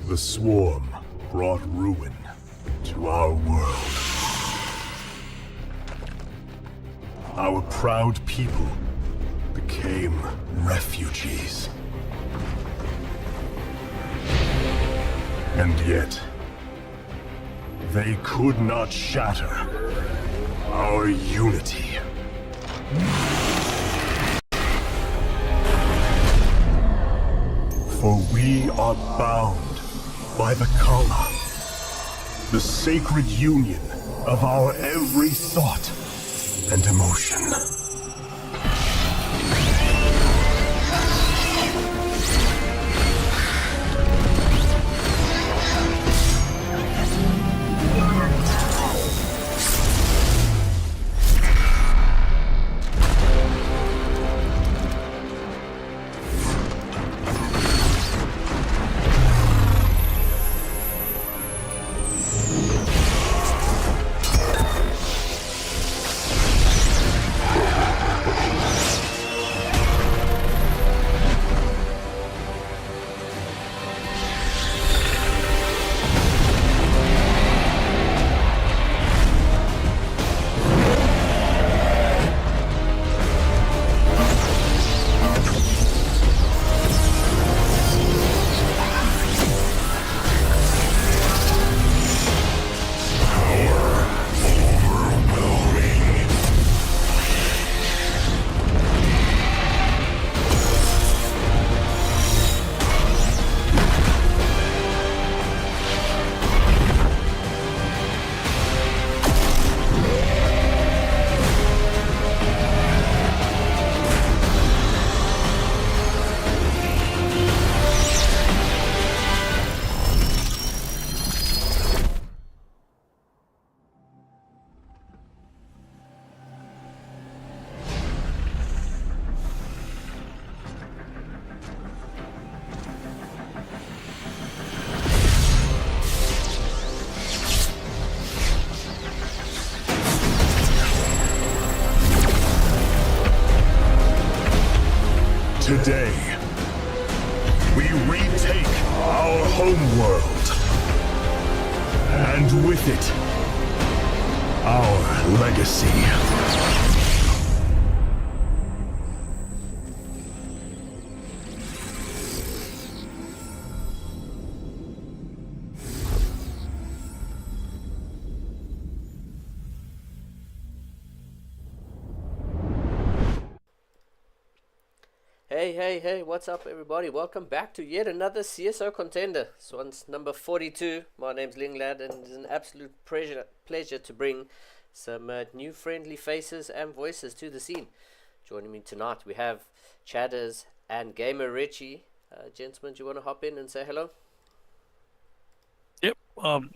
The swarm brought ruin to our world. Our proud people became refugees. And yet, they could not shatter our unity. For we are bound by the Kala, the sacred union of our every thought and emotion. Today, we retake our homeworld, and with it, our legacy. Hey, what's up everybody? Welcome back to yet another CSO Contender. This one's number 42. My name's Linglad and it's an absolute pleasure to bring some new friendly faces and voices to the scene. Joining me tonight we have Chadders and Gamer Richie. Gentlemen, do you want to hop in and say hello? Yep,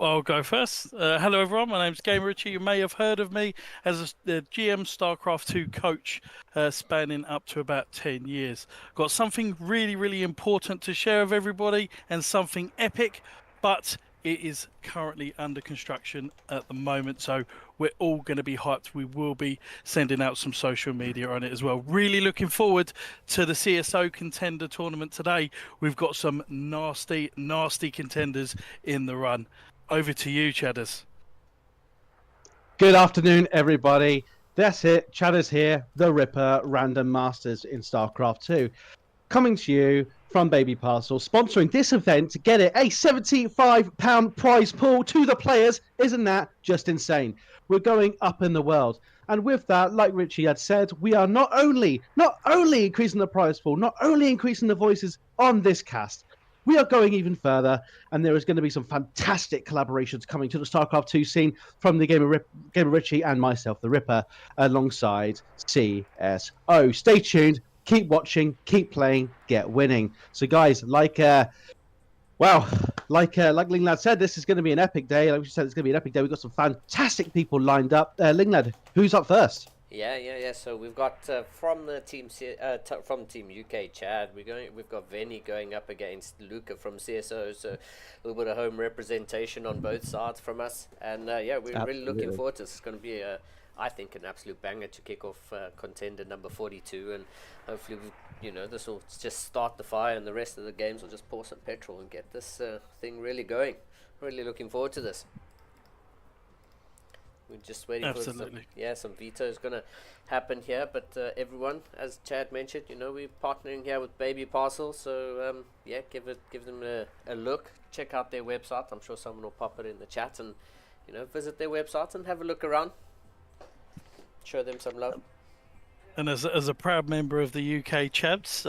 I'll go first. Hello everyone, my name's Gamer Richie. You may have heard of me as the GM StarCraft 2 coach, spanning up to about 10 years. Got something really important to share with everybody and something epic, but it is currently under construction at the moment, so we're all going to be hyped. We will be sending out some social media on it as well. Really looking forward to the CSO Contender tournament today. We've got some nasty contenders in the run. Over to you, Chadders. Good afternoon, everybody. That's it. Chadders here, the Ripper Random Masters in StarCraft 2. Coming to you from Baby Parcel, sponsoring this event to get it a £75 prize pool to the players. Isn't that just insane? We're going up in the world. And with that, like Richie had said, we are not only increasing the prize pool, not only increasing the voices on this cast, we are going even further, and there is going to be some fantastic collaborations coming to the StarCraft 2 scene from the Gamer Richie and myself, the Ripper, alongside CSO. Stay tuned. Keep watching, keep playing, get winning. So, guys, like Linglad said, this is going to be an epic day. Like we said, it's going to be an epic day. We've got some fantastic people lined up. Linglad, who's up first? Yeah. So we've got from Team UK, Chad. We've got Venny going up against Luca from CSO. So a little bit of home representation on both sides from us. And we're Absolutely. really looking forward to this. It's going to be I think an absolute banger to kick off contender number 42, and hopefully we've you know, this will just start the fire, and the rest of the games will just pour some petrol and get this thing really going. Really looking forward to this. We're just waiting Absolutely. for some veto is going to happen here. But everyone, as Chad mentioned, you know, we're partnering here with Baby Parcel. So give them a look. Check out their website. I'm sure someone will pop it in the chat, and you know, visit their website and have a look around. Show them some love. And as a proud member of the UK Chads,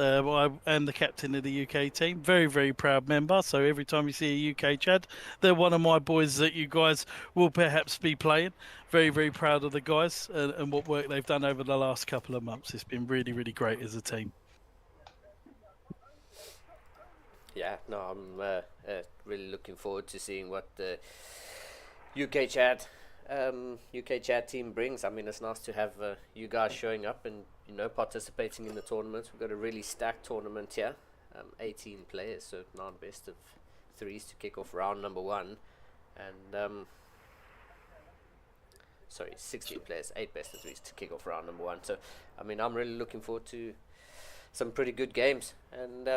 and the captain of the UK team, very, very proud member. So every time you see a UK Chad, they're one of my boys that you guys will perhaps be playing. Very, very proud of the guys and what work they've done over the last couple of months. It's been really, really great as a team. Yeah, no, I'm really looking forward to seeing what the UK Chat team brings. I mean, it's nice to have you guys showing up and, you know, participating in the tournaments. We've got a really stacked tournament here. 18 players, so 9 best of 3s to kick off round number 1, and 16 players, 8 best of 3s to kick off round number 1. So, I mean, I'm really looking forward to some pretty good games, and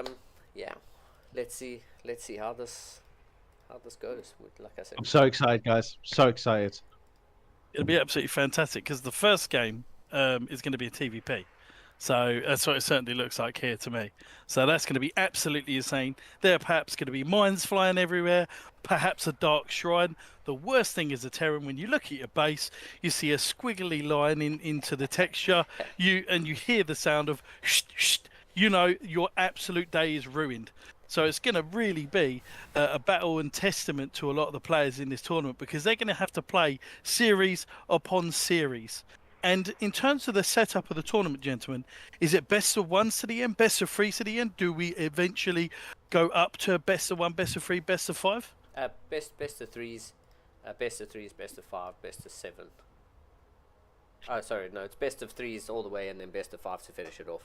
let's see how this goes. Like I said, I'm so excited, guys. So excited. It'll be absolutely fantastic because the first game is going to be a TVP. So that's what it certainly looks like here to me. So that's going to be absolutely insane. There are perhaps going to be mines flying everywhere, perhaps a dark shrine. The worst thing is a Terran, when you look at your base, you see a squiggly line into the texture, you hear the sound of you know your absolute day is ruined. So it's going to really be a battle and testament to a lot of the players in this tournament, because they're going to have to play series upon series. And in terms of the setup of the tournament, gentlemen, is it best of 1s to the end, best of 3s to the end? Do we eventually go up to best of 1, best of 3, best of 5? Best of 3s, best of 3s, best of 5, best of 7. Oh, sorry, no, it's best of 3s all the way, and then best of 5 to finish it off.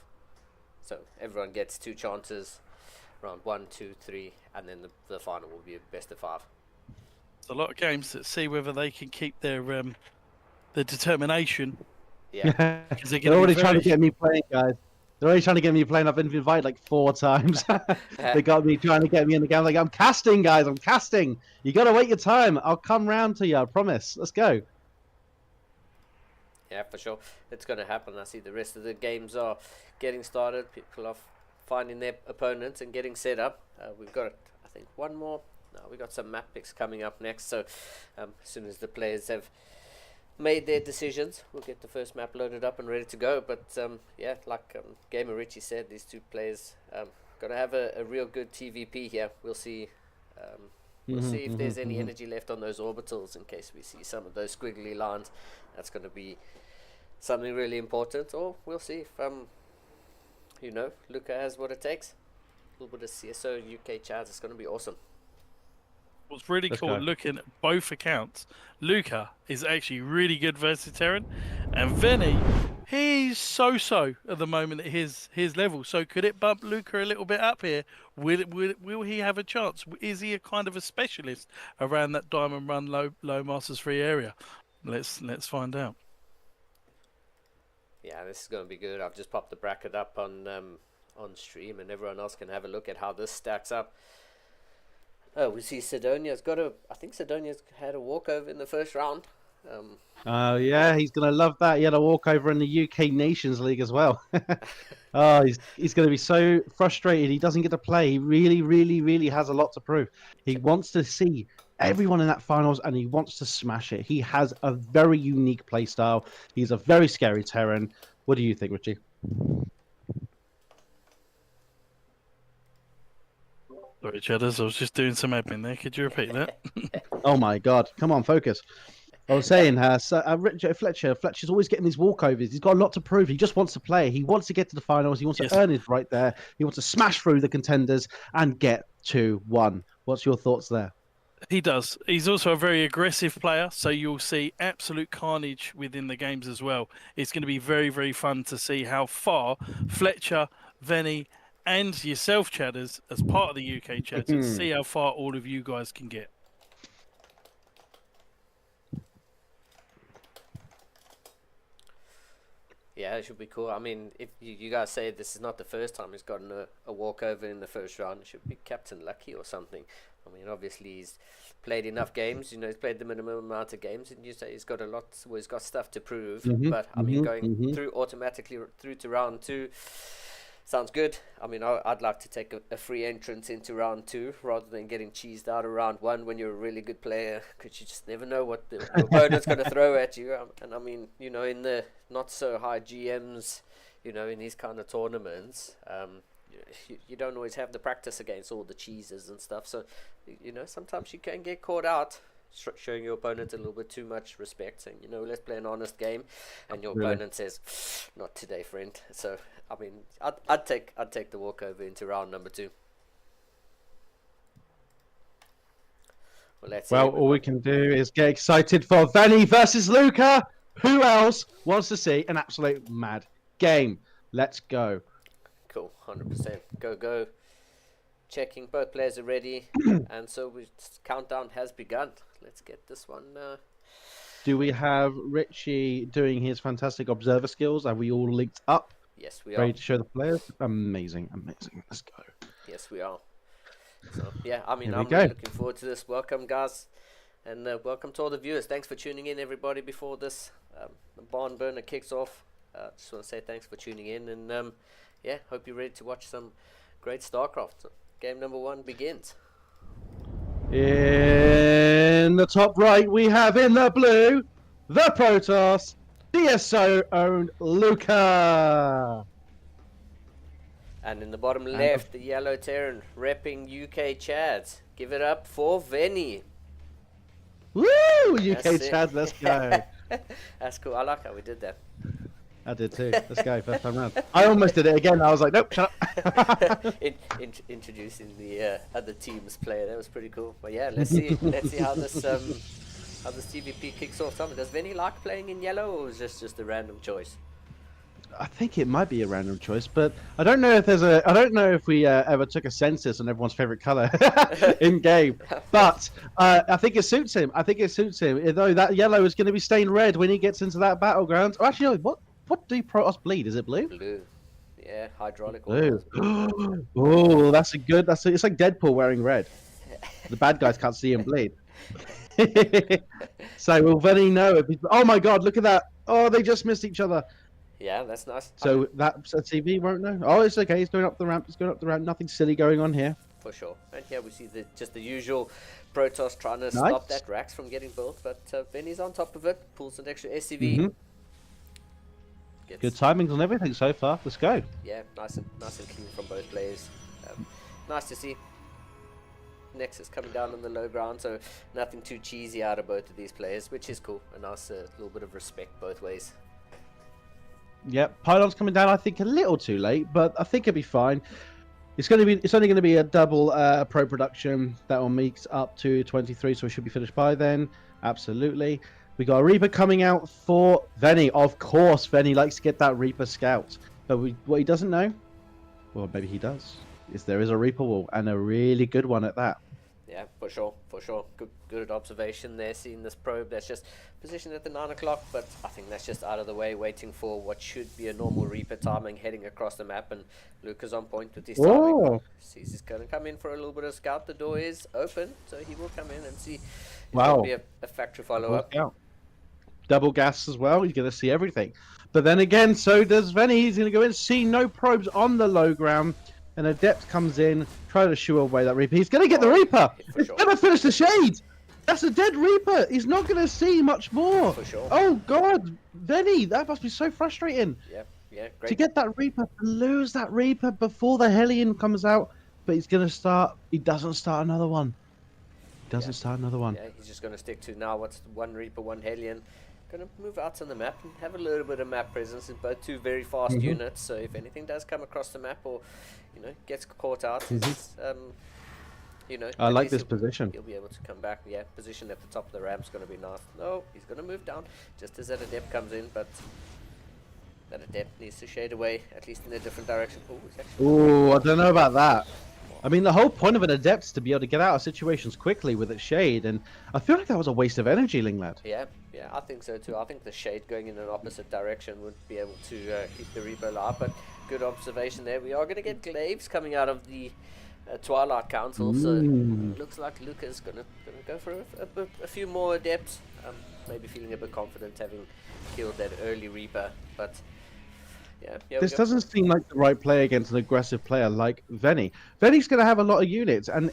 So everyone gets 2 chances. Round 1, 2, 3, and then the final will be a best of 5. It's a lot of games that see whether they can keep their determination. Yeah, they're already trying to get me playing, guys. They're already trying to get me playing. I've been invited like 4 times. They got me trying to get me in the game. Like, I'm casting, guys. I'm casting. You got to wait your time. I'll come round to you. I promise. Let's go. Yeah, for sure. It's going to happen. I see the rest of the games are getting started. People are finding their opponents and getting set up. We've got, I think, one more. No, we got some map picks coming up next. So as soon as the players have made their decisions, we'll get the first map loaded up and ready to go. But like Gamer Richie said, these 2 players going to have a real good TVP here. We'll see. We'll see if there's any energy left on those orbitals in case we see some of those squiggly lines. That's going to be something really important. Or we'll see if you know, Luca has what it takes. A little bit of CSO UK Chads. It's going to be awesome. What's really cool, looking at both accounts, Luca is actually really good versus Terran, and Vinny, he's so at the moment at his level. So could it bump Luca a little bit up here? Will he have a chance? Is he a kind of a specialist around that Diamond Run low Masters 3 area? Let's find out. Yeah, this is going to be good. I've just popped the bracket up on stream, and everyone else can have a look at how this stacks up. Oh, we see Sidonia's I think Sidonia's had a walkover in the first round. Yeah, he's going to love that. He had a walkover in the UK Nations League as well. Oh, he's going to be so frustrated. He doesn't get to play. He really, really, really has a lot to prove. He wants to see everyone in that finals, and he wants to smash it. He has a very unique play style. He's a very scary Terran. What do you think, Richie? Sorry, Cheddars, I was just doing some admin there. Could you repeat that? Oh my God! Come on, focus. I was saying, Richard Fletcher's always getting these walkovers. He's got a lot to prove. He just wants to play. He wants to get to the finals. He wants to earn his right there. He wants to smash through the contenders and get to 1. What's your thoughts there? He does. He's also a very aggressive player, so you'll see absolute carnage within the games as well. It's going to be very, very fun to see how far Fletcher, Venny, and yourself, Chadders, as part of the UK chat, to see how far all of you guys can get. Yeah, it should be cool. I mean, if you guys say this is not the first time he's gotten a walkover in the first round, it should be Captain Lucky or something. I mean, obviously he's played enough games. He's played the minimum amount of games, and you say he's got he's got stuff to prove. But I mean, going through automatically through to round 2 sounds good. I mean, I'd like to take a free entrance into round 2 rather than getting cheesed out of round 1 when you're a really good player, because you just never know what the opponent's going to throw at you. And I mean, in the not so high GMs, in these kind of tournaments, you don't always have the practice against all the cheeses and stuff. So, sometimes you can get caught out showing your opponent a little bit too much respect, saying, let's play an honest game, and your opponent says, not today, friend. So, I mean, I'd take the walkover into round number 2. Well, all we can do is get excited for Vanny versus Luca. Who else wants to see an absolute mad game? Let's go. Cool, 100%. Go. Checking, both players are ready, and so countdown has begun. Let's get this one. Do we have Richie doing his fantastic observer skills? Are we all linked up? Yes, we are. Ready to show the players? Amazing. Let's go. Yes, we are. So, yeah, I mean, I'm really looking forward to this. Welcome, guys, and welcome to all the viewers. Thanks for tuning in, everybody, before this barn burner kicks off. Just want to say thanks for tuning in, and yeah, hope you're ready to watch some great StarCraft. So, game number 1 begins. In the top right, we have in the blue, the Protoss, CSO owned Luca. And in the bottom left, the yellow Terran repping UK Chads. Give it up for Venny. Woo! UK Chad, let's go. That's cool. I like how we did that. I did too. Let's go. First time round. I almost did it again. I was like, nope, shut up. Introducing the other team's player. That was pretty cool. But yeah, let's see how this TVP kicks off. Does Venny like playing in yellow, or is this just a random choice? I think it might be a random choice, but I don't know if we ever took a census on everyone's favorite color in game. But I think it suits him. Though that yellow is going to be stained red when he gets into that battleground. Oh, actually, no, what do Protoss bleed? Is it blue? Blue. Yeah, hydraulic. Blue. Oh, it's like Deadpool wearing red. The bad guys can't see him bleed. So will Venny know if he's... Oh my God! Look at that! Oh, they just missed each other. Yeah, that's nice. So that TV won't know. Oh, it's okay. He's going up the ramp. Nothing silly going on here. For sure. And here we see just the usual Protoss trying to stop that Rax from getting built, but Venny's on top of it. Pulls an extra SCV. Good timings on everything so far. Let's go. Yeah, nice and clean from both players. Nice to see. Nexus coming down on the low ground, so nothing too cheesy out of both of these players, which is cool. A nice little bit of respect both ways. Yep, pylon's coming down. I think a little too late, but I think it'll be fine. It's only going to be a double pro production that will mix up to 23, so we should be finished by then. Absolutely. We got a Reaper coming out for Venny. Of course, Venny likes to get that Reaper scout. But what he doesn't know, well, maybe he does, is there is a Reaper wall, and a really good one at that. Yeah, for sure. Good observation there, seeing this probe that's just positioned at the 9 o'clock, but I think that's just out of the way, waiting for what should be a normal Reaper timing, heading across the map, and Luca's on point with his timing. Sees he's going to come in for a little bit of scout. The door is open, so he will come in and see. It'll be a factory follow-up. Double gas as well. He's going to see everything. But then again, so does Venny. He's going to go in, see no probes on the low ground. An Adept comes in, try to shoo away that Reaper. He's going to get the Reaper. He's going to finish the Shade. That's a dead Reaper. He's not going to see much more. For sure. Oh, God. Venny, that must be so frustrating. Yeah, great. To get that Reaper, to lose that Reaper before the Hellion comes out. But he's going to start. He doesn't start another one. Yeah, he's just going to stick to now what's one Reaper, one Hellion. Going to move out on the map and have a little bit of map presence in both two very fast units. So if anything does come across the map or, gets caught out, I like this position. He'll be able to come back. Yeah, position at the top of the ramp's going to be nice. No, he's going to move down just as that Adept comes in, but that Adept needs to shade away, at least in a different direction. Oh, I don't know about that. Well, I mean, the whole point of an adept is to be able to get out of situations quickly with its shade, and I feel like that was a waste of energy, Linglad. Yeah, I think so too. I think the shade going in an opposite direction would be able to keep the Reaper alive, but good observation there. We are going to get glaives coming out of the Twilight Council, so looks like Luca's gonna go for a few more adepts. Maybe feeling a bit confident having killed that early Reaper, but yeah. This doesn't seem like the right play against an aggressive player like Veni. Veni's going to have a lot of units, and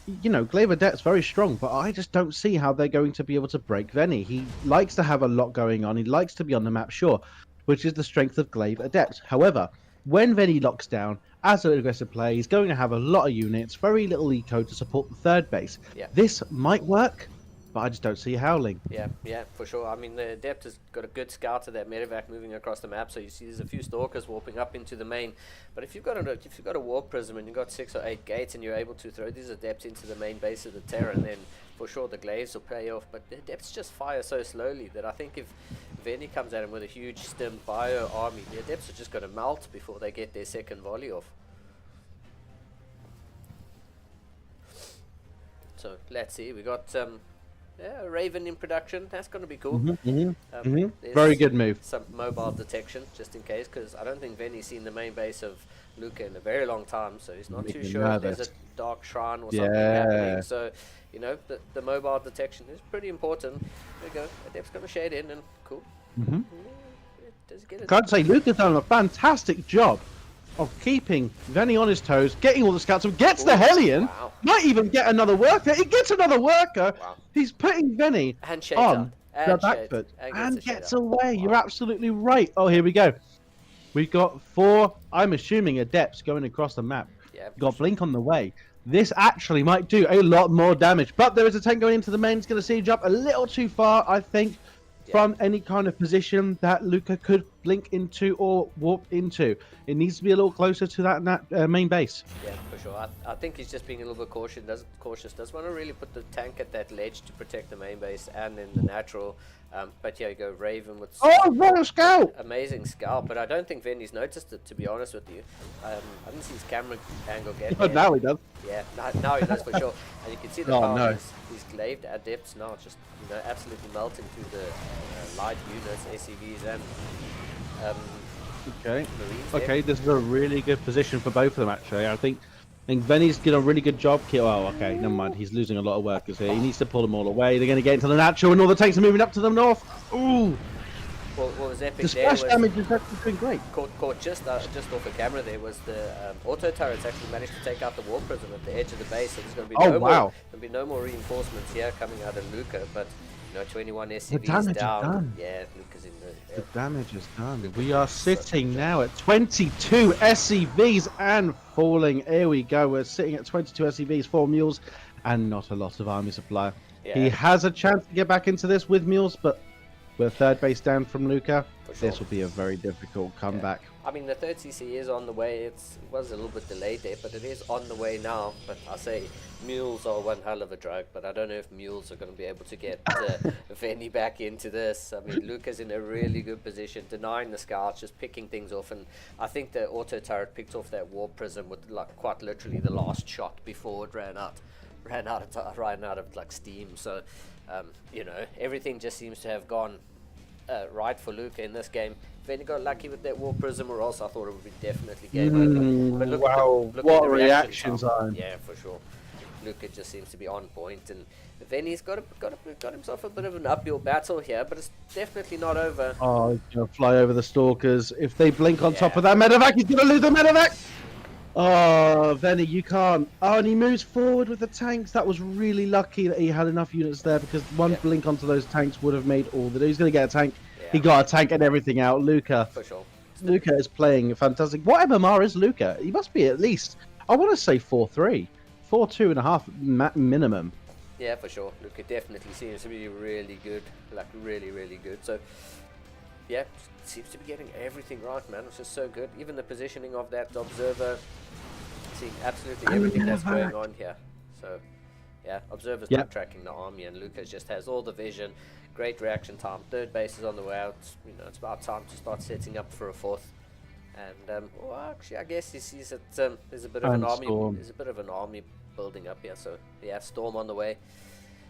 Glaive Adept's very strong, but I just don't see how they're going to be able to break Veni. He likes to have a lot going on. He likes to be on the map, sure, which is the strength of Glaive Adept. However, when Veni locks down as an aggressive player, he's going to have a lot of units, very little eco to support the third base. Yeah. This might work, but I just don't see howling. Yeah, for sure. I mean, the Adept has got a good scout to that medevac moving across the map, so you see there's a few stalkers warping up into the main. But if you've got a warp prism and you've got 6 or 8 gates and you're able to throw these Adepts into the main base of the Terran, then for sure the glaives will pay off. But the Adepts just fire so slowly that I think if Veni comes at him with a huge stim bio army, the Adepts are just going to melt before they get their second volley off. So let's see, we got Raven in production. That's going to be cool. Very good move. Some mobile detection just in case, because I don't think Veni's seen the main base of Luca in a very long time, so he's not too sure if there's a dark shrine or something happening. So the mobile detection is pretty important. There we go. Adept's going to shade in, and cool. Does he get it? Can't say Luca's done a fantastic job of keeping Veni on his toes, getting all the scouts up, gets the Hellion, might even get another worker. He gets another worker. Wow. He's putting Veni on the back foot and gets away. You're absolutely right. Oh, here we go. We've got 4, I'm assuming, Adepts going across the map. Yeah, We've got Blink on the way. This actually might do a lot more damage, but there is a tank going into the main. It's going to siege up a little too far, I think, from any kind of position that Luca could blink into or warp into. It needs to be a little closer to that main base. Yeah, for sure. I think he's just being a little bit cautious. Doesn't want to really put the tank at that ledge to protect the main base and then the natural. But yeah, you go Raven with Royal Scout! Amazing scout, but I don't think Veni's noticed it, to be honest with you. I didn't see his camera angle get But now he does. Yeah, now he does for sure. And you can see the power these glaive Adepts now just absolutely melting through the light units, SCVs and Okay. Marines. Okay, this is a really good position for both of them, actually. I think Veni's did a really good job. Oh, okay, never mind. He's losing a lot of workers here. He needs to pull them all away. They're going to get into the natural, and all the tanks are moving up to the north. Ooh! What was epic The splash there damage is actually doing great. caught just off the camera there was the auto turrets actually managed to take out the war prism at the edge of the base, so there's going to be no more reinforcements here coming out of Luca, but 21 SCVs down. Yeah, Luca's in the damage is done. We are sitting now at 22 SCVs and falling. Here we go. We're sitting at 22 SCVs, 4 mules, and not a lot of army supply. Yeah. He has a chance to get back into this with mules, but with third base down from Luca, this will be a very difficult comeback. I mean, the third CC is on the way. It was a little bit delayed there, but it is on the way now. But I say mules are one hell of a drug, but I don't know if mules are going to be able to get Veni back into this. I mean, Luca's in a really good position, denying the scouts, just picking things off. And I think the auto turret picked off that war prism with quite literally the last shot before it ran out of like steam. So everything just seems to have gone right for Luca in this game. Veni got lucky with that war prism, or else I thought it would be definitely game over. But look what at the reactions are! Yeah, for sure. Luca just seems to be on point, and Veni's got himself a bit of an uphill battle here, but it's definitely not over. Oh, he's gonna fly over the stalkers. If they blink on top of that medevac, he's gonna lose the medevac. Oh, Veni, you can't. Oh, and he moves forward with the tanks. That was really lucky that he had enough units there, because one blink onto those tanks would have made all the. He's gonna get a tank. He got a tank and everything out. Luca. For sure. Luca is playing fantastic. What MMR is Luca? He must be at least, I want to say 4-3. 4-2.5 minimum. Yeah, for sure. Luca definitely seems to be really good. Like, really, really good. So, yeah, seems to be getting everything right, man. It's just so good. Even the positioning of that observer. Seeing absolutely everything that's going on here. So, yeah, observer's not tracking the army, and Lucas just has all the vision. Great reaction time. Third base is on the way out. It's about time to start setting up for a fourth. And well, actually, I guess he sees that there's a bit of an And army. Storm. There's a bit of an army building up here. So yeah, Storm on the way.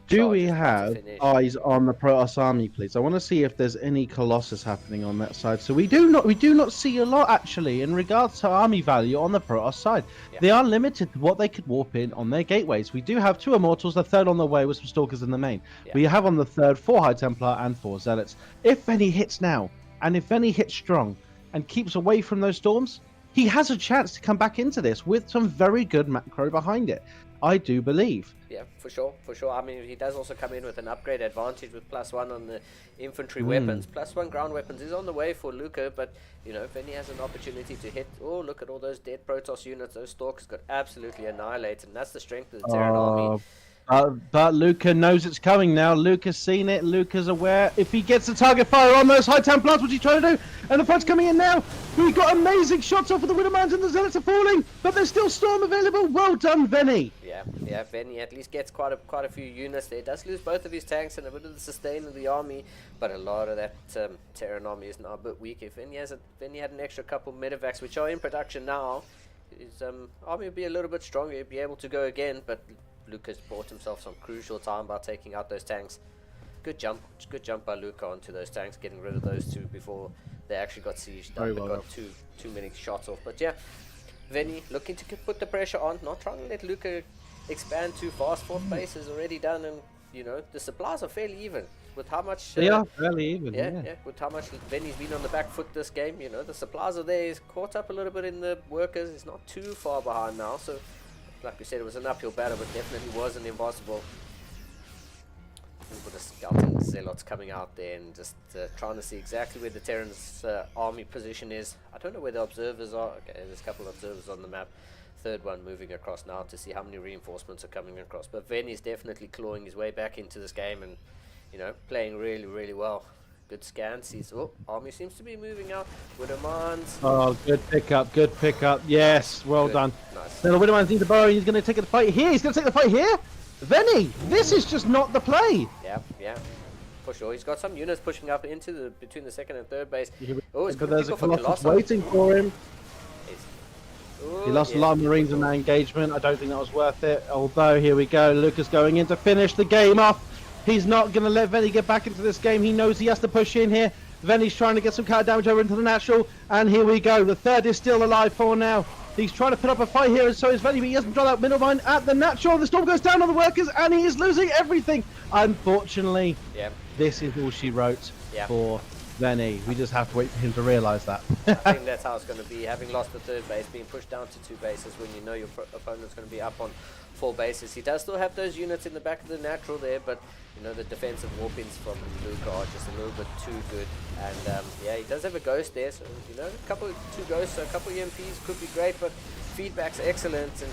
Do we Charge is about to have finish. eyes on the Protoss army, please? I want to see if there's any Colossus happening on that side. So we do not see a lot actually in regards to army value on the Protoss side. Yeah. They are limited to what they could warp in on their gateways. We do have 2 Immortals, the third on the way with some Stalkers in the main. Yeah. We have on the third 4 High Templar and 4 Zealots. If Venny hits now, and if Venny hits strong and keeps away from those storms, he has a chance to come back into this with some very good macro behind it. I do believe. Yeah, for sure. I mean, he does also come in with an upgrade advantage with +1 on the infantry weapons. +1 ground weapons is on the way for Luca, but, you know, Venny has an opportunity to hit. Oh, look at all those dead Protoss units. Those Stalkers got absolutely annihilated, and that's the strength of the Terran army. But Luca knows it's coming now. Luca's seen it. Luca's aware. If he gets the target fire on those High Templars, what's he trying to do? And the fight's coming in now. We got amazing shots off of the Widowmines, and the Zealots are falling, but there's still Storm available. Well done, Venny. Yeah, Venny at least gets quite a few units there. Does lose both of his tanks and a bit of the sustain of the army, but a lot of that Terran army is now a bit weak. If Venny had an extra couple medevacs, which are in production now, his army would be a little bit stronger. He'd be able to go again, but Lucas bought himself some crucial time by taking out those tanks. Good jump by Luca onto those tanks, getting rid of those 2 before they actually got sieged up and got too many shots off. But yeah, Venny looking to put the pressure on, not trying to let Luca expand too fast. 4th base is already done, and you know the supplies are fairly even with how much. They are fairly even. Yeah, with how much Venny's been on the back foot this game. You know the supplies are there. He's caught up a little bit in the workers. He's not too far behind now, so. Like we said, it was an uphill battle, but definitely wasn't impossible. With the scouting zealots coming out there and just trying to see exactly where the Terran's army position is. I don't know where the observers are. Okay, there's a couple of observers on the map. 3rd one moving across now to see how many reinforcements are coming across. But Venny's definitely clawing his way back into this game and, you know, playing really, really well. Good scan. Sees, army seems to be moving out. Widowmines. Oh, good pickup. Yes, well done. Nice. Now the Widowmines need to burrow. He's going to take the fight here. He's going to take the fight here. Venny, this is just not the play. Yeah. For sure. He's got some units pushing up into between the 2nd and 3rd base. Oh, he's got there's a Colossus waiting for him. He lost a lot of Marines in that engagement. I don't think that was worth it. Although, here we go. Lucas going in to finish the game off. He's not going to let Venny get back into this game. He knows he has to push in here. Venny's trying to get some counter damage over into the natural. And here we go. The 3rd is still alive for now. He's trying to put up a fight here, and so is Venny, but he hasn't drawn out middle mine at the natural. The storm goes down on the workers, and he is losing everything. Unfortunately, this is all she wrote for Venny. We just have to wait for him to realise that. I think that's how it's going to be. Having lost the 3rd base, being pushed down to 2 bases when you know your opponent's going to be up on 4 bases. He does still have those units in the back of the natural there, but you know the defensive warpings from Luca are just a little bit too good. And yeah, he does have a ghost there, so you know two ghosts, so a couple EMPs could be great, but feedback's excellent. And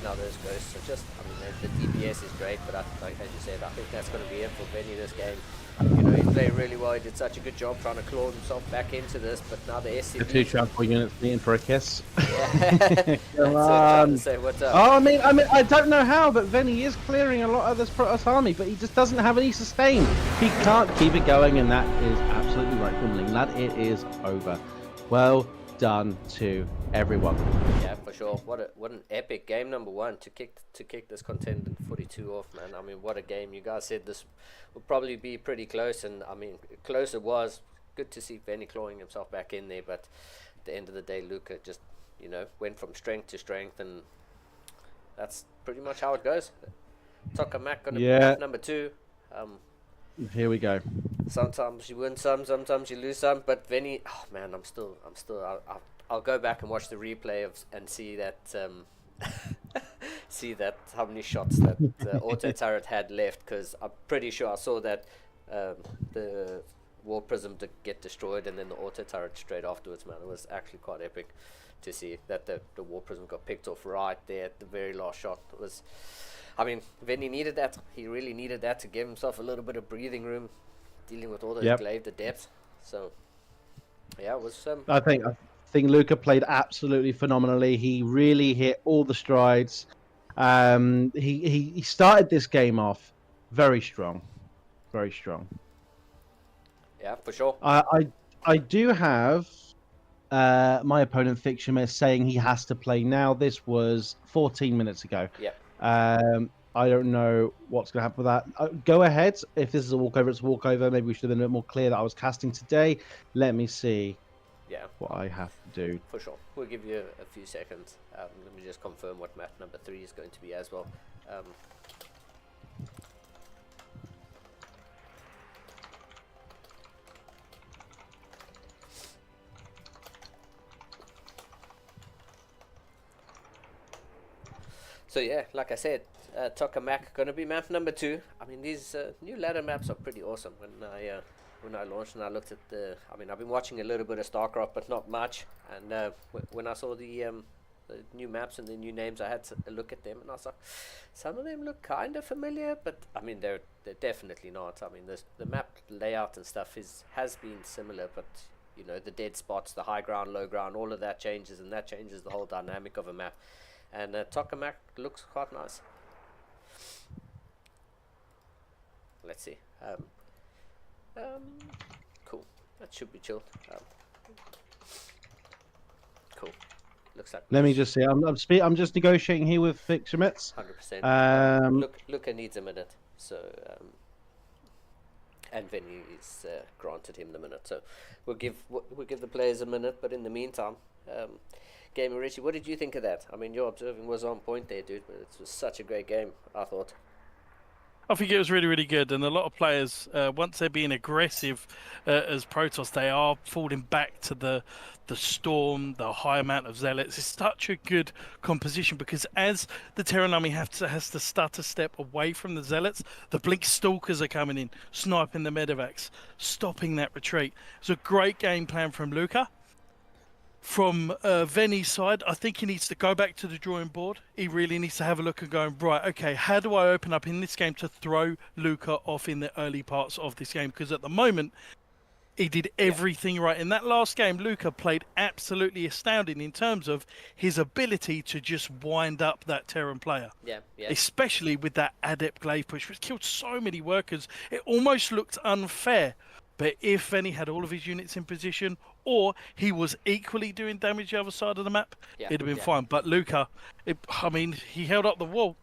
now those ghosts are just, I mean, the DPS is great, but like as you said, I think that's going to be it for Venny this game. You know, he played really well. He did such a good job trying to claw himself back into this, but now the SCP... The 2 transport units meeting for a kiss. Yeah. Come on. Say what's up. Oh, I mean, I don't know how, but Venny is clearing a lot of this Protoss army, but he just doesn't have any sustain. He can't keep it going, and that is absolutely right from Lingblad. It is over. Well done to everyone. Yeah, for sure. What an epic game number 1 to kick this Contender 42 off, man. I mean, what a game. You guys said this would probably be pretty close, and I mean, close it was. Good to see Venny clawing himself back in there, but at the end of the day, Luca just, you know, went from strength to strength, and that's pretty much how it goes. Tokamak gonna be map number 2. Here we go. Sometimes you win some, sometimes you lose some, but Venny, oh man, I'll go back and watch the replay and see that see that how many shots that auto turret had left, because I'm pretty sure I saw that the war prism to get destroyed and then the auto turret straight afterwards. Man, it was actually quite epic to see that the war prism got picked off right there at the very last shot. It was, I mean, Venny needed that. He really needed that to give himself a little bit of breathing room, dealing with all those glaive, the depth. So, yeah, it was. I think Luca played absolutely phenomenally. He really hit all the strides. He started this game off very strong, very strong. Yeah, for sure. I do have my opponent Fiction is saying he has to play now. This was 14 minutes ago. Yep. I don't know what's going to happen with that. Go ahead. If this is a walkover, it's a walkover. Maybe we should have been a bit more clear that I was casting today. Let me see Yeah. what I have to do. For sure. We'll give you a few seconds. Let me just confirm what map number 3 is going to be as well. So yeah, like I said, Tokamak gonna be map number 2. I mean, these new ladder maps are pretty awesome. When I launched and I looked at I mean, I've been watching a little bit of StarCraft, but not much. And when I saw the new maps and the new names, I had a look at them, and I was like, some of them look kind of familiar, but I mean, they're definitely not. I mean, the map layout and stuff has been similar, but you know, the dead spots, the high ground, low ground, all of that changes, and that changes the whole dynamic of a map. And Tokamak looks quite nice. Let's see. Cool. That should be chilled. Cool. Looks like. Let me just see. I'm just negotiating here with Fixermitz. 100%. Luca needs a minute, so and Vinny is granted him the minute. So we'll give the players a minute. But in the meantime, Gamer Richie, what did you think of that? I mean, your observing was on point there, dude. But it was such a great game, I thought. I think it was really, really good, and a lot of players, once they're being aggressive as Protoss, they are falling back to the Storm, the high amount of Zealots. It's such a good composition because as the Terran army has to stutter step away from the Zealots, the Blink Stalkers are coming in, sniping the Medevacs, stopping that retreat. It's a great game plan from Luca. From Venny's side, I think he needs to go back to the drawing board. He really needs to have a look and go, right, okay, how do I open up in this game to throw Luca off in the early parts of this game? Because at the moment, he did everything right. In that last game, Luca played absolutely astounding in terms of his ability to just wind up that Terran player. Yeah. Especially with that Adept Glaive push, which killed so many workers. It almost looked unfair. But if Venny had all of his units in position, or he was equally doing damage the other side of the map, it'd have been fine. But Luca, I mean, he held up the wall.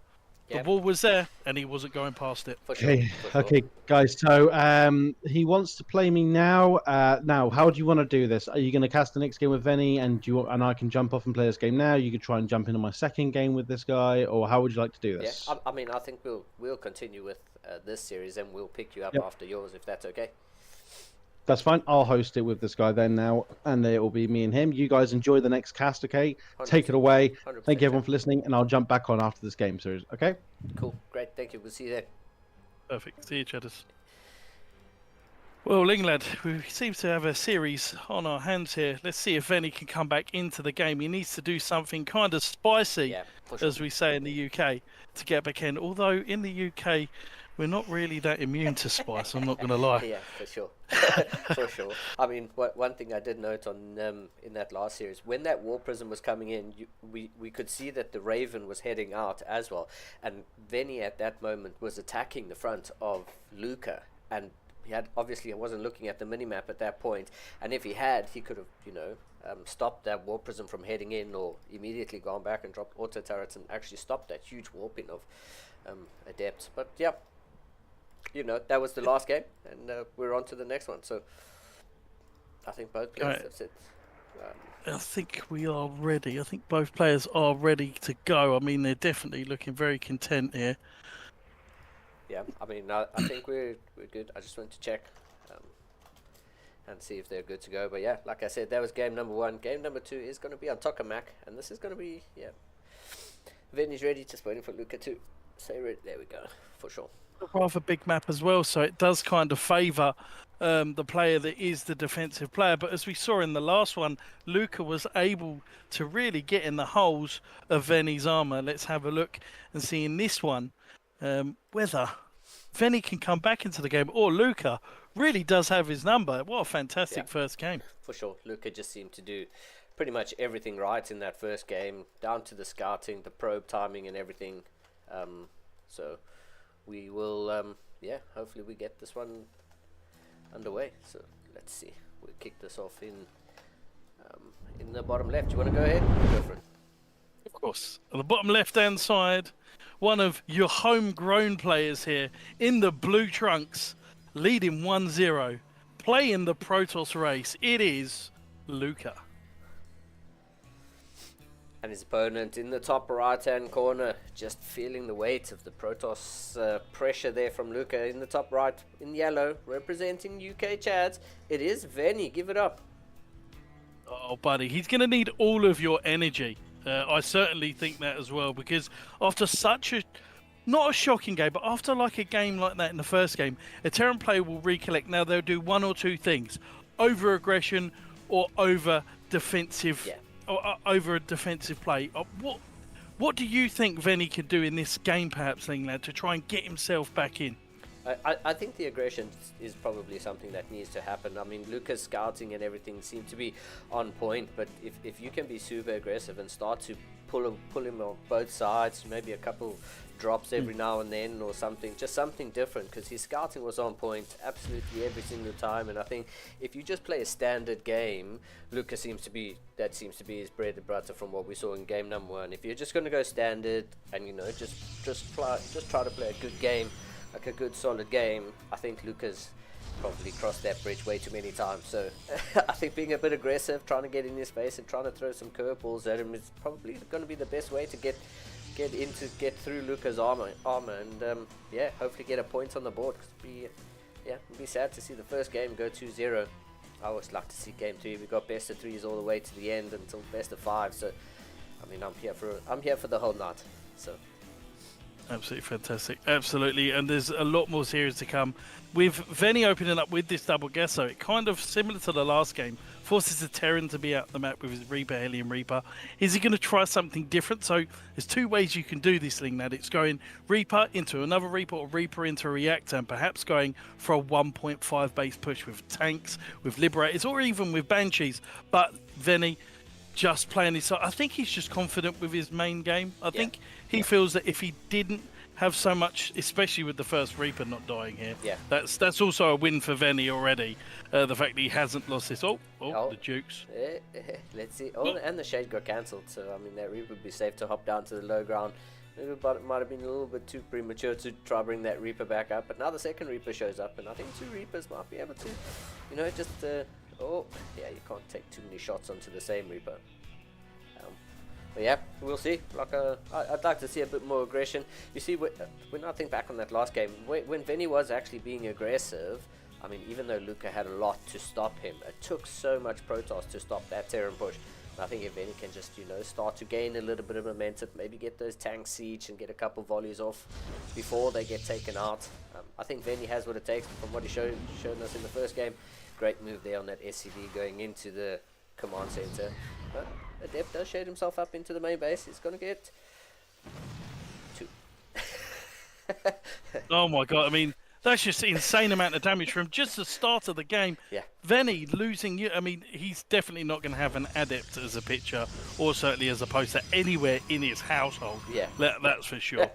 The wall was there, and he wasn't going past it. For sure. Okay, guys. So he wants to play me now. Now, how do you want to do this? Are you going to cast the next game with Venny, and I can jump off and play this game now? You could try and jump into my second game with this guy, or how would you like to do this? Yeah, I mean, I think we'll continue with this series, and we'll pick you up after yours, if that's okay. That's fine. I'll host it with this guy then now, and it will be me and him. You guys enjoy the next cast, okay? Take it away. Thank you everyone for listening, and I'll jump back on after this game series, okay? Cool. Great. Thank you. We'll see you then. Perfect. See you, Chatters. Well, Linglad, we seem to have a series on our hands here. Let's see if Venny can come back into the game. He needs to do something kind of spicy, as we say in the UK, to get back in. Although in the UK, we're not really that immune to spice, I'm not going to lie. Yeah, for sure. For sure. I mean, one thing I did note on in that last series, when that War Prism was coming in, we could see that the Raven was heading out as well. And Venny at that moment was attacking the front of Luca. And he obviously wasn't looking at the minimap at that point. And if he had, he could have, stopped that War Prism from heading in, or immediately gone back and dropped auto turrets and actually stopped that huge warping of Adepts. But yeah. That was the last game, and we're on to the next one. So I think both players have said. I think we are ready. I think both players are ready to go. I mean, they're definitely looking very content here. Yeah, I mean, I think we're good. I just went to check and see if they're good to go. But yeah, like I said, that was game number 1. Game number 2 is going to be on Tokamak, and this is going to be Vinny's ready, just waiting for Luca to say ready. There we go, for sure. A rather big map as well, so it does kind of favour the player that is the defensive player. But as we saw in the last one, Luca was able to really get in the holes of Venny's armour. Let's have a look and see in this one whether Venny can come back into the game, or Luca really does have his number. What a fantastic first game. For sure. Luca just seemed to do pretty much everything right in that first game, down to the scouting, the probe timing and everything. So we will, hopefully we get this one underway. So let's see. We'll kick this off in in the bottom left. You want to go ahead? Go for it. Of course. On the bottom left-hand side, one of your homegrown players here in the blue trunks, leading 1-0, playing the Protoss race. It is Luca. And his opponent in the top right-hand corner, just feeling the weight of the Protoss pressure there from Luca in the top right, in yellow, representing UK Chads. It is Venny. Give it up. Oh, buddy, he's going to need all of your energy. I certainly think that as well, because after such a, not a shocking game, but after like a game like that in the first game, a Terran player will recollect. Now they'll do one or two things: over aggression or over defensive, or over a defensive play. What do you think Venny can do in this game, perhaps, Lingland, to try and get himself back in? I think the aggression is probably something that needs to happen. I mean, Luca's scouting and everything seem to be on point, but if you can be super aggressive and start to pull him on both sides, maybe a couple drops every now and then or something, just something different, because his scouting was on point absolutely every single time. And I think if you just play a standard game, Luca seems to be his bread and butter from what we saw in game number 1. If you're just going to go standard and just try to play a good game, like a good solid game, I think Luca's probably crossed that bridge way too many times. So I think being a bit aggressive, trying to get in his face and trying to throw some curveballs at him is probably going to be the best way to get through Luca's armor and hopefully get a point on the board. It'd be sad to see the first game go 2-0. I always like to see game 3. We got best of 3s all the way to the end until best of 5. So I mean, I'm here for the whole night. So. Absolutely fantastic. Absolutely. And there's a lot more series to come. With Venny opening up with this double Gesso, it kind of similar to the last game, forces the Terran to be out the map with his Reaper, Hellion Reaper. Is he going to try something different? So there's two ways you can do this thing. That it's going Reaper into another Reaper or Reaper into a Reactor, and perhaps going for a 1.5 base push with tanks, with Liberators, or even with Banshees. But Venny just playing this. I think he's just confident with his main game. I think he feels that if he didn't have so much, especially with the first Reaper not dying here, that's also a win for Venny already. The fact that he hasn't lost this. Oh, the Dukes. Let's see. And the Shade got cancelled, so I mean that Reaper would be safe to hop down to the low ground. Maybe it might have been a little bit too premature to try bring that Reaper back up, but now the second Reaper shows up, and I think 2 Reapers might be able to, you can't take too many shots onto the same Reaper. But yeah, we'll see. I'd like to see a bit more aggression. You see, when I think back on that last game, when Venny was actually being aggressive, I mean, even though Luca had a lot to stop him, it took so much Protoss to stop that Terran push. And I think if Venny can just, start to gain a little bit of momentum, maybe get those tanks siege and get a couple volleys off before they get taken out. I think Venny has what it takes from what he shown us in the first game. Great move there on that SCV going into the command center. But Adept does shade himself up into the main base. He's going to get 2. Oh my god, I mean, that's just an insane amount of damage from just the start of the game. Yeah. Venny losing you. I mean, he's definitely not going to have an Adept as a pitcher, or certainly as a poster anywhere in his household. Yeah. That's for sure.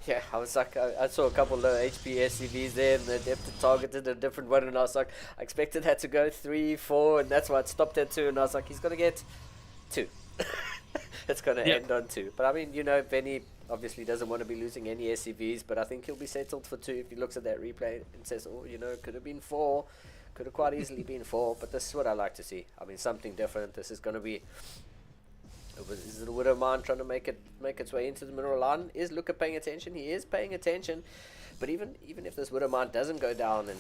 Yeah, I was like, I saw a couple low HP SCVs there, and the Adept targeted a different one, and I was like, I expected that to go 3, 4, and that's why it stopped at 2, and I was like, he's going to get 2. It's going to end on 2. But I mean, Venny obviously doesn't want to be losing any SCVs, but I think he'll be settled for 2 if he looks at that replay and says, could have been 4, could have quite easily been 4, but this is what I like to see. I mean, something different. This is going to be, is it a Widow Mine trying to make its way into the mineral line? Is Luca paying attention? He is paying attention. But even if this Widow Mine doesn't go down, and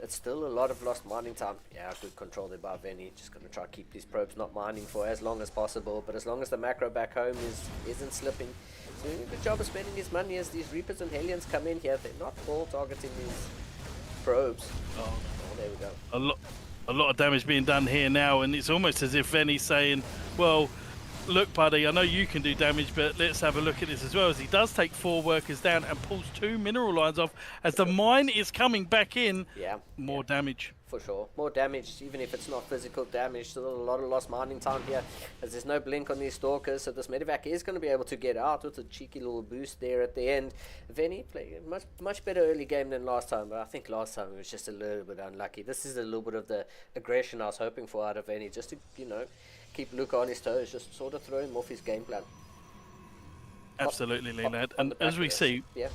it's still a lot of lost mining time. Yeah, good control there by Venny. Just going to try to keep these probes not mining for as long as possible. But as long as the macro back home isn't slipping, he's doing a good job of spending his money as these Reapers and Hellions come in here. They're not all targeting these probes. Oh, there we go. A lot of damage being done here now, and it's almost as if Venny's saying, well, look, buddy, I know you can do damage, but let's have a look at this as well, as he does take 4 workers down and pulls 2 mineral lines off as the mine is coming back in. Yeah. More damage. For sure. More damage, even if it's not physical damage. Still a lot of lost mining time here, as there's no blink on these stalkers, so this medevac is going to be able to get out with a cheeky little boost there at the end. Venny played a much better early game than last time, but I think last time it was just a little bit unlucky. This is a little bit of the aggression I was hoping for out of Venny, just to, you know, keep Luca on his toes, just sort of throw him off his game plan. Absolutely, Leonard. And as we see, yeah,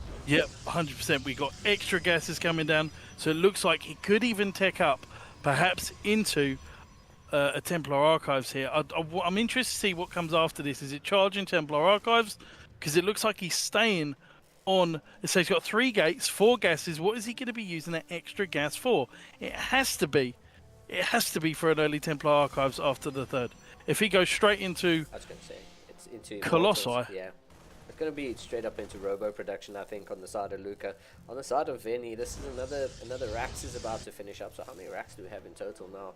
100%, we got extra gases coming down, so it looks like he could even tech up, perhaps into a Templar Archives here. I'm interested to see what comes after this. Is it charging Templar Archives? Because it looks like he's staying on. So he's got 3 gates, 4 gases. What is he going to be using that extra gas for? It has to be for an early Templar Archives after the 3rd. If he goes straight into, I was going to say, it's into Colossi. Immortals, yeah. It's going to be straight up into robo production, I think, on the side of Luca. On the side of Venny, this is another Rax is about to finish up. So how many Racks do we have in total now?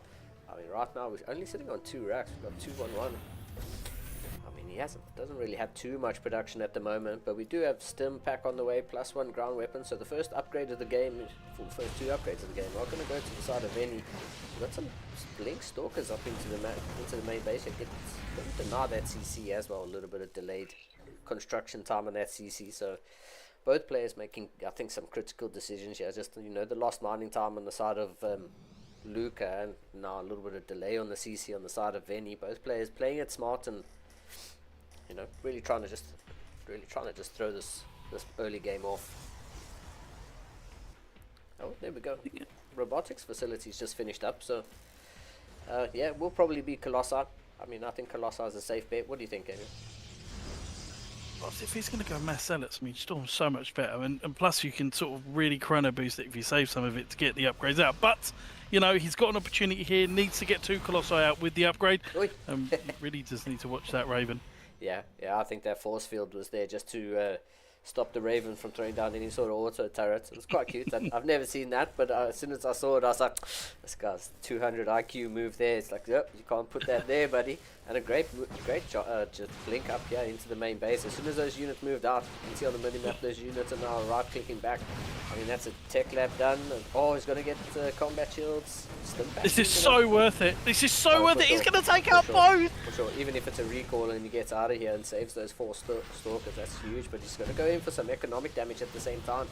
I mean, right now we're only sitting on 2 Racks. We've got 2 on 1. I mean, he doesn't really have too much production at the moment, but we do have Stim Pack on the way, +1 ground weapon. So the first upgrade of the game, for the first 2 upgrades of the game, are going to go to the side of Venny. We've got some Blink Stalkers up into the main base. It doesn't deny that CC as well, a little bit of delayed construction time on that CC, so both players making, I think, some critical decisions here. Just, you know, the lost mining time on the side of Luca, and now a little bit of delay on the CC on the side of Venny. Both players playing it smart and, you know, really trying to just throw this early game off. Oh, there we go. Robotics facility's just finished up, so yeah, we'll probably be Colossi. I mean, I think Colossi is a safe bet. What do you think, Amy? If he's going to go mass zealots, I mean, Storm's so much better, and plus you can sort of really chrono boost it if you save some of it to get the upgrades out. But, you know, he's got an opportunity here, needs to get 2 Colossi out with the upgrade. Really does need to watch that Raven. Yeah, I think that force field was there just to stop the Raven from throwing down any sort of auto turret. It was quite cute. I've never seen that, but as soon as I saw it, I was like, this guy's 200 IQ move there. It's like, yep, you can't put that there, buddy. And a great just blink up here into the main base. As soon as those units moved out, you can see on the minimap those units are now right-clicking back. I mean, that's a tech lab done. Oh, he's going to get combat shields. This is so worth it. This is so worth it. Sure. He's going to take out both. For sure. Even if it's a recall and he gets out of here and saves those 4 stalkers, that's huge. But he's going to go in for some economic damage at the same time.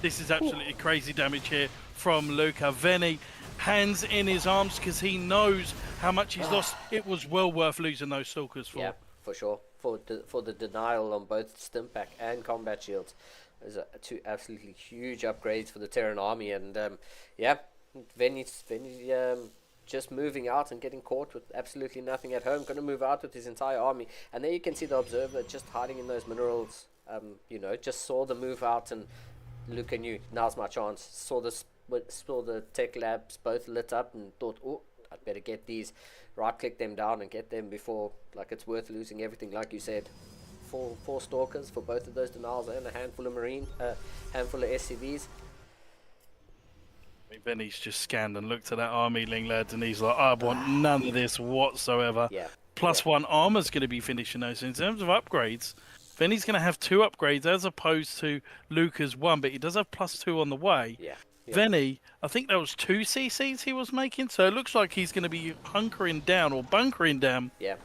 This is absolutely crazy damage here from Luca. Venny, hands in his arms because he knows how much he's lost. It was well worth losing those stalkers for. Yeah, for sure. For the denial on both Stimpack and combat shields. Those are 2 absolutely huge upgrades for the Terran army. And yeah, Venny just moving out and getting caught with absolutely nothing at home. Going to move out with his entire army. And there you can see the Observer just hiding in those minerals. You know, just saw the move out and Luca knew, now's my chance. Saw the tech labs both lit up and thought, oh, I'd better get these, right click them down and get them before, like, it's worth losing everything, like you said. 4 stalkers for both of those denials and a handful of handful of SCVs. Benny's just scanned and looked at that army, lads, and he's like, I want none of this whatsoever. Yeah. +1 armor's going to be finishing those. So in terms of upgrades, Benny's going to have 2 upgrades as opposed to Luca's 1, but he does have +2 on the way. Yeah. Venny, I think that was 2 CCs he was making, so it looks like he's going to be hunkering down or bunkering down. Yeah.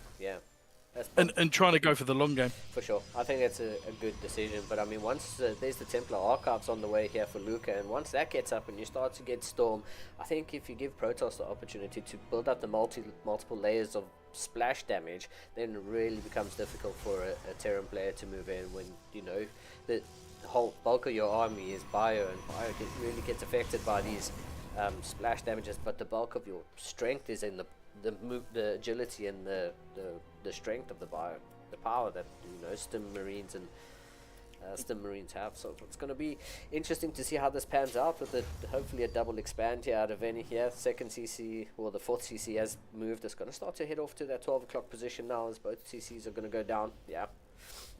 And trying to go for the long game. For sure. I think that's a good decision. But I mean, once there's the Templar Archives on the way here for Luca, and once that gets up and you start to get Storm, I think if you give Protoss the opportunity to build up the multiple layers of splash damage, then it really becomes difficult for a Terran player to move in when, you know, the whole bulk of your army is bio, and bio really gets affected by these splash damages, but the bulk of your strength is in the agility and the strength of the bio, the power that, you know, Stim Marines and Stim Marines have. So it's going to be interesting to see how this pans out with hopefully a double expand here out of any here. Second CC, or the 4th CC has moved. It's going to start to head off to that 12 o'clock position now as both CCs are going to go down. Yeah,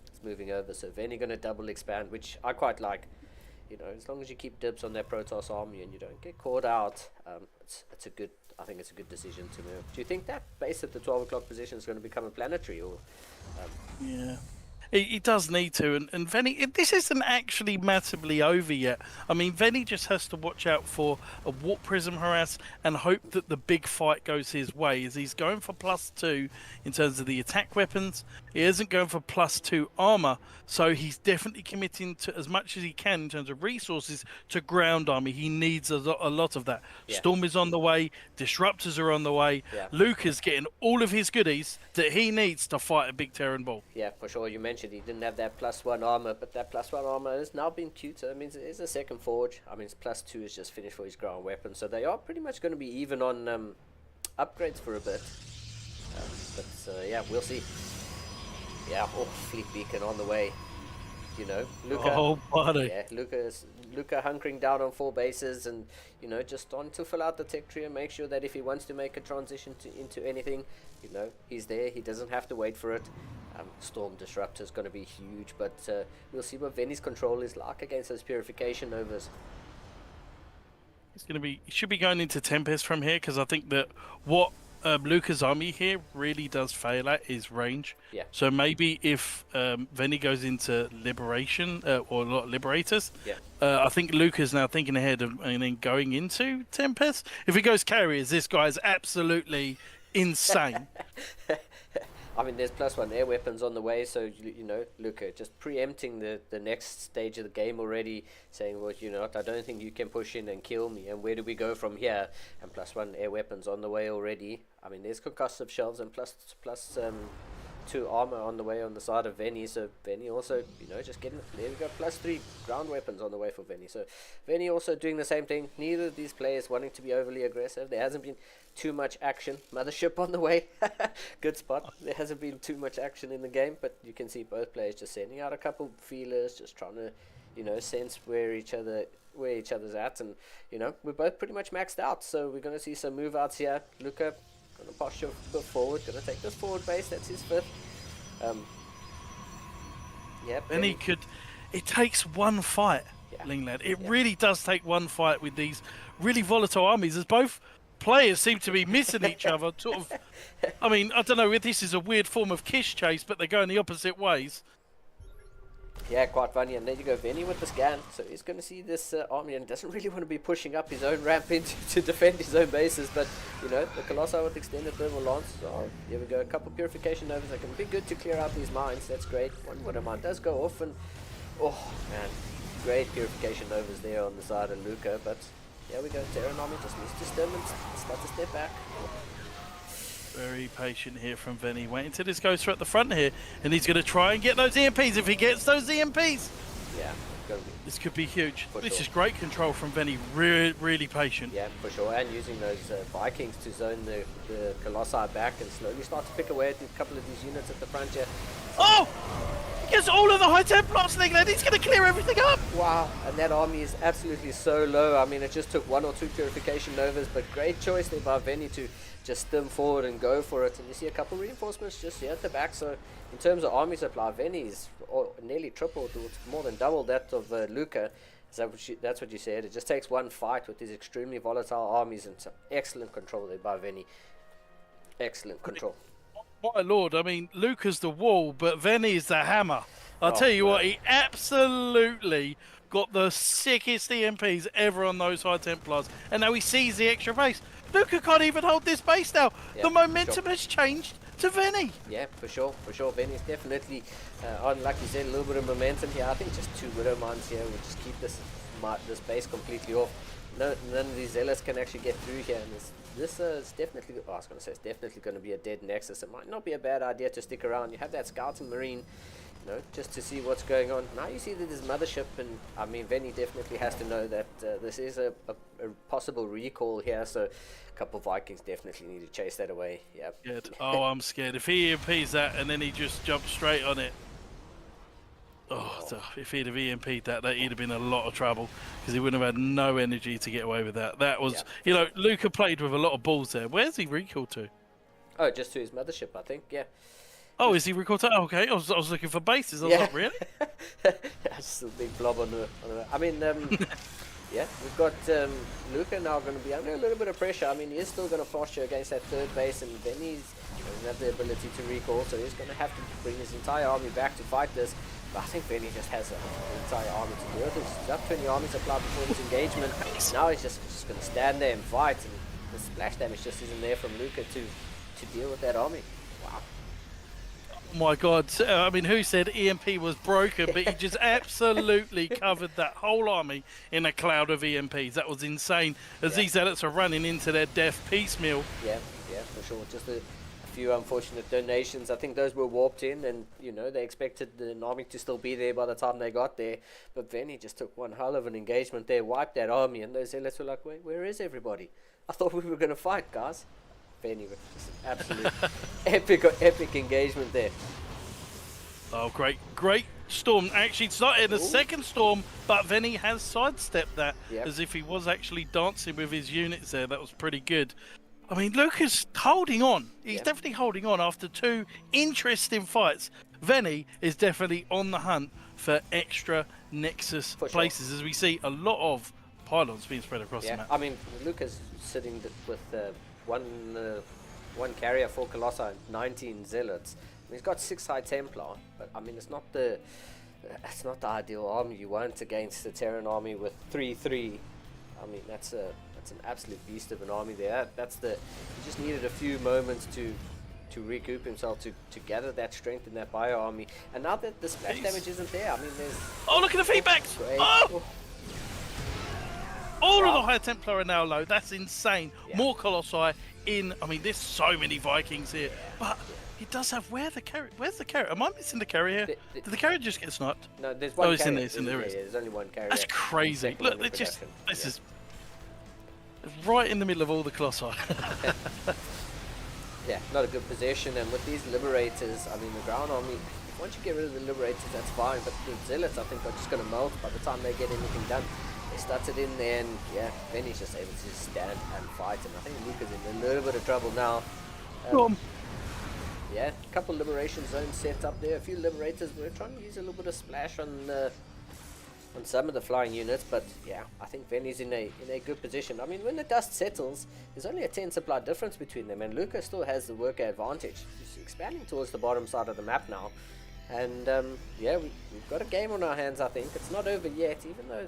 it's moving over. So Venny going to double expand, which I quite like. You know, as long as you keep dibs on that Protoss army and you don't get caught out, it's a good I think it's a good decision to move. Do you think that base at the 12 o'clock position is going to become a planetary, or? Yeah. He does need to, and Venny, this isn't actually massively over yet. I mean, Venny just has to watch out for a warp prism harass and hope that the big fight goes his way. As he's going for +2 in terms of the attack weapons, he isn't going for +2 armor, so he's definitely committing to as much as he can in terms of resources to ground army. He needs a lot of that. Yeah. Storm is on the way, disruptors are on the way. Yeah. Luke is getting all of his goodies that he needs to fight a big Terran ball. Yeah, for sure. You mentioned he didn't have that +1 armor, but that +1 armor has now been queued, so that means it's a second forge. I mean, his +2 is just finished for his ground weapon, so they are pretty much going to be even on upgrades for a bit. Yeah, we'll see. Yeah, fleet beacon on the way. You know, Luca. Oh, buddy. Yeah, Luca hunkering down on 4 bases, and you know, just on to fill out the tech tree and make sure that if he wants to make a transition into anything, you know, he's there. He doesn't have to wait for it. Storm disruptor is going to be huge, but we'll see what Venny's control is like against those purification overs. He should be going into Tempest from here, because I think that what Luca's army here really does fail at is range. Yeah. So maybe if Venny goes into Liberation or Liberators, Yeah. I think Luca's now thinking ahead and then going into Tempest. If he goes carriers, this guy is absolutely insane. I mean, there's +1 air weapons on the way, so, you know, Luca just preempting the next stage of the game already, saying, well, you know what, I don't think you can push in and kill me, and where do we go from here? And +1 air weapons on the way already. I mean, there's concussive shells and plus 2 armor on the way on the side of Venny, so Venny also, you know, just getting, there we go, +3 ground weapons on the way for Venny. So Venny also doing the same thing. Neither of these players wanting to be overly aggressive. There hasn't been too much action. Mothership on the way. Good spot. There hasn't been too much action in the game, but you can see both players just sending out a couple feelers, just trying to, you know, sense where each other's at, and you know, we're both pretty much maxed out, so we're going to see some move outs here. Luca gonna posture foot forward, gonna take this forward base, that's his 5th. Yeah, And he could. It takes one fight, Yeah. Linglad. It Yeah. really does take one fight with these really volatile armies, as both players seem to be missing each other. Sort of. I mean, I don't know if this is a weird form of kiss chase, but they're going the opposite ways. Yeah, quite funny. And there you go, Venny with the scan. So he's going to see this army and doesn't really want to be pushing up his own ramp in to defend his own bases. But, you know, the Colossi with extended thermal lance. Oh, here we go. A couple purification overs that can be good to clear out these mines. That's great. One water mine does go off. And, oh, man, great purification overs there on the side of Luca. But, there we go. Terran army just needs to stem and start to step back. Very patient here from Venny, waiting till this goes through at the front here, and he's going to try and get those EMPs. If he gets those EMPs, Yeah, gonna be. this could be huge. For This sure. is great control from Venny, really patient. Yeah, for sure. And using those Vikings to zone the Colossi back and slowly start to pick away at a couple of these units at the front here. Oh! He gets all of the high Templars, Linglad. He's going to clear everything up. Wow, and that army is absolutely so low. I mean, it just took 1 or 2 purification novas, but great choice there by Venny to just stem forward and go for it. And you see a couple reinforcements just here at the back. So in terms of army supply, Venny's nearly tripled, or more than double that of Luca. That's what you said. It just takes one fight with these extremely volatile armies, and some excellent control there by Venny. Excellent control. My lord, I mean, Luca's the wall, but Venny is the hammer. I'll Oh, tell you what, man. he absolutely got the sickest EMPs ever on those high Templars, and now he sees the extra base. Luca can't even hold this base now. Yeah, The momentum sure. has changed to Venny. Yeah, for sure. Venny's definitely on, like you said, a little bit of momentum here. I think just 2 Widow Mines here will just keep this base completely off. None of these Zealots can actually get through here, and this is definitely, I was going to say, it's definitely going to be a dead Nexus. It might not be a bad idea to stick around. You have that Scouting Marine, you know, just to see what's going on. Now you see that there's Mothership, and I mean, Venny definitely has to know that this is a possible recall here, so a couple Vikings definitely need to chase that away. Yeah. Scared. Oh, I'm scared. If he EMPs that and then he just jumps straight on it. Oh, so if he'd have EMP'd that, he'd have been in a lot of trouble, because he wouldn't have had no energy to get away with that. That was, Yeah. you know, Luca played with a lot of balls there. Where's he recalled to? Oh, just to his Mothership, I think. Yeah. Oh, is he recalled to? Oh, okay, I was looking for bases. I was like, really? That's a big blob on the I mean, Yeah, we've got Luca now going to be under a little bit of pressure. I mean, he is still going to posture against that third base, and then he doesn't have the ability to recall, so he's going to have to bring his entire army back to fight this. But I think Benny just has an entire army to deal with. He's up 20 army supply before this engagement. Now he's just going to stand there and fight, and the splash damage just isn't there from Luca to deal with that army. Wow. Oh my God, I mean, who said EMP was broken? But he just absolutely covered that whole army in a cloud of EMPs. That was insane. As these zealots are running into their death piecemeal. Yeah, for sure. Just a few unfortunate donations. I think those were warped in, and they expected the army to still be there by the time they got there. But Venny just took one hell of an engagement there, wiped that army, and those zealots were like, "Wait, where is everybody? I thought we were going to fight, guys." Venny with just an absolute epic engagement there. Oh, great storm. Actually, it's not in the second storm, but Venny has sidestepped that as if he was actually dancing with his units there. That was pretty good. I mean, Luca's holding on. He's definitely holding on after two interesting fights. Venny is definitely on the hunt for extra Nexus places, as we see a lot of pylons being spread across the map. I mean, Luca's sitting with one carrier, 4 Colossi, 19 Zealots. I mean, he's got 6 High Templar, but I mean, it's not the ideal army you want against the Terran army with 3-3. I mean, that's an absolute beast of an army there. He just needed a few moments to recoup himself, to gather that strength in that bio army. And now that the splash damage isn't there, I mean, there's... Oh, look at the feedbacks! Oh! All of the High Templar are now low. That's insane. More Colossi in. I mean, there's so many Vikings here. But he does have... Where's the carrier? Am I missing the carrier here? Did the carrier just get sniped? No, there's one carrier. It's in there. There's only one carrier. That's crazy. Look, this is right in the middle of all the Colossi. Yeah, not a good position. And with these Liberators, I mean, the ground army, once you get rid of the Liberators, that's fine. But the Zealots, I think, are just going to melt by the time they get anything done. They started in there, and Benny's just able to stand and fight. And I think Luca's in a little bit of trouble now. A couple liberation zones set up there. A few Liberators. We're trying to use a little bit of splash on some of the flying units, but I think Venny's in a good position. I mean, when the dust settles, there's only a 10 supply difference between them, and Luca still has the worker advantage. He's expanding towards the bottom side of the map now, and we've got a game on our hands. I think it's not over yet, even though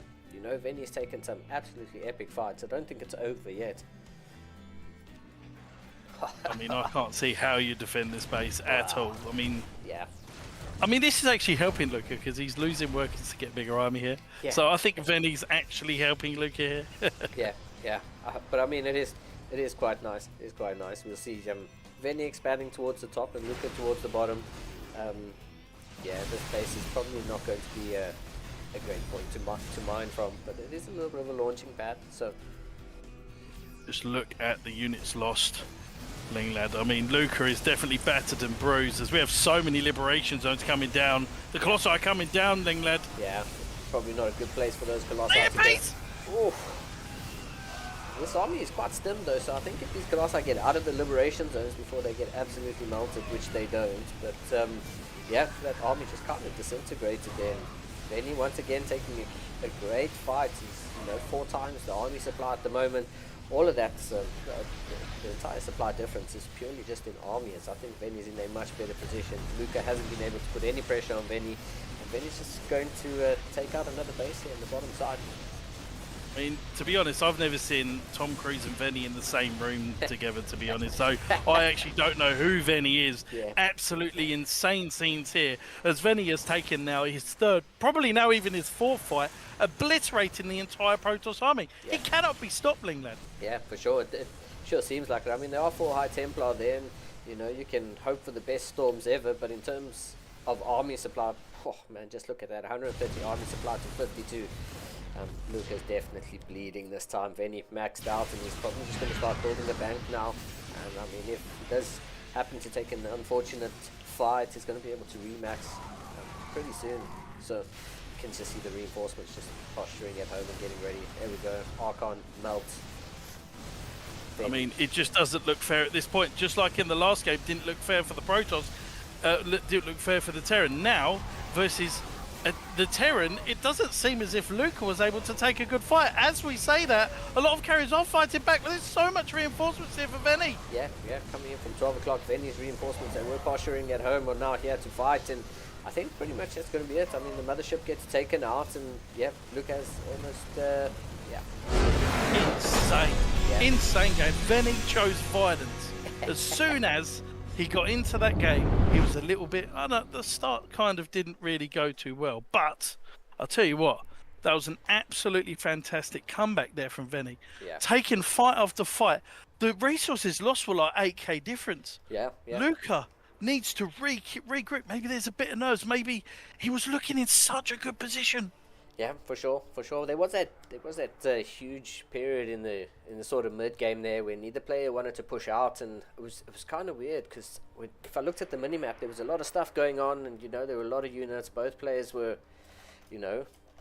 Venny's taken some absolutely epic fights. I don't think it's over yet. I mean, I can't see how you defend this base at all. I mean, this is actually helping Luca because he's losing workers to get a bigger army here. So I think Venny's actually helping Luca here. But I mean, it is quite nice. It is quite nice. We'll see Venny expanding towards the top and Luca towards the bottom. This base is probably not going to be a great point to mine from, but it is a little bit of a launching pad. So just look at the units lost. Lad. I mean, Luca is definitely battered and bruised as we have so many liberation zones coming down. The Colossi are coming down, Lad. Yeah, probably not a good place for those Colossi to go. This army is quite stim though, so I think if these Colossi get out of the liberation zones before they get absolutely melted, which they don't, but that army just kind of disintegrated there. Benny once again taking a great fight. He's 4 times the army supply at the moment. All of that, the entire supply difference is purely just in armies. I think Venny's in a much better position. Luca hasn't been able to put any pressure on Venny, and Venny's just going to take out another base here on the bottom side. I mean, to be honest, I've never seen Tom Cruise and Venny in the same room together, to be honest. So I actually don't know who Venny is. Absolutely insane scenes here, as Venny has taken now his third, probably now even his 4th fight, obliterating the entire Protoss army. He cannot be stopped, Lingland. Yeah, for sure. It sure seems like it. I mean, there are 4 High Templar there, and you can hope for the best storms ever, but in terms of army supply, just look at that, 130 army supply to 52. Luca's definitely bleeding this time. Venny maxed out, and he's probably just going to start building a bank now. And I mean, if he does happen to take an unfortunate fight, he's going to be able to remax pretty soon. So you can just see the reinforcements just posturing at home and getting ready. There we go. Archon melt. I mean, it just doesn't look fair at this point. Just like in the last game, didn't look fair for the Protoss. Didn't look fair for the Terran. Now versus the Terran, it doesn't seem as if Luca was able to take a good fight. As we say that, a lot of carriers are fighting back, but there's so much reinforcements here for Venny. Yeah, coming in from 12 o'clock, Venny's reinforcements that were posturing at home are now here to fight, and I think pretty much that's going to be it. I mean, the mothership gets taken out, and yeah, Luca's almost, Insane. Yeah. Insane game. Venny chose violence. As soon as he got into that game, he was a little bit, I know, the start kind of didn't really go too well, but I'll tell you what, that was an absolutely fantastic comeback there from Venny. Yeah. Taking fight after fight. The resources lost were like 8k difference. Yeah. Luca needs to regroup. Maybe there's a bit of nerves. Maybe he was looking in such a good position. Yeah, for sure. There was that huge period in the sort of mid game there where neither player wanted to push out, and it was kind of weird because if I looked at the minimap, there was a lot of stuff going on, and there were a lot of units. Both players were,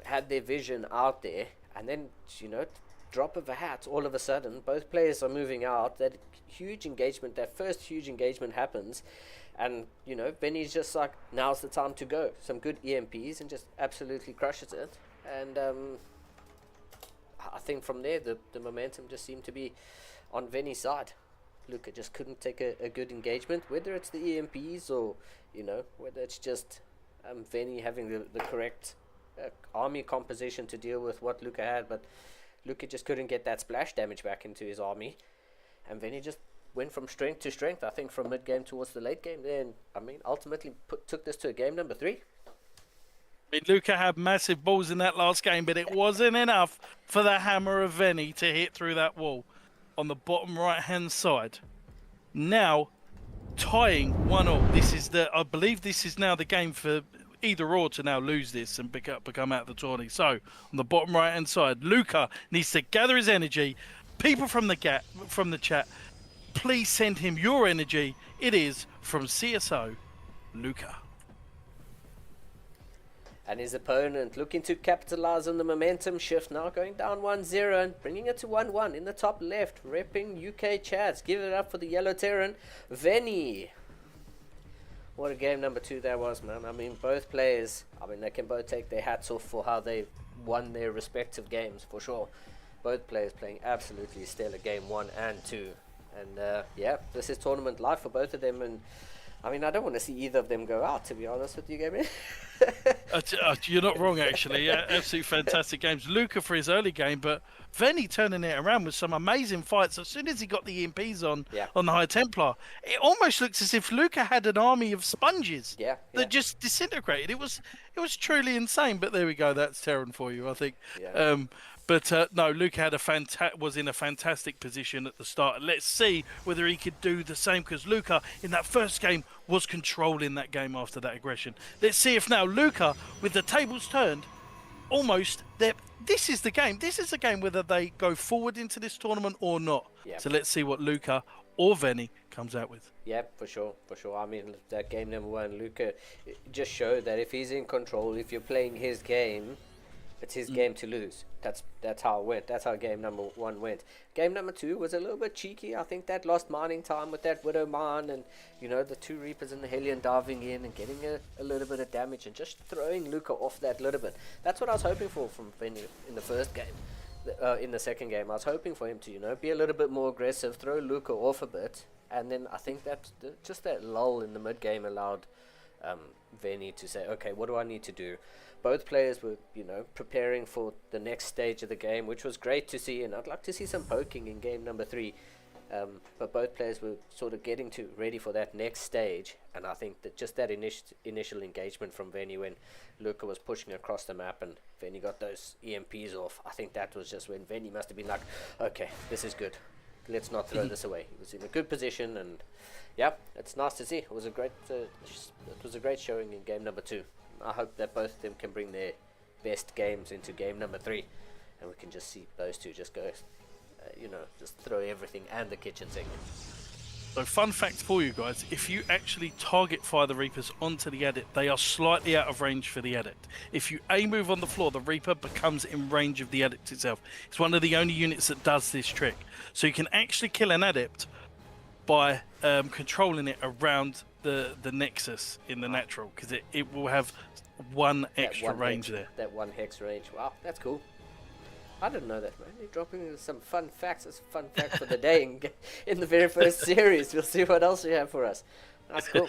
had their vision out there, and then drop of a hat, all of a sudden, both players are moving out. That huge engagement, that first huge engagement happens. And, Benny's just like, now's the time to go. Some good EMPs and just absolutely crushes it. And I think from there, the momentum just seemed to be on Benny's side. Luca just couldn't take a good engagement, whether it's the EMPs or, whether it's just Benny having the correct army composition to deal with what Luca had. But Luca just couldn't get that splash damage back into his army. And Benny just went from strength to strength, I think, from mid-game towards the late game there. And, ultimately took this to a game number 3. Luca had massive balls in that last game, but it wasn't enough for the hammer of Venny to hit through that wall on the bottom right-hand side. Now, tying 1-1. I believe this is now the game for either or to now lose this and become out of the tourney. So, on the bottom right-hand side, Luca needs to gather his energy. People from the chat, please send him your energy. It is from CSO, Luca. And his opponent looking to capitalize on the momentum shift, now going down 1-0 and bringing it to 1-1 in the top left, repping UK chats. Give it up for the yellow Terran, Venny. What a game number 2 that was, man. Both players, they can both take their hats off for how they won their respective games, for sure. Both players playing absolutely stellar game 1 and 2. And this is tournament life for both of them, and I don't want to see either of them go out, to be honest with you, Gabriel. You're not wrong, actually. Yeah, absolutely fantastic games. Luca for his early game, but Venny turning it around with some amazing fights. As soon as he got the EMPs on the High Templar, it almost looks as if Luca had an army of sponges that just disintegrated. It was truly insane. But there we go. That's Terran for you, I think. Yeah. No, Luca was in a fantastic position at the start. Let's see whether he could do the same, because Luca in that first game was controlling that game after that aggression. Let's see if now Luca, with the tables turned, almost there. This is the game. This is the game whether they go forward into this tournament or not. Yeah. So let's see what Luca or Venny comes out with. Yeah, for sure. That game number 1, Luca just showed that if he's in control, if you're playing his game, it's his game to lose. That's how it went. That's how game number 1 went. Game number 2 was a little bit cheeky. I think that lost mining time with that Widow mine, and the 2 Reapers and the Hellion diving in and getting a little bit of damage and just throwing Luca off that little bit. That's what I was hoping for from Venny in the first game. In the second game, I was hoping for him to be a little bit more aggressive, throw Luca off a bit, and then I think that just that lull in the mid game allowed Venny to say, okay, what do I need to do? Both players were, preparing for the next stage of the game, which was great to see, and I'd like to see some poking in game number 3. But both players were sort of getting ready for that next stage, and I think that just that initial engagement from Venny when Luca was pushing across the map and Venny got those EMPs off, I think that was just when Venny must have been like, okay, this is good. Let's not throw this away. He was in a good position, and yeah, it's nice to see. It was a great showing in game number 2. I hope that both of them can bring their best games into game number 3, and we can just see those two just go, just throw everything and the kitchen sink. So fun fact for you guys, if you actually target fire the Reapers onto the Adept, they are slightly out of range for the Adept. If you move on the floor, the Reaper becomes in range of the Adept itself. It's one of the only units that does this trick. So you can actually kill an Adept by controlling it around the Nexus in the natural, because it will have one That extra one range hex, there. That one hex range. Wow, that's cool. I didn't know that, man. They're dropping some fun facts. It's a fun fact for the day in the very first series. We'll see what else you have for us. That's cool.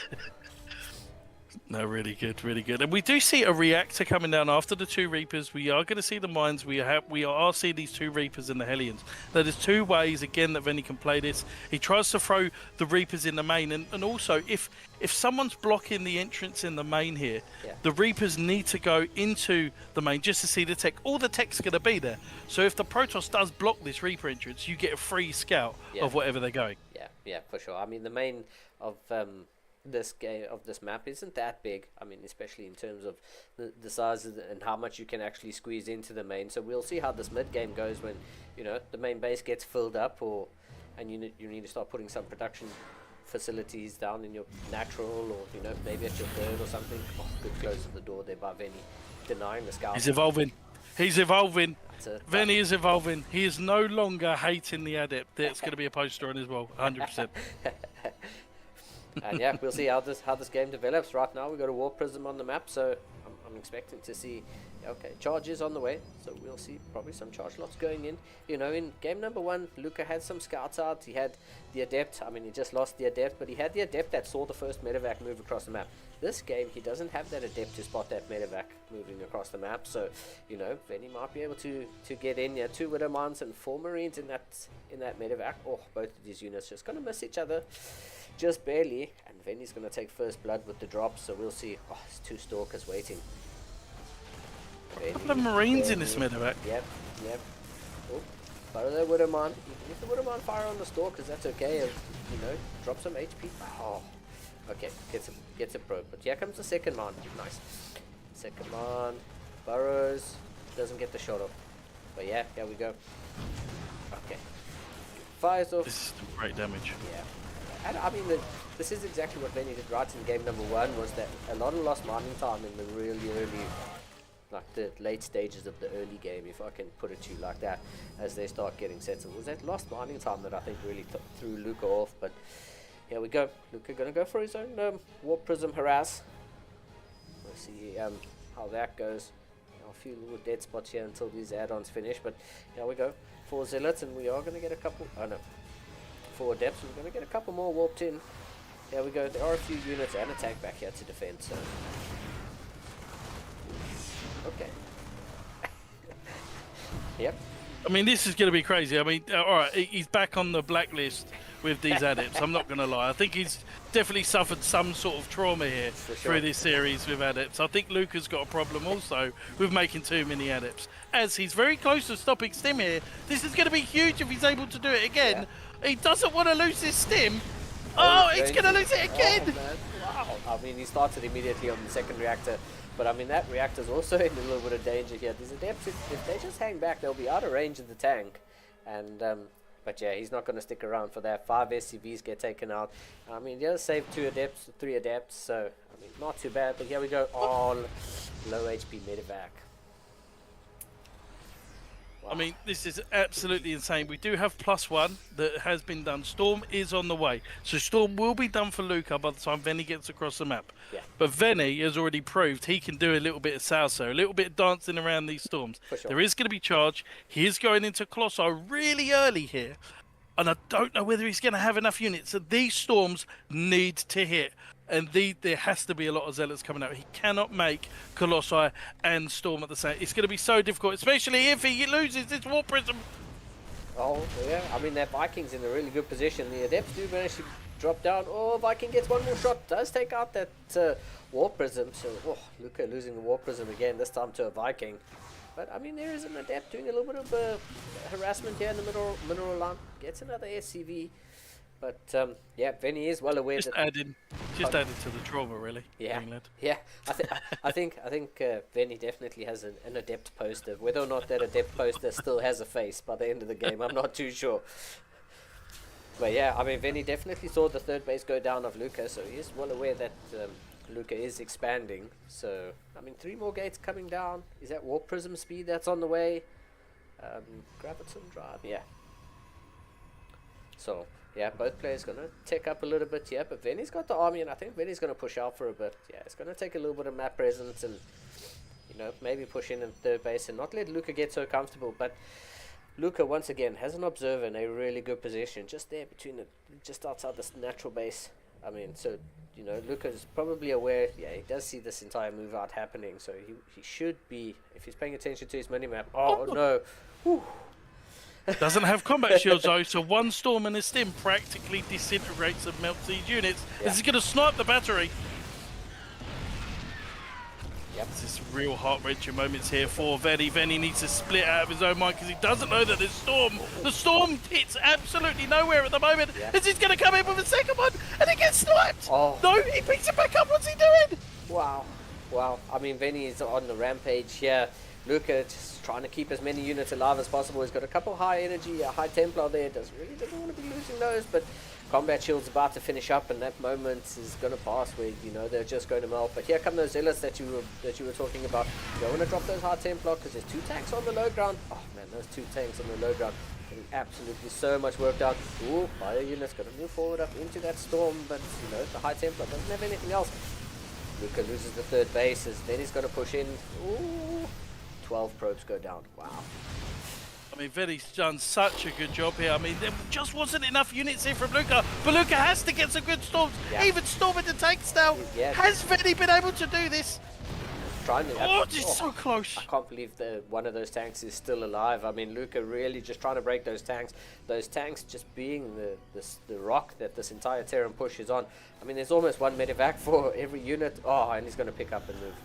No, really good, really good. And we do see a reactor coming down after the two Reapers. We are going to see the mines. We are seeing these two Reapers and the Hellions. Now, there's two ways, again, that Venny can play this. He tries to throw the Reapers in the main. And also, if someone's blocking the entrance in the main here, Yeah. the Reapers need to go into the main just to see the tech. All the tech's going to be there. So if the Protoss does block this Reaper entrance, you get a free scout of whatever they're going. Yeah, for sure. I mean, the main of this game, of this map, isn't that big. I mean, especially in terms of the size of and how much you can actually squeeze into the main. So we'll see how this mid game goes when, you know, the main base gets filled up, and you need to start putting some production facilities down in your natural, or, you know, maybe at your third or something. Oh, good close of the door there by Venny, denying the scout. He's evolving. That's Venny is evolving. He is no longer hating the adept. There's going to be a poster on as well, 100%. And yeah, we'll see how this game develops. Right now, we've got a War Prism on the map, so I'm expecting to see. Okay, charge is on the way, so we'll see probably some charge lots going in. You know, in game number 1, Luca had some scouts out. He had the adept. I mean, he just lost the adept, but he had the adept that saw the first medevac move across the map. This game, he doesn't have that adept to spot that medevac moving across the map. So, you know, Venny might be able to get in. Yeah, 2 Widow Mines and 4 Marines in that medevac. Oh, both of these units just gonna miss each other, just barely. And Venny's gonna take first blood with the drop. So we'll see. Oh, it's 2 Stalkers waiting. A couple of Marines in this medevac. Yep. Oh, fire that Widow Mine. If the Widow Mine fire on the Stalkers, that's okay. You know, drop some HP. Oh. Okay, gets a probe, but here comes the second mine. Nice. Second mine, burrows, doesn't get the shot off. But yeah, here we go. Okay. Fires off. This is great damage. Yeah. And I mean, this is exactly what Venny did right in game number 1, was that a lot of lost mining time in the really early, like the late stages of the early game, if I can put it to you like that, as they start getting settled. It was that lost mining time that I think really threw Luca off, but here we go. Luca gonna go for his own Warp Prism harass. We'll see how that goes. A few little dead spots here until these add-ons finish, but here we go. 4 Zealots, and we are gonna get a couple. Oh no, 4 Adepts. We're gonna get a couple more warped in. Here we go. There are a few units and a tank back here to defend. So okay. Yep. I mean, this is going to be crazy. I mean, all right, he's back on the blacklist with these adepts. I'm not going to lie. I think he's definitely suffered some sort of trauma here through this series with adepts. I think Luca's got a problem also with making too many adepts. As he's very close to stopping Stim here, this is going to be huge if he's able to do it again. Yeah. He doesn't want to lose his Stim. Oh, he's going to lose it again. Oh, man. Wow. I mean, he started immediately on the second reactor. But I mean, that reactor's also in a little bit of danger here. These adepts, if they just hang back, they'll be out of range of the tank. And but yeah, he's not going to stick around for that. 5 SCVs get taken out. I mean, he does save 2 adepts, 3 adepts. So I mean, not too bad. But here we go. Oh, low HP medevac. I mean, this is absolutely insane. We do have +1 that has been done. Storm is on the way. So Storm will be done for Luca by the time Venny gets across the map. Yeah. But Venny has already proved he can do a little bit of salsa, a little bit of dancing around these storms. For sure. There is going to be charge. He is going into Colossi really early here. And I don't know whether he's going to have enough units. So these storms need to hit. And there has to be a lot of Zealots coming out. He cannot make Colossi and Storm at the same. It's going to be so difficult, especially if he loses this War Prism. Oh, yeah. I mean, that Viking's in a really good position. The Adepts do manage to drop down. Oh, Viking gets one more shot. Does take out that War Prism. So, oh, Luca losing the War Prism again, this time to a Viking. But, I mean, there is an Adept doing a little bit of harassment here in the mineral line. Gets another SCV. But yeah, Venny is well aware just that added to the trauma, really. Yeah, yeah. I think Venny definitely has an adept poster. Whether or not that adept poster still has a face by the end of the game, I'm not too sure. But yeah, I mean, Venny definitely saw the third base go down of Luca, so he is well aware that Luca is expanding. So I mean, 3 more gates coming down. Is that Warp Prism speed that's on the way? Graviton Drive, yeah. So Yeah, both players going to tick up a little bit here, but Venny's got the army, and I think Venny's going to push out for a bit. Yeah, it's going to take a little bit of map presence and, maybe push in third base and not let Luca get so comfortable. But Luca, once again, has an observer in a really good position, just there just outside this natural base. I mean, so, Luca's probably aware, he does see this entire move out happening, so he should be, if he's paying attention to his minimap. Oh, no. Whew. Doesn't have combat shields though, so one storm and a stim practically disintegrates and melts these units. This is going to snipe the battery. Yep. This is real heart-wrenching moments here for Venny. Venny needs to split out of his own mind because he doesn't know that there's storm. The storm hits absolutely nowhere at the moment. As he's going to come in with a second one, and he gets sniped. Oh. No, he picks it back up. What's he doing? Wow. I mean, Venny is on the rampage here. Luca just trying to keep as many units alive as possible. He's got a couple high energy, a high Templar there. Doesn't want to be losing those, but combat shield's about to finish up, and that moment is going to pass where they're just going to melt. But here come those zealots that you were talking about. You don't want to drop those high Templar because there's 2 tanks on the low ground. Oh man, those 2 tanks on the low ground getting absolutely so much work done. Ooh, fire unit's going to move forward up into that storm, but the high Templar doesn't have anything else. Luca loses the third base, then he's going to push in. Ooh. 12 probes go down. Wow. I mean, Venny's done such a good job here. I mean, there just wasn't enough units here from Luca, but Luca has to get some good storms. Even storming the tanks now. Has Venny been able to do this? Trying to. Oh, it's so close. I can't believe one of those tanks is still alive. I mean, Luca really just trying to break those tanks. Those tanks just being the rock that this entire Terran push is on. I mean, there's almost 1 medevac for every unit. Oh, and he's going to pick up and move.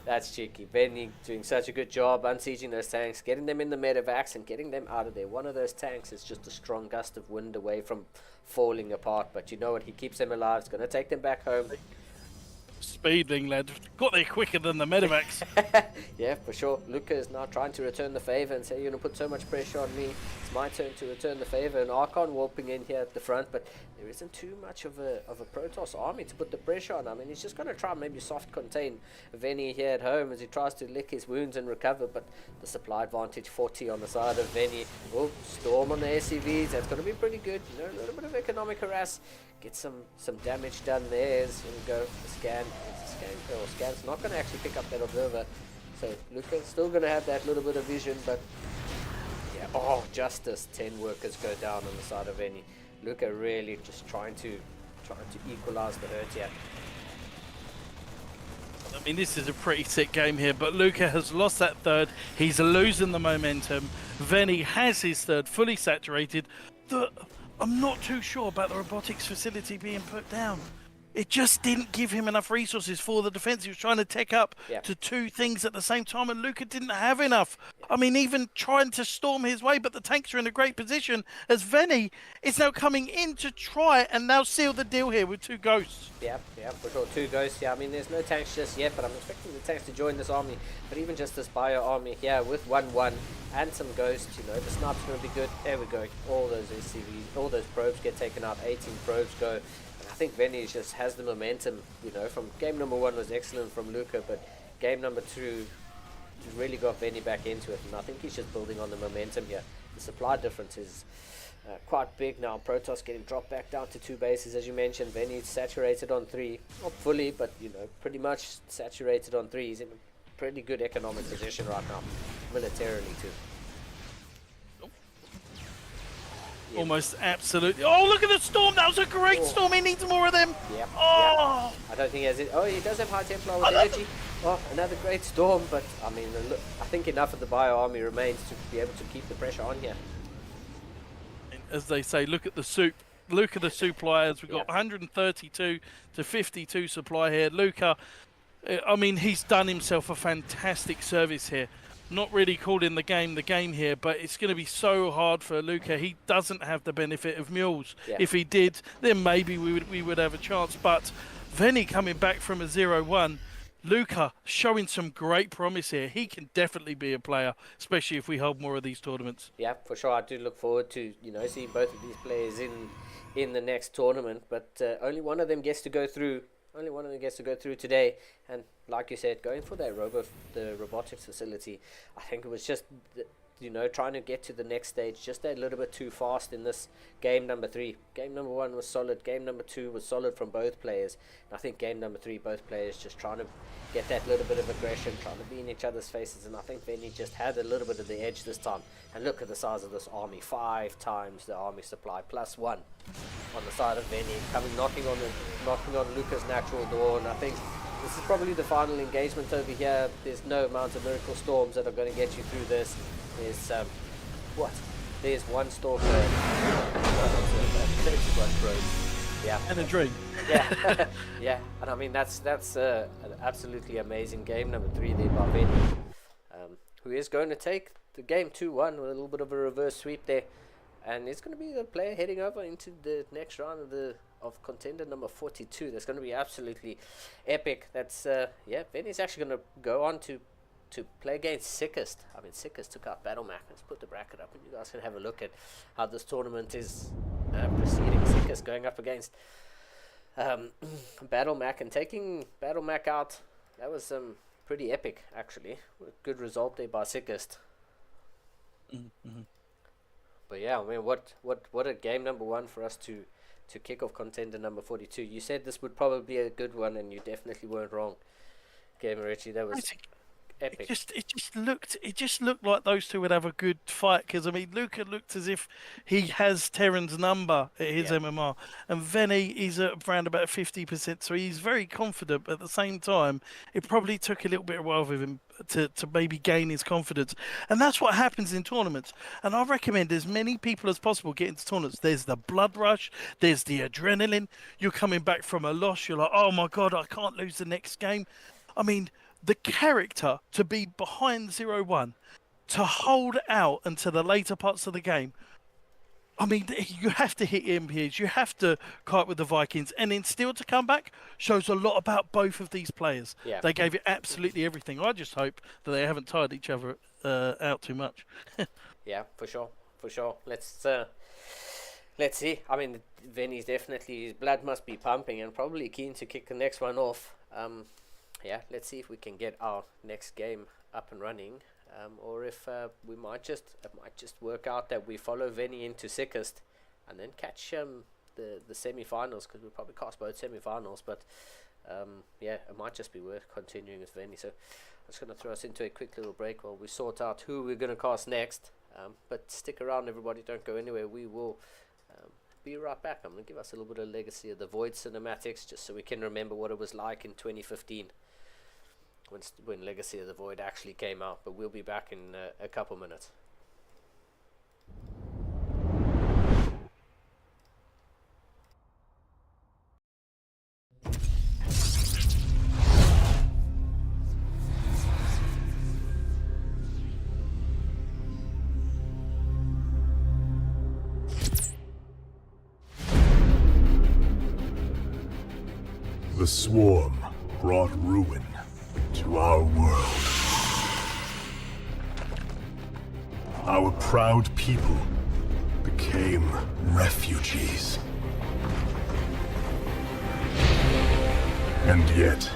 That's cheeky. Venny doing such a good job unsieging those tanks, getting them in the medevacs and getting them out of there. One of those tanks is just a strong gust of wind away from falling apart. But you know what? He keeps them alive. It's going to take them back home. Speedling, lad. Got there quicker than the medevacs. Yeah, for sure. Luca is now trying to return the favor and say, you're going to put so much pressure on me. It's my turn to return the favor. And Archon warping in here at the front, but there isn't too much of a Protoss army to put the pressure on. I mean, he's just going to try and maybe soft contain Venny here at home as he tries to lick his wounds and recover, but the supply advantage 40 on the side of Venny. Oh, storm on the SCVs. That's going to be pretty good. A little bit of economic harass. Get some damage done there. Here we go. Scan's not going to actually pick up that observer. So Luca's still going to have that little bit of vision, but yeah. Oh, Justice. 10 workers go down on the side of Venny. Luca really just trying to equalize the hurt here. I mean, this is a pretty sick game here, but Luca has lost that third. He's losing the momentum. Venny has his third fully saturated. I'm not too sure about the robotics facility being put down. It just didn't give him enough resources for the defense. He was trying to tech up to 2 things at the same time, and Luca didn't have enough. I mean, even trying to storm his way, but the tanks are in a great position as Venny is now coming in to try and now seal the deal here with 2 ghosts. Yeah, for sure. 2 ghosts. Yeah, I mean, there's no tanks just yet, but I'm expecting the tanks to join this army. But even just this bio army here with 1-1 and some ghosts, the snipe's going to be good. There we go. All those SCVs, all those probes get taken out. 18 probes go. I think Venny just has the momentum, from game number 1 was excellent from Luca, but game number 2 really got Venny back into it, and I think he's just building on the momentum here. The supply difference is quite big now. Protoss getting dropped back down to 2 bases, as you mentioned. Venny's saturated on 3, not fully, but pretty much saturated on 3. He's in a pretty good economic position right now, militarily too. Almost absolutely. Oh, look at the storm. That was a great storm. He needs more of them. Yep. Oh. Yep. I don't think he has it. Oh, he does have high Templar with energy. Oh, another great storm. But, I mean, look, I think enough of the bio army remains to be able to keep the pressure on here. As they say, look at the soup. Look at the suppliers. We've got 132 to 52 supply here. Luca, I mean, he's done himself a fantastic service here. Not really calling the game here, but it's going to be so hard for Luca. He doesn't have the benefit of mules. If he did, then maybe we would have a chance. But Venny coming back from a 0-1, Luca showing some great promise here. He can definitely be a player, especially if we hold more of these tournaments. Yeah, for sure. I do look forward to seeing both of these players in the next tournament. But only one of them gets to go through. Only one of them gets to go through today, and like you said, going for that the robotics facility, I think it was just trying to get to the next stage just a little bit too fast in this game number 3. Game number 1 was solid. Game number 2 was solid from both players. And I think game number 3, both players just trying to get that little bit of aggression, trying to be in each other's faces. And I think Venny just had a little bit of the edge this time. And look at the size of this army. 5 times the army supply, plus 1 on the side of Venny, knocking on Luca's natural door. And I think this is probably the final engagement over here. There's no amount of miracle storms that are going to get you through this. There's There's one stalker. Yeah. And a dream. Yeah. Yeah. And I mean that's an absolutely amazing game number 3 there by Venny, who is going to take the game 2-1 with a little bit of a reverse sweep there, and it's going to be the player heading over into the next round of contender number 42. That's going to be absolutely epic. That's Venny's actually going to go on to play against Sickest. I mean, Sickest took out Battle Mac. Let's put the bracket up and you guys can have a look at how this tournament is proceeding. Sickest going up against Battle Mac and taking Battle Mac out. That was pretty epic, actually. Good result there by Sickest. Mm-hmm. But yeah, I mean, what a game number 1 for us to kick off contender number 42. You said this would probably be a good one, and you definitely weren't wrong, Gamer Richie. That was epic. It just looked like those two would have a good fight, because I mean Luca looked as if he has Terran's number at his MMR, and Venny is at around about 50%, so he's very confident, but at the same time it probably took a little bit of while with him to maybe gain his confidence, and that's what happens in tournaments. And I recommend as many people as possible get into tournaments. There's the blood rush, there's the adrenaline, you're coming back from a loss, you're like, oh my god, I can't lose the next game. I mean, the character to be behind 0-1, to hold out until the later parts of the game. I mean, you have to hit MPs, you have to kite with the Vikings, and then still to come back shows a lot about both of these players. Yeah. They gave it absolutely everything. I just hope that they haven't tired each other out too much. Yeah, for sure. Let's see. I mean, Venny's definitely, his blood must be pumping and probably keen to kick the next one off. Yeah, let's see if we can get our next game up and running, or if it might just work out that we follow Venny into Sickest and then catch the semi-finals, because we'll probably cast both semi-finals. But yeah, it might just be worth continuing with Venny. So I'm just going to throw us into a quick little break while we sort out who we're going to cast next. But stick around, everybody. Don't go anywhere. We will be right back. I'm going to give us a little bit of Legacy of the Void cinematics, just so we can remember what it was like in 2015. When Legacy of the Void actually came out. But we'll be back in a couple minutes. The swarm brought ruin to our world. Our proud people became refugees. And yet,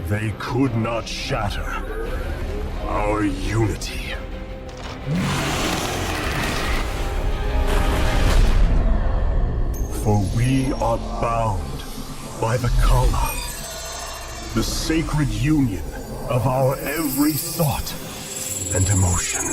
they could not shatter our unity. For we are bound by the Kala, the sacred union of our every thought and emotion.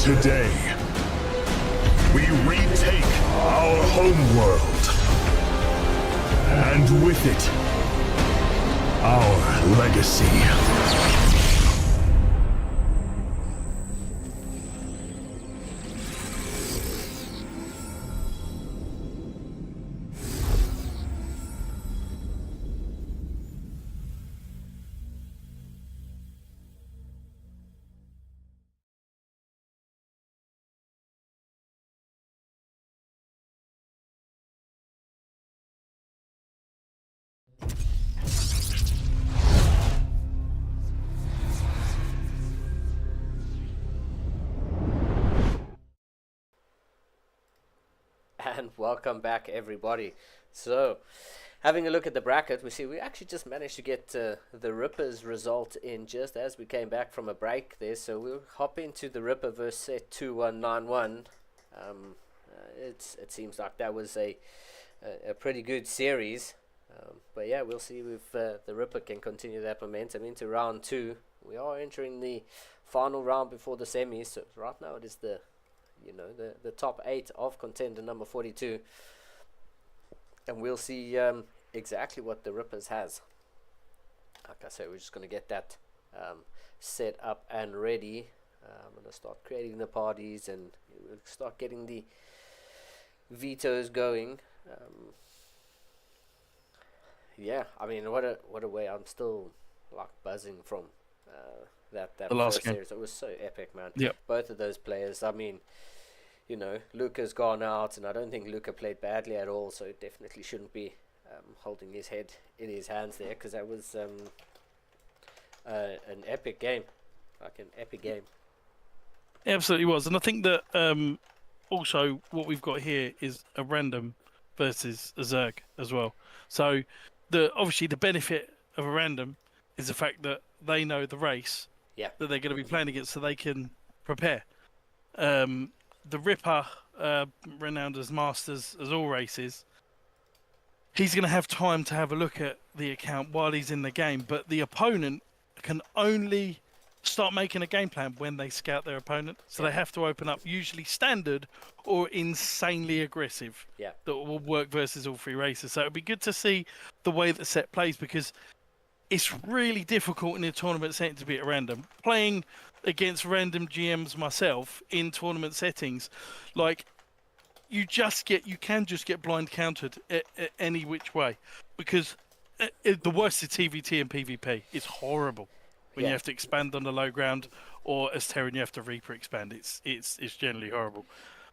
Today, we retake our homeworld. And with it, our legacy. And welcome back, everybody. So, having a look at the bracket, we see we actually just managed to get the Ripper's result in just as we came back from a break there. So we'll hop into the Ripper versus set 2191. It seems like that was a pretty good series. But yeah, we'll see if the Ripper can continue that momentum into round 2. We are entering the final round before the semis. So right now it is the top 8 of contender number 42, and we'll see exactly what the Rippers has. Like I said, we're just going to get that set up and ready. I'm going to start creating the parties and we'll start getting the vetoes going. Yeah, I mean, what a way. I'm still like buzzing from that the last first game. series. It was so epic, man. Yep. Both of those players, I mean, Luca's gone out, and I don't think Luca played badly at all, so definitely shouldn't be holding his head in his hands there, because that was an epic game. Like an epic game. It absolutely was. And I think that also what we've got here is a random versus a Zerg as well. So obviously the benefit of a random is the fact that they know the race that they're going to be playing against, so they can prepare. The Ripper, renowned as Masters as all races, he's going to have time to have a look at the account while he's in the game, but the opponent can only start making a game plan when they scout their opponent. So they have to open up usually standard or insanely aggressive that will work versus all 3 races. So it'll be good to see the way that set plays, because it's really difficult in a tournament setting to beat a random. Playing against random GMs myself in tournament settings, like you can just get blind countered any which way, because the worst is TVT and PvP. It's horrible when you have to expand on the low ground, or as Terran you have to Reaper expand. It's generally horrible,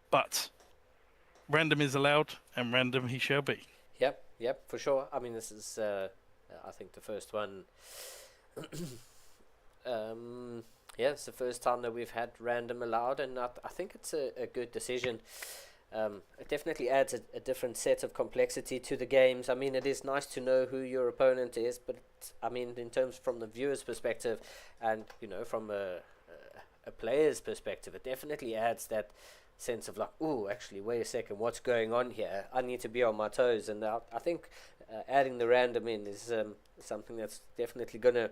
but random is allowed, and random he shall be. Yep, for sure. I mean, this is I think the first one. It's the first time that we've had random allowed, and I think it's a good decision. It definitely adds a different set of complexity to the games. I mean, it is nice to know who your opponent is, but I mean, in terms from the viewer's perspective, and from a player's perspective, it definitely adds that sense of like, oh, actually, wait a second, what's going on here? I need to be on my toes, and I think adding the random in is something that's definitely gonna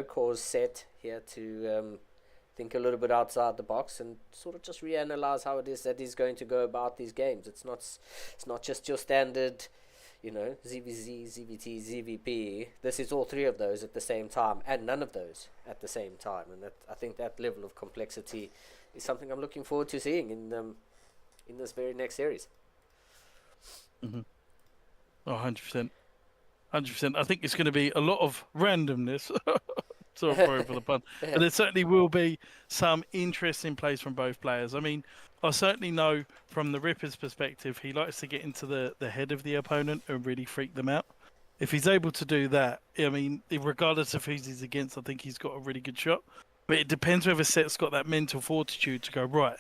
cause set here to think a little bit outside the box and sort of just reanalyze how it is that he's going to go about these games. It's not just your standard, ZVZ, ZVT, ZVP. This is all 3 of those at the same time, and none of those at the same time. And I think that level of complexity is something I'm looking forward to seeing in this very next series. Mm-hmm. 100%. 100%. I think it's going to be a lot of randomness. Sorry for the pun. But there certainly will be some interesting plays from both players. I mean, I certainly know from the Ripper's perspective, he likes to get into the head of the opponent and really freak them out. If he's able to do that, I mean, regardless of who he's against, I think he's got a really good shot. But it depends whether Set's got that mental fortitude to go, right,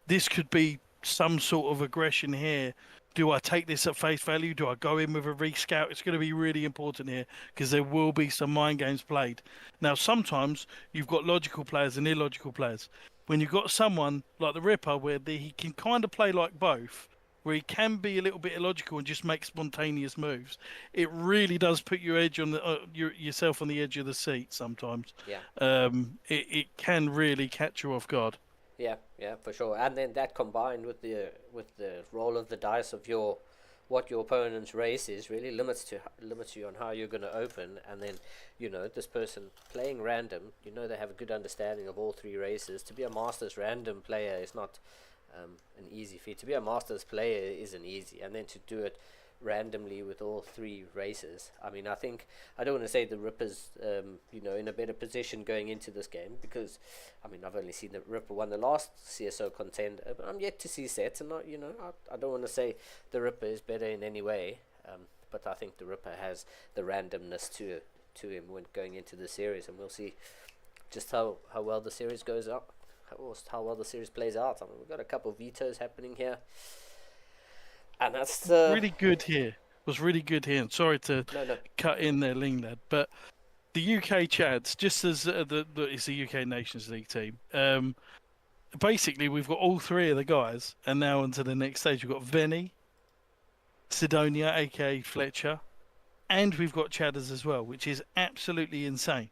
this could be some sort of aggression here. Do I take this at face value? Do I go in with a rescout? It's going to be really important here, because there will be some mind games played. Now, sometimes you've got logical players and illogical players. When you've got someone like the Ripper, where he can kind of play like both, where he can be a little bit illogical and just make spontaneous moves, it really does put your edge on yourself on the edge of the seat sometimes. Yeah. It can really catch you off guard. Yeah, for sure. And then that combined with the roll of the dice of what your opponent's race is really limits you on how you're going to open. And then this person playing random, they have a good understanding of all three races. To be a Masters random player is not an easy feat. To be a Masters player isn't easy, and then to do it randomly with all three races. I mean, I think I don't want to say the Ripper's in a better position going into this game, because I mean, I've only seen the Ripper won the last CSO Contender, but I'm yet to see sets, and I don't want to say the Ripper is better in any way, but I think the Ripper has the randomness to him when going into the series, and we'll see just how well the series goes up, how well the series plays out. I mean, we've got a couple of vetoes happening here. And that's the really good here. Was really good here. And sorry to cut in there, Ling lad, but the UK Chads, just as it's the UK Nations League team. Basically, we've got all three of the guys, and now onto the next stage. We've got Venny, Sidonia, aka Fletcher, and we've got Chadders as well, which is absolutely insane.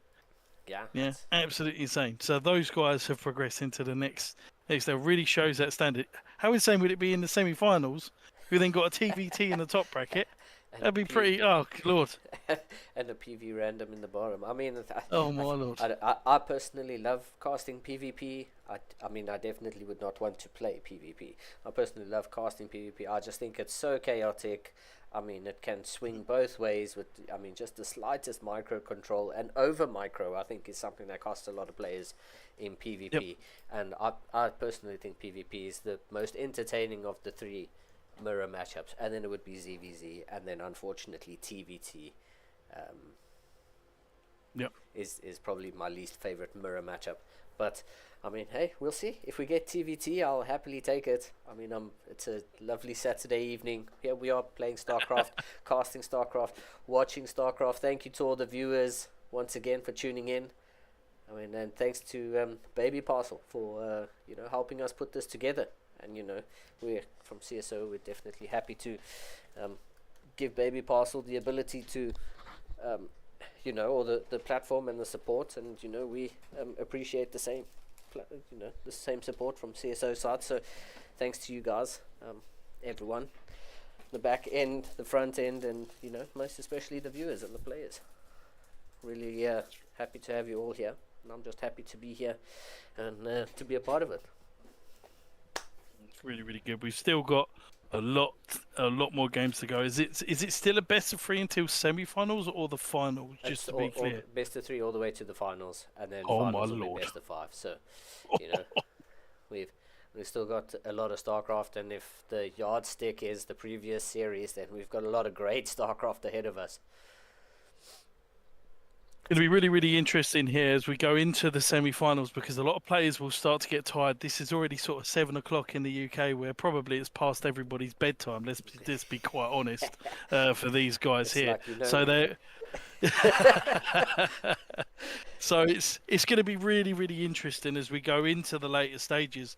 Yeah, absolutely insane. So those guys have progressed into the next. That really shows that standard. How insane would it be in the semi-finals? Who then got a TVT in the top bracket? That'd be pretty. Oh Lord! And a PV random in the bottom. I mean, oh my Lord! I personally love casting PvP. I mean, I definitely would not want to play PvP. I personally love casting PvP. I just think it's so chaotic. I mean, it can swing both ways with, I mean, just the slightest micro control and over micro, I think, is something that costs a lot of players in PvP. Yep. And I personally think PvP is the most entertaining of the three mirror matchups. And then it would be ZVZ, and then unfortunately TVT is probably my least favorite mirror matchup. But I mean, hey, we'll see. If we get TVT, I'll happily take it. I mean, it's a lovely Saturday evening. Here we are playing StarCraft, casting StarCraft, watching StarCraft. Thank you to all the viewers once again for tuning in. I mean, and thanks to Baby Parcel for helping us put this together. And we're from CSO. We're definitely happy to give Baby Parcel the ability to. Or the platform and the support, and we appreciate the same the same support from CSO side. So thanks to you guys, everyone, the back end, the front end, and most especially the viewers and the players. Really happy to have you all here, and I'm just happy to be here and to be a part of it. It's really, really good. We've still got a lot more games to go. Is it still a best of 3 until semi-finals or the finals? Just to be clear, best of 3 all the way to the finals, and then oh finals my will Lord. be best of 5. So we've still got a lot of StarCraft, and if the yardstick is the previous series, then we've got a lot of great StarCraft ahead of us. It'll be really, really interesting here as we go into the semi-finals, because a lot of players will start to get tired. This is already sort of 7 o'clock in the UK, where probably it's past everybody's bedtime. Let's be quite honest for these guys here. Like so they, so it's going to be really, really interesting as we go into the later stages.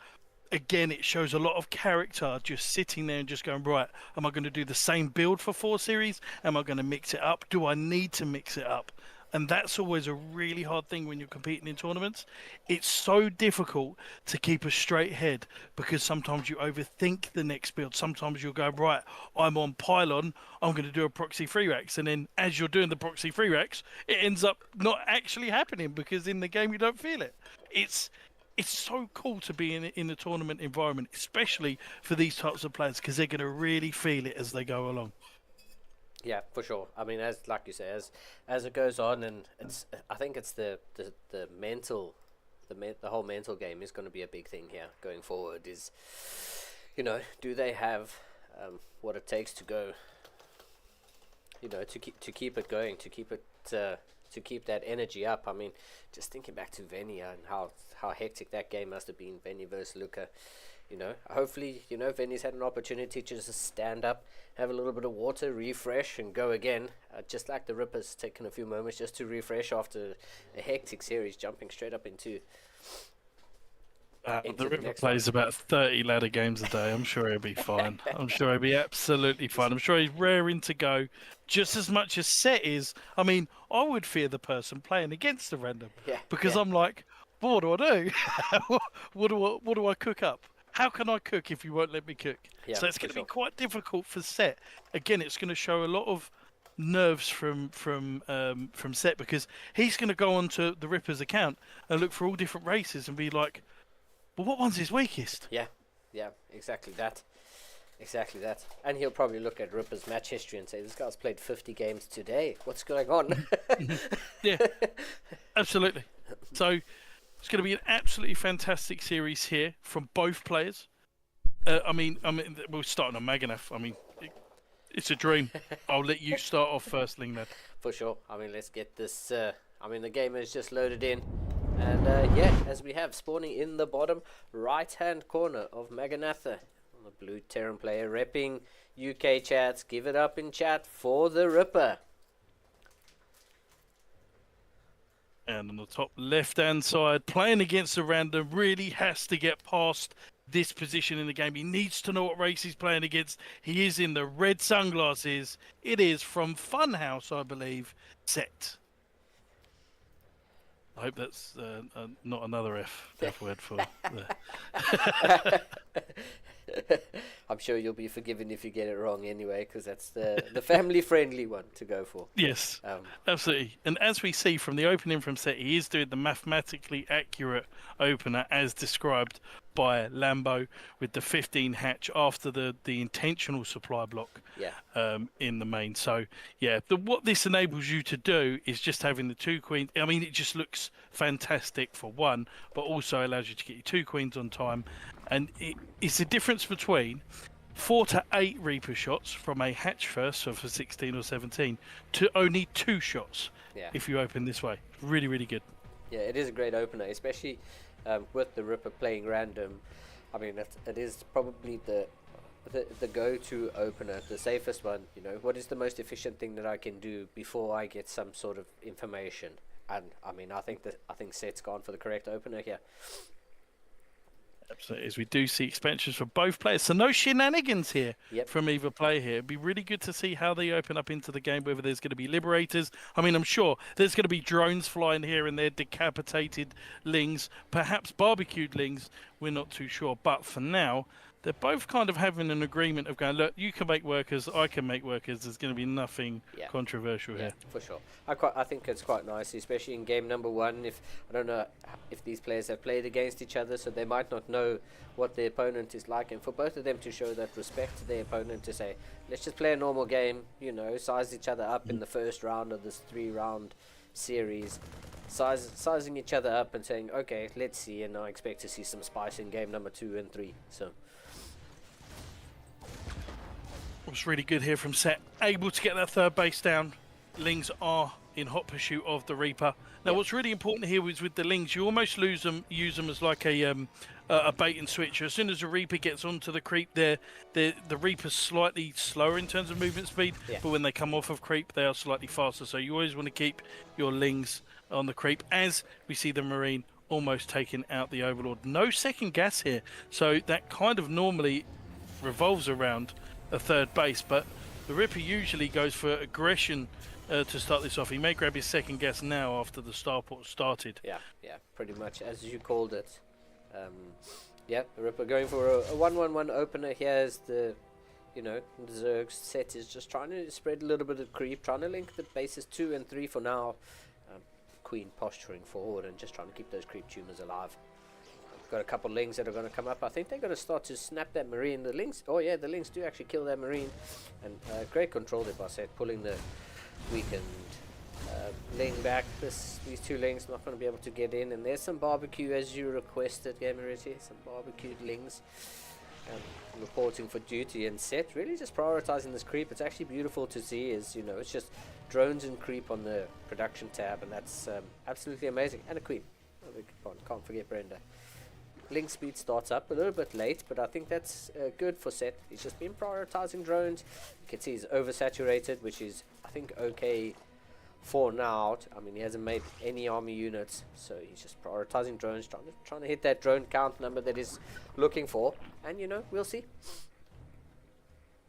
Again, it shows a lot of character just sitting there and just going, right, am I going to do the same build for 4 series? Am I going to mix it up? Do I need to mix it up? And that's always a really hard thing when you're competing in tournaments. It's so difficult to keep a straight head, because sometimes you overthink the next build. Sometimes you'll go, right, I'm on Pylon, I'm going to do a proxy 3-racks. And then as you're doing the proxy 3-racks, it ends up not actually happening, because in the game you don't feel it. It's so cool to be in a tournament environment, especially for these types of players, because they're going to really feel it as they go along. Yeah, for sure. I mean, like you say, as it goes on, and I think it's the mental, the whole mental game is going to be a big thing here going forward. Is do they have what it takes to go? To keep it going, to keep that energy up. I mean, just thinking back to Venia and how hectic that game must have been, Venia versus Luca. Hopefully, Venny's had an opportunity to just stand up, have a little bit of water, refresh, and go again. Just like the Ripper's taken a few moments just to refresh after a hectic series, jumping straight up into the Ripper plays about 30 ladder games a day. I'm sure he'll be fine. I'm sure he'll be absolutely fine. I'm sure he's raring to go just as much as Set is. I mean, I would fear the person playing against the random, because I'm like, But what do I do? What do I cook up? How can I cook if you won't let me cook? Yeah, So it's for going to sure. be quite difficult for Set. Again, it's going to show a lot of nerves from Set, because he's going to go onto the Ripper's account and look for all different races and be like, well, what one's his weakest? Yeah, yeah, exactly that. Exactly that. And he'll probably look at Ripper's match history and say, this guy's played 50 games today. What's going on? Yeah, absolutely. So it's going to be an absolutely fantastic series here from both players. I mean, we're starting on Maganath. I mean, it's a dream. I'll let you start off first, Linglad. For sure. I mean, let's get this. The game is just loaded in. And yeah, as we have spawning in the bottom right-hand corner of Maganatha. The blue Terran player repping UK chats. Give it up in chat for the Ripper. And on the top left-hand side, playing against the random, really has to get past this position in the game. He needs to know what race he's playing against. He is in the red sunglasses. It is from Funhouse, I believe, Set. I hope that's not another F word for... I'm sure you'll be forgiven if you get it wrong anyway, because that's the family-friendly one to go for. Yes, absolutely. And as we see from the opening from Set, he is doing the mathematically accurate opener as described by Lambo, with the 15 hatch after the intentional supply block in the main. So, yeah, what this enables you to do is just having the 2 queens. I mean, it just looks fantastic for one, but also allows you to get your 2 queens on time. And it's the difference between 4 to 8 Reaper shots from a hatch first, so for 16 or 17, to only 2 shots if you open this way. Really, really good. Yeah, it is a great opener, especially with the Ripper playing random. I mean, it is probably the go-to opener, the safest one. You know, what is the most efficient thing that I can do before I get some sort of information? And I mean, I think Set's gone for the correct opener here. Absolutely, as we do see expansions for both players, so no shenanigans here from either player here. It'd be really good to see how they open up into the game, whether there's going to be liberators. I mean, I'm sure there's going to be drones flying here and there, decapitated lings, perhaps barbecued lings, we're not too sure. But for now, they're both kind of having an agreement of going, look, you can make workers, I can make workers. There's going to be nothing controversial here. For sure. I think it's quite nice, especially in game number 1. I don't know if these players have played against each other, so they might not know what the opponent is like. And for both of them to show that respect to their opponent, to say, let's just play a normal game, you know, size each other up in the first round of this 3-round series. Sizing each other up and saying, okay, let's see, and I expect to see some spice in game number 2 and 3. So What's really good here from Set, able to get that third base down. Lings are in hot pursuit of the Reaper. Now, what's really important here is with the Lings, you almost use them as like a bait and switch. As soon as the Reaper gets onto the creep, the Reaper's slightly slower in terms of movement speed, but when they come off of creep, they are slightly faster. So you always want to keep your Lings on the creep, as we see the Marine almost taking out the Overlord. No second gas here, so that kind of normally revolves around a third base, but the Ripper usually goes for aggression to start this off. He may grab his second gas now after the starport started. Yeah, pretty much as you called it. The Ripper going for a 1-1-1 opener here as the Zerg's Set is just trying to spread a little bit of creep, trying to link the bases 2 and 3 for now. Queen posturing forward and just trying to keep those creep tumors alive. Got a couple lings that are going to come up. I think they're going to start to snap that Marine. The lings, the lings do actually kill that Marine. And great control there by Set, pulling the weakened ling back. These 2 lings not going to be able to get in. And there's some barbecue as you requested, Gamerity. Some barbecued lings reporting for duty, and Set really just prioritizing this creep. It's actually beautiful to see, it's just drones and creep on the production tab, and that's absolutely amazing. And a queen. Can't forget Brenda. Link speed starts up a little bit late, but I think that's good for Set. He's just been prioritizing drones. You can see he's oversaturated, which is, I think, okay for now. I mean, he hasn't made any army units, so he's just prioritizing drones, trying to hit that drone count number that he's looking for, and we'll see.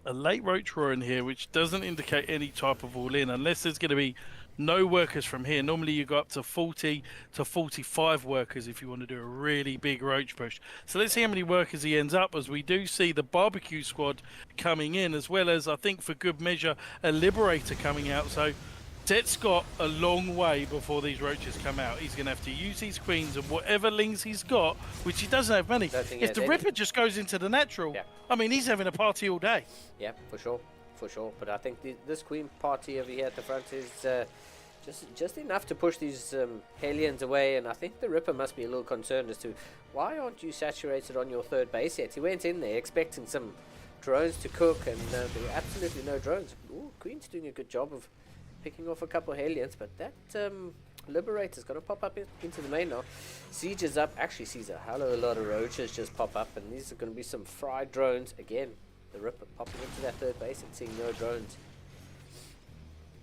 A late Roach Roar in here, which doesn't indicate any type of all-in, unless there's going to be No workers from here. Normally you go up to 40 to 45 workers if you want to do a really big roach push. So let's see how many workers he ends up, as we do see the barbecue squad coming in, as well as, I think for good measure, a liberator coming out. So Set's got a long way before these roaches come out. He's going to have to use his queens and whatever lings he's got, which he doesn't have many. If the Ripper just goes into the natural, I mean, he's having a party all day. Yeah, for sure. For sure. But I think this queen party over here at the front is just enough to push these Hellions away, and I think the Ripper must be a little concerned as to why aren't you saturated on your third base yet. He went in there expecting some drones to cook, and there were absolutely no drones. Ooh, Queen's doing a good job of picking off a couple of Hellions, but that Liberator's going to pop up into the main now. Siege is up, actually sees a hell of a lot of roaches just pop up, and these are going to be some fried drones again. The Ripper popping into that third base and seeing no drones.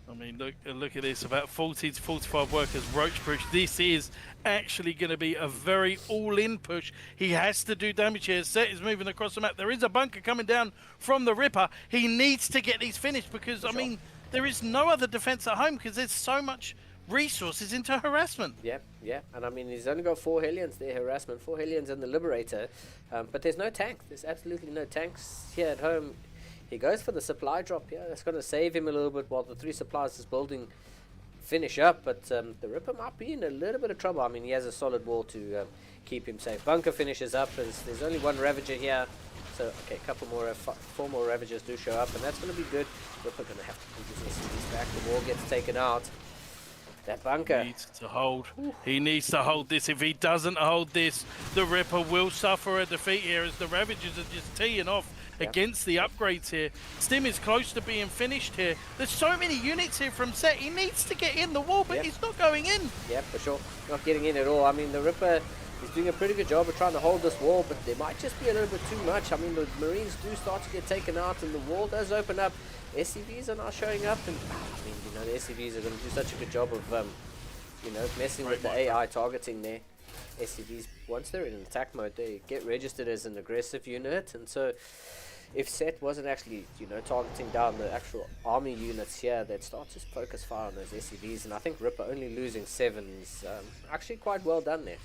I mean, look at this, about 40 to 45 workers, roach push. This is actually going to be a very all-in push. He has to do damage here. Set is moving across the map. There is a bunker coming down from the Ripper. He needs to get these finished because, I mean, there is no other defense at home because there's so much resources into harassment. Yeah, and I mean, he's only got 4 Hellions there, harassment, 4 Hellions and the Liberator, but there's no tank. There's absolutely no tanks here at home. He goes for the supply drop here. That's going to save him a little bit while the 3 supplies is building finish up, but the Ripper might be in a little bit of trouble. I mean, he has a solid wall to keep him safe. Bunker finishes up. There's only 1 Ravager here. So, okay, a couple more, 4 more Ravagers do show up, and that's going to be good. Ripper going to have to put his SCVs back. The wall gets taken out. That bunker. He needs to hold. He needs to hold this. If he doesn't hold this, the Ripper will suffer a defeat here as the Ravagers are just teeing off against the upgrades here. Stim is close to being finished here. There's so many units here from Set. He needs to get in the wall, but he's not going in. Yeah, for sure. Not getting in at all. I mean, the Ripper is doing a pretty good job of trying to hold this wall, but there might just be a little bit too much. I mean, the Marines do start to get taken out, and the wall does open up. SCVs are now showing up, and I mean, you know, the SCVs are going to do such a good job of, you know, messing with the AI targeting there. SCVs, once they're in attack mode, they get registered as an aggressive unit, and so if Set wasn't actually, you know, targeting down the actual army units here, they'd start to focus fire on those SCVs, and I think Ripper only losing 7 is actually quite well done there.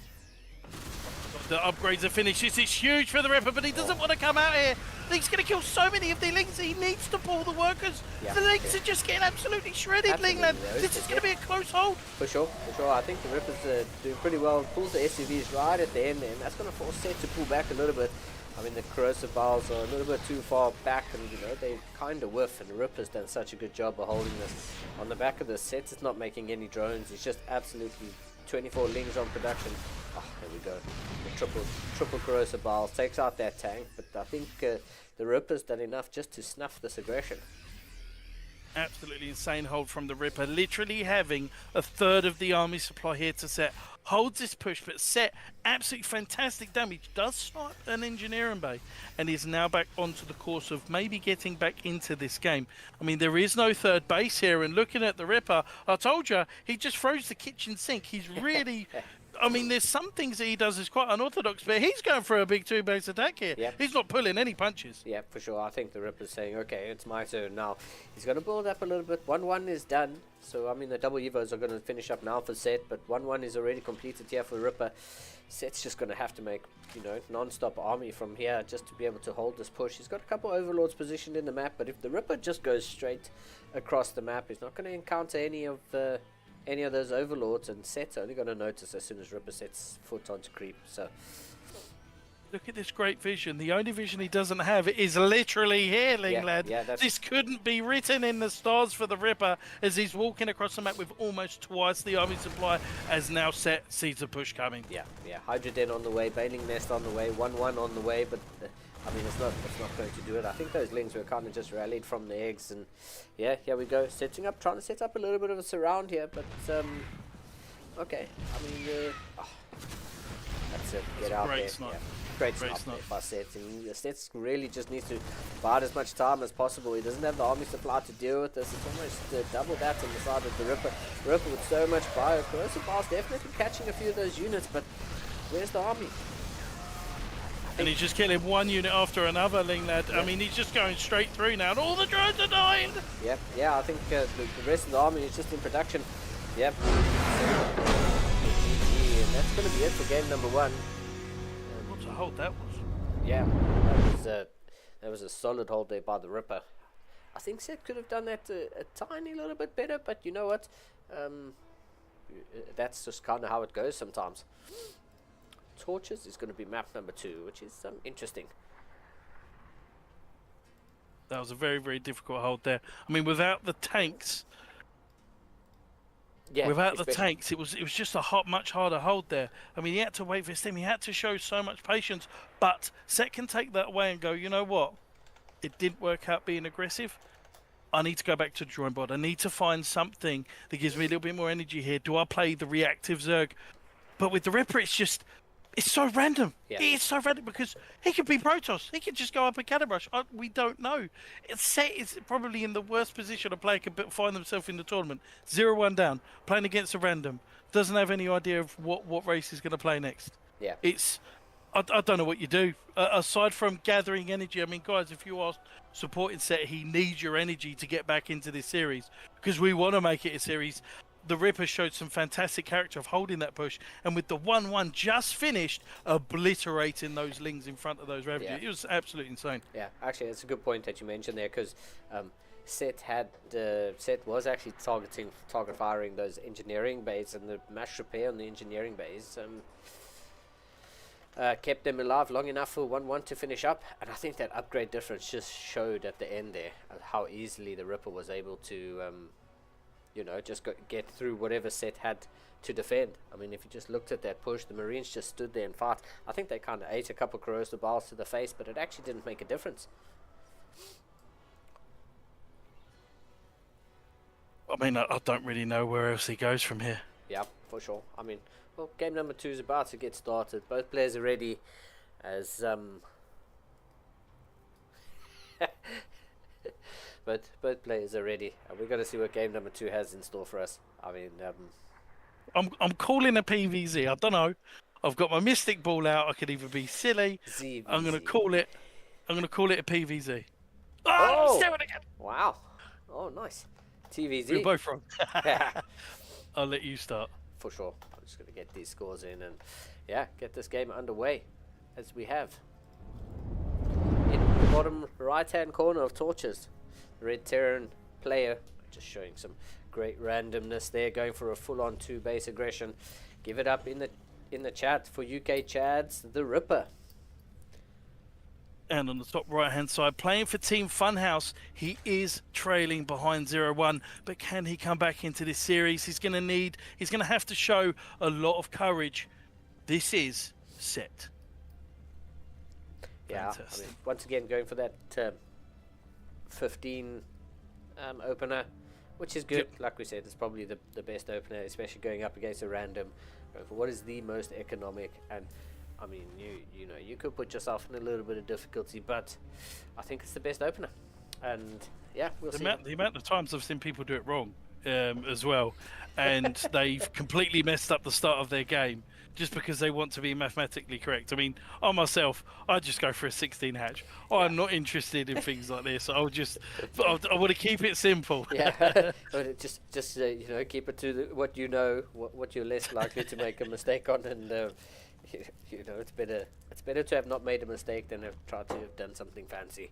The upgrades are finished. This is huge for the Ripper, but he doesn't want to come out here. He's going to kill so many of the Lings. He needs to pull the workers. The Lings are just getting absolutely shredded, Lingland. This is going to be a close hold. For sure. I think the Rippers doing pretty well. Pulls the SCVs right at the end, and that's going to force Set to pull back a little bit. I mean, the corrosive bowels are a little bit too far back, and you know, they kind of whiff, and the Ripper's done such a good job of holding this. On the back of the Set is not making any drones. He's just absolutely 24 Lings on production. Oh, there we go. The triple corrosive bowels takes out that tank, but I think the Ripper's done enough just to snuff this aggression. Absolutely insane hold from the Ripper, literally having a third of the army supply here to Set. Holds this push, but Set, absolutely fantastic damage, does snipe an engineering bay, and is now back onto the course of maybe getting back into this game. I mean, there is no third base here, and looking at the Ripper, I told you, he just froze the kitchen sink. He's really... I mean, there's some things that he does is quite unorthodox, but he's going for a big 2-base attack here. He's not pulling any punches. Yeah, for sure. I think the Ripper's saying, okay, it's my turn now. He's going to build up a little bit. 1-1 is done. So, I mean, the double Evos are going to finish up now for Set, but 1-1 is already completed here for Ripper. Set's just going to have to make, you know, non-stop army from here just to be able to hold this push. He's got a couple Overlords positioned in the map, but if the Ripper just goes straight across the map, he's not going to encounter any of those Overlords, and Set's only going to notice as soon as Ripper sets foot onto creep. So look at this great vision. The only vision he doesn't have is literally here, Lingland. This couldn't be written in the stars for the Ripper as he's walking across the map with almost twice the army supply, as now Set sees a push coming. Hydra Den on the way, Baneling Nest on the way, 1-1 on the way, but I mean, it's not going to do it. I think those Lings were kind of just rallied from the eggs, and yeah, here we go, trying to set up a little bit of a surround here, but okay. I mean, that's it. Get out there. Great snipe there by Set. And Set really just needs to bide as much time as possible. He doesn't have the army supply to deal with this. It's almost double that on the side of the Ripper. Ripper with so much bio. Corrosive Bars definitely catching a few of those units, but where's the army? And he's just killing one unit after another, Linglad. I mean, he's just going straight through now, and all the drones are dying. Yep, yeah, I think the rest of the army is just in production. Yep. So, and that's going to be it for game number 1. What a hold that was. Yeah, that was a solid hold there by the Ripper. I think Seth could have done that a tiny little bit better, but you know what? That's just kind of how it goes sometimes. Torches is going to be map number 2, which is interesting. That was a very, very difficult hold there. I mean, without the tanks, Yeah, it was just a much harder hold there. I mean, he had to wait for his team. He had to show so much patience. But Set can take that away and go, you know what? It didn't work out being aggressive. I need to go back to the drawing board. I need to find something that gives me a little bit more energy here. Do I play the reactive Zerg? But with the Ripper, it's so random. Yeah. It's so random because he could be Protoss. He could just go up and Cannonrush. We don't know. Set is probably in the worst position a player could find themselves in the tournament. 0-1 down, playing against a random. Doesn't have any idea of what race he's going to play next. Yeah. I don't know what you do. Aside from gathering energy, I mean, guys, if you are supporting Set, he needs your energy to get back into this series because we want to make it a series. The Ripper showed some fantastic character of holding that push, and with the 1-1 just finished, obliterating those Lings in front of those revenue. Yeah. It was absolutely insane. Yeah, actually, it's a good point that you mentioned there because Set was actually target firing those engineering bays and the mash repair on the engineering bays. Kept them alive long enough for 1-1 to finish up, and I think that upgrade difference just showed at the end there how easily the Ripper was able to just get through whatever Set had to defend. I mean, if you just looked at that push, the Marines just stood there and fought. I think they kind of ate a couple corrosive balls to the face, but it actually didn't make a difference. I mean, I don't really know where else he goes from here. Yeah, for sure. I mean, well, game number 2 is about to get started. Both players are ready as but both players are ready, and we're going to see what game number 2 has in store for us. I mean, I'm calling a PVZ. I don't know. I've got my Mystic Ball out. I could either be silly. ZVZ. I'm going to call it a PVZ. Oh! Still it again. Wow. Oh, nice. TVZ. We're both wrong. I'll let you start. For sure. I'm just going to get these scores in and, yeah, get this game underway as we have. In the bottom right-hand corner of Torches, the Red Terran player, just showing some great randomness there, going for a full-on 2-base aggression. Give it up in the chat for UK Chads, the Ripper. And on the top right-hand side, playing for Team Funhouse, he is trailing behind 0-1. But can he come back into this series? He's going to have to show a lot of courage. This is Set. Yeah, I mean, once again, going for that 15 opener, which is good. Yep. Like we said, it's probably the best opener, especially going up against a random. Going for what is the most economic, and I mean, you could put yourself in a little bit of difficulty, but I think it's the best opener. And yeah, we'll see. The amount of times I've seen people do it wrong as well, and they've completely messed up the start of their game just because they want to be mathematically correct. I mean, I myself, I just go for a 16 hatch. I'm not interested in things like this. I want to keep it simple. Yeah, just keep it to what you know, what you're less likely to make a mistake on, and it's better to have not made a mistake than have tried to have done something fancy.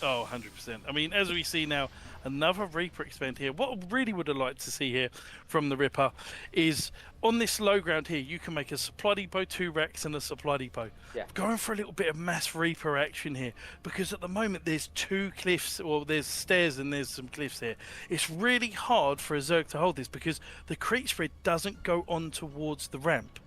Oh, 100%. I mean, as we see now, another Reaper expand here. What I really would have liked to see here from the Ripper is on this low ground here, you can make a supply depot, 2 racks, and a supply depot. Yeah. Going for a little bit of mass Reaper action here, because at the moment there's 2 cliffs, or there's stairs and there's some cliffs here. It's really hard for a Zerg to hold this because the creep spread doesn't go on towards the ramp.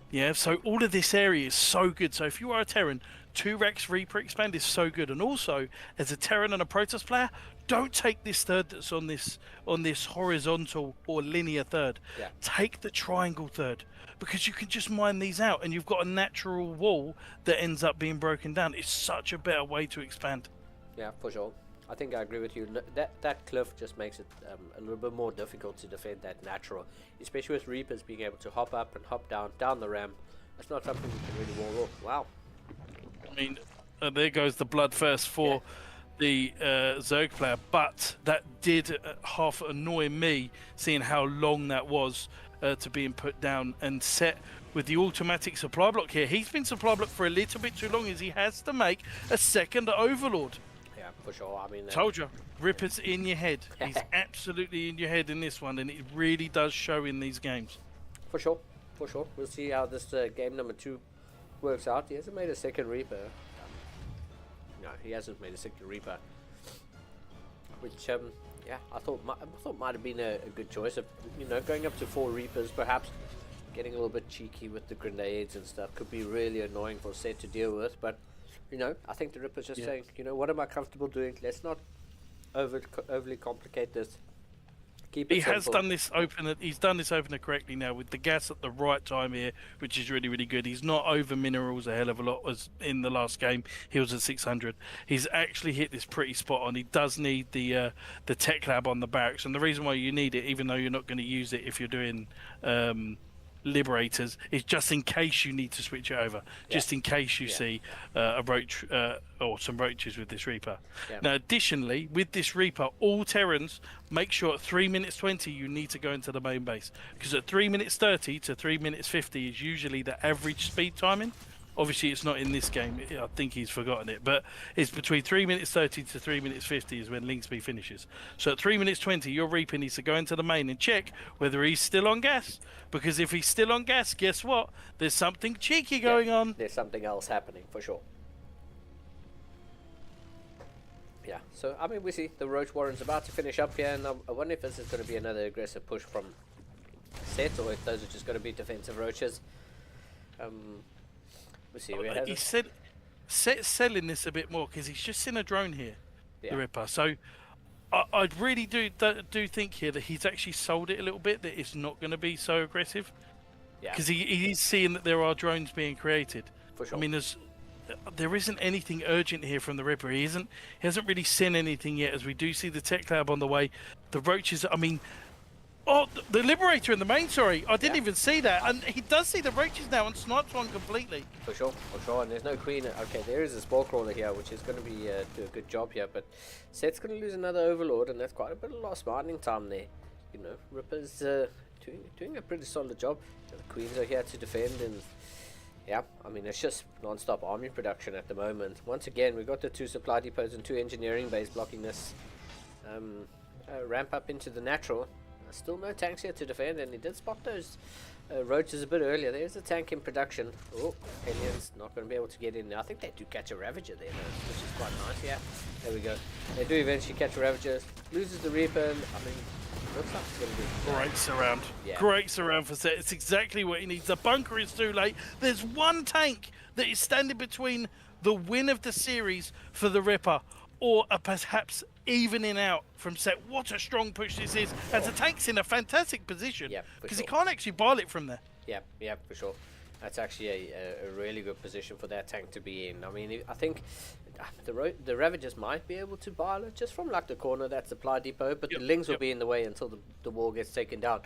Yeah, so all of this area is so good. So if you are a Terran, 2 racks Reaper expand is so good. And also, as a Terran and a Protoss player, don't take this third that's on this horizontal or linear third. Yeah. Take the triangle third, because you can just mine these out and you've got a natural wall that ends up being broken down. It's such a better way to expand. Yeah, for sure. I think I agree with you. That cliff just makes it a little bit more difficult to defend that natural, especially with Reapers being able to hop up and hop down the ramp. That's not something you can really wall off. Wow. I mean, there goes the blood first for the Zerg player, but that did half annoy me, seeing how long that was to being put down and set with the automatic supply block here. He's been supply blocked for a little bit too long, as he has to make a second Overlord. Yeah, for sure. I mean, Told you, Ripper's in your head. He's absolutely in your head in this one, and it really does show in these games. For sure, for sure. We'll see how this game number 2 works out. He hasn't made a second Reaper. No, he hasn't made a second Reaper. Which, yeah, I thought might have been a good choice of, going up to 4 Reapers, perhaps getting a little bit cheeky with the grenades and stuff could be really annoying for Set to deal with. But I think the Ripper's just saying, what am I comfortable doing? Let's not overly complicate this. Keep it He has simple. done this opener. He's done this opener correctly now with the gas at the right time here, which is really, really good. He's not over minerals a hell of a lot as in the last game. He was at 600. He's actually hit this pretty spot on. He does need the tech lab on the barracks, and the reason why you need it, even though you're not going to use it if you're doing Liberators, is just in case you need to switch it over, just in case you see a roach or some roaches with this Reaper. Now, additionally, with this Reaper, all Terrans, make sure at 3 minutes 20 you need to go into the main base, because at 3 minutes 30 to 3 minutes 50 is usually the average speed timing. Obviously, it's not in this game. I think he's forgotten it, but it's between 3 minutes 30 to 3 minutes 50 is when Linksby finishes. So at 3 minutes 20, your Reaper needs to go into the main and check whether he's still on gas. Because if he's still on gas, guess what? There's something cheeky going on. There's something else happening, for sure. Yeah, so, I mean, we see the Roach Warren's about to finish up here, and I wonder if this is going to be another aggressive push from Set, or if those are just going to be defensive Roaches. We'll see. He said Set's selling this a bit more because he's just seen a drone here, the Ripper. So I really do think here that he's actually sold it a little bit, that it's not going to be so aggressive. Because he's seeing that there are drones being created. For sure. I mean, there isn't anything urgent here from the Ripper. He hasn't really seen anything yet, as we do see the tech lab on the way. The roaches, I mean, the Liberator in the main, sorry. I didn't even see that. And he does see the roaches now and snipes one completely. For sure. And there's no Queen. Okay, there is a Spore Crawler here, which is going to be do a good job here. But Set's going to lose another Overlord, and that's quite a bit of lost mining time there. Ripper's doing a pretty solid job. The Queens are here to defend, and I mean, it's just non-stop army production at the moment. Once again, we've got the 2 supply depots and 2 engineering bays blocking this ramp up into the natural. Still no tanks here to defend, and he did spot those roaches a bit earlier. There's a tank in production. Oh, Helion's not going to be able to get in. I think they do catch a Ravager there, though, which is quite nice. Yeah, there we go. They do eventually catch a Ravager. Loses the Reaper, and I mean, looks like it's going to be great surround. Great surround for Set. It's exactly what he needs. The bunker is too late. There's one tank that is standing between the win of the series for the Ripper or perhaps evening out from Set. What a strong push this is, as the tank's in a fantastic position, because he can't actually bile it from there. Yeah, for sure. That's actually a really good position for that tank to be in. I mean, I think the Ravagers might be able to bile it just from like the corner, that supply depot, but the Lings will be in the way until the wall gets taken down.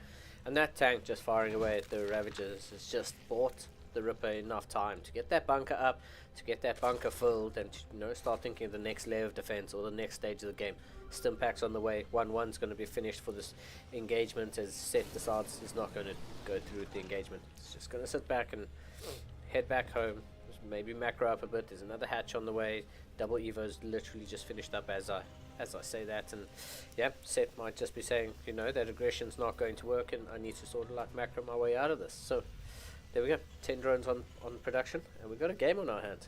And that tank just firing away at the Ravagers has just bought the Ripper enough time to get that bunker up, to get that bunker filled, and start thinking of the next layer of defense or the next stage of the game. Stimpak's on the way. 1-1's going to be finished for this engagement, as Set decides he's not going to go through with the engagement. He's just going to sit back and head back home. Maybe macro up a bit. There's another hatch on the way. Double Evo's literally just finished up as I say that, and Set might just be saying, that aggression's not going to work, and I need to sort of like macro my way out of this. So there we go, 10 drones on production, and we've got a game on our hands.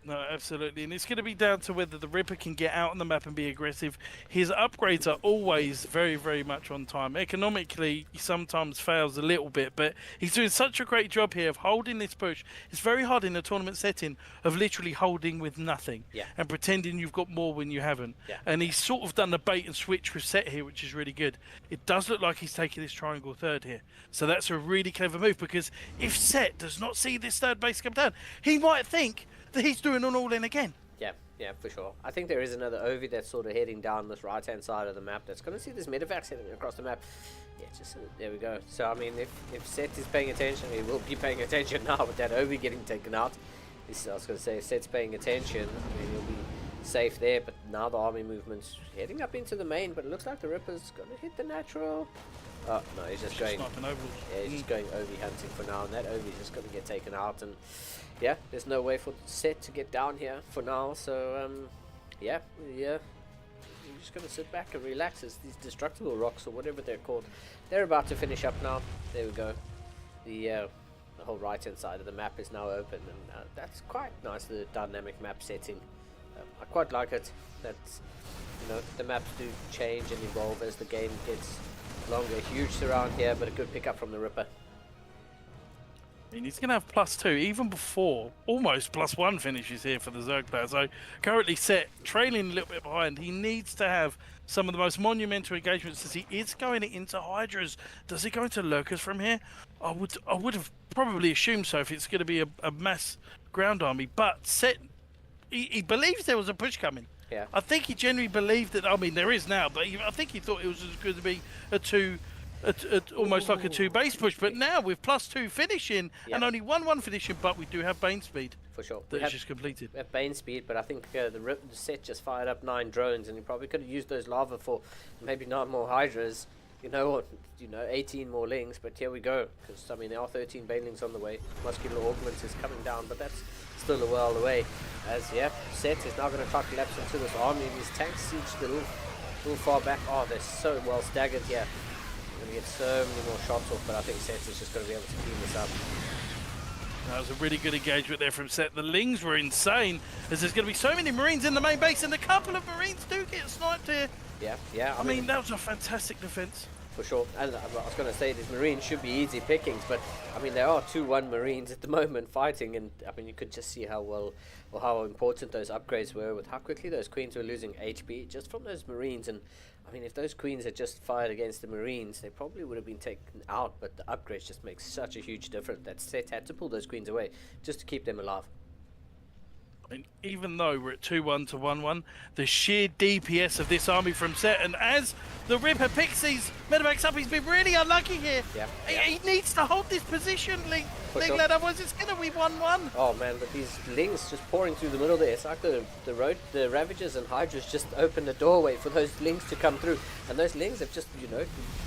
No, absolutely, and it's going to be down to whether the Ripper can get out on the map and be aggressive. His upgrades are always very, very much on time. Economically, he sometimes fails a little bit, but he's doing such a great job here of holding this push. It's very hard in a tournament setting of literally holding with nothing and pretending you've got more when you haven't. And he's sort of done the bait and switch with Set here, which is really good. It does look like he's taking this triangle third here, so that's a really clever move, because if Set does not see this third base come down, he might think that he's doing an all-in again. Yeah, for sure. I think there is another Ovi that's sort of heading down this right-hand side of the map that's going to see this medevac heading across the map. There we go. So, I mean, if Set is paying attention, he will be paying attention now with that Ovi getting taken out. I was going to say, if Set's paying attention, I mean, he'll be safe there. But now the army movement's heading up into the main, but it looks like the Ripper's going to hit the natural. Oh, no, he's just going... sniping overlords. Yeah, he's just going Ovi hunting for now, and that Ovi's just going to get taken out. And yeah, there's no way for Set to get down here for now. So, yeah. You're just going to sit back and relax as these destructible rocks, or whatever they're called, they're about to finish up now. There we go. The whole right-hand side of the map is now open, and that's quite nice, the dynamic map setting. I quite like it. That's, you know, the maps do change and evolve as the game gets longer. Huge surround here, but a good pickup from the Ripper. I mean, he's going to have +2 even before almost +1 finishes here for the Zerg player. So currently Set trailing a little bit behind. He needs to have some of the most monumental engagements as he is going into Hydras. Does he go into Lurkers from here? I would have probably assumed so if it's going to be a mass ground army. But Set, he believes there was a push coming. Yeah. I think he genuinely believed that. I mean, there is now, but I think he thought it was going to be almost like a 2 base push. But now with +2 finishing and only 1-1 finishing, but we do have Bane speed. For sure. That's just completed. At Bane speed, but I think the Set just fired up 9 drones, and he probably could have used those lava for maybe 9 more Hydras, or 18 more Lings. But here we go, because I mean there are 13 Banelings on the way. Muscular Augment is coming down, but that's still a while away. As Set is now going to try to collapse into this army. These tanks siege a little far back. Oh, they're so well staggered here. We're going to get so many more shots off, but I think Set is just going to be able to clean this up. That was a really good engagement there from Set. The Lings were insane, as there's going to be so many Marines in the main base, and a couple of Marines do get sniped here. Yeah. I mean, that was a fantastic defense. For sure. And I was going to say these Marines should be easy pickings, but I mean, there are 2-1 Marines at the moment fighting, and I mean, you could just see how well or how important those upgrades were, with how quickly those Queens were losing HP just from those Marines. And I mean, if those Queens had just fired against the Marines, they probably would have been taken out, but the upgrades just make such a huge difference that Set had to pull those Queens away just to keep them alive. I mean, even though we're at 2-1 to 1-1, the sheer DPS of this army from Set, and as the Ripper picks these medevacs up, he's been really unlucky here. He needs to hold this position, Lingland, otherwise it's going to be 1-1. Oh man, but these Lings just pouring through the middle there. It's like the Ravagers and Hydras just opened the doorway for those Lings to come through, and those Lings have just,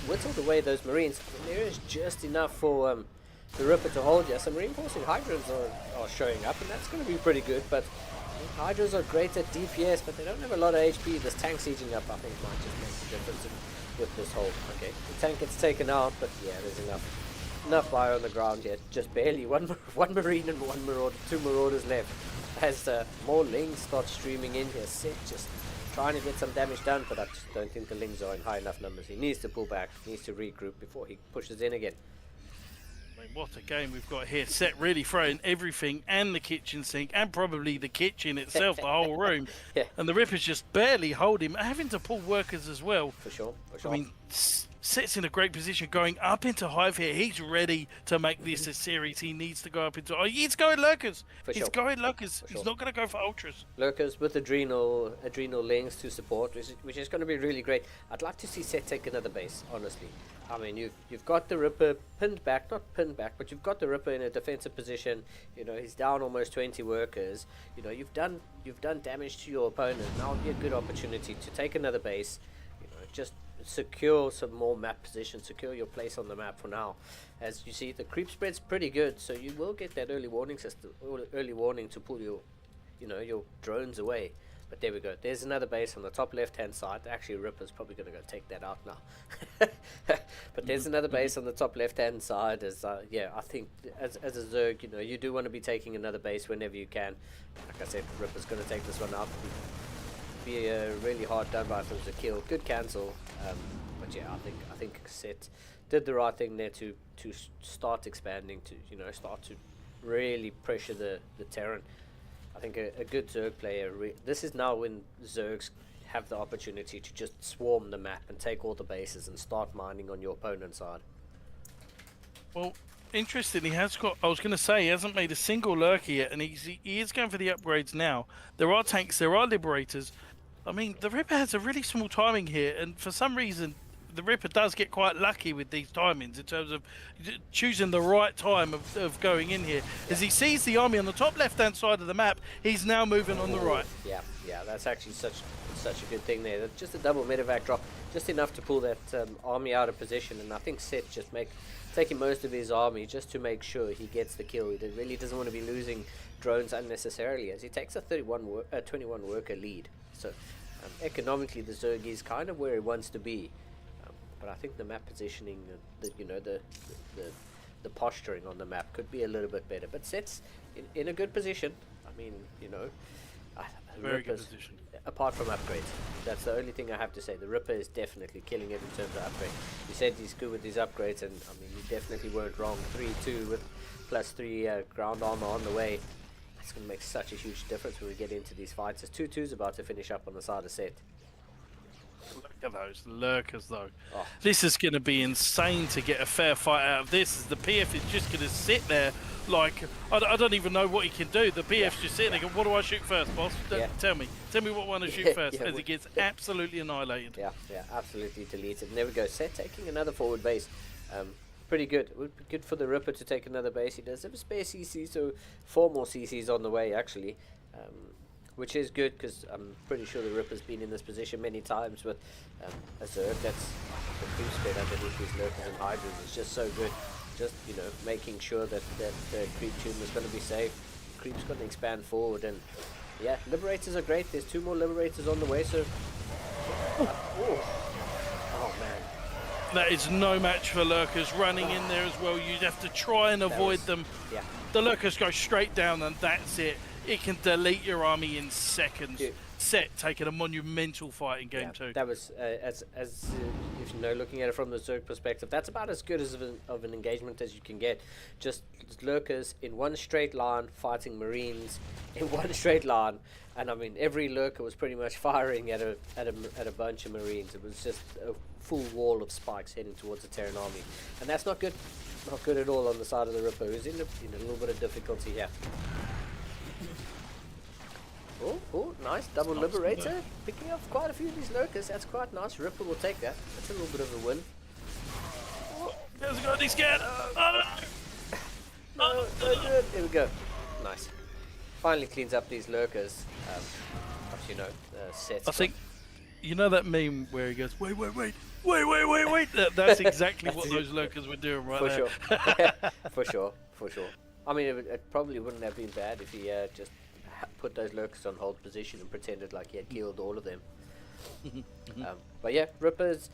whittled away those Marines. I mean, there is just enough for the Ripper to hold you. Some reinforcing Hydras are showing up, and that's going to be pretty good. But Hydras are great at DPS, but they don't have a lot of HP. This tank sieging up, I think, might just make the difference with this whole. Okay, the tank gets taken out, but yeah, there's enough fire on the ground yet. Just barely one Marine and 1 Marauder, 2 Marauders left. As more Lings start streaming in here, Set just trying to get some damage done, but I just don't think the Lings are in high enough numbers. He needs to pull back, needs to regroup before he pushes in again. I mean, what a game we've got here. Set really throwing everything, and the kitchen sink, and probably the kitchen itself, the whole room. And the Ripper's just barely hold him, having to pull workers as well. For sure. I mean, Set's in a great position going up into Hive here. He's ready to make this a series. He needs to go up into... Oh, he's going Lurkers. He's going Lurkers. He's not going to go for Ultras. Lurkers with adrenal Lings to support, which is going to be really great. I'd like to see Set take another base, honestly. I mean, you've got the Ripper pinned back, not pinned back, but you've got the Ripper in a defensive position. He's down almost 20 workers. You've done damage to your opponent. Now would be a good opportunity to take another base. Just secure some more map position, secure your place on the map for now. As you see, the creep spread's pretty good, so you will get that early warning system, early warning to pull your drones away. But there we go. There's another base on the top left-hand side. Actually, Ripper's probably going to go take that out now. But there's another base on the top left-hand side. As I think as a Zerg, you do want to be taking another base whenever you can. Like I said, Ripper's going to take this one out. Be really hard done by if it was a kill. Good cancel. But yeah, I think Set did the right thing there to start expanding, to start to really pressure the Terran. I think a good Zerg player, this is now when Zergs have the opportunity to just swarm the map and take all the bases and start mining on your opponent's side. Well, interesting, he has got, I was going to say, he hasn't made a single Lurker yet, and he is going for the upgrades now. There are tanks, there are Liberators. I mean, the Ripper has a really small timing here, and for some reason, the Ripper does get quite lucky with these timings in terms of choosing the right time of going in here. As he sees the army on the top left-hand side of the map, he's now moving on the right. Yeah, that's actually such a good thing there. Just a double medevac drop, just enough to pull that army out of position, and I think Seth just taking most of his army just to make sure he gets the kill. He really doesn't want to be losing drones unnecessarily, as he takes a 21 worker lead. So economically, the Zerg is kind of where he wants to be, but I think the map positioning, the posturing on the map could be a little bit better. But Seth's in a good position. I mean, Very good position. Apart from upgrades, that's the only thing I have to say. The Ripper is definitely killing it in terms of upgrade. You said he's good with his upgrades, and I mean, you definitely weren't wrong. 3-2 with +3 ground armor on the way. That's going to make such a huge difference when we get into these fights. As 2-2's about to finish up on the side of Set. Look at those lurkers, though. Oh. This is going to be insane to get a fair fight out of this. As the PF is just going to sit there like, I don't even know what he can do. The PF's just sitting there going, what do I shoot first, boss? Tell me what one to shoot first, as he gets absolutely annihilated. Yeah, absolutely deleted. And there we go. Set taking another forward base. Pretty good. It would be good for the Ripper to take another base. He does have a spare CC, so 4 more CCs on the way, actually. Which is good, because I'm pretty sure the Ripper's been in this position many times with a Zerg that's the creep spread underneath these lurkers and hydras is just so good. Just, making sure that the creep tune is going to be safe. Creep's going to expand forward, and yeah, Liberators are great. There's 2 more Liberators on the way, so... Oh, man. That is no match for lurkers running in there as well. You'd have to try and avoid them. Yeah. The lurkers go straight down, and that's it. It can delete your army in seconds. Yeah. Set taking a monumental fight in game 2. That was as if looking at it from the Zerg perspective, that's about as good as of an engagement as you can get. Just lurkers in one straight line fighting Marines in one straight line, and I mean every lurker was pretty much firing at a bunch of Marines. It was just a full wall of spikes heading towards the Terran army, and that's not good. Not good at all on the side of the Ripper, who's in a little bit of difficulty here. Oh, nice. Double Liberator. Picking off quite a few of these lurkers. That's quite nice. Ripper will take that. That's a little bit of a win. Oh, there's a guy he's scared. No, don't do it. Here we go. Nice. Finally cleans up these lurkers. Sets. I think, that meme where he goes, wait. That's exactly what those lurkers were doing right there. For sure. For sure. I mean, it probably wouldn't have been bad if he just put those lurkers on hold position and pretended like he had killed all of them. But yeah, Ripper's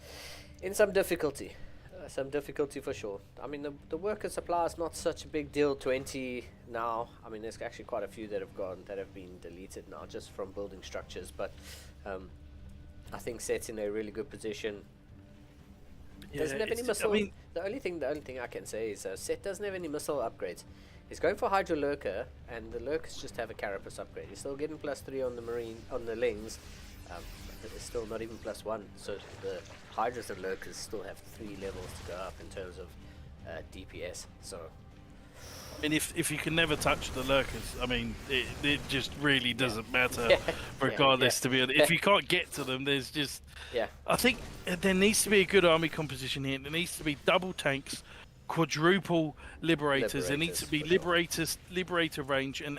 in some difficulty. Some difficulty for sure. I mean, the worker supply is not such a big deal. 20 now. I mean, there's actually quite a few that have been deleted now just from building structures. But I think Set's in a really good position. Doesn't have any missile. The only thing I can say is Set doesn't have any missile upgrades. He's going for Hydra Lurker, and the Lurkers just have a Carapace upgrade. He's still getting +3 on the Lings. It's still not even +1. So the Hydras and Lurkers still have 3 levels to go up in terms of DPS. So, I mean, if you can never touch the lurkers, I mean, it just really doesn't matter, regardless. To be honest, if you can't get to them, there's just. Yeah. I think there needs to be a good army composition here. There needs to be double tanks, quadruple liberators. There needs to be liberator range and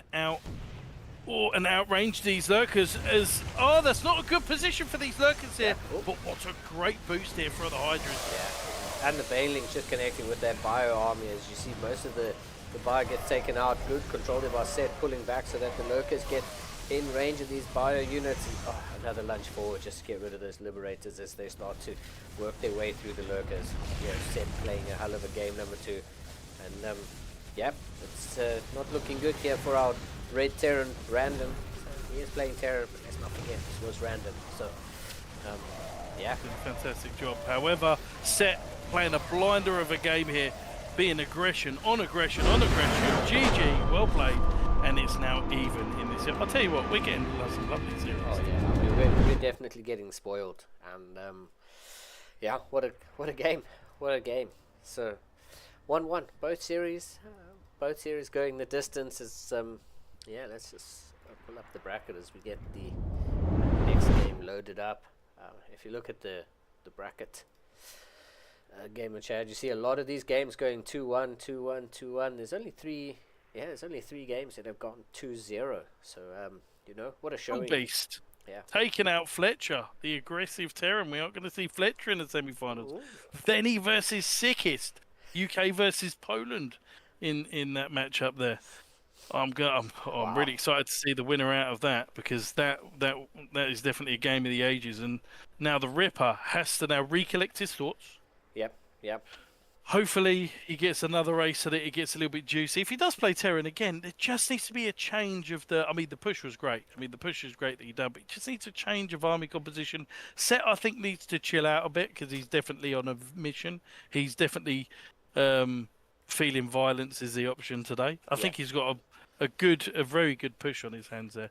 outrange these lurkers. That's not a good position for these lurkers here. But what a great boost here for the Hydras. Yeah, and the Banelings just connecting with that bio army. As you see, most of the bio gets taken out. Good control there by Set, pulling back so that the lurkers get in range of these bio units. And, another lunge forward just to get rid of those liberators as they start to work their way through the lurkers. Set playing a hell of a game number 2. And it's not looking good here for our Red Terran Random. So he is playing Terran, but let's not forget this was random. So fantastic job. However, Set playing a blinder of a game here, being aggression on aggression on aggression. GG, well played, and it's now even in this. I'll tell you what, we're getting some lovely series. Oh yeah, I mean, we're definitely getting spoiled, and what a game, what a game. So 1-1, both series going the distance. Is let's just pull up the bracket as we get the next game loaded up. If you look at the bracket, Gamer Chad. You see a lot of these games going 2-1, 2-1, 2-1. There's only three. Yeah, there's only 3 games that have gone 2-0. So you know, what a showing. Beast. Yeah. Taking out Fletcher, the aggressive Terran. We aren't going to see Fletcher in the semi-finals. Ooh. Venny versus Sickest. UK versus Poland in that matchup there. I'm really excited to see the winner out of that, because that is definitely a game of the ages. And now the Ripper has to now recollect his thoughts. Yep. Hopefully he gets another race so that it gets a little bit juicy. If he does play Terran again, there just needs to be a change of the... I mean, the push was great. The push is great that he done, but it just needs a change of army composition. Set, I think, needs to chill out a bit, because he's definitely on a mission. He's definitely feeling violence is the option today. I think he's got a very good push on his hands there.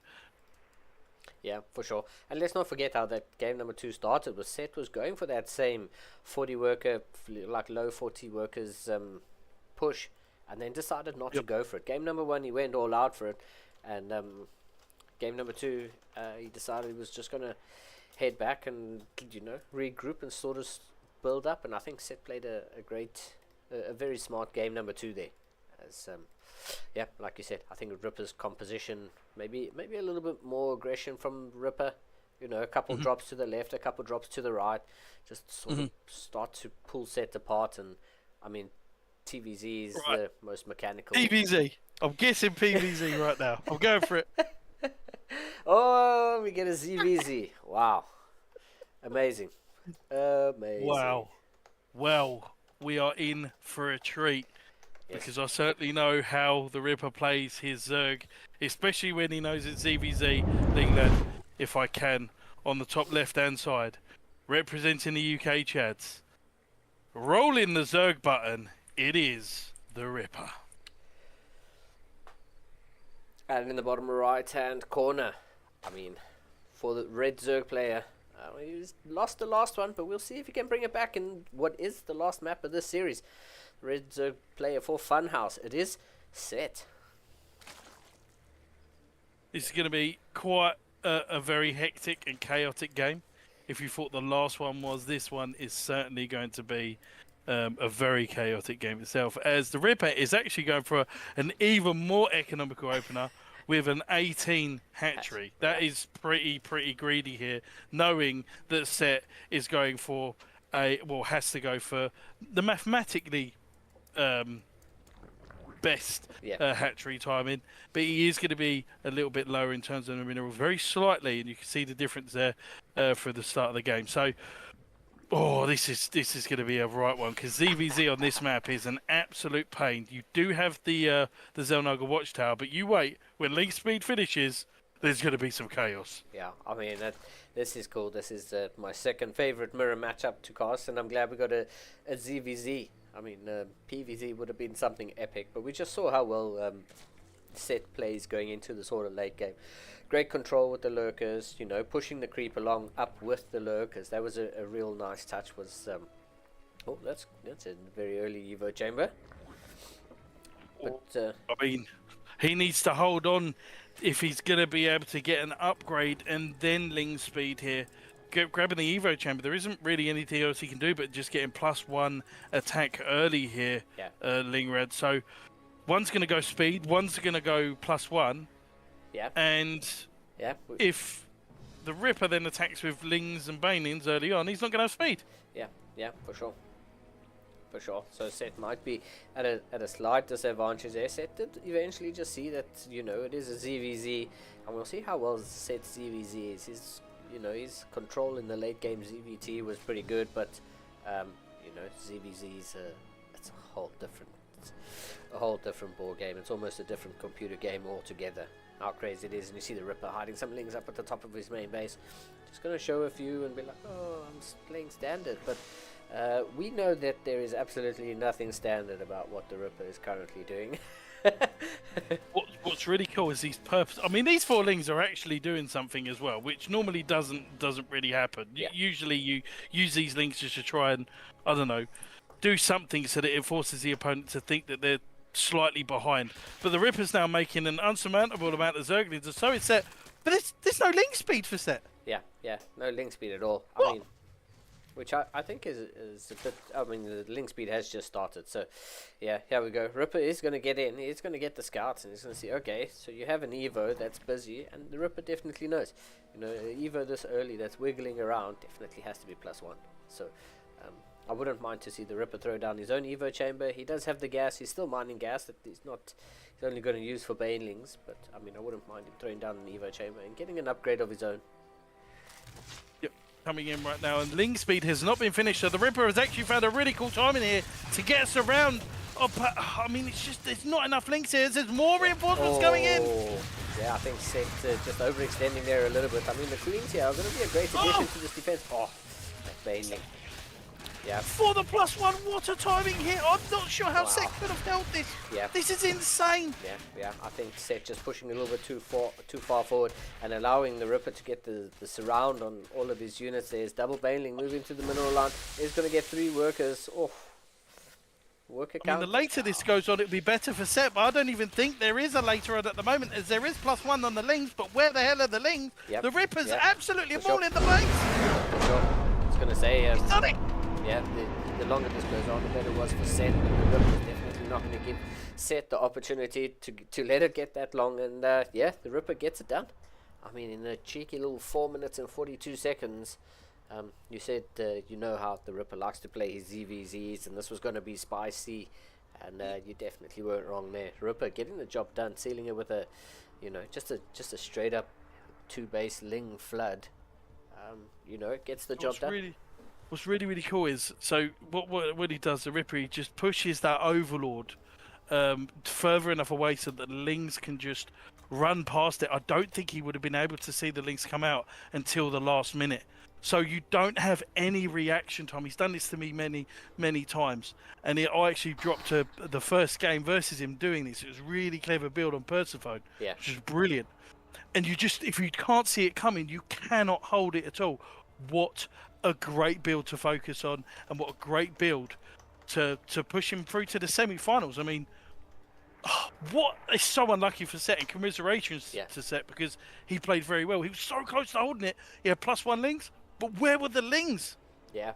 Yeah, for sure. And let's not forget how that game number 2 started. Set was going for that same 40 worker, like low 40 workers push, and then decided not to go for it. Game number 1, he went all out for it, and game number 2, he decided he was just going to head back and, you know, regroup and sort of build up. And I think Set played a very smart game number 2 there. As yeah, like you said, I think Ripper's composition, maybe a little bit more aggression from Ripper. You know, a couple drops to the left, a couple drops to the right, just sort of start to pull Set apart. And I mean, TVZ is the most mechanical. PVZ. I'm guessing PVZ right now. I'm going for it. Oh, we get a ZVZ. Wow, amazing. Wow. Well, we are in for a treat. Yes. Because I certainly know how the Ripper plays his Zerg, especially when he knows it's ZVZ. Lingland, if I can, on the top left-hand side, representing the UK Chads. Rolling the Zerg button, it is the Ripper. And in the bottom right-hand corner, I mean, for the red Zerg player, he's lost the last one, but we'll see if he can bring it back in what is the last map of this series. Red Zerg player for Funhouse. It is Set. This is going to be quite a very hectic and chaotic game. If you thought the last one was, this one is certainly going to be a very chaotic game itself, as the Ripper is actually going for an even more economical opener with an 18 hatchery. That is pretty greedy here, knowing that Set is going for has to go for the mathematically best hatchery timing, but he is going to be a little bit lower in terms of the minerals, very slightly, and you can see the difference there for the start of the game. So, this is going to be a right one, because ZVZ on this map is an absolute pain. You do have the Zelnaga Watchtower, but you wait, when link speed finishes, there's going to be some chaos. Yeah, I mean, this is cool. This is my second favorite mirror matchup to cast, and I'm glad we got a ZVZ. I mean, PVZ would have been something epic, but we just saw how well Set plays going into the sort of late game. Great control with the lurkers, you know, pushing the creep along up with the lurkers. That was a real nice touch. Was that's a very early Evo chamber. But I mean, he needs to hold on if he's going to be able to get an upgrade and then Ling speed here. Grabbing the Evo chamber, there isn't really anything else he can do but just getting +1 attack early here, Lingrad. So one's going to go speed, one's going to go +1. Yeah. And if the Ripper then attacks with Lings and Banings early on, he's not going to have speed. Yeah, for sure. So Set might be at a slight disadvantage there. Set did eventually just see that, you know, it is a ZVZ, and we'll see how well Set's ZVZ is. His control in the late game ZVT was pretty good, but ZVZ's it's a whole different ball game. It's almost a different computer game altogether. How crazy it is, and you see the Ripper hiding some Lings up at the top of his main base. Just gonna show a few and be like, oh, I'm playing standard, but we know that there is absolutely nothing standard about what the Ripper is currently doing. What's really cool is these these 4 Lings are actually doing something as well, which normally doesn't really happen. Usually you use these Lings just to try and, I don't know, do something so that it forces the opponent to think that they're slightly behind. But the Ripper's now making an unsurmountable amount of Zerglings, and so it's Set. But there's no Ling speed for Set. Yeah, no Ling speed at all. What? I mean, which I think is a bit. I mean, the link speed has just started, so yeah, here we go. Ripper is going to get in. He's going to get the scouts, and he's going to see. Okay, so you have an Evo that's busy, and the Ripper definitely knows. You know, Evo this early that's wiggling around definitely has to be +1. So I wouldn't mind to see the Ripper throw down his own Evo chamber. He does have the gas. He's still mining gas that he's only going to use for banelings. But I mean, I wouldn't mind him throwing down an Evo chamber and getting an upgrade of his own. Yep, coming in right now, and Ling speed has not been finished. So the Ripper has actually found a really cool time in here to get us around. I mean, it's just there's not enough links here. There's more reinforcements coming in. Yeah, I think Set just overextending there a little bit. I mean, the Queens here are going to be a great addition to this defense. Oh, that baneling. Yeah. For the +1, what a timing here. I'm not sure how Set could have held this. Yeah. This is insane. Yeah. I think Set just pushing a little bit too far forward and allowing the Ripper to get the surround on all of his units. There's double baneling moving to the mineral line. He's going to get 3 workers. Oh. Worker count. I mean, the later this goes on, it'd be better for Set, but I don't even think there is a later on at the moment, as there is +1 on the Lings, but where the hell are the Lings? Yep. The Ripper's absolutely For all in the place. For sure. I was going to say... He's done it. Yeah, the longer this goes on, the better it was for Set. The Ripper's definitely not going to give Set the opportunity to let it get that long, and yeah, the Ripper gets it done. I mean, in a cheeky little 4 minutes and 42 seconds... you said you know how the Ripper likes to play his ZVZs, and this was going to be spicy, and you definitely weren't wrong there. Ripper getting the job done, sealing it with a, you know, just a straight up 2-base Ling flood. You know, it gets the job done. What's really cool is, so what he does, the Ripper, he just pushes that Overlord further enough away so that the Lings can just run past it. I don't think he would have been able to see the Lings come out until the last minute. So you don't have any reaction time. He's done this to me many times, and I actually dropped the first game versus him doing this. It was really clever build on Persephone, which is brilliant. And you just, if you can't see it coming, you cannot hold it at all. What a great build to focus on, and what a great build to push him through to the semi-finals. I mean, what is so unlucky for Set, and commiserations to Set, because he played very well. He was so close to holding it. He had +1 Lings. But where were the Lings? Yeah,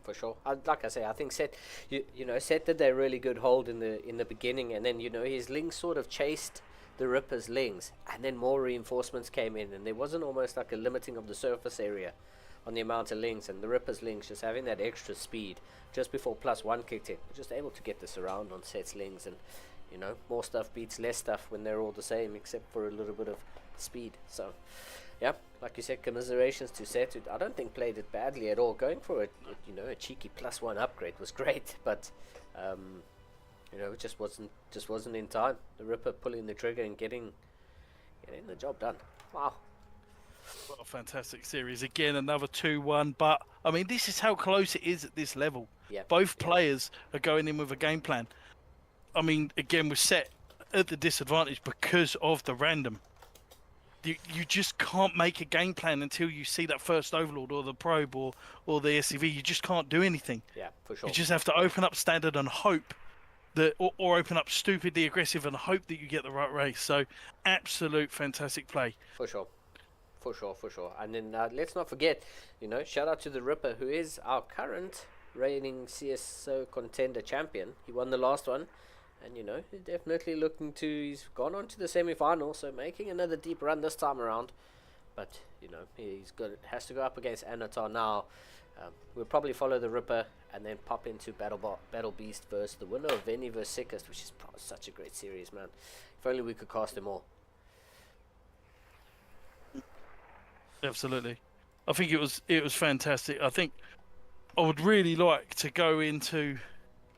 for sure. Like I say, I think Set, you know, Set did a really good hold in the beginning, and then, you know, his Lings sort of chased the Ripper's Lings, and then more reinforcements came in, and there wasn't almost like a limiting of the surface area on the amount of Lings, and the Ripper's Lings just having that extra speed just before +1 kicked in, just able to get the surround on Set's Lings, and, you know, more stuff beats less stuff when they're all the same, except for a little bit of speed. So yeah, like you said, commiserations to Set. I don't think played it badly at all. Going for you know, a cheeky +1 upgrade was great, but you know, it just wasn't in time. The Ripper pulling the trigger and getting the job done. Wow. What a fantastic series. Again, another 2-1, but I mean, this is how close it is at this level. Yeah. Both players are going in with a game plan. I mean, again, we're Set at the disadvantage because of the random. You just can't make a game plan until you see that first Overlord or the Probe or the SCV. You just can't do anything. Yeah, for sure. You just have to open up standard and hope that, or open up stupidly aggressive and hope that you get the right race. So, absolute fantastic play. For sure. And then let's not forget, you know, shout out to the Ripper, who is our current reigning CSO Contender champion. He won the last one. And, you know, he's definitely he's gone on to the semi-final, so making another deep run this time around. But, you know, has to go up against Anatar now. We'll probably follow the Ripper and then pop into Battle Beast versus the winner of Veni vs Sickest, which is such a great series, man. If only we could cast them all. Absolutely. I think it was fantastic. I think I would really like to go into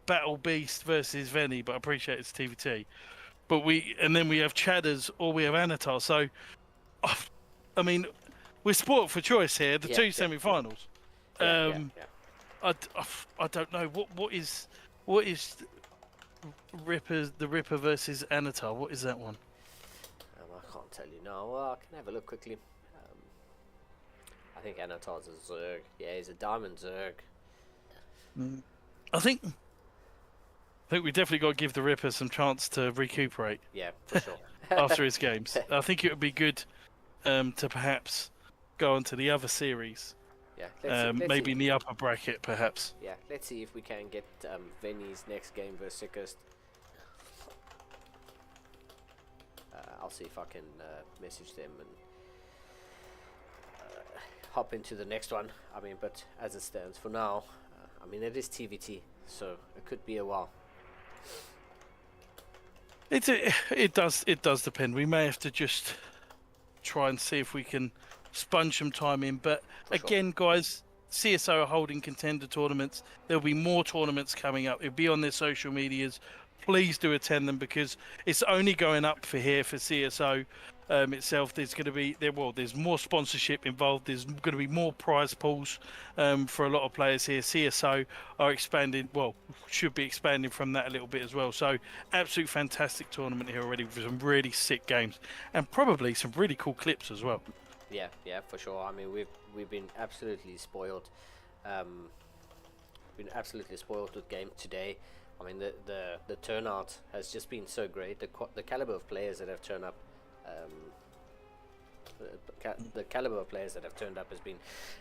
Battle Beast versus Veni, but I appreciate it's TVT. But then we have Chadders or we have Anatar. So, I mean, we're sport for choice here. The two semi-finals. I don't know what is the Ripper versus Anatar. What is that one? I can't tell you now. Well, I can have a look quickly. I think Anatar's a Zerg. Yeah, he's a Diamond Zerg. I think we definitely got to give the Ripper some chance to recuperate. Yeah, for sure. After his games, I think it would be good to perhaps go on to the other series Yeah, let's maybe see. in the upper bracket, perhaps. Yeah, let's see if we can get Venny's next game versus Sickest. I'll see if I can message them and hop into the next one. I mean, but as it stands for now, I mean, it is TVT, so it could be a while. It does depend. We may have to just try and see if we can sponge some time in. But again, guys, CSO are holding contender tournaments. There'll be more tournaments coming up. It'll be on their social medias. Please do attend them because it's only going up for CSO itself. There's going to be there's more sponsorship involved. There's going to be more prize pools for a lot of players here. CSO are expanding. Well, should be expanding from that a little bit as well. So, absolute fantastic tournament here already with some really sick games and probably some really cool clips as well. Yeah, for sure. I mean, we've been absolutely spoiled. With game today. I mean, the turnout has just been so great. The caliber of players that have turned up, the caliber of players that have turned up has been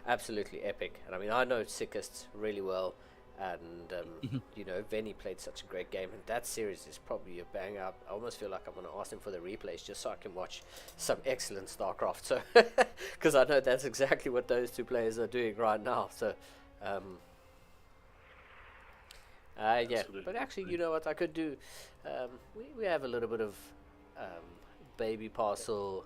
absolutely epic. And I mean, I know Sickest really well, and you know, Venny played such a great game, and that series is probably a bang up. I almost feel like I'm going to ask him for the replays just so I can watch some excellent StarCraft. So, because I know that's exactly what those two players are doing right now. So. Yeah, but actually, you know what I could do? We have a little bit of baby parcel,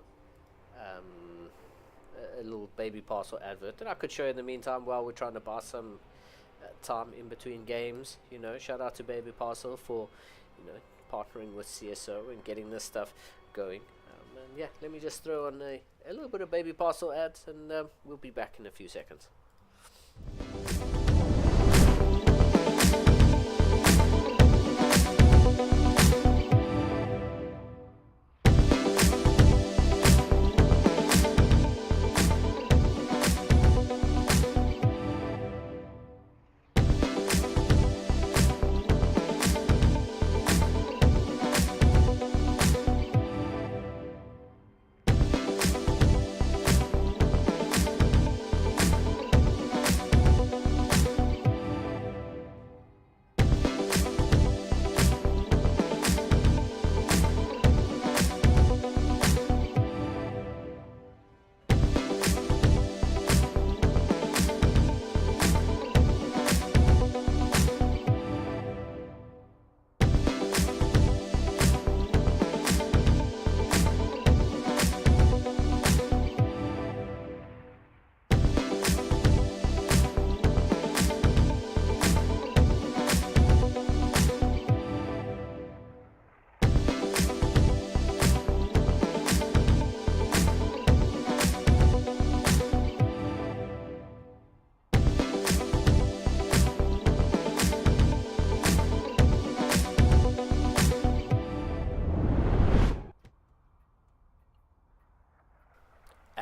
a little baby parcel advert that I could show in the meantime while we're trying to buy some time in between games. You know, shout out to Baby Parcel for, you know, partnering with CSO and getting this stuff going. And yeah, let me just throw on a little bit of Baby Parcel ads, and we'll be back in a few seconds.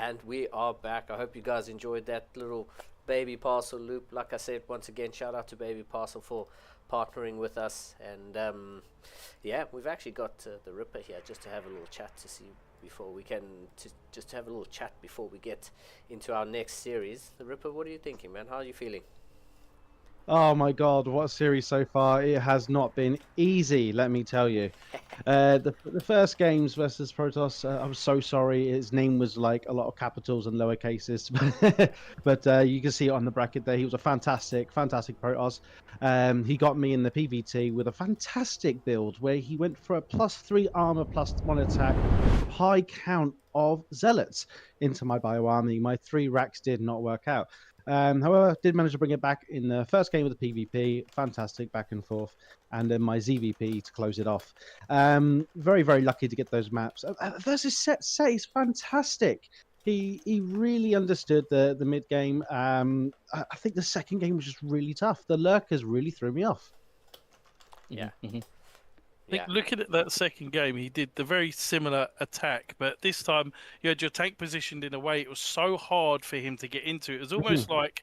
And we are back. I hope you guys enjoyed that little Baby Parcel loop. Like I said, once again, shout out to Baby Parcel for partnering with us. And yeah, we've actually got the Ripper here just to have a little chat to see before we can just have a little chat before we get into our next series. The Ripper, what are you thinking, man? How are you feeling? Oh my God, what a series so far. It has not been easy, let me tell you. The first games versus Protoss, I'm so sorry. His name was like a lot of capitals and lower cases. But you can see it on the bracket there. He was a fantastic Protoss. He got me in the PVT with a fantastic build where he went for a +3 armor, +1 attack, high count of Zealots into my bioarmy. My 3 racks did not work out. However, did manage to bring it back in the first game of the PvP. Fantastic back and forth. And then my ZVP to close it off. Very, very lucky to get those maps. Versus Set is fantastic. He really understood the mid game. I think the second game was just really tough. The lurkers really threw me off. Yeah. I think looking at that second game, he did the very similar attack, but this time you had your tank positioned in a way it was so hard for him to get into. It was almost like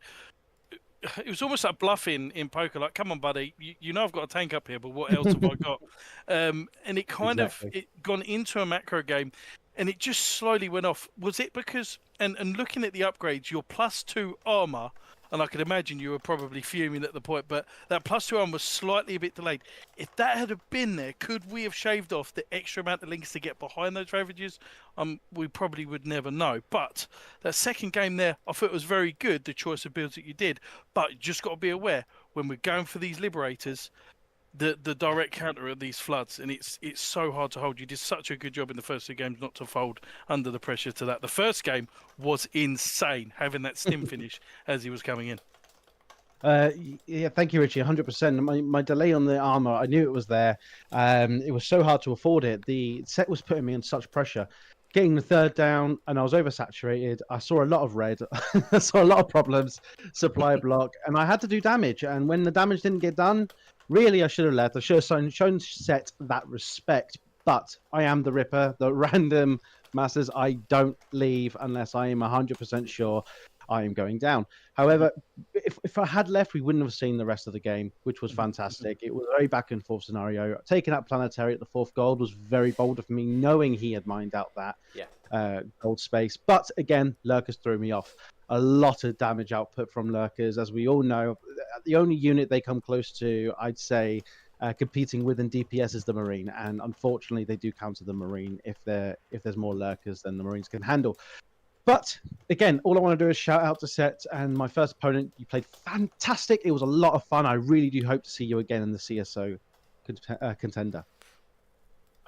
bluffing in poker. Like, come on, buddy, you know I've got a tank up here, but what else have I got? And it kind of gone into a macro game. and it just slowly went off. Was it because, and looking at the upgrades, your +2 armor, and I could imagine you were probably fuming at the point, but that +2 armor was slightly a bit delayed. If that had been there, could we have shaved off the extra amount of links to get behind those ravages? We probably would never know. But that second game there, I thought it was very good, the choice of builds that you did. But you just got to be aware, when we're going for these liberators, the direct counter of these floods, and it's so hard to hold. You did such a good job in the first 2 games not to fold under the pressure to that. The first game was insane, having that stim finish as he was coming in. Yeah, thank you, Richie. 100%. My delay on the armor, I knew it was there. It was so hard to afford it. The set was putting me in such pressure. Getting the third down, and I was oversaturated. I saw a lot of red. I saw a lot of problems. Supply block, and I had to do damage. And when the damage didn't get done, really, I should have left. I should have shown set that respect. But I am the Ripper, the random masters. I don't leave unless I am 100% sure I am going down. However, if I had left, we wouldn't have seen the rest of the game, which was fantastic. It was a very back and forth scenario. Taking out Planetary at the 4th gold was very bold of me, knowing he had mined out that gold space. But again, Lurkers threw me off. A lot of damage output from Lurkers. As we all know, the only unit they come close to, I'd say, competing with in DPS is the Marine. And unfortunately, they do counter the Marine if there's more Lurkers than the Marines can handle. But again, all I want to do is shout out to Set and my first opponent. You played fantastic. It was a lot of fun. I really do hope to see you again in the CSO Contender.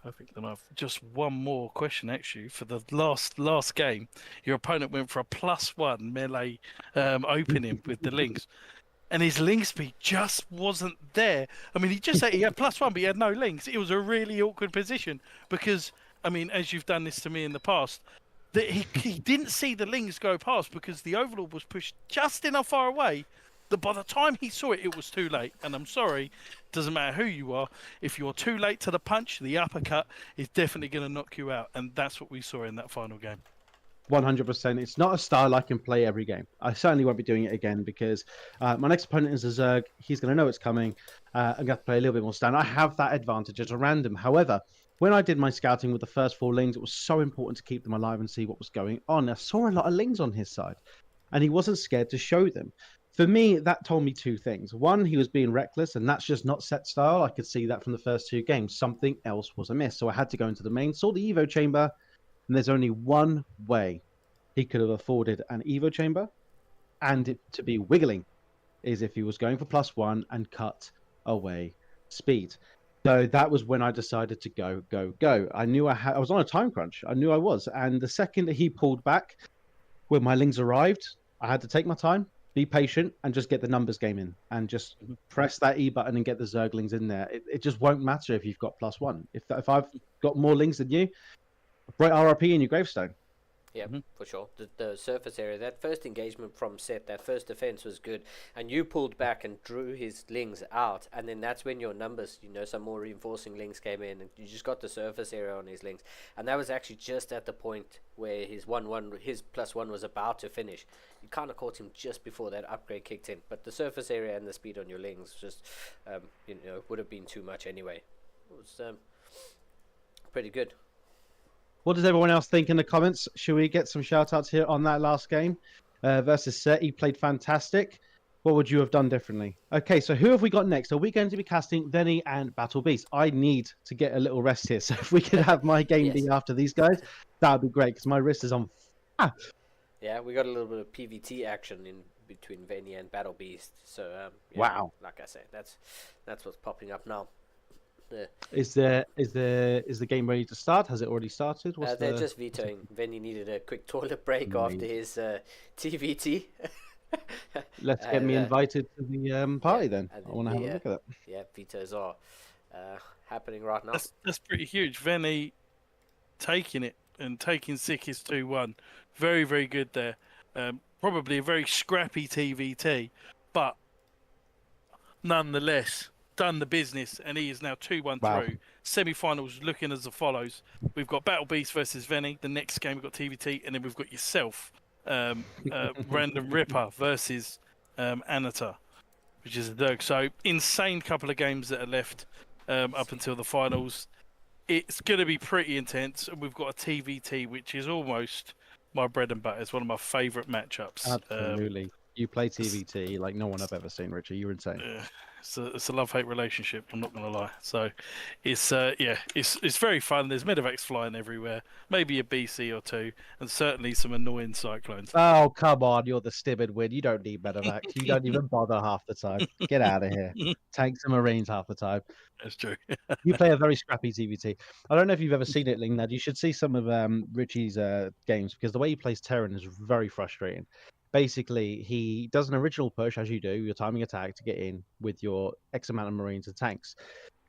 Perfect. And I've just one more question, actually. For the last game, your opponent went for a +1 melee opening with the links. And his link speed just wasn't there. I mean, he just said he had +1, but he had no links. It was a really awkward position because, I mean, as you've done this to me in the past, that he didn't see the links go past because the overlord was pushed just enough far away that by the time he saw it, it was too late. And I'm sorry, doesn't matter who you are, if you're too late to the punch, the uppercut is definitely going to knock you out. And that's what we saw in that final game. 100%. It's not a style I can play every game. I certainly won't be doing it again because my next opponent is a Zerg. He's going to know it's coming. I'm going to have to play a little bit more stand. I have that advantage as a random. However, when I did my scouting with the first 4 lings, it was so important to keep them alive and see what was going on. I saw a lot of lings on his side, and he wasn't scared to show them. For me, that told me 2 things. One, he was being reckless, and that's just not set style. I could see that from the first 2 games. Something else was amiss. So I had to go into the main, saw the Evo chamber, and there's only one way he could have afforded an Evo chamber and it to be wiggling is if he was going for +1 and cut away speed. So that was when I decided to go. I knew I was on a time crunch. I knew I was. And the second that he pulled back, when my lings arrived, I had to take my time, be patient, and just get the numbers game in and just press that E button and get the Zerglings in there. It just won't matter if you've got +1. If I've got more lings than you, write RRP in your gravestone. Yeah, for sure. The surface area, that first engagement from Set, that first defense was good, and you pulled back and drew his lings out, and then that's when your numbers, some more reinforcing lings came in, and you just got the surface area on his lings, and that was actually just at the point where his +1 was about to finish. You kind of caught him just before that upgrade kicked in, but the surface area and the speed on your lings just, would have been too much anyway. It was pretty good. What does everyone else think in the comments? Should we get some shout outs here on that last game versus Set? He played fantastic. What would you have done differently? Okay, so who have we got next? Are we going to be casting Veni and Battle Beast? I need to get a little rest here. So if we could have my game be after these guys, that would be great because my wrist is on. Yeah, we got a little bit of PVT action in between Veni and Battle Beast. So wow, like I said, that's what's popping up now. Is the game ready to start? Has it already started? They're just vetoing. Veni needed a quick toilet break after his TVT. Let's get me invited to the party then. I want to have a look at it. Yeah, vetoes are happening right now. That's pretty huge. Veni taking it and taking Sikis 2-1. Very, very good there. Probably a very scrappy TVT, but nonetheless done the business, and he is now 2-1 through. Semi-finals looking as follows. We've got Battle Beast versus Veni. The next game we've got TVT, and then we've got yourself, Random Ripper versus Anata, which is a Dirk. So insane couple of games that are left up until the finals. it's going to be pretty intense. And we've got a TVT, which is almost my bread and butter. It's one of my favourite matchups. Absolutely. You play TVT like no one I've ever seen, Richie. You're insane. It's a love-hate relationship. I'm not going to lie. So, it's it's very fun. There's medevacs flying everywhere. Maybe a BC or two, and certainly some annoying cyclones. Oh, come on. You're the stibid win. You don't need medevacs. You don't even bother half the time. Get out of here. Tanks and Marines half the time. That's true. You play a very scrappy TVT. I don't know if you've ever seen it, Lingnad. You should see some of Richie's games because the way he plays Terran is very frustrating. Basically, he does an original push as you do, your timing attack to get in with your X amount of Marines and tanks,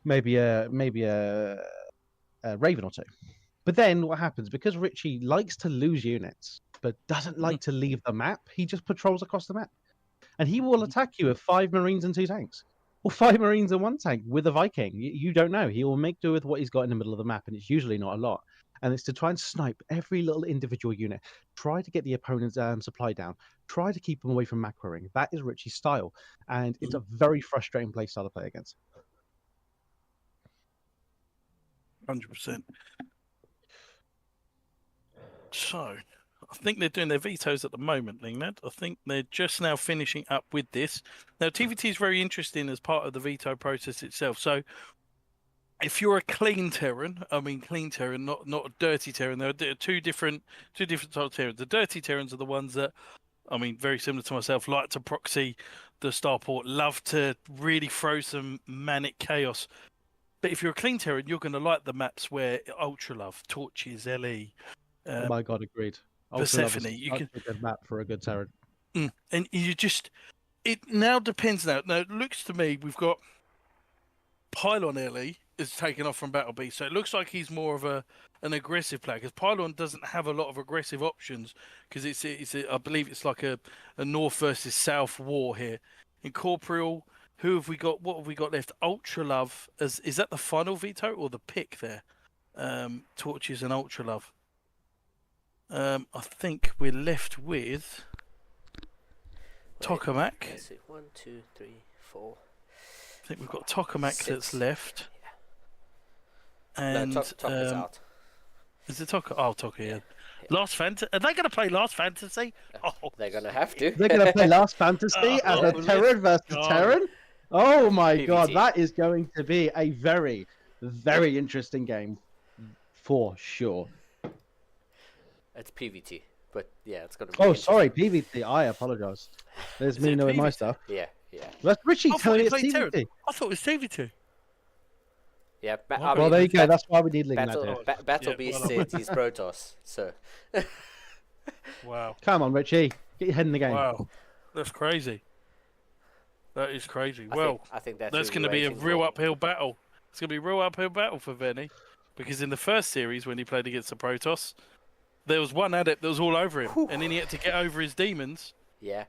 maybe a Raven or two. But then what happens, because Richie likes to lose units but doesn't like to leave the map, he just patrols across the map. And he will attack you with 5 Marines and 2 tanks. Or 5 Marines and 1 tank with a Viking. You don't know. He will make do with what he's got in the middle of the map, and it's usually not a lot. And it's to try and snipe every little individual unit. Try to get the opponent's supply down. Try to keep them away from macroing. That is Richie's style. And it's a very frustrating play style to play against. 100%. So, I think they're doing their vetoes at the moment, Lingnad. I think they're just now finishing up with this. Now, TVT is very interesting as part of the veto process itself. So, if you're a clean Terran, I mean clean Terran, not a dirty Terran, there are two different types of Terrans. The dirty Terrans are the ones that, I mean, very similar to myself, like to proxy the starport, love to really throw some manic chaos. But if you're a clean Terran, you're going to like the maps where Ultra Love, Torches, LE. Oh my god, agreed. Persephone, you can a good map for a good Terran. And you just, it now depends now. Now it looks to me we've got Pylon LE is taken off from Battle Beast, so it looks like he's more of an aggressive player because Pylon doesn't have a lot of aggressive options because I believe it's like a north versus south war here. Incorporeal, who have we got? What have we got left? Ultra Love, is that the final veto or the pick there? Torches and Ultra Love. I think we're left with Tokamak. Let's see, 1, 2, 3, 4. I think we've got Tokamak 6. that's left. Yeah. And No, Tok's out. Is it Toka? Oh, Toka, yeah. Last Fantasy. Are they going to play Last Fantasy? Oh, They're going to have to. They're going to play Last Fantasy as a Terran versus Terran? Oh my PvT. god, that is going to be a very, very interesting game for sure. It's PVT, but yeah, it's going to be. Oh, sorry, PvT. I apologize. There's me it knowing my PvT? stuff. Yeah. That's Richie I thought telling he me it's played Terran. PvT. I thought it was TV2. Yeah. Well, there you go. That's why we need Lingnad Battle, here. Battle Yeah, Beast well, said he's Protoss, so. Wow. Come on, Richie. Get your head in the game. Wow. That's crazy. That is crazy. I think that's going to be a real uphill battle. It's going to be a real uphill battle for Venny. Because in the first series, when he played against the Protoss, there was one adept that was all over him. And then he had to get over his demons. Yeah.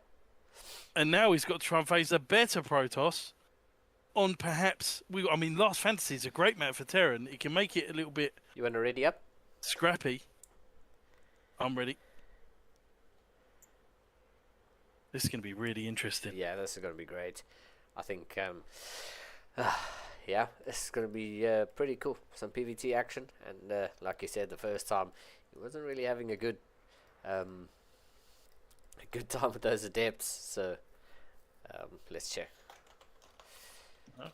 And now he's got to try and face a better Protoss on perhaps... Last Fantasy is a great map for Terran. It can make it a little bit You want to ready up? scrappy. I'm ready. This is going to be really interesting. Yeah, this is going to be great. I think, yeah, this is going to be pretty cool. Some PvT action, and like you said, the first time, he wasn't really having a good time with those adepts. So let's check.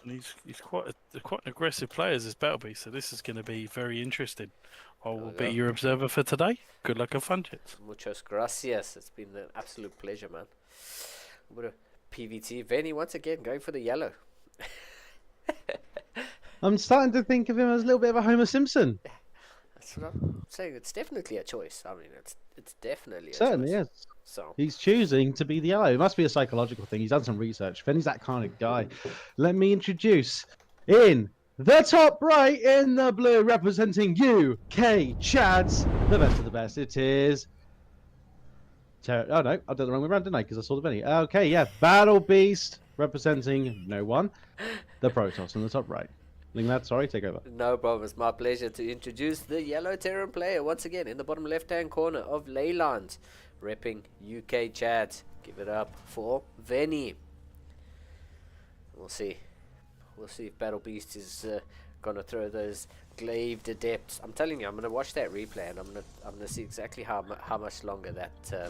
And he's quite an aggressive player as this Battle Beast, so this is going to be very interesting. I will be your observer for today. Good luck and fun, gents. Muchas gracias. It's been an absolute pleasure, man. What a PvT. Venny, once again, going for the yellow. I'm starting to think of him as a little bit of a Homer Simpson. That's what I'm saying. It's definitely a choice. I mean, it's definitely a Certainly choice. is. So He's choosing to be the yellow. It must be a psychological thing. He's done some research. Benny's that kind of guy. Let me introduce in the top right in the blue, representing UK Chads, the best of the best. It is. Oh no, I did the wrong way around, didn't I? Because I saw the Benny. Okay, yeah, Battle Beast representing no one. The Protoss in the top right. Linglad, sorry, take over. no problem. It's my pleasure to introduce the yellow Terran player once again in the bottom left-hand corner of Leyland, repping UK Chad. Give it up for Venny. We'll see if Battle Beast is gonna throw those glaive adepts. I'm telling you, I'm gonna watch that replay, and I'm gonna see exactly how much longer that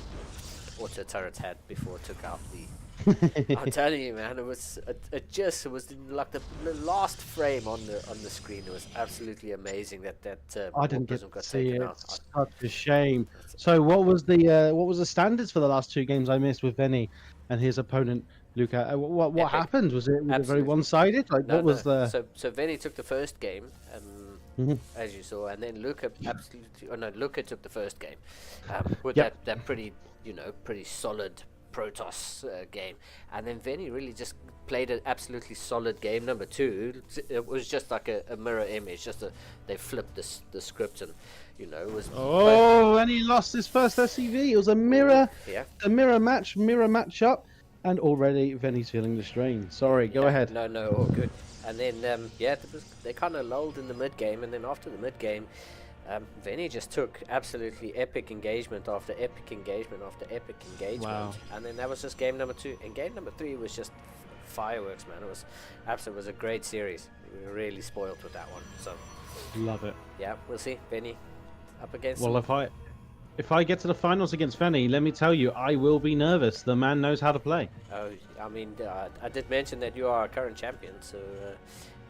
auto turret had before it took out the. I'm telling you, man, it was like the last frame on the screen. It was absolutely amazing that I didn't get Prism to got see taken it. out. Such a shame. So what was the standards for the last two games I missed with Benny and his opponent Luca? What Epic. happened? Was it very Absolutely. one-sided? Like No, what was no. the? So Venny took the first game, Mhm. as you saw, and then Luca absolutely. Oh no, Luca took the first game, with Yep. that pretty solid Protoss game, and then Venny really just played an absolutely solid game number two. It was just like a mirror image, they flipped the script, and it was. Oh, and he lost his first SCV. It was a mirror, Yeah. a mirror matchup, and already Venny's feeling the strain. Sorry, go Yeah, ahead. no, all good. And then, they kind of lulled in the mid game, and then after the mid game, Venny just took absolutely epic engagement after epic engagement after epic engagement. Wow. And then that was just game number two. And game number three was just fireworks, man. It was a great series. We were really spoiled with that one. So, Love it. yeah, we'll see. Venny up against. Well, if I get to the finals against Venny, let me tell you, I will be nervous. The man knows how to play. Oh, I mean, I did mention that you are our current champion, so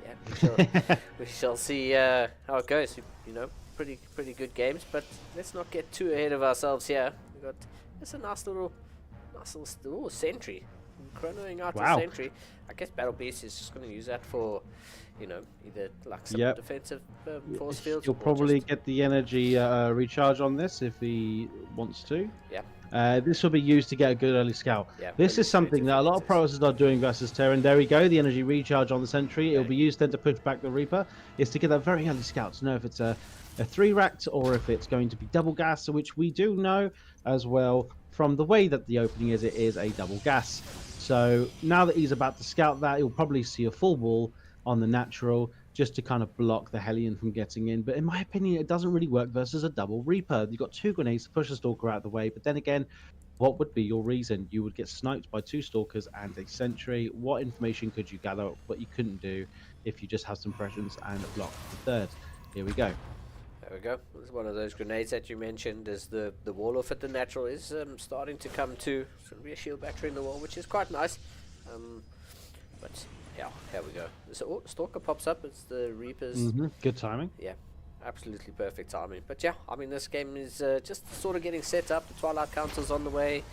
yeah, we shall see how it goes. Pretty good games, but let's not get too ahead of ourselves here. It's a nice little sentry, chronoing out Wow. a sentry. I guess Battle Beast is just going to use that for, either like some Yep. defensive force fields. He'll or probably just- get the energy recharge on this if he wants to. Yeah. This will be used to get a good early scout. Yeah, This early is something stage that a lot of defenses. pros are doing versus Terran. There we go, the energy recharge on the sentry. It'll Okay. be used then to push back the Reaper. Is to get that very early scout to know if it's a 3-racked or if it's going to be double gas, which we do know as well from the way that the opening is. It is a double gas. So now that he's about to scout that, he'll probably see a full wall on the natural just to kind of block the Hellion from getting in. But in my opinion, it doesn't really work versus a double Reaper. You've got 2 grenades to push the Stalker out of the way. But then again, what would be your reason? You would get sniped by 2 Stalkers and a Sentry. What information could you gather? What you couldn't do if you just have some presence and block the third. Here we go. There we go. It's one of those grenades that you mentioned. As the wall off at the natural is starting to come to. It's going to be a shield battery in the wall, which is quite nice. But yeah, here we go. So Stalker pops up. It's the Reapers. Good timing. Yeah, absolutely perfect timing. But yeah, I mean, this game is just sort of getting set up. The Twilight Council's on the way.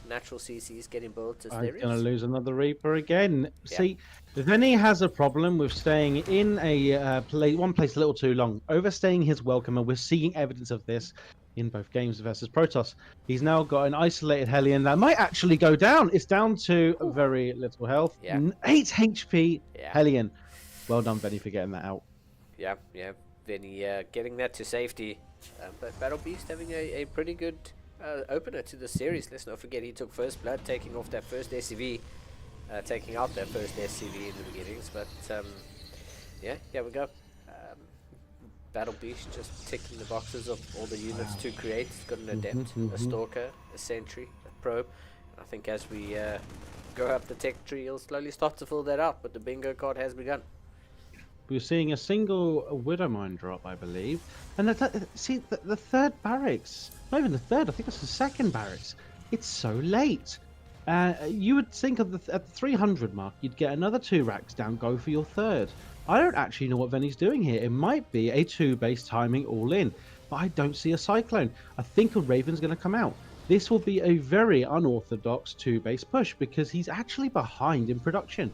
Natural CC is getting built. I'm going to lose another Reaper again. See, Venny has a problem with staying in a one place a little too long, overstaying his welcome, and we're seeing evidence of this in both games versus Protoss. He's now got an isolated Hellion that might actually go down. It's down to very little health. Yeah. 8 HP Yeah. Hellion. Well done, Venny, for getting that out. Yeah. Vinny getting that to safety. But Battle Beast having a pretty good opener to the series. Let's not forget he took first blood, taking off that first SCV, taking out that first SCV in the beginnings. But yeah, here we go. Battle Beast just ticking the boxes of all the units to create. He's got an Adept, a Stalker, a Sentry, a Probe. I think as we go up the tech tree, he'll slowly start to fill that out, but the bingo card has begun. We're seeing a single Widowmine drop, I believe. And the third barracks, not even the third, I think it's the second barracks. It's so late. You would think at the 300 mark, you'd get another 2 racks down, go for your third. I don't actually know what Venny's doing here. It might be a 2-base timing all in, but I don't see a Cyclone. I think a Raven's going to come out. This will be a very unorthodox 2-base push because he's actually behind in production.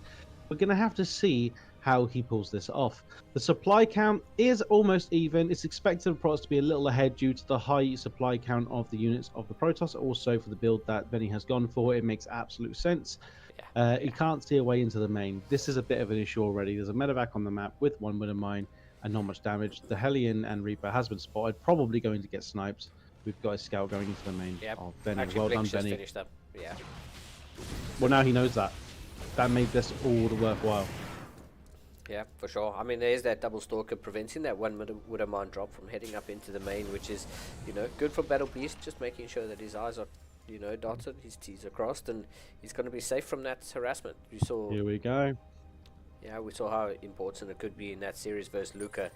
We're going to have to see how he pulls this off. The supply count is almost even. It's expected of Protoss to be a little ahead due to the high supply count of the units of the Protoss. Also for the build that Venny has gone for, it makes absolute sense. He can't see a way into the main. This is a bit of an issue already. There's a medevac on the map with 1 Widowmine and not much damage. The Hellion and Reaper has been spotted, probably going to get sniped. We've got a scout going into the main. Yep. Oh, Venny. Actually, Well done, Blink's just Venny. finished up. Yeah. Well, now he knows that. That made this all the worthwhile. Yeah, for sure. I mean, there is that double Stalker preventing that 1 Widowmine drop from heading up into the main, which is, good for Battle Beast, just making sure that his eyes are, dotted, his T's are crossed, and he's going to be safe from that harassment. You saw. Here we go. Yeah, we saw how important it could be in that series versus Luca.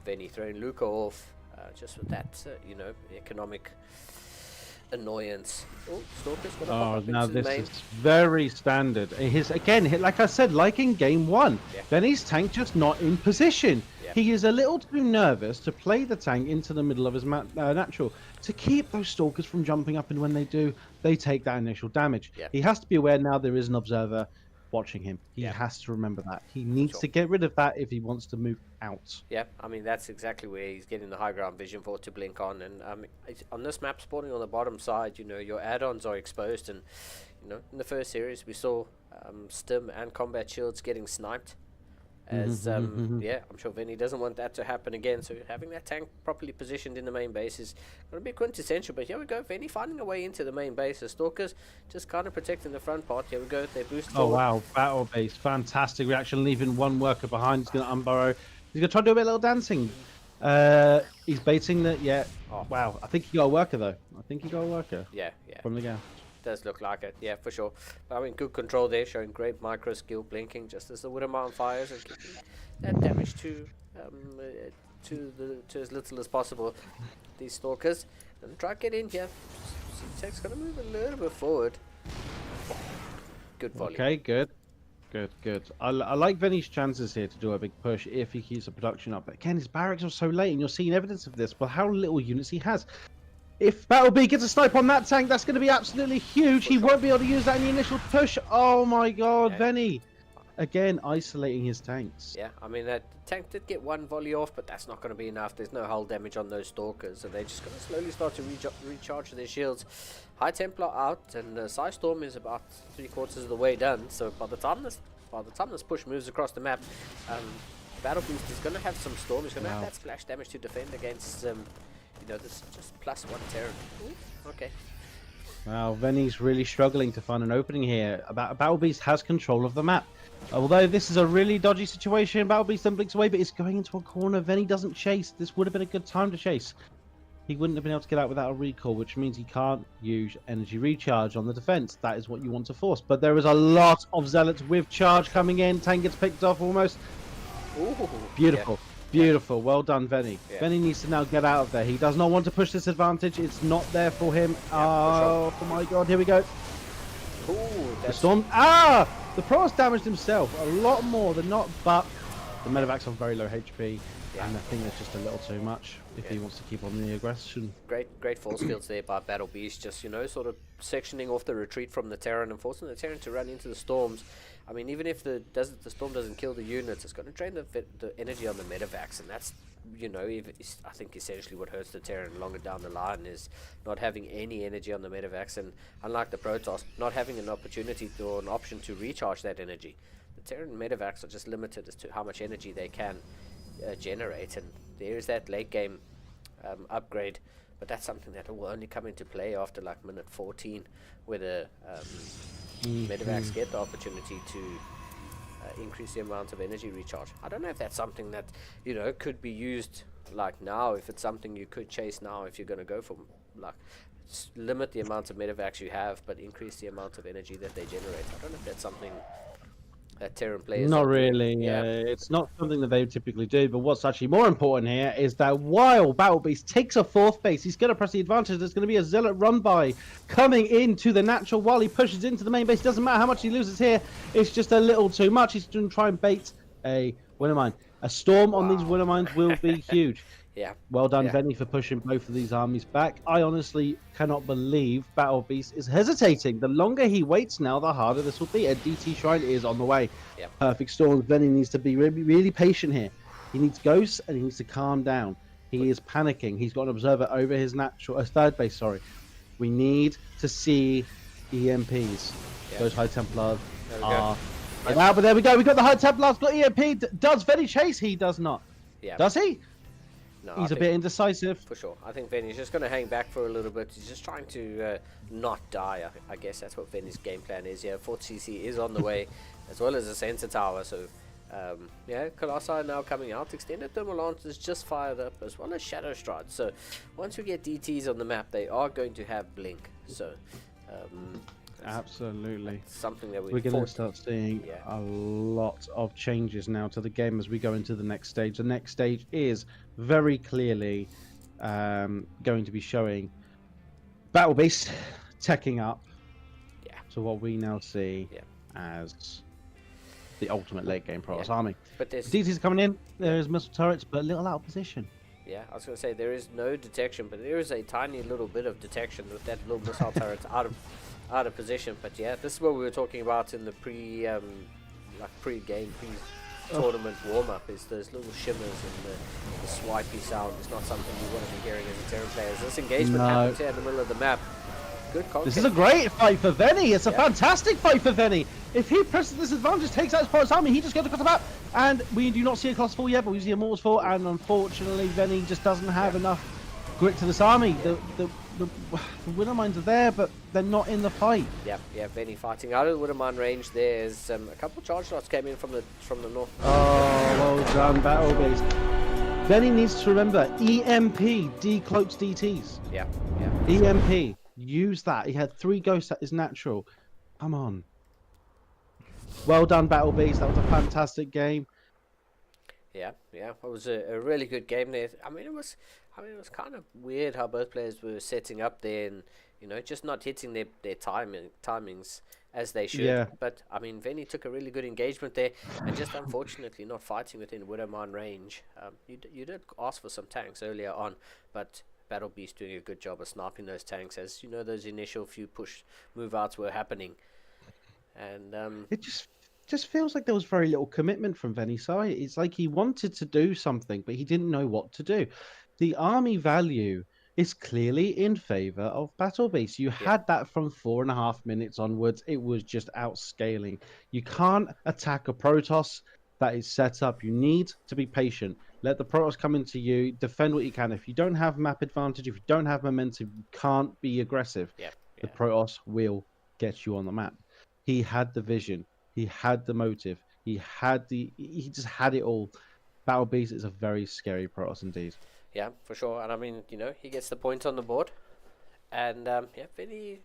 Venny throwing Luca off just with that, economic annoyance. Oh, Stalker's going to pop Oh, up now into the this main. is very standard. His again, like I said, like in game one, Yeah. Benny's tank just not in position. Yeah. He is a little too nervous to play the tank into the middle of his natural to keep those stalkers from jumping up, and when they do, they take that initial damage. Yeah. He has to be aware now there is an observer watching him. He Yeah. has to remember that. He needs Sure. to get rid of that if he wants to move out. Yeah, I mean, that's exactly where he's getting the high ground vision for it to blink on. And on this map, spawning on the bottom side, your add-ons are exposed. And, in the first series, we saw Stim and Combat Shields getting sniped. As, yeah, I'm sure Vinny doesn't want that to happen again. So having that tank properly positioned in the main base is going to be quintessential. But here we go, Vinny finding a way into the main base. The Stalkers just kind of protecting the front part. Here we go, they boost Oh forward. wow, battle base, fantastic reaction, leaving one worker behind. He's going to unburrow. He's going to try to do a bit of little dancing. He's baiting the, yeah. Oh. Wow, I think he got a worker though. I think he got a worker Yeah. from the gap. Does look like it, yeah, for sure. But I mean, good control there, showing great micro skill, blinking just as the Widowmine fires and keeping that damage to as little as possible. These Stalkers gonna try to get in here. C-Tech's gonna move a little bit forward. Good volley. Okay, good. I like Vinny's chances here to do a big push if he keeps the production up. But again, his barracks are so late, and you're seeing evidence of this. But how little units he has. If Battlebee gets a snipe on that tank, that's going to be absolutely huge. He won't be able to use that in the initial push. Oh my god, Yeah. Venny. Again, isolating his tanks. Yeah, I mean, that tank did get one volley off, but that's not going to be enough. There's no hull damage on those Stalkers, so they're just going to slowly start to recharge their shields. High Templar out, and Storm is about 3/4 of the way done. So by the time this push moves across the map, Battle Boost is going to have some Storm. He's going to have that splash damage to defend against, this just +1 Terran. Ooh, okay. Wow, Venny's really struggling to find an opening here. Battlebeast has control of the map. Although this is a really dodgy situation, Battlebeast then blinks away, but it's going into a corner. Venny doesn't chase. This would have been a good time to chase. He wouldn't have been able to get out without a recall, which means he can't use energy recharge on the defense. That is what you want to force. But there is a lot of Zealots with charge coming in. Tank gets picked off almost. Ooh, Beautiful. yeah. Beautiful. Well done, Venny. Yeah. Venny needs to now get out of there. He does not want to push this advantage. It's not there for him. Yeah, Oh my god, here we go. Ooh, The that's storm. The Pro has damaged himself a lot more than not, but the Medevac's on very low HP, Yeah. and I think that's just a little too much if he Yeah. wants to keep on the aggression. great force fields there by Battle Beast, just sort of sectioning off the retreat from the Terran and forcing the Terran to run into the storms. I mean, even if the storm doesn't kill the units, it's going to drain the energy on the medevacs, and that's I think essentially what hurts the Terran longer down the line is not having any energy on the medevacs, and unlike the Protoss, not having an opportunity or an option to recharge that energy. The Terran medevacs are just limited as to how much energy they can generate, and there's that late game upgrade, but that's something that will only come into play after like minute 14, where the medevacs get the opportunity to increase the amount of energy recharge. I don't know if that's something that could be used like now, if it's something you could chase now, if you're going to go for like limit the amount of medevacs you have but increase the amount of energy that they generate. I don't know if that's something that Terran players Not are doing. really. It's not something that they typically do. But what's actually more important here is that while Battle Beast takes a fourth base, he's going to press the advantage. There's going to be a Zealot run by coming into the natural while he pushes into the main base. Doesn't matter how much he loses here. It's just a little too much. He's going to try and bait a Widowmine. A storm on these Widowmines will be huge. Yeah. Well done, Yeah. Venny, for pushing both of these armies back. I honestly cannot believe Battle Beast is hesitating. The longer he waits now, the harder this will be. A DT Shrine is on the way. Yep. Perfect Storm. Venny needs to be really, really patient here. He needs ghosts and he needs to calm down. He is panicking. He's got an observer over his third base. Sorry. We need to see EMPs. Yeah. Those High Templars There we go. are. Yep. Wow, but there we go. We got the High Templars. Got EMP. Does Venny chase? He does not. Yeah. Does he? No, He's I a think- bit indecisive. For sure. I think Venny's just going to hang back for a little bit. He's just trying to not die. I guess that's what Venny's game plan is. Yeah, 4th CC is on the way, as well as a sensor tower. So, Colossi now coming out. Extended Thermal Lance is just fired up, as well as Shadow Stride. So, once we get DTs on the map, they are going to have Blink. So, Absolutely. Something that We're going to start seeing a lot of changes now to the game as we go into the next stage. The next stage is very clearly going to be showing Battle Beast teching up to what we now see as the ultimate late game Protoss army. But there's DTs coming in, there's missile turrets, but a little out of position. Yeah, I was going to say there is no detection, but there is a tiny little bit of detection with that little missile turret out of position. But yeah, this is what we were talking about in the pre-game, pre-tournament warm-up, is those little shimmers and the swipey sound. It's not something you want to be hearing as a Terran player. As this engagement happens here in the middle of the map. Good contact. This is a great fight for Venny. It's a fantastic fight for Venny. If he presses this advantage, takes out his Protoss army, he just goes across the map. And we do not see a Colossus fall yet, but we see a Mortals fall. And unfortunately, Venny just doesn't have enough grit to this army. The Winter Mines are there, but they're not in the fight. Yeah, Venny fighting out of the Winter Mine range. There's a couple of charge shots came in from the north. Oh, well done, Battle Beast. Venny needs to remember, EMP decloaks DTs. Yeah. EMP. Use that. He had 3 ghosts. That is natural. Come on. Well done, Battle Beast. That was a fantastic game. Yeah. It was a really good game there. I mean, it was kind of weird how both players were setting up there, and just not hitting their timings as they should. Yeah. But I mean, Venny took a really good engagement there, and just unfortunately not fighting within Widowmine range. You did ask for some tanks earlier on, but Battle Beast doing a good job of sniping those tanks, as those initial few push move outs were happening. And it just feels like there was very little commitment from Venny's side. It's like he wanted to do something, but he didn't know what to do. The army value is clearly in favor of Battle Beast. You had that from 4.5 minutes onwards. It was just outscaling. You can't attack a Protoss that is set up. You need to be patient. Let the Protoss come into you. Defend what you can. If you don't have map advantage, if you don't have momentum, you can't be aggressive. The Protoss will get you on the map. He had the vision. He had the motive. He just had it all. Battle Beast is a very scary Protoss indeed. Yeah, for sure. And I mean, he gets the point on the board. And Venny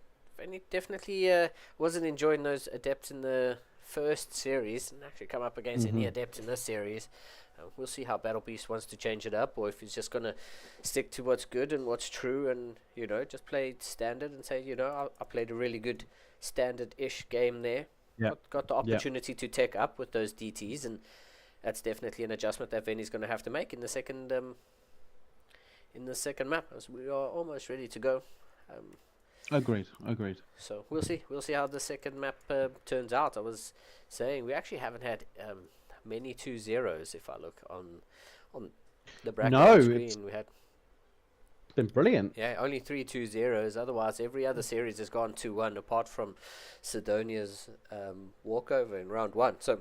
definitely wasn't enjoying those adepts in the first series, and actually come up against any adept in this series. We'll see how Battle Beast wants to change it up, or if he's just going to stick to what's good and what's true, and just play standard and say, I played a really good standard-ish game there. Got the opportunity to tech up with those DTs, and that's definitely an adjustment that Venny's going to have to make in the second map, as we are almost ready to go. Agreed. So we'll see how the second map turns out. I was saying we actually haven't had many 2-0s. If I look on the bracket screen, we had. It's been brilliant. Yeah, only 3 2-0s. Otherwise, every other series has gone 2-1, apart from Sidonia's walkover in round 1. So,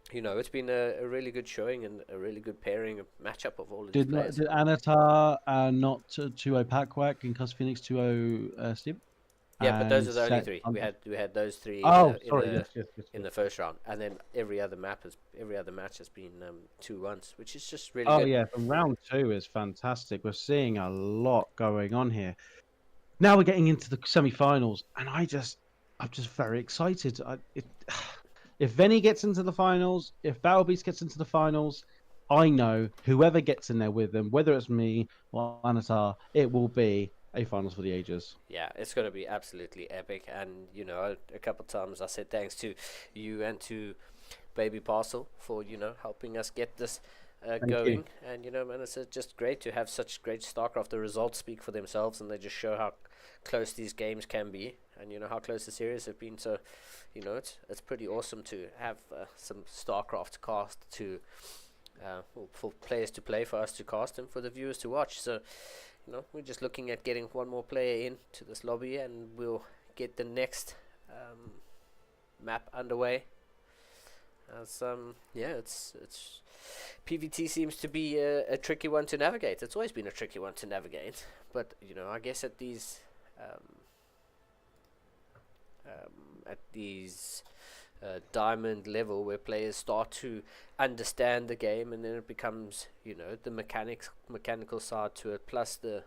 it's been a really good showing and a really good pairing, a matchup of all of these players. Did Anatar not 2-0 Pakwak and Cos Phoenix 2-0 Steve? Yeah, but those are the only 3. We had those 3 in the first round, and then every other match has been 2-1s, which is just really good. Oh yeah, and round 2 is fantastic. We're seeing a lot going on here. Now we're getting into the semi-finals, and I'm just very excited. If Venny gets into the finals, if Battle Beast gets into the finals, I know whoever gets in there with them, whether it's me or Anatar, it will be a finals for the ages. Yeah, it's going to be absolutely epic. And a couple of times I said thanks to you and to Baby Parcel for helping us get this going. And man, it's just great to have such great StarCraft. The results speak for themselves, and they just show how close these games can be, and how close the series have been. So it's pretty awesome to have some StarCraft cast to for players to play, for us to cast, and for the viewers to watch. So we're just looking at getting one more player into this lobby, and we'll get the next map underway. As it's PVT seems to be a tricky one to navigate. It's always been a tricky one to navigate, but I guess at these diamond level, where players start to understand the game, and then it becomes mechanical side to it, plus the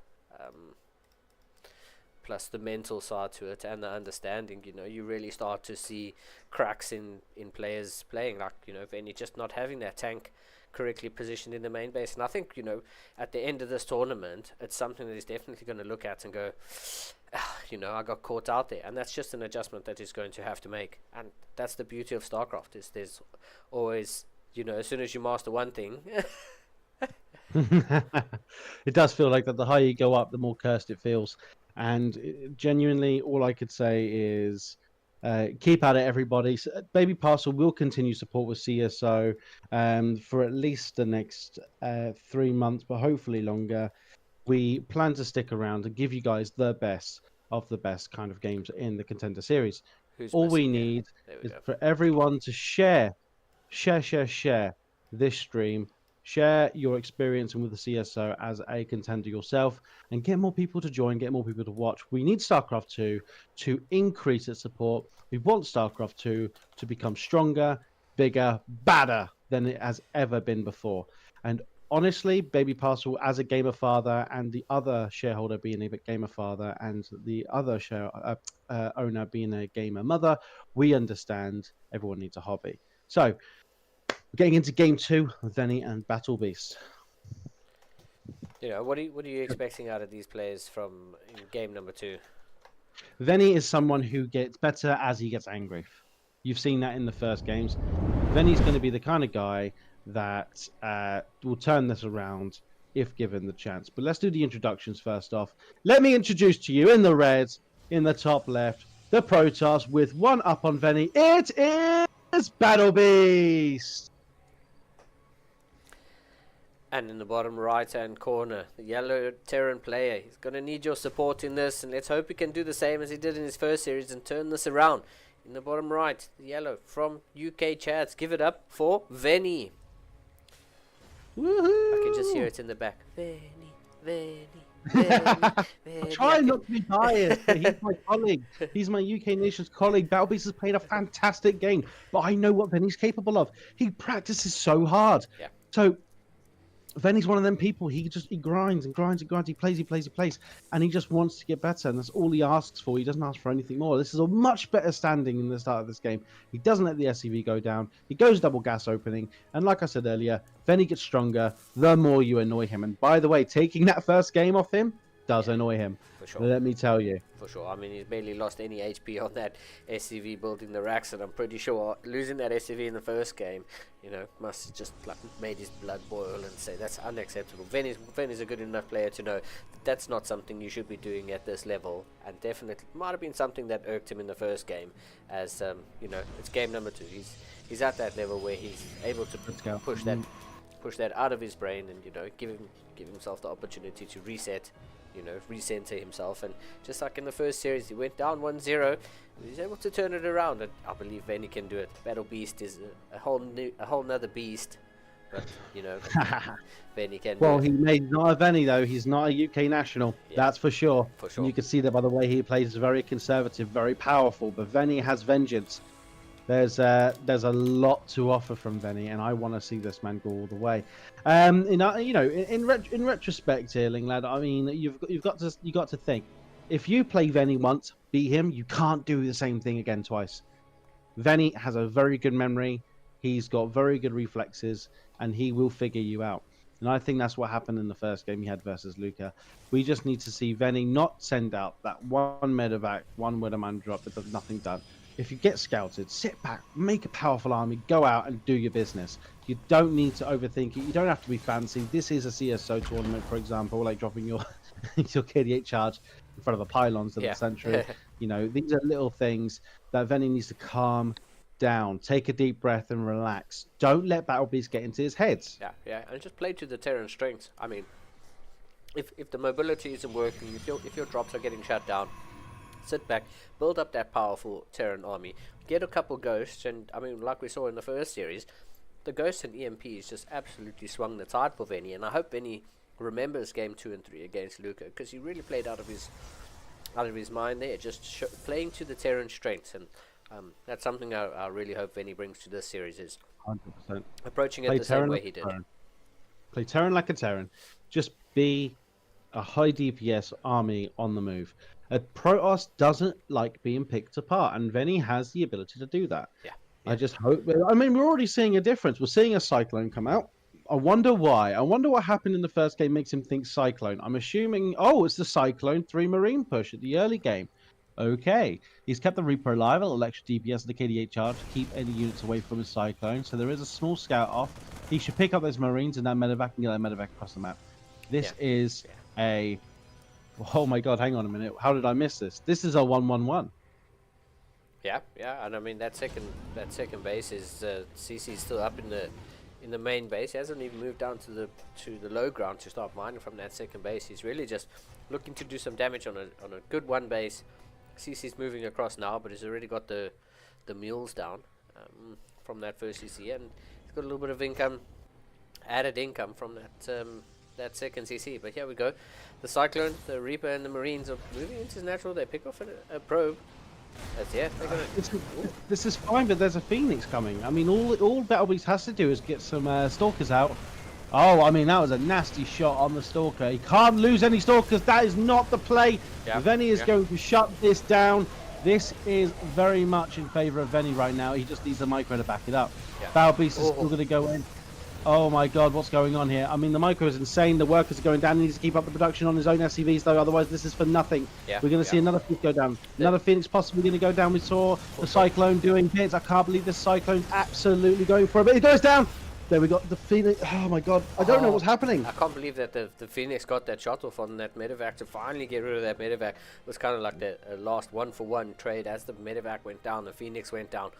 plus the mental side to it and the understanding, you really start to see cracks in players playing, like, Veni just not having that tank correctly positioned in the main base. And I think, at the end of this tournament, it's something that he's definitely going to look at and go, I got caught out there. And that's just an adjustment that he's going to have to make. And that's the beauty of StarCraft, is there's always, as soon as you master one thing... It does feel like that the higher you go up, the more cursed it feels. And genuinely, all I could say is keep at it, everybody. Baby Parcel will continue support with CSO for at least the next 3 months, but hopefully longer. We plan to stick around and give you guys the best of the best kind of games in the Contender series. All we need is for everyone to share this stream. Share your experience with the CSO as a contender yourself, and get more people to join, get more people to watch. We need StarCraft 2 to increase its support. We want StarCraft 2 to become stronger, bigger, badder than it has ever been before. And honestly, Baby Parcel, as a gamer father, and the other shareholder being a gamer father, and the other owner being a gamer mother, we understand everyone needs a hobby. So, getting into game 2 of Veni and Battle Beast. What are you expecting out of these players from game number 2? Veni is someone who gets better as he gets angry. You've seen that in the first games. Veni's going to be the kind of guy that will turn this around if given the chance. But let's do the introductions first off. Let me introduce to you, in the red, in the top left, the Protoss with 1 up on Veni. It is Battle Beast! And in the bottom right-hand corner, the yellow Terran player. He's going to need your support in this, and let's hope he can do the same as he did in his first series and turn this around. In the bottom right, the yellow from UK Chats. Give it up for Veni. Woohoo! I can just hear it in the back. Veni, Veni, Veni. I try not to be biased, but he's my colleague. He's my UK Nations colleague. Battle Beast has played a fantastic game, but I know what Veni's capable of. He practices so hard. Yeah. So Veni's one of them people. He grinds and grinds and grinds. He plays, and he just wants to get better, and that's all he asks for. He doesn't ask for anything more. This is a much better standing in the start of this game. He doesn't let the SCV go down. He goes double gas opening, and like I said earlier, Veni gets stronger the more you annoy him. And by the way, taking that first game off him does annoy him. For sure. Let me tell you. For sure. I mean, he's barely lost any HP on that SCV building the racks, and I'm pretty sure losing that SCV in the first game, must have just made his blood boil and say that's unacceptable. Veni's a good enough player to know that's not something you should be doing at this level, and definitely might have been something that irked him in the first game, as it's game number 2. He's at that level where he's able to push that out of his brain, and give himself the opportunity to reset, recenter himself. And just like in the first series, he went down 1-0, he's able to turn it around, and I believe Veni can do it. Battle Beast is a whole nother beast, but Veni can do it. He's not a Veni though. He's not a UK national. Yeah. That's for sure. And you can see that by the way he plays. Is very conservative, very powerful. But Veni has vengeance. There's a lot to offer from Veni, and I want to see this man go all the way. In retrospect, here, Linglad, I mean, you've got to think. If you play Veni once, beat him, you can't do the same thing again twice. Veni has a very good memory. He's got very good reflexes, and he will figure you out. And I think that's what happened in the first game he had versus Luca. We just need to see Veni not send out that one medevac, one Widowman drop that does nothing done. If you get scouted, sit back, make a powerful army, go out and do your business. You don't need to overthink it. You don't have to be fancy. This is a CSO tournament, for example, like dropping your KD8 charge in front of the pylons of the century. These are little things that Veni needs to calm down, take a deep breath and relax. Don't let Battle Beast get into his head. Yeah, and just play to the Terran strengths. I mean, if the mobility isn't working, if your drops are getting shut down, sit back, build up that powerful Terran army, get a couple ghosts, and I mean, like we saw in the first series, the ghosts and EMPs just absolutely swung the tide for Veni, and I hope Veni remembers game 2 and 3 against Luca, because he really played out of his mind there, just playing to the Terran strengths, and that's something I really hope Veni brings to this series, is 100%. Approaching it the same way he did. Play Terran like a Terran. Just be a high DPS army on the move. Protoss doesn't like being picked apart, and Veni has the ability to do that. Yeah. I just hope. I mean, we're already seeing a difference. We're seeing a Cyclone come out. I wonder why. I wonder what happened in the first game makes him think Cyclone. I'm assuming, oh, it's the Cyclone 3 Marine push at the early game. Okay. He's kept the Reaper alive, a little extra DPS and the KDA charge to keep any units away from his Cyclone. So there is a small scout off. He should pick up those Marines and that medevac and get that medevac across the map. This is a... Oh my god, hang on a minute. How did I miss this? This is a 1-1-1. Yeah, and I mean that second base is CC still up in the main base. He hasn't even moved down to the low ground to start mining from that second base. He's really just looking to do some damage on a good one base. CC's moving across now, but he's already got the mules down from that first CC, and he's got a little bit of income, added income from that second CC. But here we go. The Cyclone, the Reaper, and the Marines are moving into his natural. They pick off a probe. They're gonna... This is fine, but there's a Phoenix coming. I mean, all Battle Beast has to do is get some Stalkers out. Oh, I mean, that was a nasty shot on the Stalker. He can't lose any Stalkers. That is not the play. Veni is going to shut this down. This is very much in favor of Veni right now. He just needs a micro to back it up. Battle Beast is still going to go in. Oh my god, what's going on here? I mean, the micro is insane. The workers are going down. He needs to keep up the production on his own SCVs, though. Otherwise, this is for nothing. We're going to see another Phoenix go down. Another Phoenix possibly going to go down. We saw the Cyclone doing hits. I can't believe this Cyclone's absolutely going for it. But it goes down. There we got the Phoenix. Oh my god, I don't know what's happening. I can't believe that the Phoenix got that shot off on that medevac to finally get rid of that medevac. It was kind of like the last one-for-one trade. As the medevac went down, the Phoenix went down.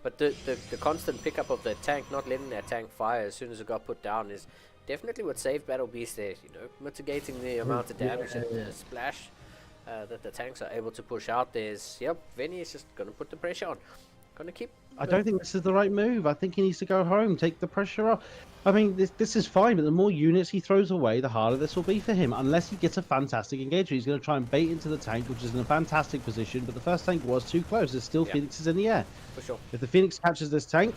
But the constant pickup of the tank, not letting that tank fire as soon as it got put down, is definitely what saved Battle Beast there. You know, mitigating the amount of damage and the splash that the tanks are able to push out. Veni is just going to put the pressure on. Going to keep... I don't think this is the right move. I think he needs to go home, take the pressure off. I mean, this is fine, but the more units he throws away, the harder this will be for him. Unless he gets a fantastic engagement. He's going to try and bait into the tank, which is in a fantastic position, but the first tank was too close. There's still Phoenixes in the air. For sure. If the Phoenix catches this tank,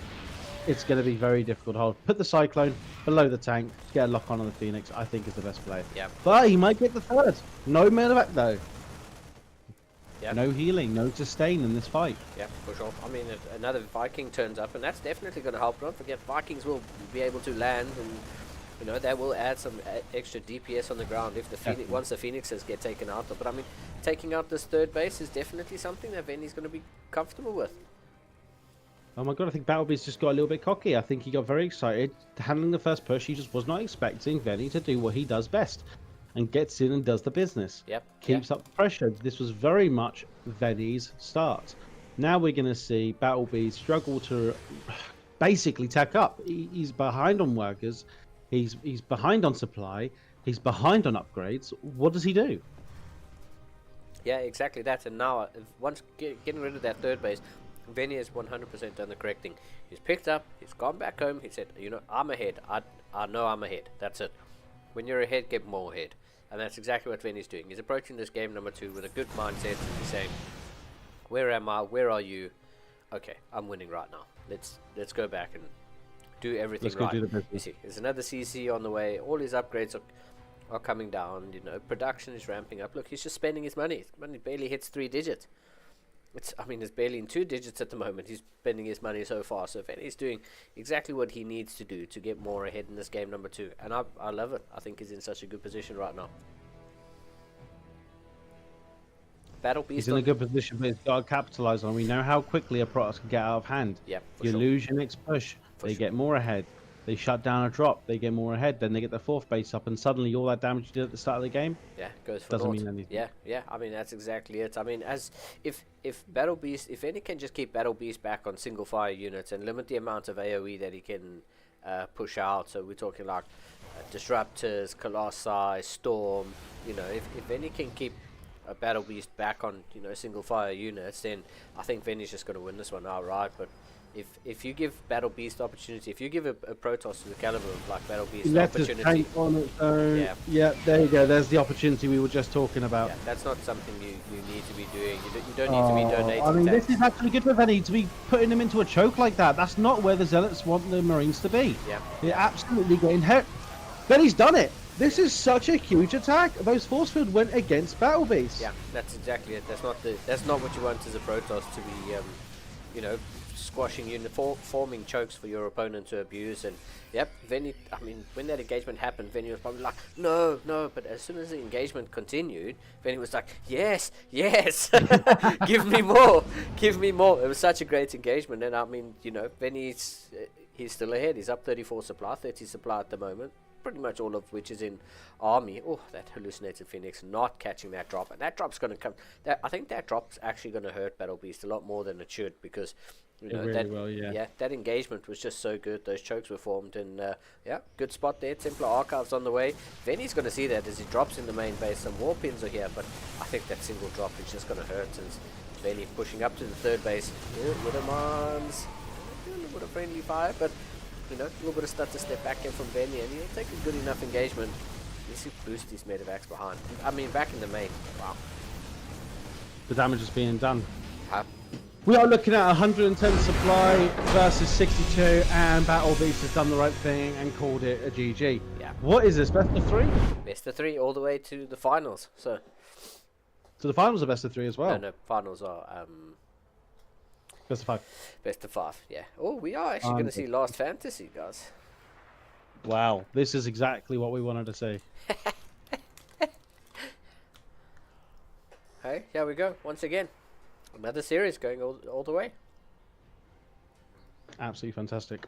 it's going to be very difficult to hold. Put the Cyclone below the tank, get a lock on the Phoenix, I think is the best play. But he might get the third. No medevac, though. No healing, no sustain in this fight. Yeah, for sure. I mean, if another Viking turns up, and that's definitely going to help. Don't forget, Vikings will be able to land, and you know that will add some extra DPS on the ground if the Phoenix, once the Phoenixes get taken out. But I mean, taking out this third base is definitely something that Veni's going to be comfortable with. Oh my god, I think Battlebeast just got a little bit cocky. I think he got very excited handling the first push. He just was not expecting Veni to do what he does best. And gets in and does the business. Keeps up the pressure. This was very much Veni's start. Now we're going to see Battlebee struggle to basically tack up. He's behind on workers. He's behind on supply. He's behind on upgrades. What does he do? Yeah, exactly that. And now, once getting rid of that third base, Veni has 100% done the correct thing. He's picked up. He's gone back home. He said, you know, I'm ahead. I know I'm ahead. That's it. When you're ahead, get more ahead. And that's exactly what Veni's doing. He's approaching this game number 2 with a good mindset. He's saying, where am I? Where are you? Okay, I'm winning right now. Let's go back and do everything right. You see, there's another CC on the way. All his upgrades are coming down. You know, production is ramping up. Look, he's just spending his money. His money barely hits 3 digits. It's barely in 2 digits at the moment. He's spending his money so far. So Veni's doing exactly what he needs to do to get more ahead in this game number 2. And I love it. I think he's in such a good position right now. Battle Beast. He's in a good position, but he's got to capitalize on. We know how quickly a Protoss can get out of hand. You lose your next push, they get more ahead. They shut down a drop, they get more ahead. Then they get the 4th base up, and suddenly all that damage you did at the start of the game, goes for doesn't naught. mean anything. Yeah. I mean, that's exactly it. I mean, if Battle Beast, if any can just keep Battle Beast back on single fire units and limit the amount of AOE that he can push out. So we're talking like Disruptors, Colossi, Storm. You know, if any can keep a Battle Beast back on, you know, single fire units, then I think Veni's just going to win this one outright. But if you give Battle Beast opportunity, if you give a Protoss to the caliber of like Battle Beast opportunity, tank on its own. Yeah, there you go. There's the opportunity we were just talking about. Yeah, that's not something you need to be doing. You don't need to be donating. I mean, tanks. this is actually good for Veni to be putting them into a choke like that. That's not where the Zealots want the Marines to be. Yeah, they're absolutely getting hurt. Veni's done it. This is such a huge attack. Those force field went against Battle Beast. Yeah, that's exactly it. That's not what you want as a Protoss to be, you know, squashing forming chokes for your opponent to abuse. And yep, Venny. I mean, when that engagement happened, Venny was probably like, no, no. But as soon as the engagement continued, Venny was like, yes, yes, give me more, give me more. It was such a great engagement, and I mean, you know, Venny's he's still ahead. He's up 34 supply, 30 supply at the moment. Pretty much all of which is in army. Oh, that hallucinated Phoenix not catching that drop, and that drop's going to come. I think that drop's actually going to hurt Battle Beast a lot more than it should, because you know really that will, yeah. that engagement was just so good. Those chokes were formed, and yeah, good spot there. Templar Archives on the way. Venny's going to see that as he drops in the main base. Some war pins are here, but I think that single drop is just going to hurt. Since Venny pushing up to the third base, with demands a little bit of friendly fire, but you know, a little bit of stuff to step back in from Venny, and he'll take a good enough engagement. Let's see, boost his medevacs behind. I mean, back in the main. Wow. The damage is being done. Huh? We are looking at 110 supply versus 62, and Battle Beast has done the right thing and called it a GG. Yeah. What is this, best of 3? Best of 3 all the way to the finals. So The finals are best of 3 as well. no, finals are Best of 5. best of 5. Yeah. Oh, we are actually going to see Last Fantasy, guys. Wow, this is exactly what we wanted to see. Hey, here we go once again. Another series going all the way. Absolutely fantastic.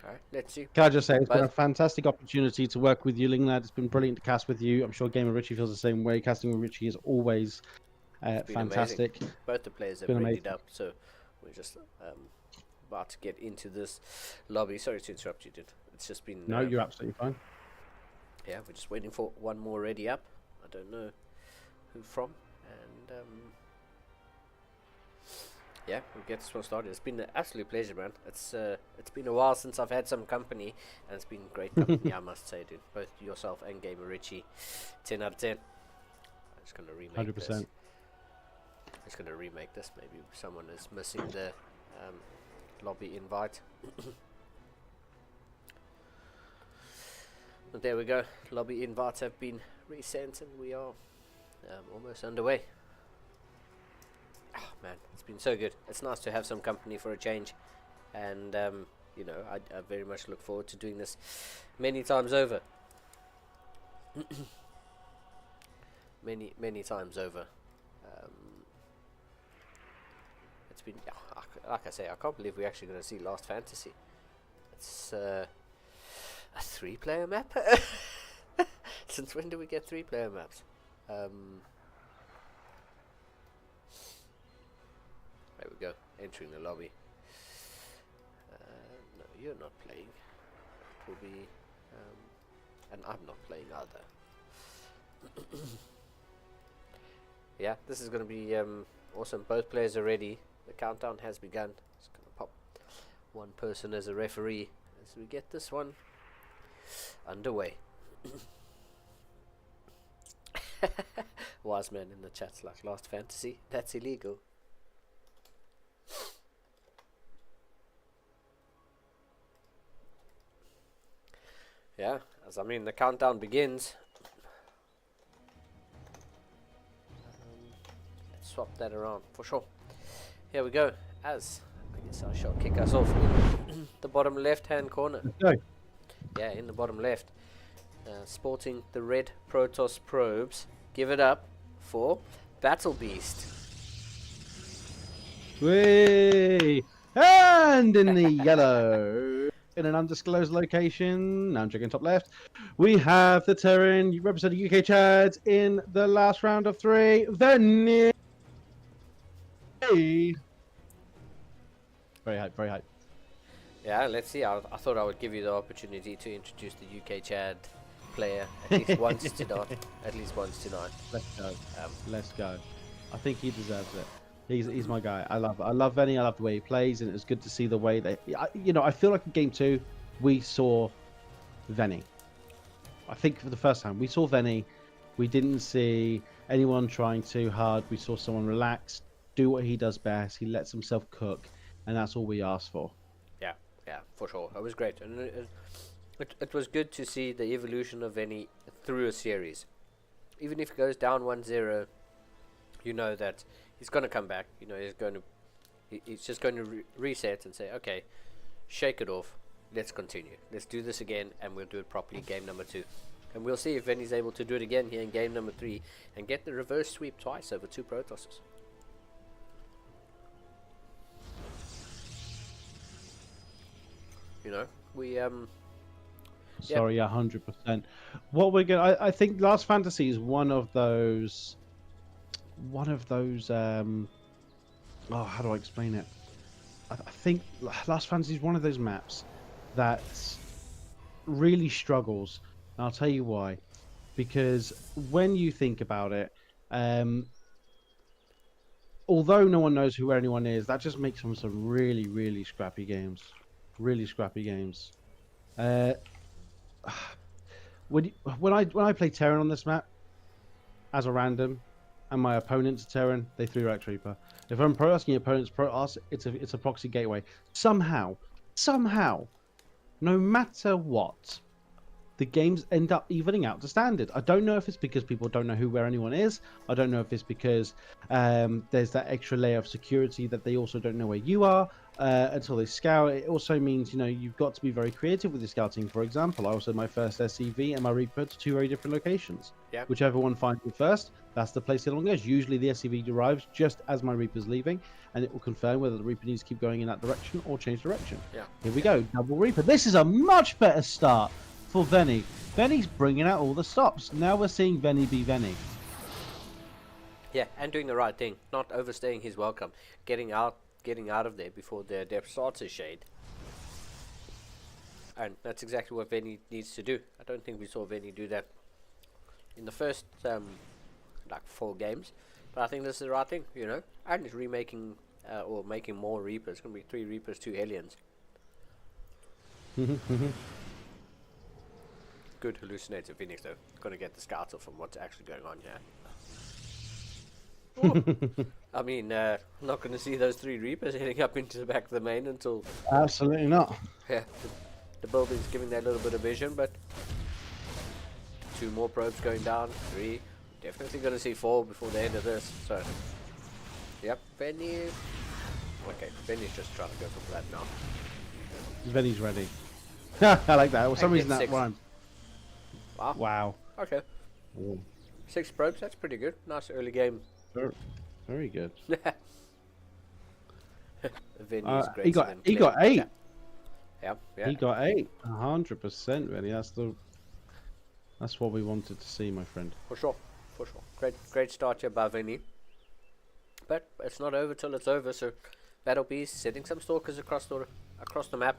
All right, let's see. Can I just say, it's been a Both. fantastic opportunity to work with you, Linglad. It's been brilliant to cast with you. I'm sure Gamer Richie feels the same way. Casting with Richie is always been fantastic. amazing. Both the players have Been readied amazing. up, so we're just about to get into this lobby. Sorry to interrupt you, dude. It's just been No, you're absolutely fine. yeah, we're just waiting for one more ready up. I don't know who from, and yeah, we'll get this one started. It's been an absolute pleasure, man. It's been a while since I've had some company, and it's been great company, I must say, dude. Both yourself and Gamer Richie, 10 out of 10. I'm just gonna remake 100%. this. Just gonna remake this. Maybe someone is missing the lobby invite. But there we go. Lobby invites have been resent, and we are almost underway. Oh man, it's been so good. It's nice to have some company for a change, and you know, I very much look forward to doing this many times over. many times over. It's been, like I say, I can't believe we're actually going to see Last Fantasy. It's a 3-player map. Since when do we get 3-player maps? There we go, entering the lobby. No, you're not playing. It will be, and I'm not playing either. Yeah, this is going to be awesome. Both players are ready. The countdown has begun. It's going to pop one person as a referee as we get this one underway. Wise man in the chat's like, Last Fantasy? That's illegal. Yeah, as I mean, the countdown begins. Let's swap that around for sure. Here we go. As I guess I shall kick us off in the bottom left-hand corner. Go. Yeah, in the bottom left, sporting the red Protoss probes. Give it up for Battle Beast. Whee! And in the yellow, in an undisclosed location, now I'm checking top left, we have the Terran representing UK Chad in the last round of 3. Venny. Very hype, very hype. Yeah, let's see. I thought I would give you the opportunity to introduce the UK Chad player at least once tonight. At least once tonight. Let's go. Let's go. I think he deserves it. He's my guy. I love Venny. I love the way he plays, and it was good to see the way that I feel like in game 2 we saw Venny. I think for the first time we saw Venny. We didn't see anyone trying too hard. We saw someone relaxed, do what he does best. He lets himself cook, and that's all we asked for. Yeah, for sure. It was great, and it was good to see the evolution of Venny through a series. Even if he goes down 1-0, you know that he's going to come back. You know, he's just going to reset and say, okay, shake it off. Let's continue. Let's do this again, and we'll do it properly game number 2. And we'll see if Venny's able to do it again here in game number 3 and get the reverse sweep twice over 2 Protosses. You know, we Sorry, 100%. What we're going I think Last Fantasy is one of those oh, how do I explain it? I think Last Fantasy is one of those maps that really struggles. And I'll tell you why. Because when you think about it, although no one knows who anyone is, that just makes them some really, really scrappy games. Really scrappy games. When I play Terran on this map as a random, and my opponent's Terran, they 3-rack Reaper. If I'm pro-asking your opponent's pro-ass, it's a proxy gateway. Somehow, no matter what, the games end up evening out to standard. I don't know if it's because people don't know where anyone is. I don't know if it's because there's that extra layer of security that they also don't know where you are until they scout. It also means, you know, you've got to be very creative with your scouting. For example, I also had my first SCV and my Reaper to 2 very different locations. Yeah. Whichever one finds me first, that's the place it goes. Usually the SCV arrives just as my Reaper's leaving, and it will confirm whether the Reaper needs to keep going in that direction or change direction. Yeah. Here we go, double Reaper. This is a much better start for Venny. Venny's bringing out all the stops. Now we're seeing Venny be Venny. Yeah, and doing the right thing, not overstaying his welcome, getting out of there before the depth starts his shade. And that's exactly what Venny needs to do. I don't think we saw Venny do that in the first like 4 games, but I think this is the right thing, you know. And he's remaking or making more Reapers. It's gonna be 3 Reapers, 2 Hellions. Good hallucinator Phoenix though. Gonna get the scouts off from what's actually going on here. I mean, not going to see those 3 Reapers heading up into the back of the main until... Absolutely not. Yeah, the building's giving that little bit of vision, but 2 more probes going down, 3. Definitely going to see 4 before the end of this, so... Yep, Venny... Okay, Venny's just trying to go for flat now. Venny's ready. I like that. For some reason that 6. rhymes. Wow. Wow. Okay. 6 probes, that's pretty good. Nice early game. Very good. Venny's great. He got 8. Yeah. He got 8. 100%, Venny. That's what we wanted to see, my friend. For sure. Great start here by Venny. But it's not over till it's over, so Battle Beast setting some stalkers across the map.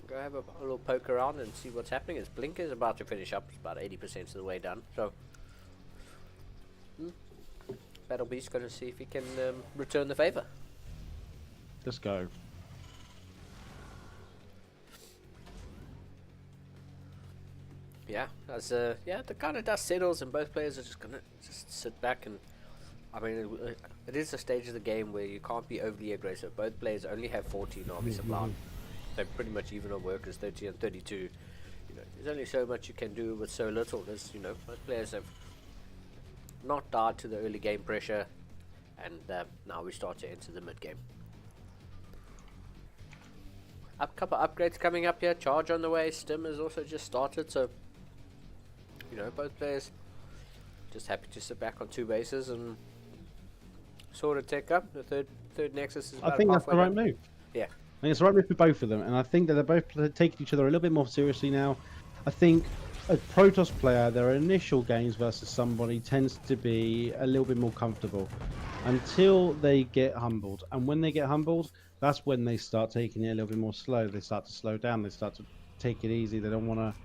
Go have a little poke around and see what's happening. His Blink is about to finish up. It's about 80% of the way done. So Battle Beast going to see if he can return the favor. Let's go. Yeah, as the kind of dust settles and both players are just going to sit back and... I mean, it is a stage of the game where you can't be overly aggressive. Both players only have 14 armies of land. They're pretty much even on workers, 30 and 32. You know, there's only so much you can do with so little. There's, you know, most players have not died to the early game pressure, and now we start to enter the mid game. A couple upgrades coming up here. Charge on the way. Stim has also just started, so you know, both players just happy to sit back on 2 bases and sort of take up. The third Nexus is about I think that's the right done. move. Yeah. I think it's the right move for both of them, and I think that they're both taking each other a little bit more seriously now. I think a Protoss player, their initial games versus somebody tends to be a little bit more comfortable until they get humbled. And when they get humbled, that's when they start taking it a little bit more slow. They start to slow down. They start to take it easy. They don't want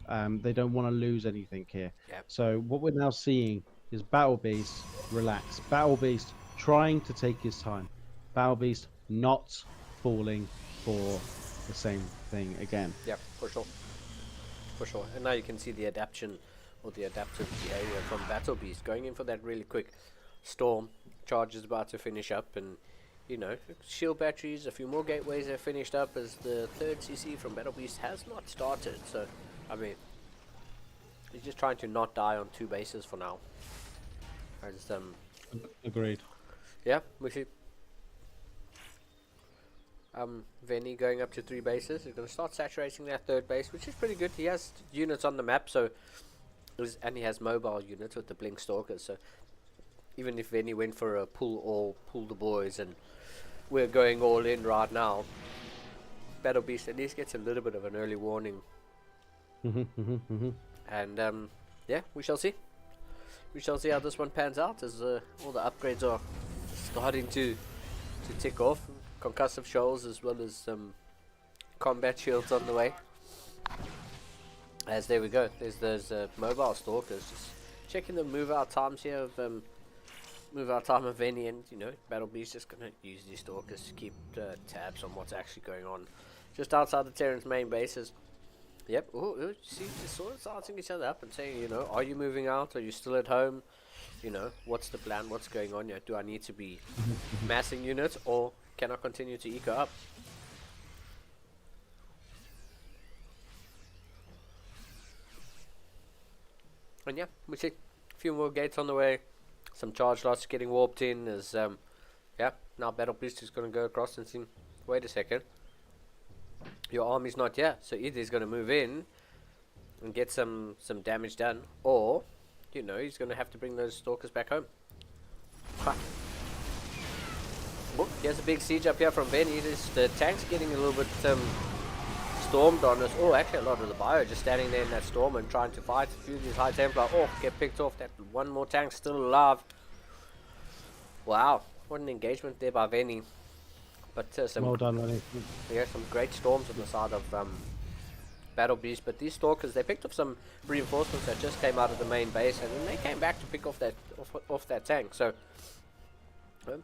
to lose anything here. Yep. So what we're now seeing is Battle Beast relax. Battle Beast trying to take his time. Battle Beast not falling for the same thing again. Yeah, for sure. And now you can see the adaptation or the adaptive behavior from Battle Beast going in for that really quick storm. Charge is about to finish up, and you know, shield batteries, a few more gateways are finished up as the third CC from Battle Beast has not started. So, I mean, he's just trying to not die on 2 bases for now. I just, Agreed. yeah, we see. Venny going up to 3 bases. He's going to start saturating that 3rd base, which is pretty good. He has units on the map, so and he has mobile units with the Blink Stalkers. So even if Venny went for a pull the boys, and we're going all in right now, Battle Beast at least gets a little bit of an early warning. And yeah, we shall see. We shall see how this one pans out as all the upgrades are starting to tick off. Concussive shells as well as combat shields on the way. As there we go, there's those mobile stalkers. Just checking the move out times here of move out time of Venny, and you know, Battle Beast just gonna use these stalkers to keep tabs on what's actually going on just outside the Terran's main bases. Yep. Oh, see, just sort of starting each other up and saying, you know, are you moving out? Are you still at home? You know, what's the plan? What's going on here? Do I need to be massing units, or can I continue to eco up? And yeah, we see a few more gates on the way. Some charge lots getting warped in as, yeah, now Battle Beast is going to go across and think, wait a second, your army's not here. So either he's going to move in and get some damage done, or, you know, he's going to have to bring those stalkers back home. Ha. Oh, here's a big siege up here from Venny. The tank's getting a little bit stormed on us. Oh, actually a lot of the bio just standing there in that storm and trying to fight. A few of these High Templar, oh, get picked off. That one more tank still alive. Wow, what an engagement there by Venny. But some, Well done, Rennie. yeah, some great storms on the side of Battle Beast. But these stalkers, they picked up some reinforcements that just came out of the main base, and then they came back to pick off that tank. So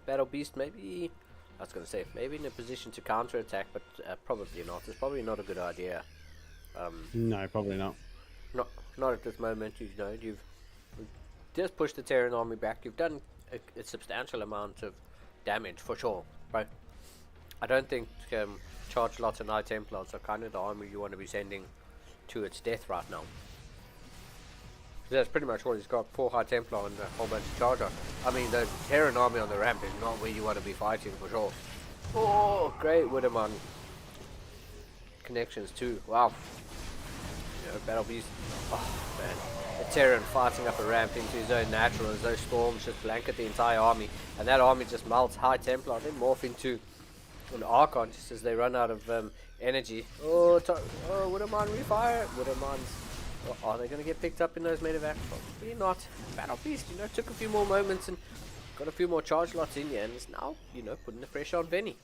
Battle Beast maybe, I was going to say, maybe in a position to counter-attack, but probably not. It's probably not a good idea. No, probably not. Not at this moment. You know, you've just pushed the Terran army back. You've done a substantial amount of damage for sure, but I don't think Charge Lots and High Templars are kind of the army you want to be sending to its death right now. That's pretty much what he's got. 4 High Templar and a whole bunch of Charger. I mean, the Terran army on the ramp is not where you want to be fighting for sure. Oh, great Widowman connections too. Wow. You know, Battle Beast. Oh, man. A Terran fighting up a ramp into his own natural as those storms just blanket the entire army. And that army just melts High Templar. Then morph into an Archon just as they run out of energy. Oh, Widowman refire. Widowman's. Are they going to get picked up in those medevacs? Probably not. Battle Beast, you know, took a few more moments and got a few more charge lots in here, and is now, you know, putting the pressure on Venny.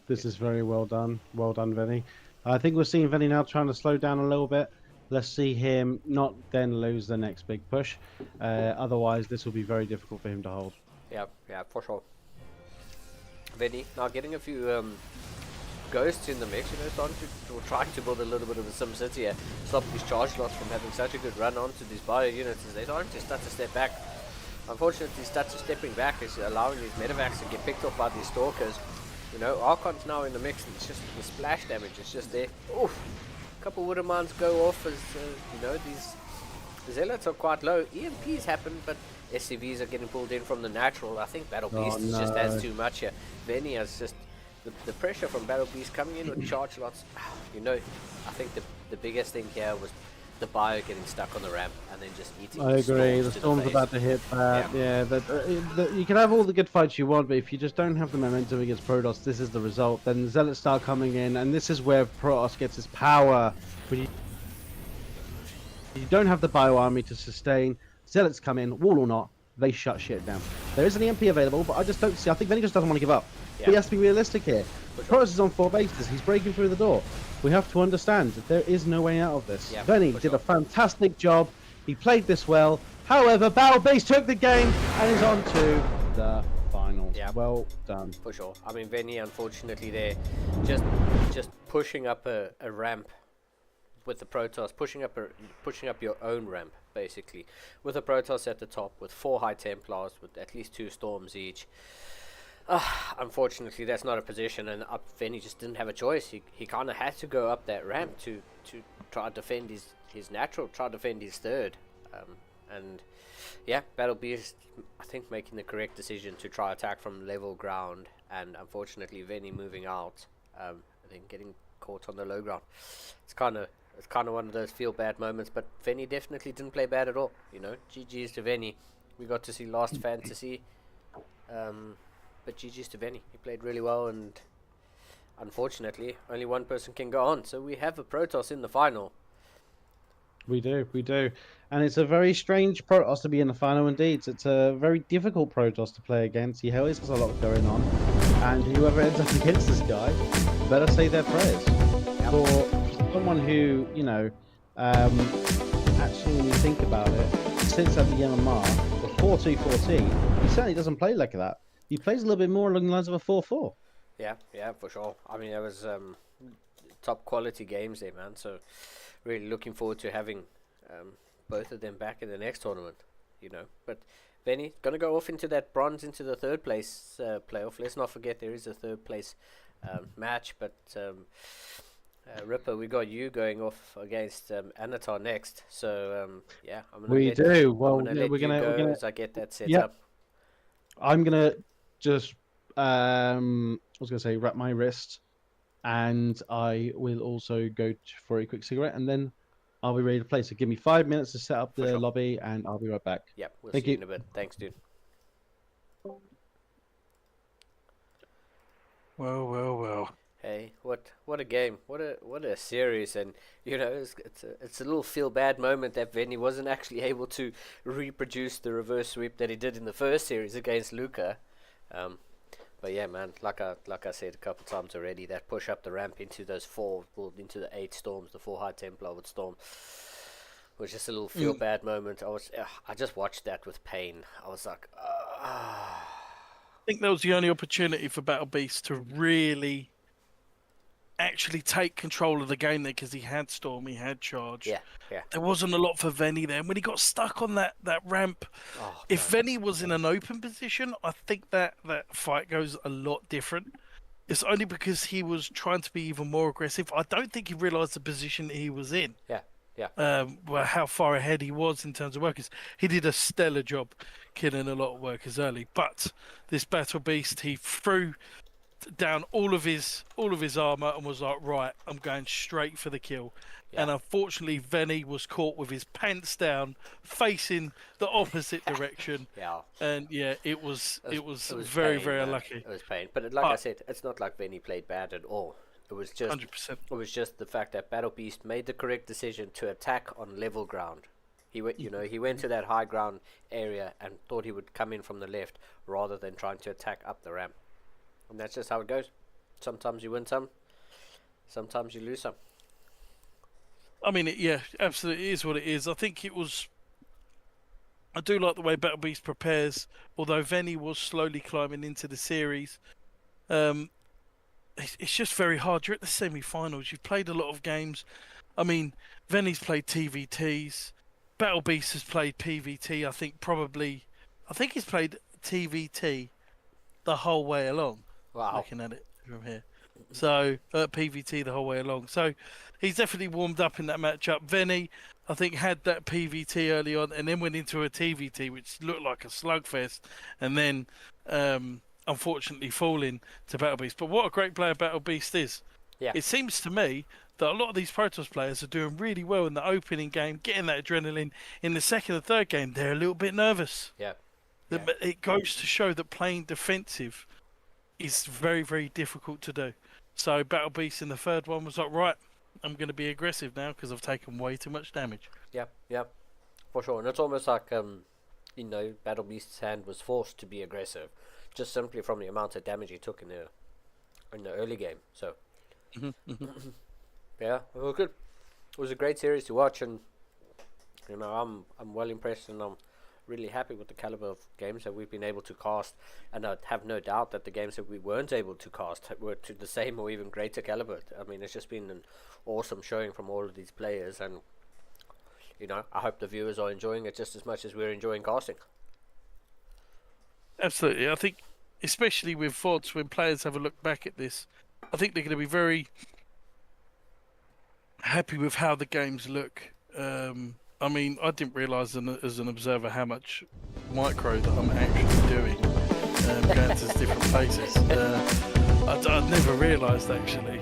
This is very well done. Well done, Venny. I think we're seeing Venny now trying to slow down a little bit. Let's see him not then lose the next big push. Otherwise, this will be very difficult for him to hold. Yeah, for sure. Venny now getting a few ghosts in the mix, you know, starting to trying to build a little bit of a sim city here, stop these charge lots from having such a good run onto these bio units as they're starting to start to step back. Unfortunately, start to stepping back is allowing these medevacs to get picked off by these stalkers. You know, Archon's now in the mix, and it's just the splash damage is just there. Oof, a couple Widowmans go off as you know, these zealots are quite low. EMPs happen, but SCVs are getting pulled in from the natural. I think Battle Beast just has too much here. Venny has just the pressure from Battle Beast coming in with charge lots. You know, I think the biggest thing here was the bio getting stuck on the ramp and then just eating. I agree. The storm's about to hit that. Yeah, you can have all the good fights you want, but if you just don't have the momentum against Protoss, this is the result. Then the Zealots start coming in, and this is where Protoss gets its power. When you don't have the bio army to sustain, Zealots come in, wall or not, they shut shit down. There is an EMP available, but I just don't see. I think Venny just doesn't want to give up. Yeah. But he has to be realistic here. Protoss is on 4 bases. He's breaking through the door. We have to understand that there is no way out of this. Yeah, Venny did a fantastic job. He played this well. However, Battle Beast took the game and is on to the finals. Yeah. Well done. For sure. I mean, Venny, unfortunately, there, just pushing up a ramp with the Protoss, pushing up your own ramp, basically, with a Protoss at the top, with 4 High Templars, with at least 2 Storms each. Unfortunately, that's not a position, and Venny just didn't have a choice. He kind of had to go up that ramp to try to defend his natural, try to defend his third. And yeah, Battle Beast, I think, making the correct decision to try attack from level ground, and unfortunately Venny moving out, and then getting caught on the low ground. It's kind of one of those feel bad moments, but Venny definitely didn't play bad at all. You know, GG's to Venny. We got to see Last Fantasy, but GG's to Venny. He played really well, and unfortunately only one person can go on, so we have a Protoss in the final. We do. And it's a very strange Protoss to be in the final indeed. It's a very difficult Protoss to play against. He always has a lot going on. And whoever ends up against this guy better say their prayers. Yep. For someone who, actually, when you think about it, since at the MMR, the 4-2-4-T, he certainly doesn't play like that. He plays a little bit more along the lines of a 4-4. Yeah, for sure. I mean, there was top quality games there, man. So really looking forward to having both of them back in the next tournament, But Venny gonna go off into that bronze, into the third place playoff. Let's not forget there is a third place match. But Ripper, we got you going off against Anatar next. So yeah, I'm gonna we do. Well, I'm gonna yeah, let we're you gonna go as I get that set Yep. up. I'm gonna just I was gonna say wrap my wrist, and I will also go for a quick cigarette, and then I'll be ready to play. So give me 5 minutes to set up For the sure. lobby, and I'll be right back. Yep, we'll Thank see you you. in a bit. Thanks, dude. Well. Hey, what a game! What a series! And it's a little feel bad moment that Venny wasn't actually able to reproduce the reverse sweep that he did in the first series against Luca. But yeah, man, like I said a couple times already, that push up the ramp into those into the 8 storms, the 4 High Templar with storm, was just a little feel bad moment. I just watched that with pain. I was like, I think that was the only opportunity for Battle Beast to really actually take control of the game there, because he had Storm, he had Charge. yeah. There wasn't a lot for Venny there. And when he got stuck on that ramp, Oh, if man. Venny was in an open position, I think that fight goes a lot different. It's only because he was trying to be even more aggressive. I don't think he realised the position he was in. Yeah. Well, how far ahead he was in terms of workers. He did a stellar job killing a lot of workers early. But this Battle Beast, he threw down all of his armor and was like, right, I'm going straight for the kill. Yeah. And unfortunately Venny was caught with his pants down, facing the opposite direction. Yeah. And yeah, it was very pain, very man. unlucky. It was pain, but I said, it's not like Venny played bad at all. It was just 100%. It was just the fact that Battle Beast made the correct decision to attack on level ground. He went, he went to that high ground area and thought he would come in from the left rather than trying to attack up the ramp. And that's just how it goes. Sometimes you win some, sometimes you lose some. I mean, yeah, absolutely, it is what it is. I think it was. I do like the way Battle Beast prepares, although Venny was slowly climbing into the series. It's just very hard. You're at the semi-finals. You've played a lot of games. I mean, Venny's played TVTs. Battle Beast has played PVT. I think he's played TVT the whole way along. Wow. Looking at it from here. So, PVT the whole way along. So, he's definitely warmed up in that matchup. Venny, I think, had that PVT early on and then went into a TVT, which looked like a slugfest. And then, unfortunately, falling to Battle Beast. But what a great player Battle Beast is. Yeah. It seems to me that a lot of these Protoss players are doing really well in the opening game, getting that adrenaline. In the second and third game, they're a little bit nervous. Yeah. But it goes to show that playing defensive is very, very difficult to do. So Battle Beast in the third one was like, right, I'm going to be aggressive now because I've taken way too much damage. Yeah, for sure. And it's almost like, Battle Beast's hand was forced to be aggressive, just simply from the amount of damage he took in the early game. So, yeah, it was good. It was a great series to watch, and I'm well impressed, and I'm really happy with the caliber of games that we've been able to cast, and I have no doubt that the games that we weren't able to cast were to the same or even greater caliber. I mean, it's just been an awesome showing from all of these players, and I hope the viewers are enjoying it just as much as we're enjoying casting. Absolutely. I think, especially with VODs, when players have a look back at this, I think they're going to be very happy with how the games look. I mean, I didn't realise as an observer how much micro that I'm actually doing, going to different places. I'd never realised actually.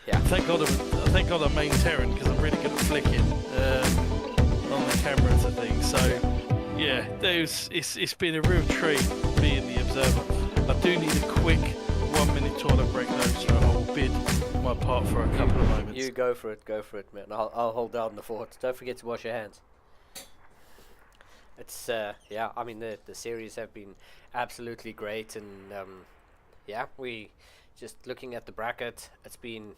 Yeah. Thank God I'm main Terran, because I'm really good at flicking on the cameras and things. So yeah, it's been a real treat being the observer. I do need a quick 1 minute toilet break though, so I'll bid my part for a couple of moments. You go for it, man. I'll hold down the fort. Don't forget to wash your hands. It's I mean the series have been absolutely great, and we just looking at the bracket, it's been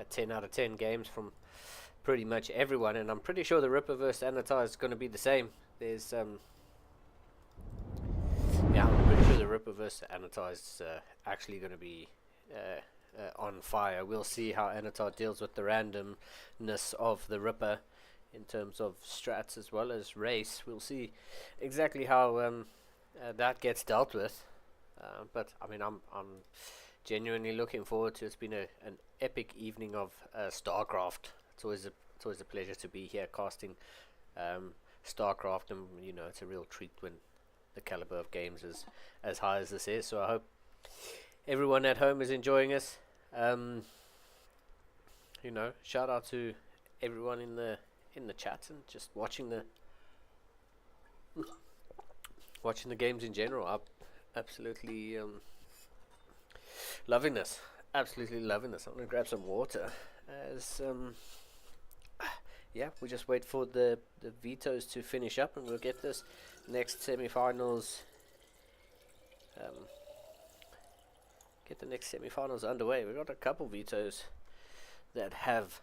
10 out of 10 games from pretty much everyone, and I'm pretty sure the Ripper vs Anatar is going to be the same. There's I'm pretty sure the Ripper vs Anatar is actually going to be on fire. We'll see how Anatar deals with the randomness of the Ripper in terms of strats as well as race. We'll see exactly how that gets dealt with. But I mean, I'm genuinely looking forward to. It's been an epic evening of StarCraft. It's always a pleasure to be here casting StarCraft, and it's a real treat when the caliber of games is as high as this is. So I hope everyone at home is enjoying us. Shout out to everyone in the chat and just watching the games in general. I'm absolutely loving this. Absolutely loving this. I'm gonna grab some water as we just wait for the vetoes to finish up, and we'll get this next semi-finals underway. We've got a couple vetoes that have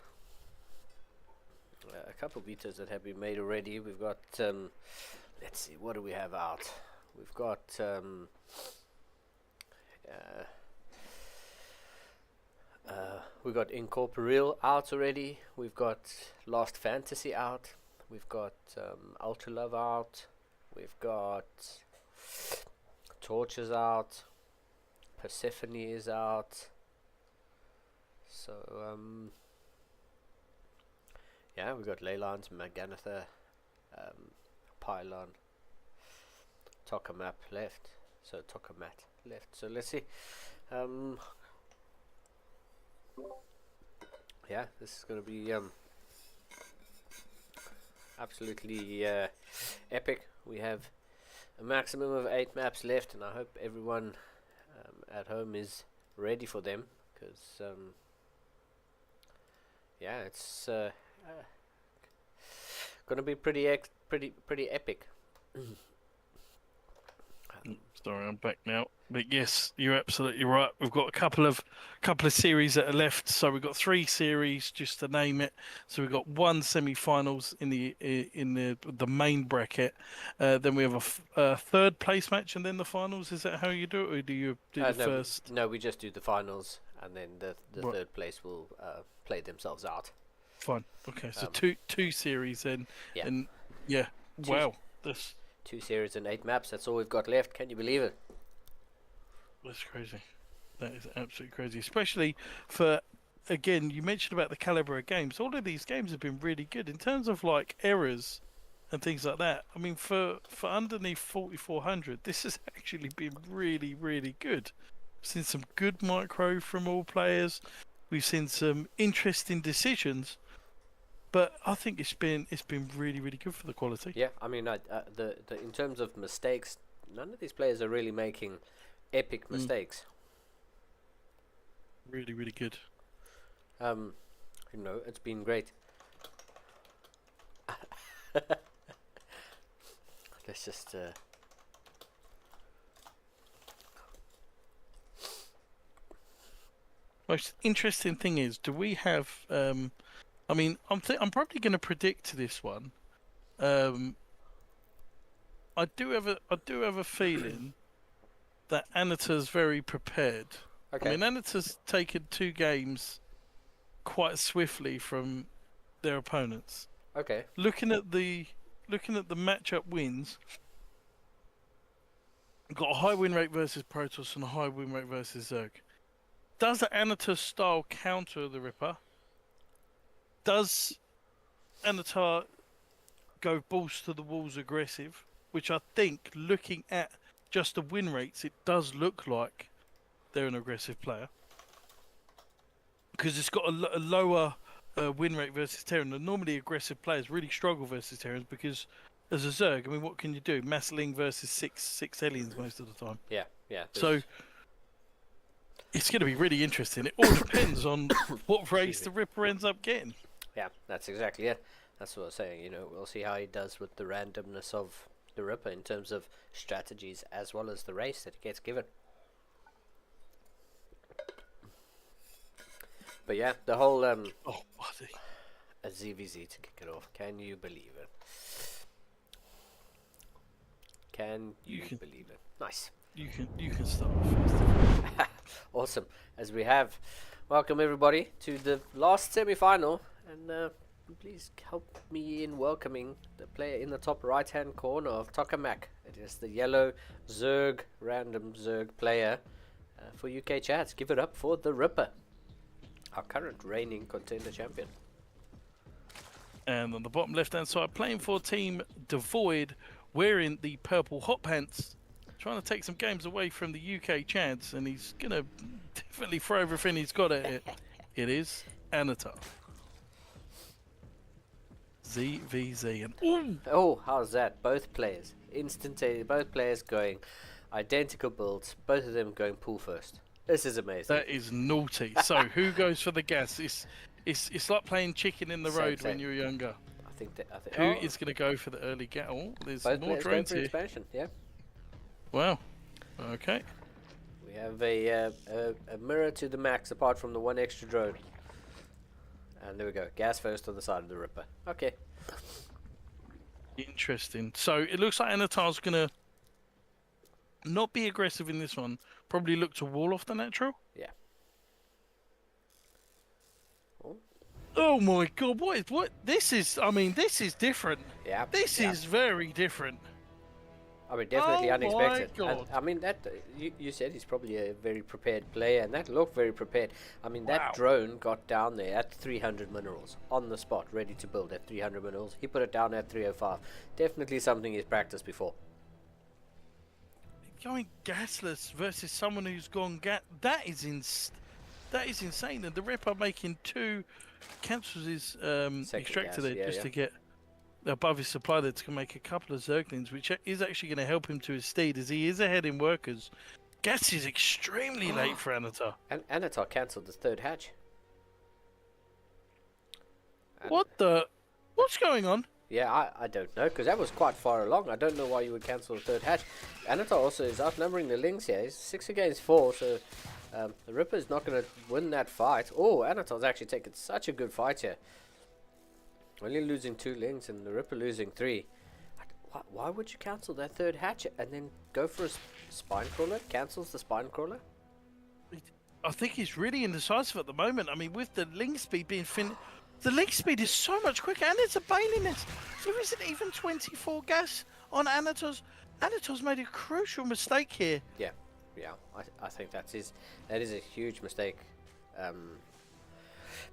been made already. We've got let's see, what do we have out? We've got Incorporeal out already. We've got Lost Fantasy out. We've got Ultra Love out. We've got Torches out. Persephone is out. So we've got Leylines, Maganatha, Pylon, Tokamat left. So let's see. This is going to be absolutely epic. We have a maximum of 8 maps left, and I hope everyone at home is ready for them, because it's going to be pretty epic. Sorry, I'm back now. But yes, you're absolutely right. We've got a couple of series that are left. So we've got 3 series, just to name it. So we've got 1 semi-finals in the main bracket. Then we have a third place match, and then the finals. Is that how you do it, or do you do the first? No, we just do the finals, and then the third place will play themselves out. Fine. Okay. So two series then. Yeah. And wow. This 2 series and 8 maps. That's all we've got left. Can you believe it? That's crazy. That is absolutely crazy. Especially for, again, you mentioned about the caliber of games. All of these games have been really good in terms of like errors and things like that. I mean, for underneath 4,400, this has actually been really, really good. We've seen some good micro from all players. We've seen some interesting decisions. But I think it's been really, really good for the quality. Yeah, I mean, the in terms of mistakes, none of these players are really making epic mistakes. Really, really good. It's been great. Let's just most interesting thing is, do we have I mean, I'm probably going to predict this one. I do have a feeling that Anatar's very prepared. Okay. I mean, Anatar's taken 2 games quite swiftly from their opponents. Okay. Looking at the matchup wins, got a high win rate versus Protoss and a high win rate versus Zerg. Does the Anatar style counter the Ripper? Does Anatar go balls to the walls aggressive? Which I think, looking at just the win rates, it does look like they're an aggressive player. Because it's got a lower win rate versus Terran. And normally aggressive players really struggle versus Terrans because as a Zerg, I mean, what can you do? Massling versus six aliens most of the time. Yeah. So it's going to be really interesting. It all depends on what race the Ripper ends up getting. Yeah, that's exactly it. That's what I was saying. You know, we'll see how he does with the randomness of the Ripper in terms of strategies as well as the race that he gets given. But yeah, the whole Oh, buddy. a ZVZ to kick it off. Can you believe it? Can you believe it? Nice. You can start first. Awesome. As we have, welcome everybody to the last semi-final, and please help me in welcoming the player in the top right-hand corner of Tokamak. It is the yellow Zerg, random Zerg player for UK Chats. Give it up for the Ripper, our current reigning contender champion. And on the bottom left-hand side, playing for Team Devoid, wearing the purple hot pants, trying to take some games away from the UK Chads, and he's going to definitely throw everything he's got at it. It is Anatar. ZVZ. And ooh! Oh, how's that? Both players. Instantaneous. Both players going identical builds. Both of them going pool first. This is amazing. That is naughty. So who goes for the gas? It's like playing chicken in the road when you're younger. I think Who is going to go for the early gas? Oh, there's both more players going drones for here. expansion. Yeah. Wow. Okay. We have a mirror to the max apart from the one extra drone. And there we go. Gas first on the side of the Ripper. Okay. Interesting. So it looks like Anatar's going to not be aggressive in this one. Probably look to wall off the natural. Yeah. Oh my god, what this is, I mean, this is different. Yeah. This is very different. I mean, definitely Oh unexpected. my And, God. I mean, that you said he's probably a very prepared player, and that looked very prepared. I mean, Wow. that drone got down there at 300 minerals on the spot, ready to build at 300 minerals. He put it down at 305. Definitely something he's practiced before. Going gasless versus someone who's gone that is insane. And the Ripper making 2 cancels his extractor gas, there yeah, just yeah. to get above his supply there to make a couple of Zerglings, which is actually going to help him to his steed as he is ahead in workers. Gas is extremely late for Anatar. And Anatar cancelled the third hatch. What's going on? Yeah, I don't know, because that was quite far along. I don't know why you would cancel the third hatch. Anatar also is outnumbering the Lynx here. He's 6 against 4, so the Ripper's not going to win that fight. Oh, Anatar's actually taken such a good fight here. Only losing 2 Lynx and the Ripper losing 3. Why would you cancel that third hatch and then go for a spine crawler? Cancels the spine crawler? I think he's really indecisive at the moment. I mean, with the link speed being the link speed is so much quicker, and it's a bailiness. There isn't even 24 gas on Anatar's. Anatar's made a crucial mistake here. Yeah, I think that is a huge mistake.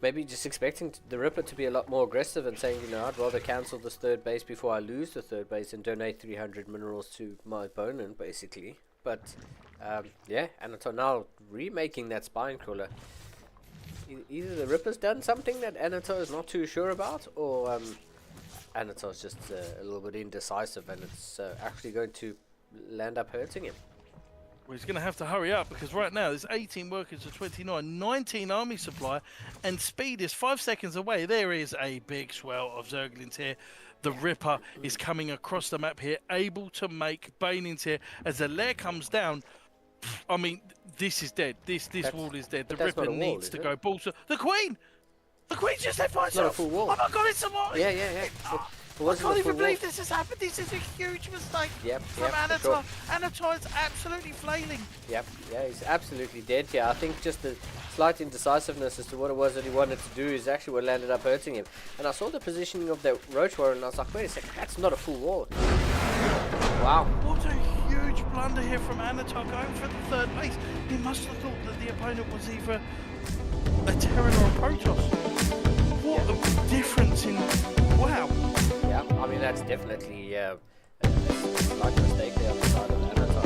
Maybe just expecting the Ripper to be a lot more aggressive and saying, you know, I'd rather cancel this third base before I lose the third base and donate 300 minerals to my opponent, basically. But yeah, Anatar now remaking that spine crawler. Either the Ripper's done something that Anatar is not too sure about, or Anatar's just a little bit indecisive, and it's actually going to land up hurting him. Well, he's going to have to hurry up because right now there's 18 workers to 29, 19 army supply, and speed is 5 seconds away. There is a big swell of Zerglings here. The Ripper is coming across the map here, able to make banings here as the lair comes down. I mean, this is dead. This wall is dead. The that's not Ripper a wall, needs is to it? go balls. The Queen! The Queen just left by It's not a herself! full wall. Oh my god, it's a wall! Yeah. It I wasn't can't a full even believe wall. this has happened. This is a huge mistake Yep, from for Anatar. sure. Anatar is absolutely flailing. Yep, yeah, he's absolutely dead here. I think just the slight indecisiveness as to what it was that he wanted to do is actually what landed up hurting him. And I saw the positioning of that Roach Warren, and I was like, wait a second, that's not a full wall. Wow. What a huge blunder here from Anatar going for the third base. He must have thought that the opponent was either a Terran or a Protoss. What a difference in... Wow. Yeah, I mean, that's definitely a slight mistake there on the side of Anatar.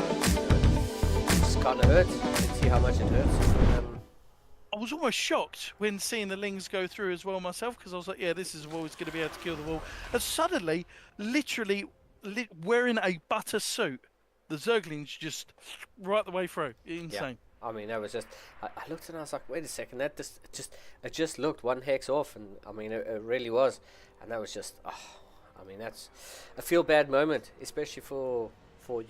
It just kind of hurts. You can see how much it hurts. I was almost shocked when seeing the Lings go through as well myself, because I was like, yeah, this is a wall, he's going to be able to kill the wall. And suddenly, literally wearing a butter suit, the Zerglings just right the way through. Insane. Yeah. I mean, that was just... I looked and I was like, wait a second, that it just looked one hex off, and I mean, it really was. And that was just... I mean, that's a feel-bad moment, especially for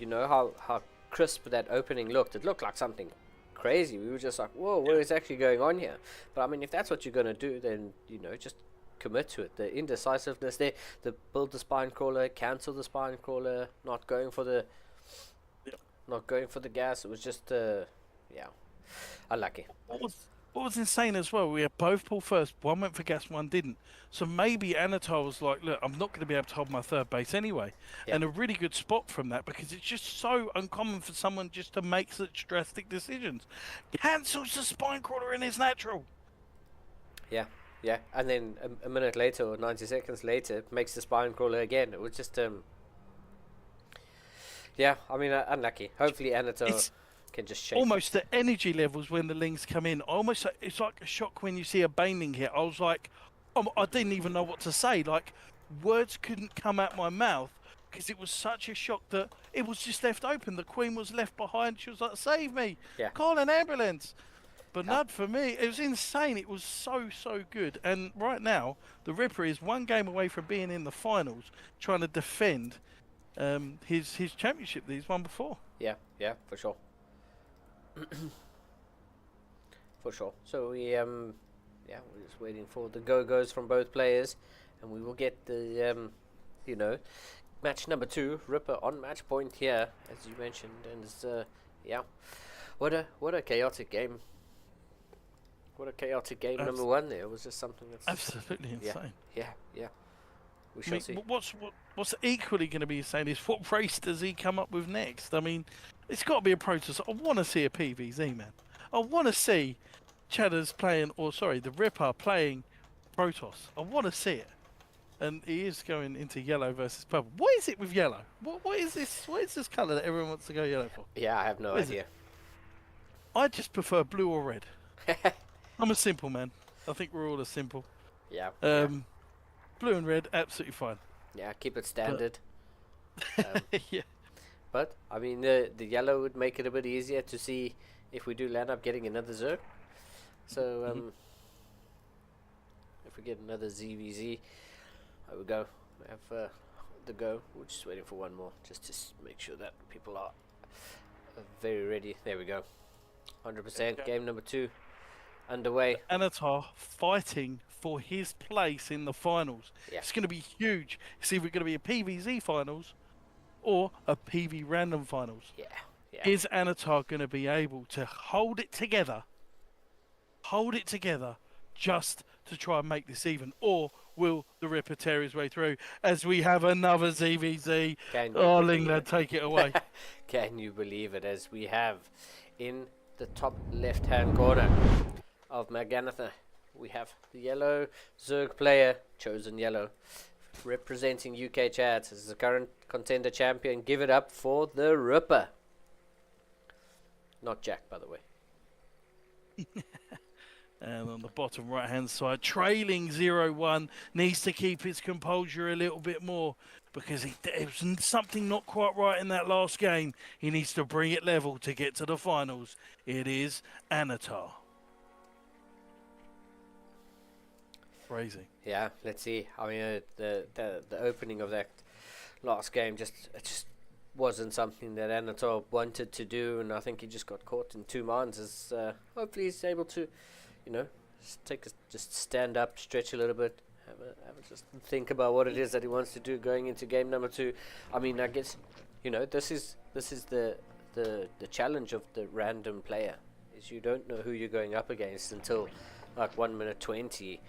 you know, how crisp that opening looked. It looked like something crazy. We were just like, whoa, what is actually going on here? But I mean, if that's what you're going to do, then, you know, just commit to it. The indecisiveness there, the build the spine crawler, cancel the spine crawler, not going for the gas. It was just unlucky. What was insane as well, we had both pull first, one went for gas, one didn't. So maybe Anatar was like, look, I'm not going to be able to hold my third base anyway. Yep. And a really good spot from that, because it's just so uncommon for someone just to make such drastic decisions. Cancels the spine crawler in his natural. Yeah, and then a minute later or 90 seconds later, makes the spine crawler again. It was just, I mean, unlucky. Hopefully Anatar can just shake. Almost the energy levels when the Lings come in, it's like a shock when you see a Baneling hit. I was like, I didn't even know what to say. Like, words couldn't come out my mouth, because it was such a shock that it was just left open. The Queen was left behind. She was like, save me, call an ambulance. But not for me. It was insane. It was so good. And right now, the Ripper is one game away from being in the finals, trying to defend his championship that he's won before. Yeah, for sure. For sure. So we're just waiting for the go-goes from both players, and we will get the match number 2, Ripper on match point here, as you mentioned, and it's what a chaotic game. What a chaotic game number 1 there. It was just something that's absolutely insane. Yeah. We shall see. What's equally going to be insane is what race does he come up with next? I mean, it's got to be a Protoss. I want to see a PVZ, man. I want to see the Ripper playing Protoss. I want to see it. And he is going into yellow versus purple. What is it with yellow? What is this? What is this colour that everyone wants to go yellow for? Yeah, I have no idea. I just prefer blue or red. I'm a simple man. I think we're all as simple. Yeah. Blue and red, absolutely fine. Yeah, keep it standard. Yeah. But I mean, the yellow would make it a bit easier to see if we do land up getting another Zerg. So if we get another ZVZ, there we go. We have the go. We're just waiting for one more, just to make sure that people are very ready. There we go. 100%. Game number 2 underway. Anatar fighting for his place in the finals. Yeah. It's going to be huge. It's either going to be a PVZ finals or a PV random finals. Yeah. Is Anatar going to be able to hold it together just to try and make this even, or will the Ripper tear his way through as we have another ZVZ? Lingland, take it away. Can you believe it, as we have in the top left-hand corner of Maganatha, we have the yellow Zerg player, chosen yellow, representing UK Chats as the current contender champion. Give it up for the Ripper. Not Jack, by the way. And on the bottom right-hand side, trailing 0-1, needs to keep his composure a little bit more, because there was something not quite right in that last game. He needs to bring it level to get to the finals. It is Anatar. Crazy. Yeah, let's see. I mean, the opening of that last game just wasn't something that Anatar wanted to do, and I think he just got caught in two minds. As hopefully he's able to, just stand up, stretch a little bit, have a just think about what it is that he wants to do going into game number 2. I mean, I guess this is the challenge of the random player, is you don't know who you're going up against until like 1 minute 20,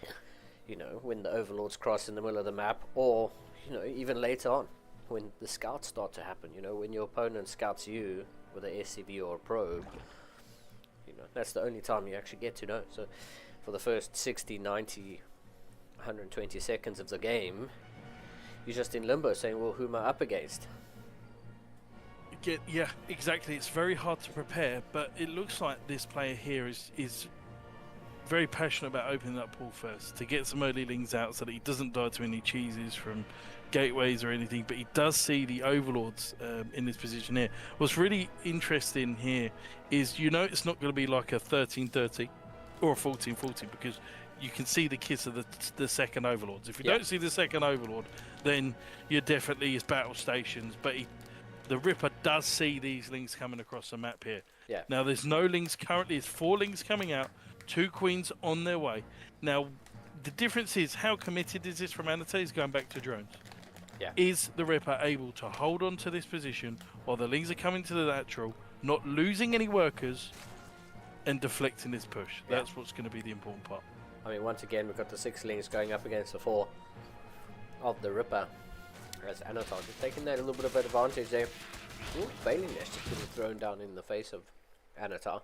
you know, when the overlords cross in the middle of the map, or, you know, even later on when the scouts start to happen, you know, when your opponent scouts you with an SCV or a probe, you know, that's the only time you actually get to know. So for the first 60, 90, 120 seconds of the game, you're just in limbo saying, well, who am I up against? Yeah, exactly. It's very hard to prepare, but it looks like this player here is very passionate about opening that pool first to get some early lings out so that he doesn't die to any cheeses from gateways or anything, but he does see the overlords in this position here. What's really interesting here is, you know, it's not going to be like a 13-30 or a 14-14 because you can see the kiss of the second overlords. If you don't see the second overlord, then you're definitely his battle stations, but the Ripper does see these lings coming across the map here. Yeah. Now there's no lings currently, there's 4 lings coming out, 2 queens on their way. Now the difference is, how committed is this from Anate? He's going back to drones. Yeah. Is the Ripper able to hold on to this position while the lings are coming to the natural, not losing any workers, and deflecting this push? Yeah. That's what's going to be the important part. I mean, once again, we've got the 6 lings going up against the 4 of the Ripper. As Anatar just taking that a little bit of advantage there. Ooh, Failing Nest just getting thrown down in the face of Anatar.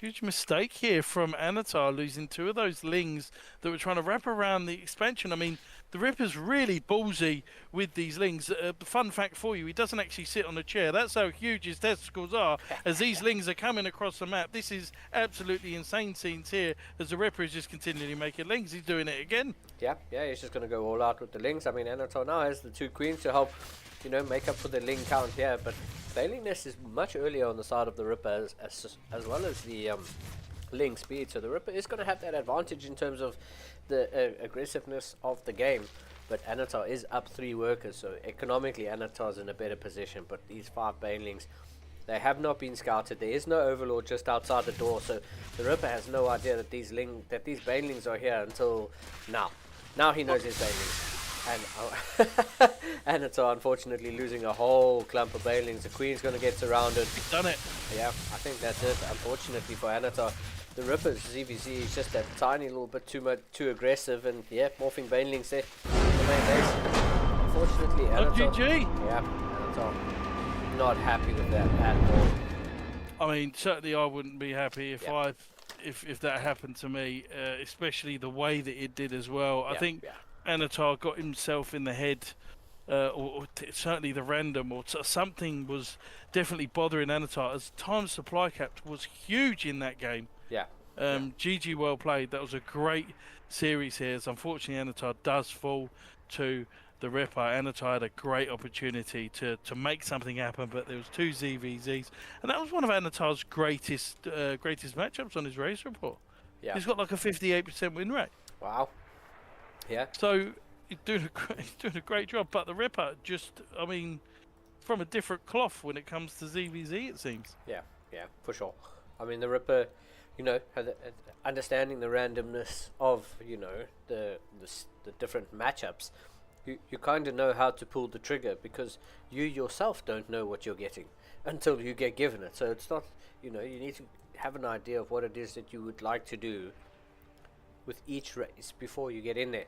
Huge mistake here from Anatar, losing 2 of those lings that were trying to wrap around the expansion. I mean, the Ripper's really ballsy with these lings. Fun fact for you, he doesn't actually sit on a chair. That's how huge his testicles are as these lings are coming across the map. This is absolutely insane scenes here as the Ripper is just continually making lings. He's doing it again. Yeah, he's just going to go all out with the lings. I mean, Anatar now has the 2 queens to help, you know, make up for the ling count here, but Failing Nest is much earlier on the side of the Ripper as well as the ling speed, so the Ripper is going to have that advantage in terms of the aggressiveness of the game, but Anatar is up 3 workers, so economically Anatar's in a better position. But these 5 Banelings, they have not been scouted. There is no Overlord just outside the door, so the Ripper has no idea that these Banelings are here until now. Now he knows his Banelings. And Anatar unfortunately losing a whole clump of Banelings. The Queen's going to get surrounded. He's done it. Yeah, I think that's it. Unfortunately for Anatar, the Ripper's ZVZ is just a tiny little bit too aggressive, and yeah, morphing Banelings there. The main base. Unfortunately, Anatar. GG. Yeah, Anatar not happy with that at all. I mean, certainly I wouldn't be happy if that happened to me, especially the way that it did as well. I think Anatar got himself in the head, or certainly the random or something was definitely bothering Anatar, as time supply cap was huge in that game. GG, well played. That was a great series here. As unfortunately Anatar does fall to the Ripper. Anatar had a great opportunity to make something happen, but there was 2 ZVZs, and that was one of Anatar's greatest matchups on his race report. He's got like a 58% win rate. Wow. Yeah. So he's doing a great job, but the Ripper just, I mean, from a different cloth when it comes to ZVZ, it seems. Yeah, for sure. I mean, the Ripper, you know, understanding the randomness of, you know, the different matchups, you kind of know how to pull the trigger, because you yourself don't know what you're getting until you get given it. So it's not, you know, you need to have an idea of what it is that you would like to do with each race before you get in there.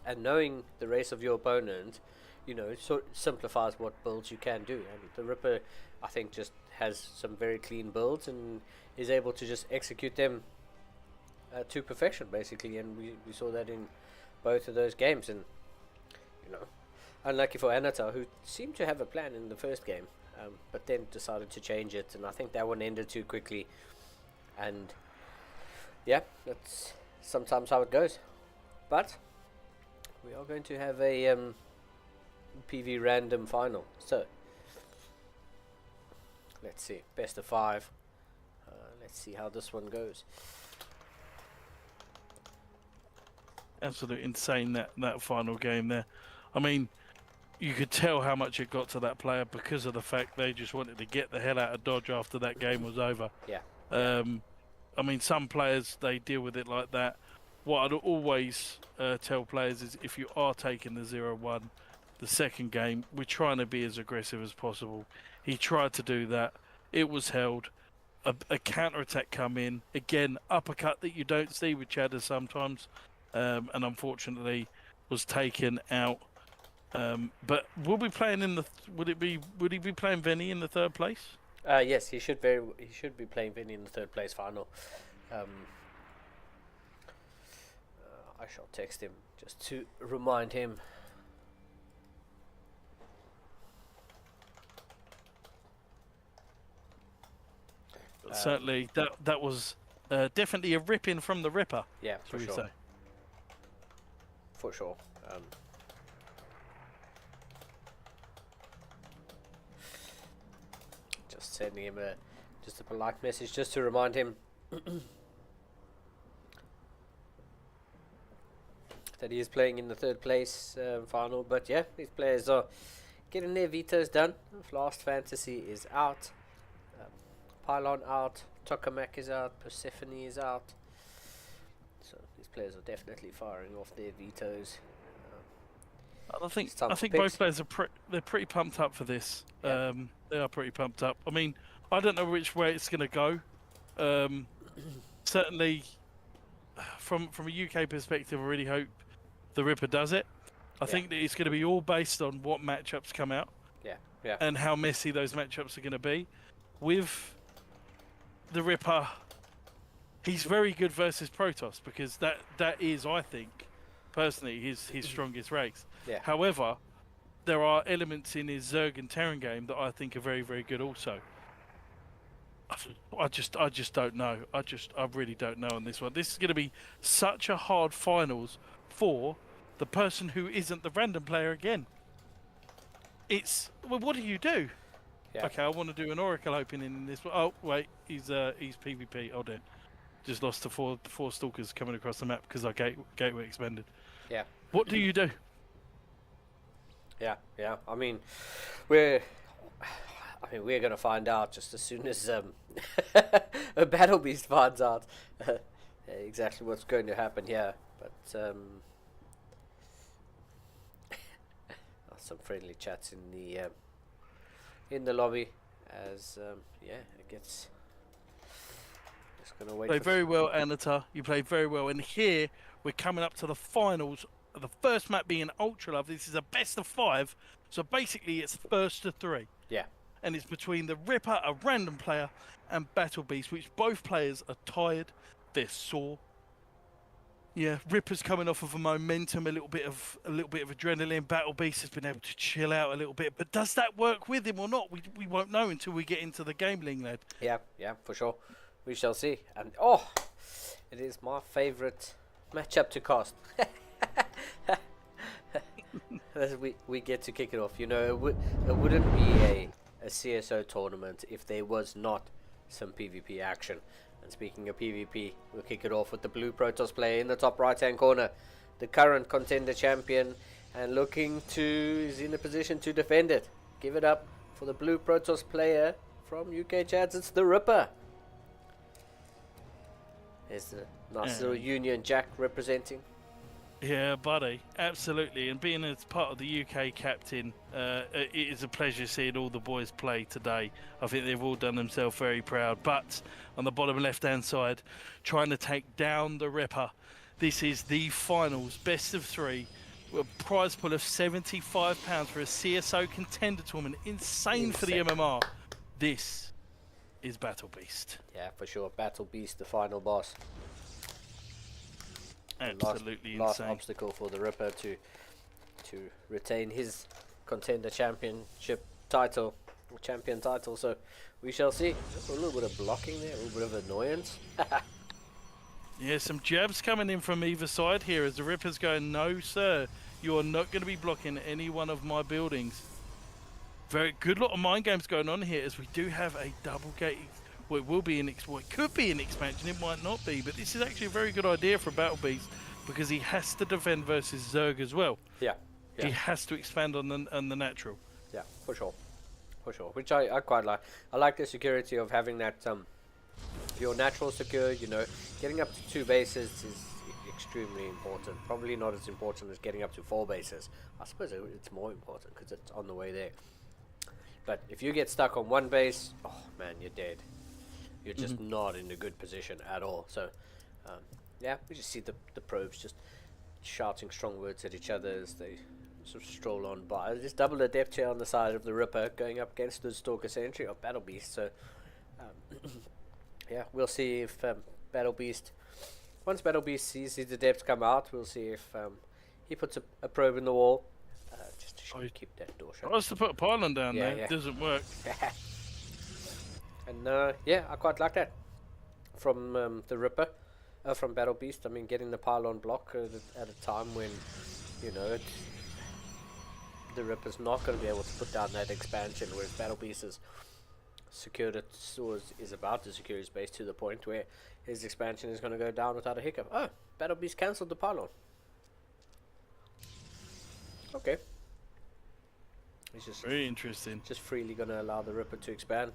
And knowing the race of your opponent, you know, sort of simplifies what builds you can do. And the Ripper, I think, just has some very clean builds and is able to just execute them to perfection, basically. And we saw that in both of those games. And, you know, unlucky for Anatar, who seemed to have a plan in the first game, but then decided to change it. And I think that one ended too quickly. And, yeah, that's sometimes how it goes. But we are going to have a PV random final. So let's see, best of 5. Let's see how this one goes. Absolutely insane that final game there. I mean, you could tell how much it got to that player because of the fact they just wanted to get the hell out of Dodge after that game was over. Yeah. I mean, some players, they deal with it like that. What I'd always tell players is, if you are taking the 0-1, the second game, we're trying to be as aggressive as possible. He tried to do that. It was held. A counter-attack come in. Again, uppercut that you don't see with Cheddar sometimes. And unfortunately was taken out. But will be playing in the... Would he be playing Vinny in the third place? Yes, he should be playing Vinny in the third place final. I shall text him just to remind him. Certainly, that was definitely a rip-in from the Ripper. Yeah, for sure. Say. For sure. Just sending him a polite message just to remind him that he is playing in the third place final. But yeah, these players are getting their vetoes done. Last Fantasy is out. Pylon out. Tokamak is out. Persephone is out. So these players are definitely firing off their vetoes. I think both players are they're pretty pumped up for this. Yeah. They are pretty pumped up. I mean, I don't know which way it's going to go. Certainly, from a UK perspective, I really hope the Ripper does it. I think that it's going to be all based on what matchups come out. Yeah. And how messy those matchups are going to be. With the Ripper, he's very good versus Protoss because that is, I think, personally, his strongest race. Yeah. However, there are elements in his Zerg and Terran game that I think are very, very good also. I just don't know. I really don't know on this one. This is going to be such a hard finals for the person who isn't the random player again. It's, well, what do you do? Yeah. Okay, I want to do an Oracle opening in this one. Oh, wait, he's PvP. Hold on. Just lost to four Stalkers coming across the map because our gateway expanded. Yeah. What do you do? Yeah. I mean, we're gonna find out just as soon as a Battle Beast finds out exactly what's going to happen here. But some friendly chats in the lobby as it gets. Just gonna wait. Played very well, Anata. You played very well, and here we're coming up to the finals. The first map being Ultra Love. This is a best of 5, so basically it's first to 3. Yeah. And it's between the Ripper, a random player, and Battle Beast, which both players are tired. They're sore. Yeah, Ripper's coming off of a momentum, a little bit of adrenaline. Battle Beast has been able to chill out a little bit, but does that work with him or not? We won't know until we get into the game, Linglad. Yeah, for sure. We shall see. And it is my favorite matchup to cast. we get to kick it off. You know, it wouldn't be a CSO tournament if there was not some PvP action. And speaking of PvP, we'll kick it off with the blue Protoss player in the top right hand corner, the current contender champion, and is in a position to defend it. Give it up for the blue Protoss player from UK Chads. It's the Ripper. There's the nice little Union Jack representing. Yeah, buddy, absolutely. And being as part of the UK captain, it is a pleasure seeing all the boys play today. I think they've all done themselves very proud. But on the bottom left-hand side, trying to take down the Ripper. This is the finals, best of 3. A prize pool of £75 for a CSO Contender tournament. Insane for the MMR. This is Battle Beast. Yeah, for sure. Battle Beast, the final boss. Absolutely last insane. Obstacle for the Ripper to retain his contender championship title, or champion title. So we shall see. Just a little bit of blocking there, a little bit of annoyance. Yeah, some jabs coming in from either side here as the Ripper's going, no sir, you are not going to be blocking any one of my buildings. Very good lot of mind games going on here as we do have a double gate. Well, it could be an expansion, it might not be, but this is actually a very good idea for Battle Beast because he has to defend versus Zerg as well. Yeah. He has to expand on the natural. Yeah, for sure. Which I quite like. I like the security of having that your natural secure, you know, getting up to 2 bases is extremely important. Probably not as important as getting up to 4 bases. I suppose it's more important because it's on the way there. But if you get stuck on one base, oh man, you're dead. You're just not in a good position at all. So, yeah, we just see the probes just shouting strong words at each other as they sort of stroll on by. There's double adept here on the side of the Ripper going up against the Stalker Sentry of Battle Beast. So, yeah, we'll see if Battle Beast, once Battle Beast sees his adepts come out, we'll see if he puts a probe in the wall just to keep that door shut. I was to put a pylon down Yeah, there. yeah. It doesn't work. And yeah, I quite like that from the Ripper, from Battle Beast. I mean, getting the pylon block at a time when, you know, the Ripper's not going to be able to put down that expansion, whereas Battle Beast has secured it, or is about to secure his base to the point where his expansion is going to go down without a hiccup. Oh, Battle Beast cancelled the pylon. Okay. He's just Very interesting. just freely going to allow the Ripper to expand.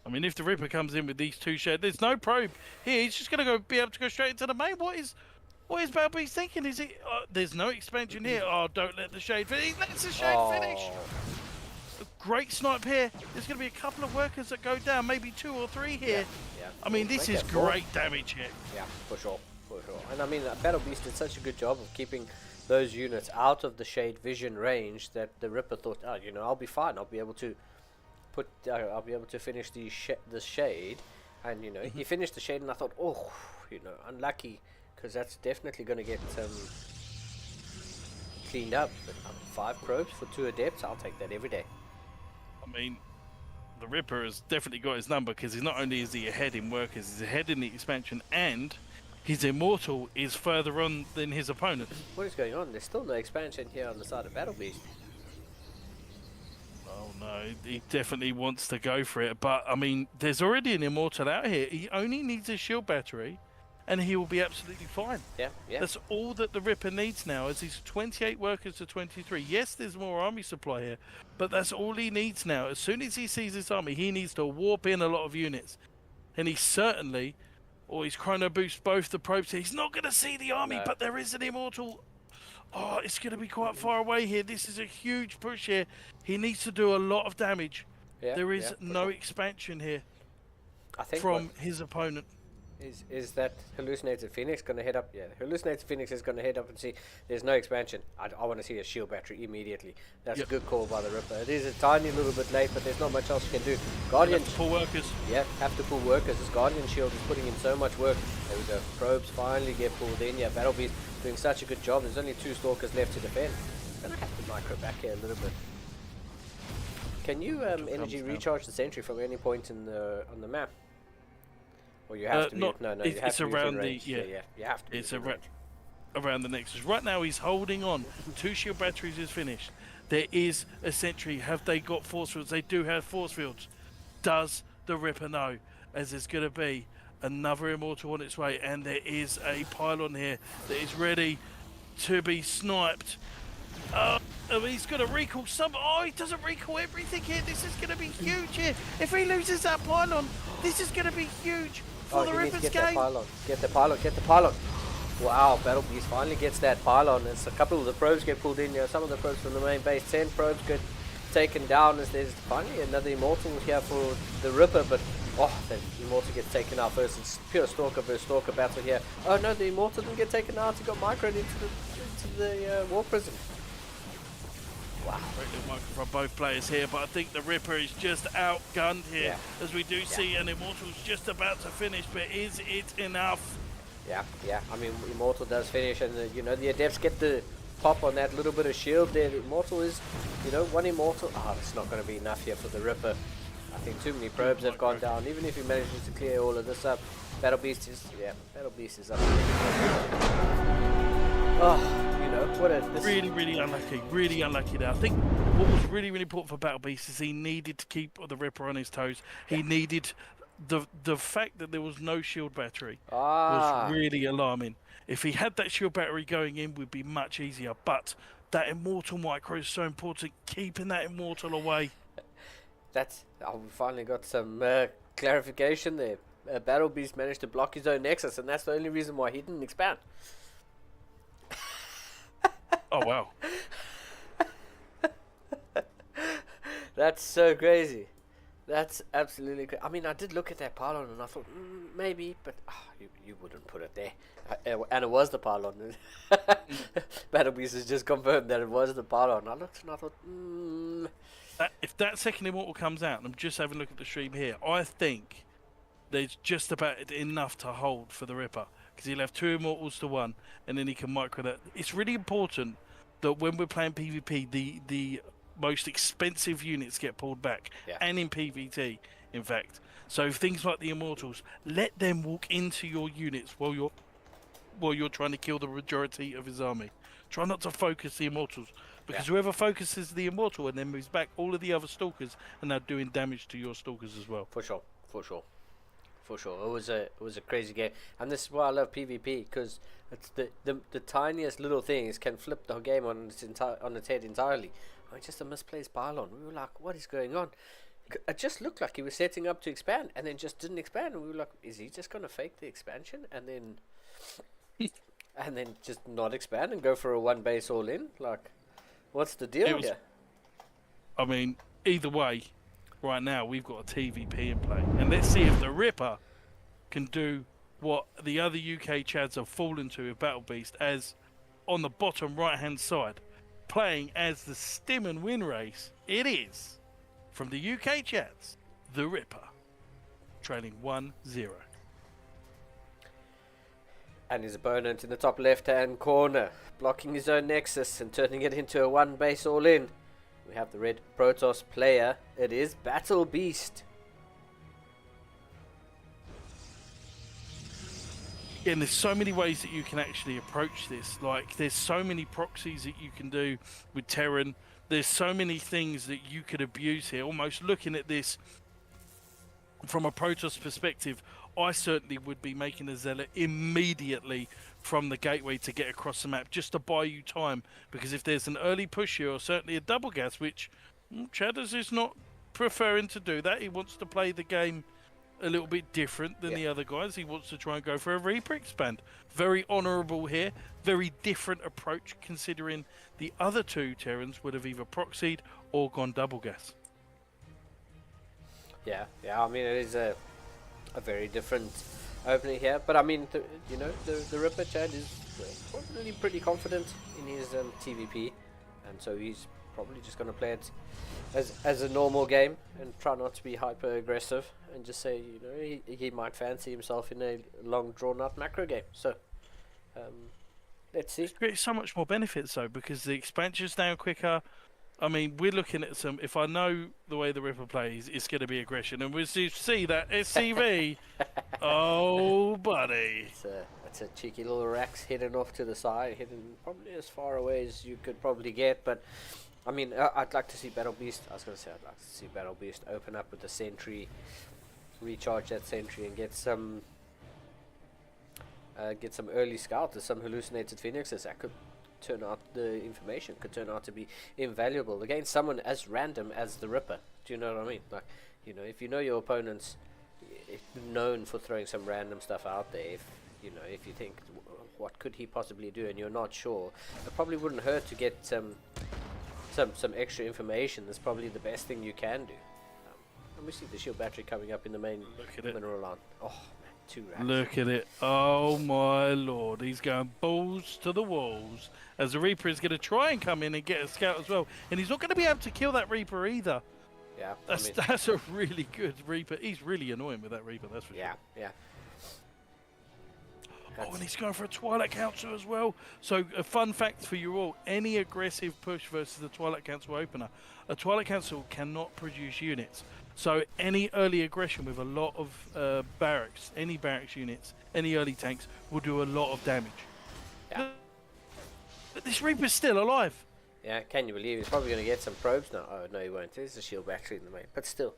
I mean, if the Ripper comes in with these two sheds, there's no probe here. He's just going to be able to go straight into the main. What is Battle Beast thinking? Is it? There's no expansion here. Oh, don't let the shade finish. He lets the shade finish. A great snipe here. There's going to be a couple of workers that go down, maybe 2 or 3 here. Yeah. I mean, this is great damage here. Yeah, for sure. And I mean, Battle Beast did such a good job of keeping those units out of the shade vision range that the Ripper thought, oh, you know, I'll be fine. I'll be able to finish the shade, and you know, he finished the shade, and I thought, oh, you know, unlucky, because that's definitely going to get cleaned up. But 5 probes for 2 adepts, I'll take that every day. I mean, the Ripper has definitely got his number, because he's not only is he ahead in workers, he's ahead in the expansion, and his immortal is further on than his opponent. What is going on? There's still no expansion here on the side of Battle Beast. Oh no, he definitely wants to go for it, but I mean, there's already an immortal out here. He only needs a shield battery, and he will be absolutely fine. Yeah. That's all that the Ripper needs now, is he's 28 workers to 23. Yes, there's more army supply here, but that's all he needs now. As soon as he sees this army, he needs to warp in a lot of units, and he certainly, or he's chrono boost both the probes. He's not going to see the army, but there is an immortal. Oh, it's going to be quite far away here. This is a huge push here. He needs to do a lot of damage. Yeah, there is no expansion here I think from his opponent. Is that Hallucinated Phoenix going to head up? Yeah, Hallucinated Phoenix is going to head up and see there's no expansion. I want to see a shield battery immediately. That's a good call by the Ripper. It is a tiny little bit late, but there's not much else you can do. Guardian Have to pull workers. Yeah, have to pull workers. This Guardian shield is putting in so much work. There we go. Probes finally get pulled in. Yeah, Battle Beast doing such a good job. There's only 2 stalkers left to defend. Gonna have to micro back here a little bit. Can you energy recharge the sentry from any point in on the map? Or you have to be not, no, you have to to be be within around range. the You have to be it's within range. around the nexus. Right now he's holding on. 2 shield batteries is finished. There is a sentry. Have they got force fields? They do have force fields. Does the Ripper know? As there's going to be another immortal on its way, and there is a pylon here that is ready to be sniped. He's going to recall some. Oh, he doesn't recall everything here. This is going to be huge here. If he loses that pylon, this is going to be huge for the Ripper's get game. that pylon. Get the pylon. Wow, Battle Beast finally gets that pylon. It's a couple of the probes get pulled in. Some of the probes from the main base. 10 probes get taken down. As there's finally another immortal here for the Ripper, but the immortal gets taken out first. It's pure stalker versus stalker battle here. Oh no, the immortal didn't get taken out. He got microed into the war prison. Wow. Great little micro from both players here, but I think the Ripper is just outgunned here, as we do see an Immortal's just about to finish, but is it enough? Yeah. I mean, Immortal does finish, and the Adepts get the pop on that little bit of shield there. The Immortal is, one Immortal. It's not going to be enough here for the Ripper. I think too many probes have gone down. Even if he manages to clear all of this up, Battle Beast is up. Really unlucky there. I think what was really important for Battle Beast is he needed to keep the Ripper on his toes. He needed the fact that there was no shield battery was really alarming. If he had that shield battery going in, would be much easier. But that Immortal micro is so important. Keeping that Immortal away. We finally got some clarification there. Battle Beast managed to block his own Nexus, and that's the only reason why he didn't expand. Oh wow. That's so crazy. That's absolutely crazy. I mean, I did look at that pylon and I thought, maybe, but you wouldn't put it there. And it was the pylon. Battle Beast has just confirmed that it was the pylon. I looked and I thought, If that second Immortal comes out, and I'm just having a look at the stream here, I think there's just about enough to hold for the Ripper. Because he'll have 2 Immortals to 1, and then he can micro that. It's really important that when we're playing PvP, the most expensive units get pulled back, and in PvT, in fact. So things like the Immortals, let them walk into your units while you're trying to kill the majority of his army. Try not to focus the Immortals, because whoever focuses the Immortal and then moves back all of the other Stalkers, and they're doing damage to your Stalkers as well. For sure. It was a crazy game, and this is why I love PvP, because it's the tiniest little things can flip the game on its head entirely. I mean, just a misplaced pylon. We were like, what is going on? It just looked like he was setting up to expand, and then just didn't expand. And we were like, is he just gonna fake the expansion and then just not expand and go for a 1 base all in? Like, what's the deal here? I mean, either way, right now we've got a TVP in play, and let's see if the Ripper can do what the other UK chads have fallen to with Battle Beast, as on the bottom right hand side, playing as the Stim and Win race. It is from the UK chads, the Ripper, trailing 1-0. And his opponent in the top left-hand corner, blocking his own Nexus and turning it into a 1 base all-in. We have the red Protoss player. It is Battle Beast. And there's so many ways that you can actually approach this. Like, there's so many proxies that you can do with Terran. There's so many things that you could abuse here. Almost looking at this from a Protoss perspective, I certainly would be making a Zealot immediately from the gateway to get across the map, just to buy you time. Because if there's an early push here, or certainly a double gas, which Chadders is not preferring to do that. He wants to play the game a little bit different than the other guys. He wants to try and go for a Reaper expand. Very honourable here. Very different approach, considering the other 2 Terrans would have either proxied or gone double gas. Yeah, I mean, it is a very different opening here. But I mean, the Ripper Chad is probably pretty confident in his TVP, and so he's probably just going to play it as a normal game and try not to be hyper aggressive, and just say, he might fancy himself in a long drawn out macro game. So let's see. It's so much more benefits though, because the expansion's down quicker. I mean, we're looking at some. If I know the way the Ripper plays, it's going to be aggression, and we'll see that SCV. Oh, buddy! It's a cheeky little Rax hidden off to the side, hidden probably as far away as you could probably get. But I mean, I'd like to see Battle Beast. I was going to say I'd like to see Battle Beast open up with the Sentry, recharge that Sentry, and get some early scout. There's some hallucinated Phoenixes that could turn out, the information could turn out to be invaluable against someone as random as the Ripper. Do you know what I mean? Like, if you know your opponent's known for throwing some random stuff out there, if you think, what could he possibly do, and you're not sure, it probably wouldn't hurt to get some extra information. That's probably the best thing you can do. And we see the shield battery coming up in the main mineral line. Oh man, 2 racks. Look at it. Oh my lord. He's going balls to the walls, as the Reaper is going to try and come in and get a scout as well. And he's not going to be able to kill that Reaper either. Yeah, that's a really good Reaper. He's really annoying with that Reaper, that's for sure. Yeah. Oh, and he's going for a Twilight Council as well. So, a fun fact for you all, any aggressive push versus the Twilight Council opener, a Twilight Council cannot produce units. So, any early aggression with a lot of barracks, any barracks units, any early tanks, will do a lot of damage. Yeah. But this Reaper's still alive. Yeah, can you believe he's probably going to get some probes now? Oh, no, he won't. There's a shield battery in the main. But still,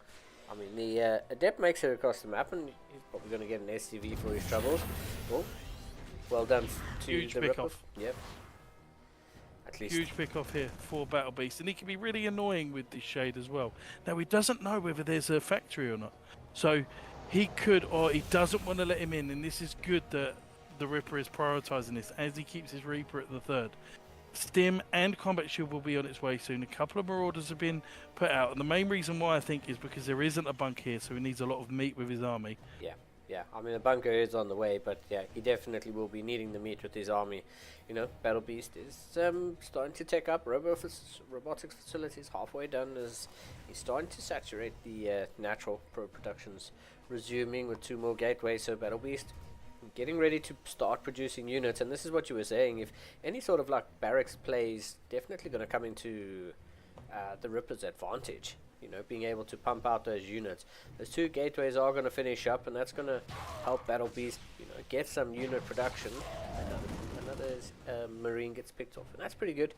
I mean, the Adept makes it across the map, and he's probably going to get an SCV for his troubles. Well done to Huge the pick Ripper. off. Yep. At least. Huge pick off here for Battle Beast, and he can be really annoying with this shade as well. Now, he doesn't know whether there's a factory or not. So, he could, or he doesn't want to let him in, and this is good that the Ripper is prioritising this, as he keeps his Reaper at the 3rd. Stim and Combat Shield will be on its way soon. A couple of Marauders have been put out, and the main reason why I think is because there isn't a bunk here, so he needs a lot of meat with his army. Yeah, I mean, the bunker is on the way, but yeah, he definitely will be needing the meat with his army. You know, Battle Beast is starting to take up robotics facilities, halfway done, as he's starting to saturate the natural productions, resuming with 2 more gateways. So Battle Beast getting ready to start producing units, and this is what you were saying, if any sort of like barracks plays, definitely going to come into the Ripper's advantage. You know, being able to pump out those units. Those 2 gateways are going to finish up, and that's going to help Battle Beast, you know, get some unit production. Another Marine gets picked off, and that's pretty good.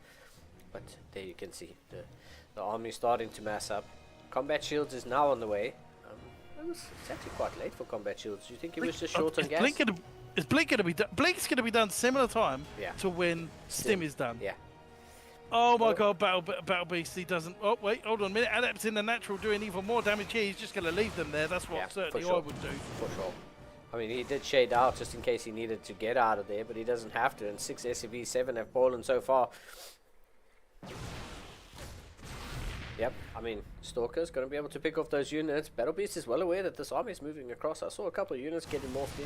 But there you can see the army starting to mass up. Combat Shields is now on the way. It's actually quite late for Combat Shields. Do you think it was just short on gas? Is Blink going to be done? Blink's going to be done similar time to when Stim is done. Yeah. Oh my God, Battle Beast, he doesn't... Oh, wait, hold on a minute. Adept's in the natural doing even more damage here. He's just going to leave them there. That's what certainly I would do. For sure. I mean, he did shade out just in case he needed to get out of there, but he doesn't have to, and 6 SCVs, 7 have fallen so far. Yep, I mean, Stalker's going to be able to pick off those units. Battle Beast is well aware that this army is moving across. I saw a couple of units getting warped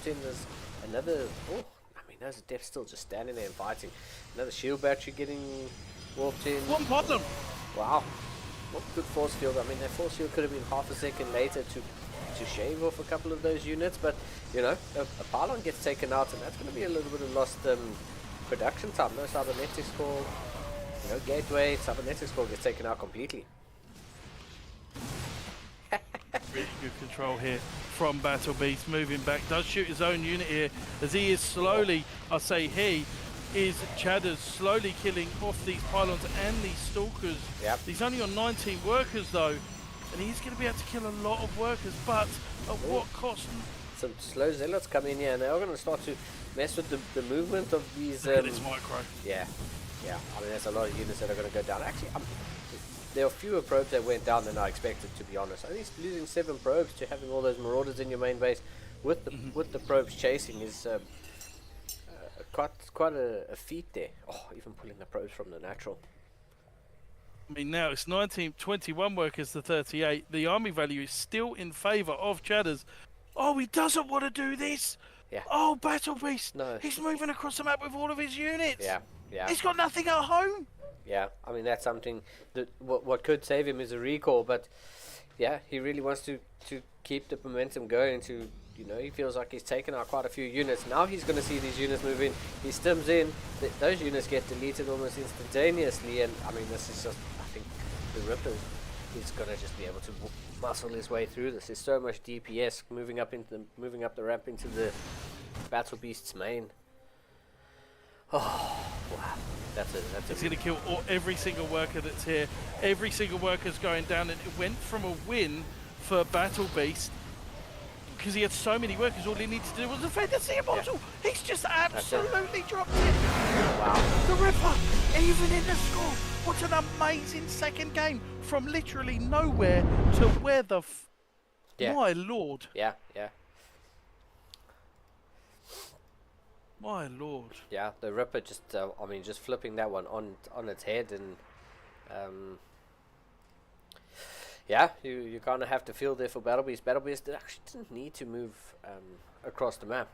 in. There's another... Oh, I mean, those Depths still just standing there and fighting. Another shield battery getting warped in. One bottom! Wow. What good force field. I mean, that force field could have been half a second later to shave off a couple of those units, but, you know, a pylon gets taken out, and that's going to be a little bit of lost production time. No cybernetics core. You know, gateway, cybernetics core gets taken out completely. Really good control here from Battle Beast, moving back, does shoot his own unit here, as he is slowly, I say he, is Chadder's slowly killing off these pylons and these stalkers. Yep. He's only on 19 workers though, and he's going to be able to kill a lot of workers, but at what cost? Some slow zealots come in here, and they're going to start to mess with the movement of these... Look at this micro. Yeah, I mean, there's a lot of units that are going to go down. Actually, there are fewer probes that went down than I expected, to be honest. Only losing 7 probes to having all those marauders in your main base with the probes chasing is quite a feat there. Oh, even pulling the probes from the natural. I mean, now it's 21 workers to 38. The army value is still in favour of Chadder's. Oh, he doesn't want to do this. Yeah. Oh, Battle Beast. No. He's moving across the map with all of his units. Yeah. He's got nothing at home. Yeah, I mean, that's something that what could save him is a recall, but yeah, he really wants to keep the momentum going. To, you know, he feels like he's taken out quite a few units. Now he's going to see these units move in. He stims in. Those units get deleted almost instantaneously, and I mean, this is just, I think the Ripper is going to just be able to muscle his way through this. There's so much DPS moving up the ramp into the Battle Beast's main. Oh, wow. It's going to kill every single worker that's here. Every single worker's going down, and it went from a win for Battle Beast because he had so many workers. All he needed to do was defend the sea immortal. Yeah. He's just absolutely dropped it. Wow. The Ripper, even in the score. What an amazing second game from literally nowhere to where the my lord. Yeah. My lord. Yeah, the Ripper just, I mean, just flipping that one on its head, and yeah, you kind of have to feel there for Battle Beast. Battle Beast actually didn't need to move across the map.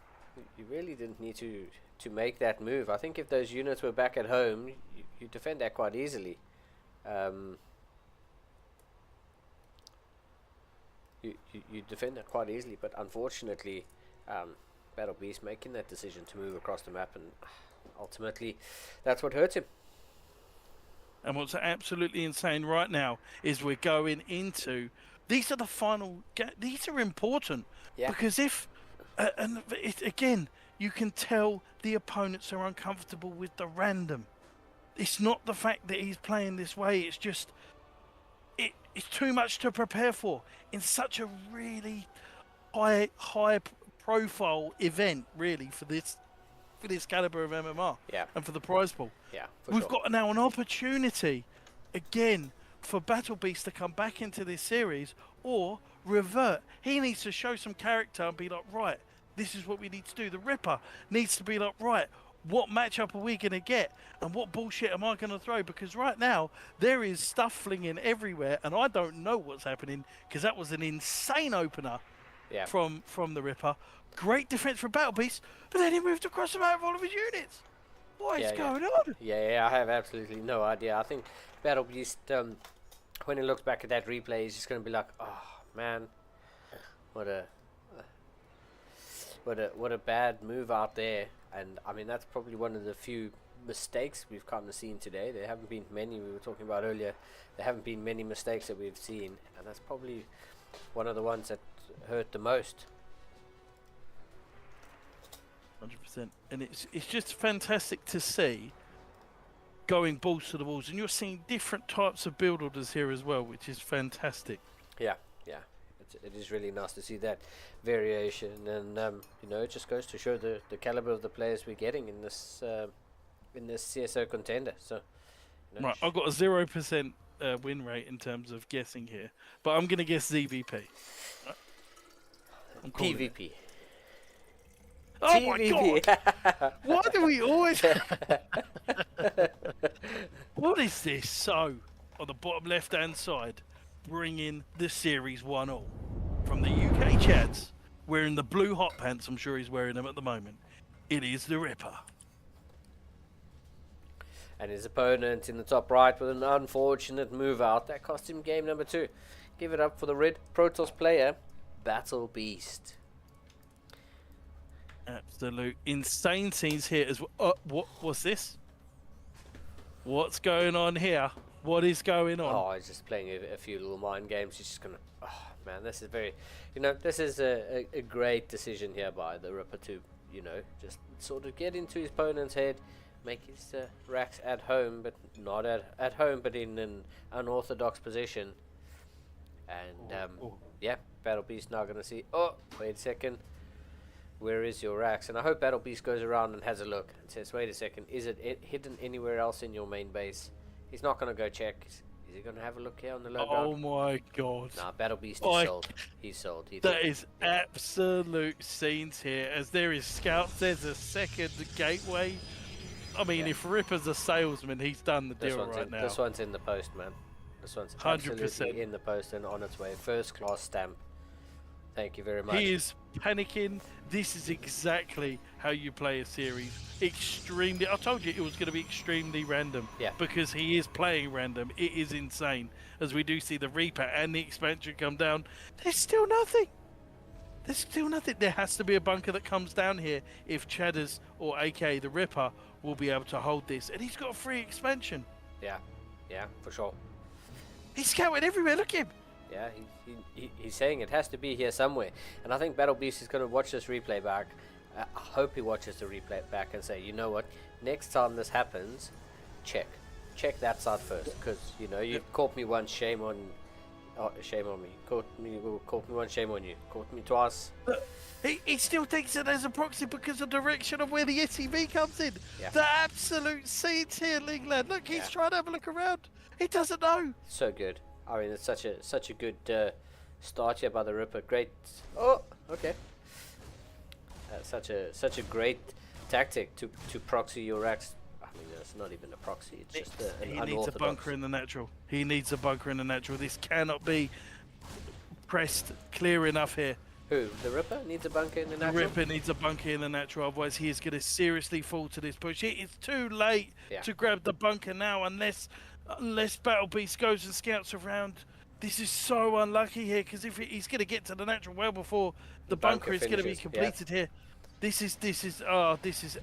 You really didn't need to make that move. I think if those units were back at home, you defend that quite easily. You defend that quite easily, but unfortunately, Battle Beast making that decision to move across the map, and ultimately that's what hurts him. And what's absolutely insane right now is we're going into, these are the final these are important, because if again, you can tell the opponents are uncomfortable with the random. It's not the fact that he's playing this way, it's just it's too much to prepare for in such a really high profile event, really, for this caliber of MMR, and for the prize pool. We've got now an opportunity again for Battle Beast to come back into this series or revert. He needs to show some character and be like, right, this is what we need to do. The Ripper needs to be like, right, what matchup are we going to get? And what bullshit am I going to throw? Because right now, there is stuff flinging everywhere, and I don't know what's happening, because that was an insane opener Yeah. from the Ripper. Great defense from Battle Beast, but then he moved across the map with all of his units. What is going on? Yeah, I have absolutely no idea. I think Battle Beast, when he looks back at that replay, he's just going to be like, oh, man, what a bad move out there. And, I mean, that's probably one of the few mistakes we've kind of seen today. There haven't been many, we were talking about earlier, there haven't been many mistakes that we've seen. And that's probably one of the ones that hurt the most. 100%. And it's just fantastic to see going balls to the walls. And you're seeing different types of build orders here as well, which is fantastic. Yeah. It is really nice to see that variation, and it just goes to show the caliber of the players we're getting in this CSO contender. So, right, I've got a 0% win rate in terms of guessing here, but I'm going to guess ZVP. Right. PvP. Oh TVP. my god! Why do we always? What is this? So, on the bottom left-hand side, bringing the series 1-all from the UK Chads, wearing the blue hot pants. I'm sure he's wearing them at the moment. It is the Ripper. And his opponent in the top right with an unfortunate move out that cost him game number 2. Give it up for the red Protoss player, Battle Beast. Absolute insane scenes here as well. What's this? What's going on here? What is going on? Oh, he's just playing a few little mind games. He's just gonna. Oh man, this is very. This is a great decision here by the Ripper to, just sort of get into his opponent's head, make his racks at home, but not at home, but in an unorthodox position. And yeah, Battle Beast now gonna see. Oh, wait a second. Where is your racks? And I hope Battle Beast goes around and has a look and says, wait a second, is it hidden anywhere else in your main base? He's not going to go check. Is he going to have a look here on the low ground? Oh my god. Nah, Battle Beast is sold. He's sold. That is absolute scenes here. As there is scouts, there's a second gateway. I mean, if Ripper's a salesman, he's done the deal right now. This one's in the post, man. This one's 100% absolutely in the post and on its way. First class stamp. Thank you very much. He is panicking. This is exactly how you play a series. Extremely. I told you it was going to be extremely random. Yeah. Because he is playing random. It is insane. As we do see the Reaper and the expansion come down, there's still nothing. There's still nothing. There has to be a bunker that comes down here if Chadders or AK the Ripper will be able to hold this. And he's got a free expansion. Yeah, for sure. He's scouting everywhere. Look at him. Yeah, he's saying it has to be here somewhere. And I think Battle Beast is going to watch this replay back. I hope he watches the replay back and say, you know what, next time this happens, check that side first. Because, you caught me once, shame on me. Caught me once, shame on you. Caught me twice. He still takes it as a proxy because of the direction of where the SEV comes in. Yeah. The absolute seeds here, Lingland. Look, he's trying to have a look around. He doesn't know. So good. I mean, it's such a good start here by the Ripper. Great. Oh, okay. Such a great tactic to proxy your racks. I mean, it's not even a proxy. It's just an He unorthodox. needs a bunker in the natural. He needs a bunker in the natural. This cannot be pressed clear enough here. Who? The Ripper needs a bunker in the natural? The Ripper needs a bunker in the natural, otherwise he is going to seriously fall to this push. It is too late to grab the bunker now unless Battle Beast goes and scouts around. This is so unlucky here, because if he's going to get to the natural well before the bunker is going to be completed here. This is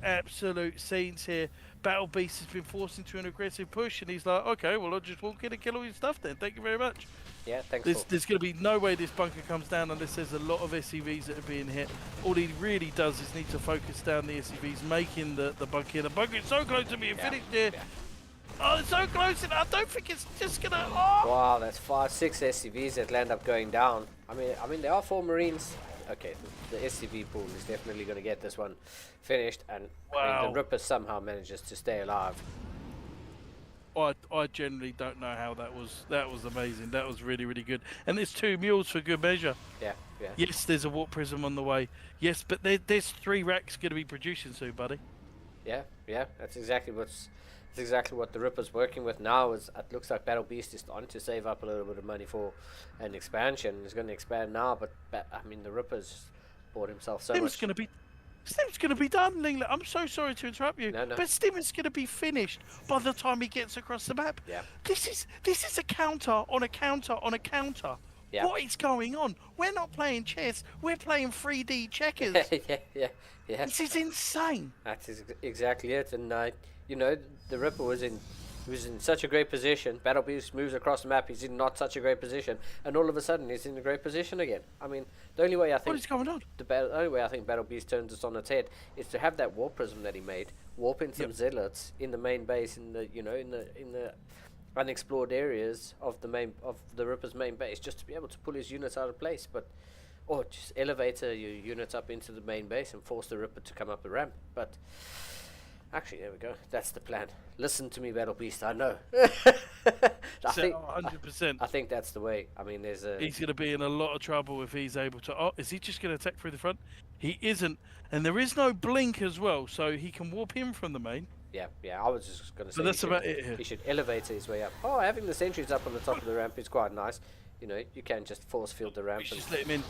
absolute scenes here. Battle Beast has been forced into an aggressive push, and he's like, okay, well, I'll just walk in and kill all your stuff then. Thank you very much. Yeah, thanks. There's going to be no way this bunker comes down unless there's a lot of SCVs that are being hit. All he really does is need to focus down the SCVs, making the bunker. The bunker is so close to being finished here. Yeah. Oh, it's so close, and I don't think it's just going to... Oh. Wow, that's 5-6 SCVs that land up going down. I mean, there are 4 Marines. Okay, the SCV pool is definitely going to get this one finished, and I mean, the Ripper somehow manages to stay alive. I generally don't know how that was. That was amazing. That was really, really good. And there's 2 mules for good measure. Yeah. Yes, there's a warp prism on the way. Yes, but there's 3 racks going to be producing soon, buddy. Yeah. That's exactly what the Ripper's working with now. Is it looks like Battle Beast is starting to save up a little bit of money for an expansion. He's going to expand now, but I mean the Ripper's bought himself so Stim's much. going to be done, Linglet. I'm so sorry to interrupt you, No. but Stim's going to be finished by the time he gets across the map. Yeah. This is a counter on a counter on a counter. Yeah. What is going on? We're not playing chess. We're playing 3D checkers. yeah. This is insane. That's exactly it. And the Ripper was in such a great position. Battle Beast moves across the map. He's in not such a great position, and all of a sudden he's in a great position again. I mean, the only way I think What is going on? the only way I think Battle Beast turns this on its head is to have that warp prism that he made, warp in some zealots in the main base, in the unexplored areas of the Ripper's main base, just to be able to pull his units out of place, or just elevator your units up into the main base and force the Ripper to come up the ramp. But actually, there we go. That's the plan. Listen to me, Battle Beast. I know. I think 100%. I think that's the way. I mean, He's going to be in a lot of trouble if he's able to. Oh, is he just going to attack through the front? He isn't, and there is no blink as well, so he can warp in from the main. Yeah. I was just going to say. So that's about it here. He should elevate his way up. Oh, having the sentries up on the top of the ramp is quite nice. You can just force field the ramp. Just let him in.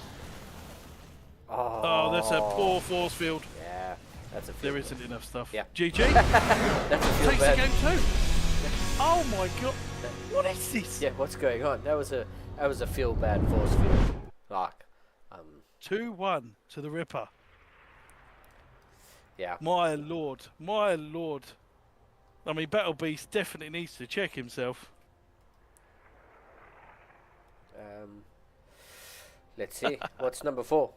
Oh, that's a poor force field. Yeah, that's a field. There isn't enough stuff. Yeah. GG. That's a field Takes the bad. game too. Oh my god. What is this? Yeah, what's going on? That was a feel bad force field. Like, 2-1 to the Ripper. yeah. My lord. I mean, Battle Beast definitely needs to check himself. Let's see. What's number 4?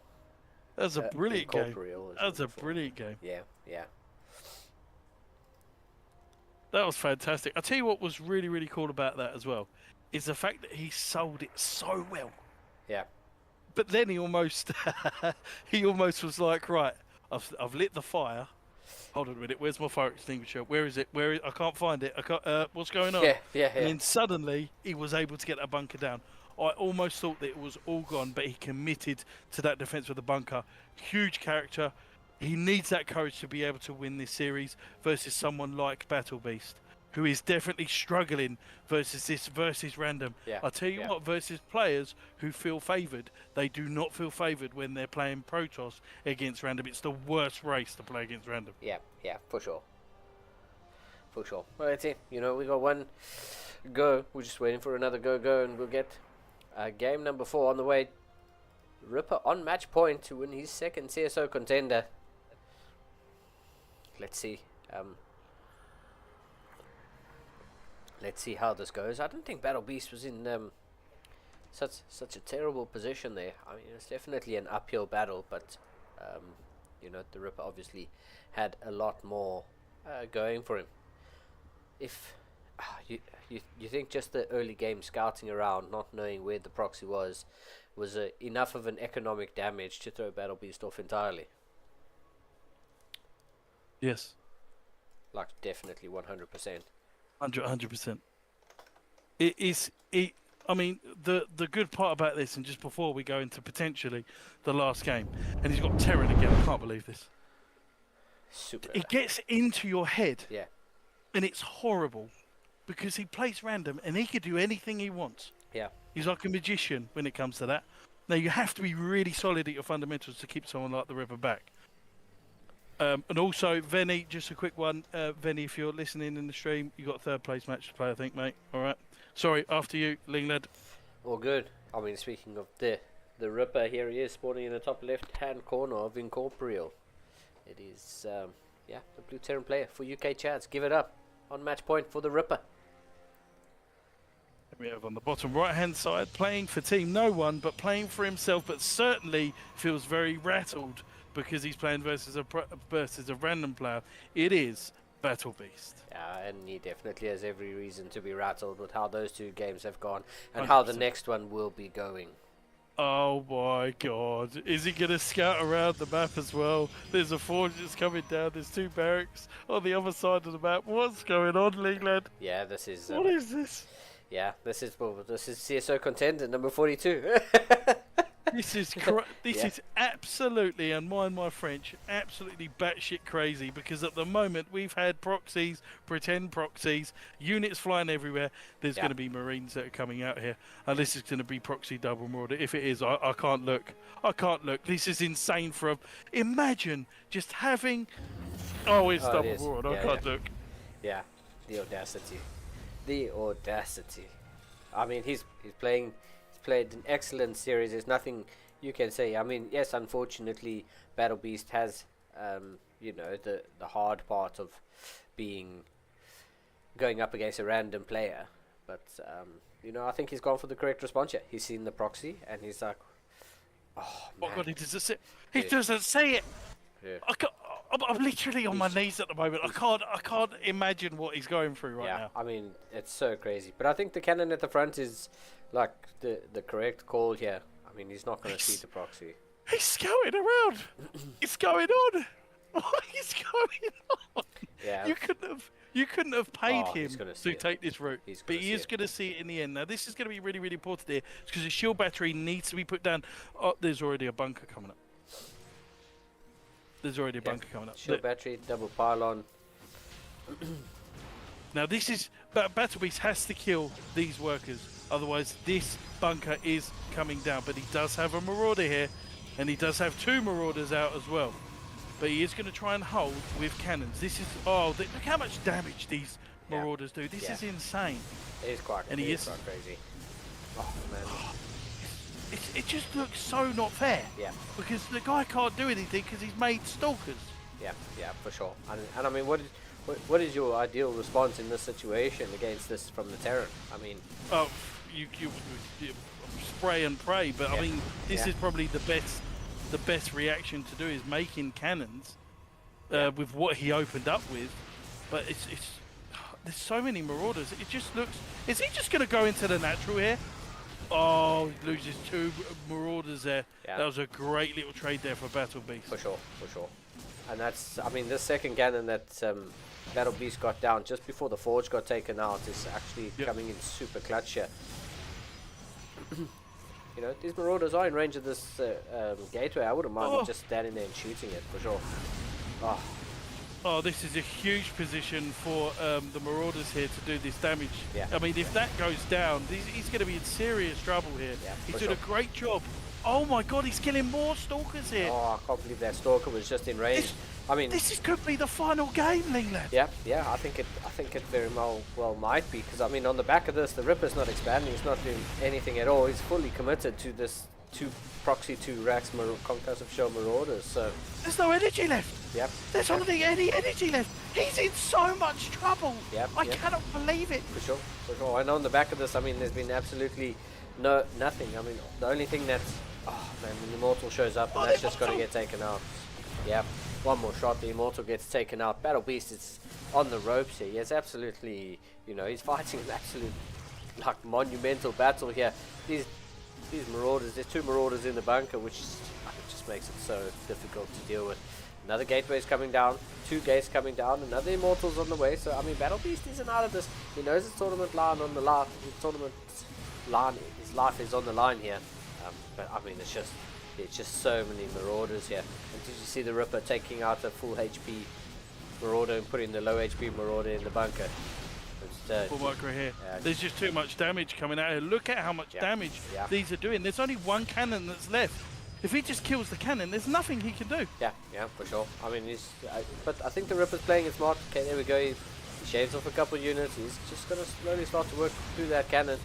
That's a brilliant game. Incorporeal is That's a number 4. brilliant game. Yeah. That was fantastic. I tell you what was really, really cool about that as well is the fact that he sold it so well. Yeah. But then he almost was like, right, I've lit the fire. Hold on a minute. Where's my fire extinguisher? Where is it? I can't find it. What's going on? Yeah. And then suddenly he was able to get that bunker down. I almost thought that it was all gone, but he committed to that defense with the bunker. Huge character. He needs that courage to be able to win this series versus someone like Battle Beast, who is definitely struggling versus random. Yeah, I tell you what, versus players who feel favoured, they do not feel favoured when they're playing Protoss against random. It's the worst race to play against random. Yeah, for sure. Well, that's it. We got one go. We're just waiting for another go, and we'll get game number 4 on the way. Ripper on match point to win his second CSO Contender. Let's see. Let's see how this goes. I don't think Battle Beast was in such a terrible position there. I mean, it's definitely an uphill battle, but the Ripper obviously had a lot more going for him. If you think just the early game scouting around, not knowing where the proxy was enough of an economic damage to throw Battle Beast off entirely? Yes. Like, definitely 100%. 100%. I mean, the good part about this, and just before we go into potentially the last game, and he's got Terran again. I can't believe this. Super. It gets into your head. Yeah. And it's horrible because he plays random and he could do anything he wants. Yeah. He's like a magician when it comes to that. Now, you have to be really solid at your fundamentals to keep someone like the Ripper back. And also, Venny, just a quick one. Venny, if you're listening in the stream, you got 3rd place match to play, I think, mate. All right. Sorry, after you, Linglad. All good. I mean, speaking of the Ripper, here he is, spawning in the top left-hand corner of Incorporeal. It is, the blue Terran player for UK Chads. Give it up on match point for the Ripper. We have on the bottom right-hand side, playing for Team No One, but playing for himself, but certainly feels very rattled because he's playing versus a random player. It is Battle Beast. Yeah, and he definitely has every reason to be rattled with how those 2 games have gone and 100%. How the next one will be going. Oh my god. Is he going to scout around the map as well? There's a fortress coming down. There's 2 barracks on the other side of the map. What's going on, Linglad? Yeah, this is... what is this? Yeah, this is CSO Contender number 42. This is this Yeah. is absolutely, and mind my French, absolutely batshit crazy. Because at the moment we've had proxies, pretend proxies, units flying everywhere. There's Yeah. going to be Marines that are coming out here, and this is going to be proxy double marauder. If it is, I can't look. I can't look. This is insane. Imagine just having. Oh, it's Oh, it double is. marauder. I Yeah, can't yeah. look. Yeah, the audacity, the audacity. I mean, he's played an excellent series. There's nothing you can say. I mean, yes, unfortunately, Battle Beast has, the hard part of going up against a random player. But I think he's gone for the correct response here. He's seen the proxy and he's like, oh man. Oh God, he doesn't say. He Yeah. doesn't say it. Yeah. I'm literally on my knees at the moment. I can't imagine what he's going through right now. I mean, it's so crazy. But I think the cannon at the front is like the correct call here. I mean, he's not going to see the proxy. He's scouting around. It's going on. What is going on? Yeah. You couldn't have paid Oh, him he's gonna see to it. take this route, He's but gonna he see is it. going to see it in the end. Now, this is going to be really, really important here because the shield battery needs to be put down. Oh, there's already a bunker coming up. There's already a bunker coming up. Shield battery, double pylon. Now this is Battle Beast has to kill these workers, otherwise this bunker is coming down. But he does have a marauder here, and he does have two marauders out as well. But he is going to try and hold with cannons. This is look how much damage these marauders do. This is insane. It is quite. And it he is is- quite crazy. Oh man. It just looks so not fair. Yeah. Because the guy can't do anything because he's made stalkers. Yeah, for sure. And I mean, what is your ideal response in this situation against this from the Terran? I mean, Oh, you spray and pray, but I Yeah. mean, this Yeah. is probably the best reaction to do is making cannons Yeah. with what he opened up with. But it's there's so many marauders. It just looks. Is he just going to go into the natural here? Oh, he loses two marauders there. Yeah. That was a great little trade there for Battle Beast. for sure. And that's, I mean, this second cannon that Battle Beast got down just before the forge got taken out is actually Yep. coming in super clutch here. These marauders are in range of this gateway. I wouldn't mind them just standing there and shooting it for sure. Oh, Oh, this is a huge position for the Marauders here to do this damage. Yeah. I mean, if that goes down, he's going to be in serious trouble here. Yeah, he's for doing sure. a great job. Oh my God, he's killing more stalkers here. oh, I can't believe that stalker was just in range. I mean, Could be the final game, Lingland. yeah, I think it very well might be, because I mean, on the back of this, the Ripper's not expanding. He's not doing anything at all. He's fully committed to this proxy 2 racks concussive show marauders. So There's no energy left. yep. There's hardly any energy left. He's in so much trouble. Yep, I yep. cannot believe it. For sure. And on the back of this, I mean, there's been absolutely nothing. I mean, the only thing that's, oh man, the Immortal shows up, and Oh, that's the just got to Immortal! get taken out. Yep, one more shot, the Immortal gets taken out. Battle Beast is on the ropes here. He's absolutely, he's fighting an absolute, like, monumental battle here. These marauders, there's 2 marauders in the bunker, which just makes it so difficult to deal with. Another gateway's coming down, 2 gates coming down, another Immortal's on the way. So I mean, Battle Beast isn't out of this. He knows his tournament line on the line. His life is on the line here. But I mean, it's just so many marauders here. And did you see the Ripper taking out a full HP marauder and putting the low HP marauder in the bunker? Full micro here. Yeah. There's just too much damage coming out here. Look at how much Yeah. damage Yeah. these are doing. There's only 1 cannon that's left. If he just kills the cannon, there's nothing he can do. Yeah, for sure. I mean, but I think the Ripper's playing it smart. Okay, there we go. He shaves off a couple of units. He's just going to slowly start to work through that cannon.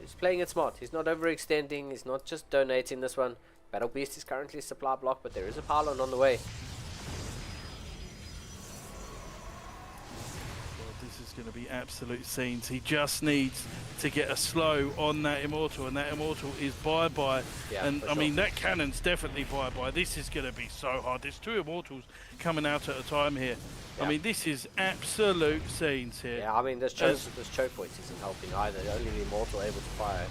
He's playing it smart. He's not overextending. He's not just donating this one. Battle Beast is currently supply block, but there is a pylon on the way. This is going to be absolute scenes. He just needs to get a slow on that Immortal, and that Immortal is bye-bye. Yeah, And for I sure. mean, that cannon's definitely bye-bye. This is going to be so hard. There's 2 Immortals coming out at a time here. Yeah. I mean, this is absolute scenes here. Yeah, I mean, this choke point isn't helping either. Only the Immortal able to fire.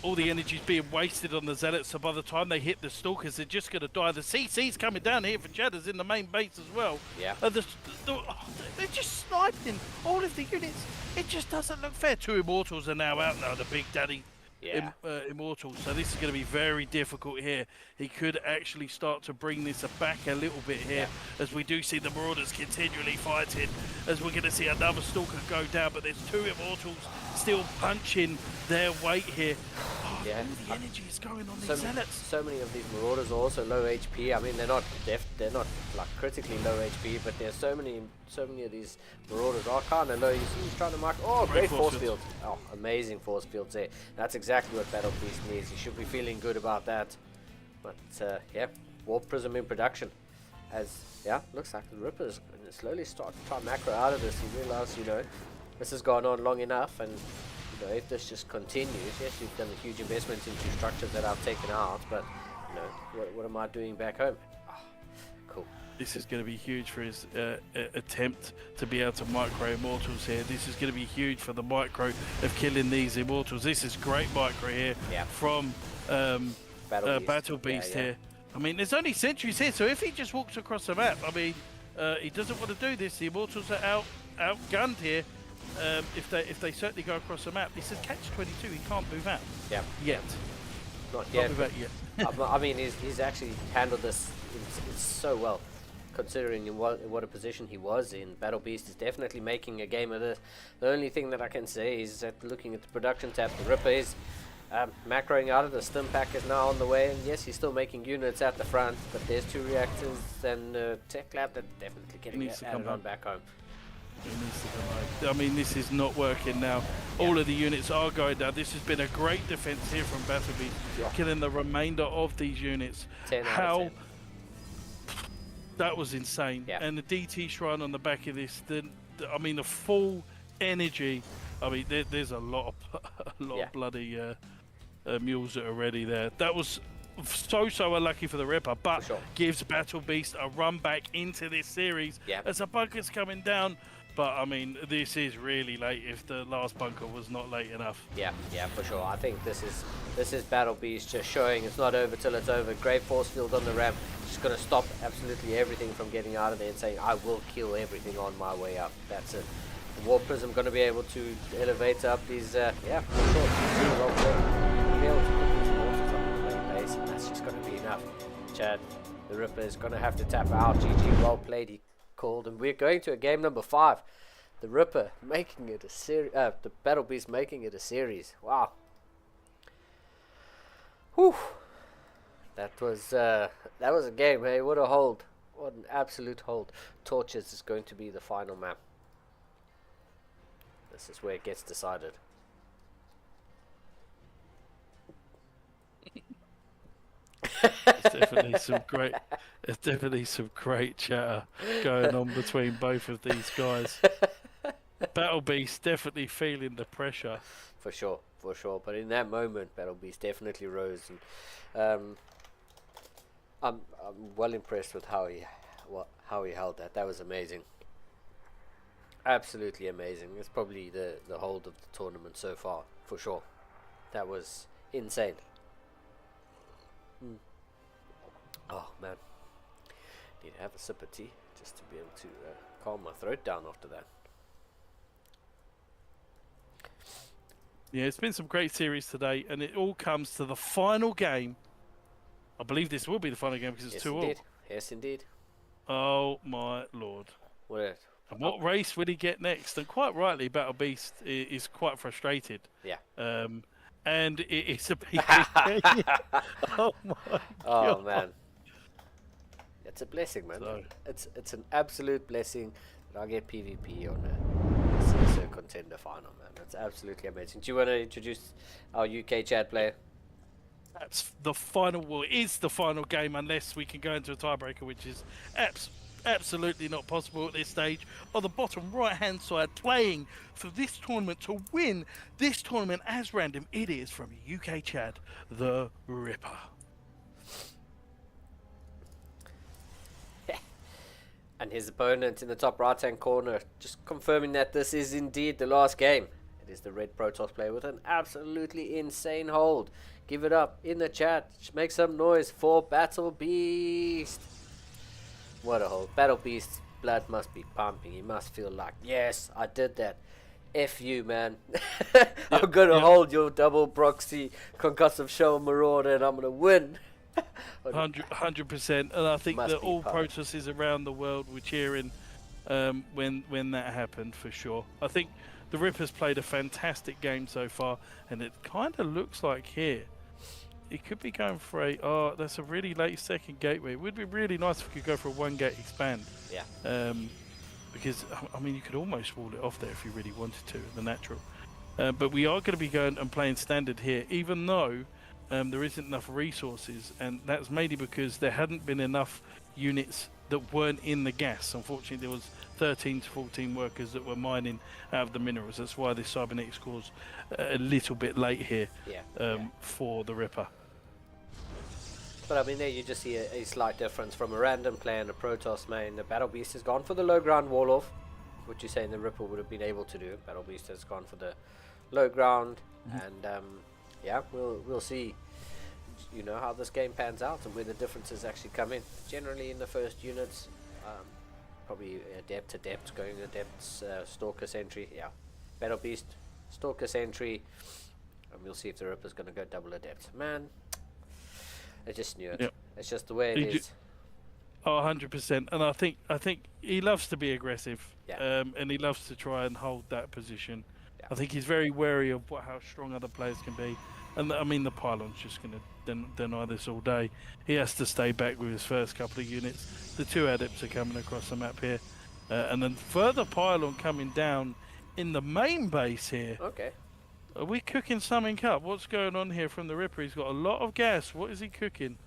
All the energy's being wasted on the Zealots, so by the time they hit the Stalkers, they're just going to die. The CC's coming down here for Chatters in the main base as well. Yeah. They're just sniping all of the units. It just doesn't look fair. 2 Immortals are now out now. The Big Daddy Yeah. Immortals. So this is going to be very difficult here. He could actually start to bring this back a little bit here, as we do see the Marauders continually fighting, as we're going to see another Stalker go down, but there's 2 Immortals still punching their weight here. Oh, Yeah. all the energy is going on So, these Zealots. so many of these Marauders are also low HP. I mean, they're not like critically low HP, but there's so many of these Marauders are kind of low. You see, he's trying to mark. Oh, great force field. Oh, amazing force fields there. That's exactly what Battle Beast needs. He should be feeling good about that. But yeah, Warp Prism in production. As looks like the Ripper's going to slowly start to try macro out of this. He realizes, this has gone on long enough, and if this just continues, yes, you've done a huge investment into structures that I've taken out, but what am I doing back home? Oh, cool. This is going to be huge for his attempt to be able to micro Immortals here. This is going to be huge for the micro of killing these Immortals. This is great micro here from Battle Beast here. I mean, there's only sentries here, so if he just walks across the map, I mean, he doesn't want to do this. The Immortals are outgunned here. If they certainly go across the map, this is catch 22. He can't move out. Yeah. Yet. Not Can't yet. move out yet. I mean, he's actually handled this so well, considering in what a position he was in. Battle Beast is definitely making a game of this. The only thing that I can say is that looking at the production tab, the Ripper is macroing out of the stim pack is now on the way, and yes, he's still making units at the front, but there's 2 reactors and Tech Lab that definitely getting added on back home. He needs to come out. I mean, this is not working now. All of the units are going down. This has been a great defense here from Battle Beast, killing the remainder of these units. 10 out of How 10. that was insane. And the DT shrine on the back of this, I mean, the full energy. I mean, there's a lot of bloody mules that are ready there. That was so unlucky for the Ripper, but gives Battle Beast a run back into this series as the bunker's coming down. But I mean, this is really late if the last bunker was not late enough. Yeah, for sure. I think this is Battle Beast just showing it's not over till it's over. Great force field on the ramp. Just going to stop absolutely everything from getting out of there and saying, I will kill everything on my way up. That's it. The Warp Prism going to be able to elevate up these, for sure. Well played. Be able to put these mortars up in the main base, and that's just going to be enough. Chad, the Ripper is going to have to tap out. GG, well played. He called, and we're going to a game number 5. The Ripper making it a series. The Battle Beast making it a series. Wow. Whew. That was a game. Hey, what a hold! What an absolute hold. Torches is going to be the final map. This is where it gets decided. There's definitely some great chatter going on between both of these guys. Battle Beast definitely feeling the pressure. For sure. But in that moment, Battle Beast definitely rose, and I'm well impressed with how he held that. That was amazing. Absolutely amazing. It's probably the hold of the tournament so far, for sure. That was insane. Oh man, need to have a sip of tea just to be able to calm my throat down after that. Yeah, it's been some great series today, and it all comes to the final game. I believe this will be the final game because it's 2-2. Yes, indeed. Oh my lord! And what race would he get next? And quite rightly, Battle Beast is quite frustrated. Yeah. And it's a big. Oh my God. Oh man. It's a blessing, man. So, it's an absolute blessing that I get PvP on a CSO Contender final, man. That's absolutely amazing. Do you want to introduce our UK chat player? That's the final. Well, it is the final game unless we can go into a tiebreaker, which is absolutely not possible at this stage. On the bottom right-hand side, playing for this tournament to win this tournament as random, it is from UK Chad, the Ripper. And his opponent in the top right-hand corner, just confirming that this is indeed the last game. It is the Red Protoss player with an absolutely insane hold. Give it up in the chat. Make some noise for Battle Beast. What a hold. Battle Beast's blood must be pumping. He must feel like, yes, I did that. F you, man. I'm gonna hold your double proxy concussive shell marauder, and I'm gonna win. 100%, and I think Must that be all powered. processes around the world were cheering when that happened, for sure. I think the Rippers played a fantastic game so far, and it kind of looks like here it could be going for a. Oh, that's a really late second gateway. It would be really nice if we could go for a 1-gate expand. Yeah. Because I mean, you could almost wall it off there if you really wanted to, the natural. But we are going to be going and playing standard here, even though there isn't enough resources, and that's mainly because there hadn't been enough units that weren't in the gas. Unfortunately, there was 13 to 14 workers that were mining out of the minerals. That's why this cybernetics scores a little bit late here for the Ripper. But I mean, there you just see a slight difference from a random play and a Protoss main. The Battle Beast has gone for the low ground wall off, which you're saying the Ripper would have been able to do. Battle Beast has gone for the low ground, and yeah, we'll see, you know, how this game pans out and where the differences actually come in. Generally, in the first units, probably adept adept going adepts, Stalker Sentry, yeah, Battle Beast, Stalker Sentry, and we'll see if the Ripper's going to go double adept. Man, I just knew it. Yep. It's just the way it is. Oh, 100%. And I think he loves to be aggressive, and he loves to try and hold that position. Yeah. I think he's very wary of how strong other players can be. And I mean, the pylon's just going to deny this all day. He has to stay back with his first couple of units. The 2 adepts are coming across the map here. And then further pylon coming down in the main base here. Okay. Are we cooking something up? What's going on here from the Ripper? He's got a lot of gas. What is he cooking?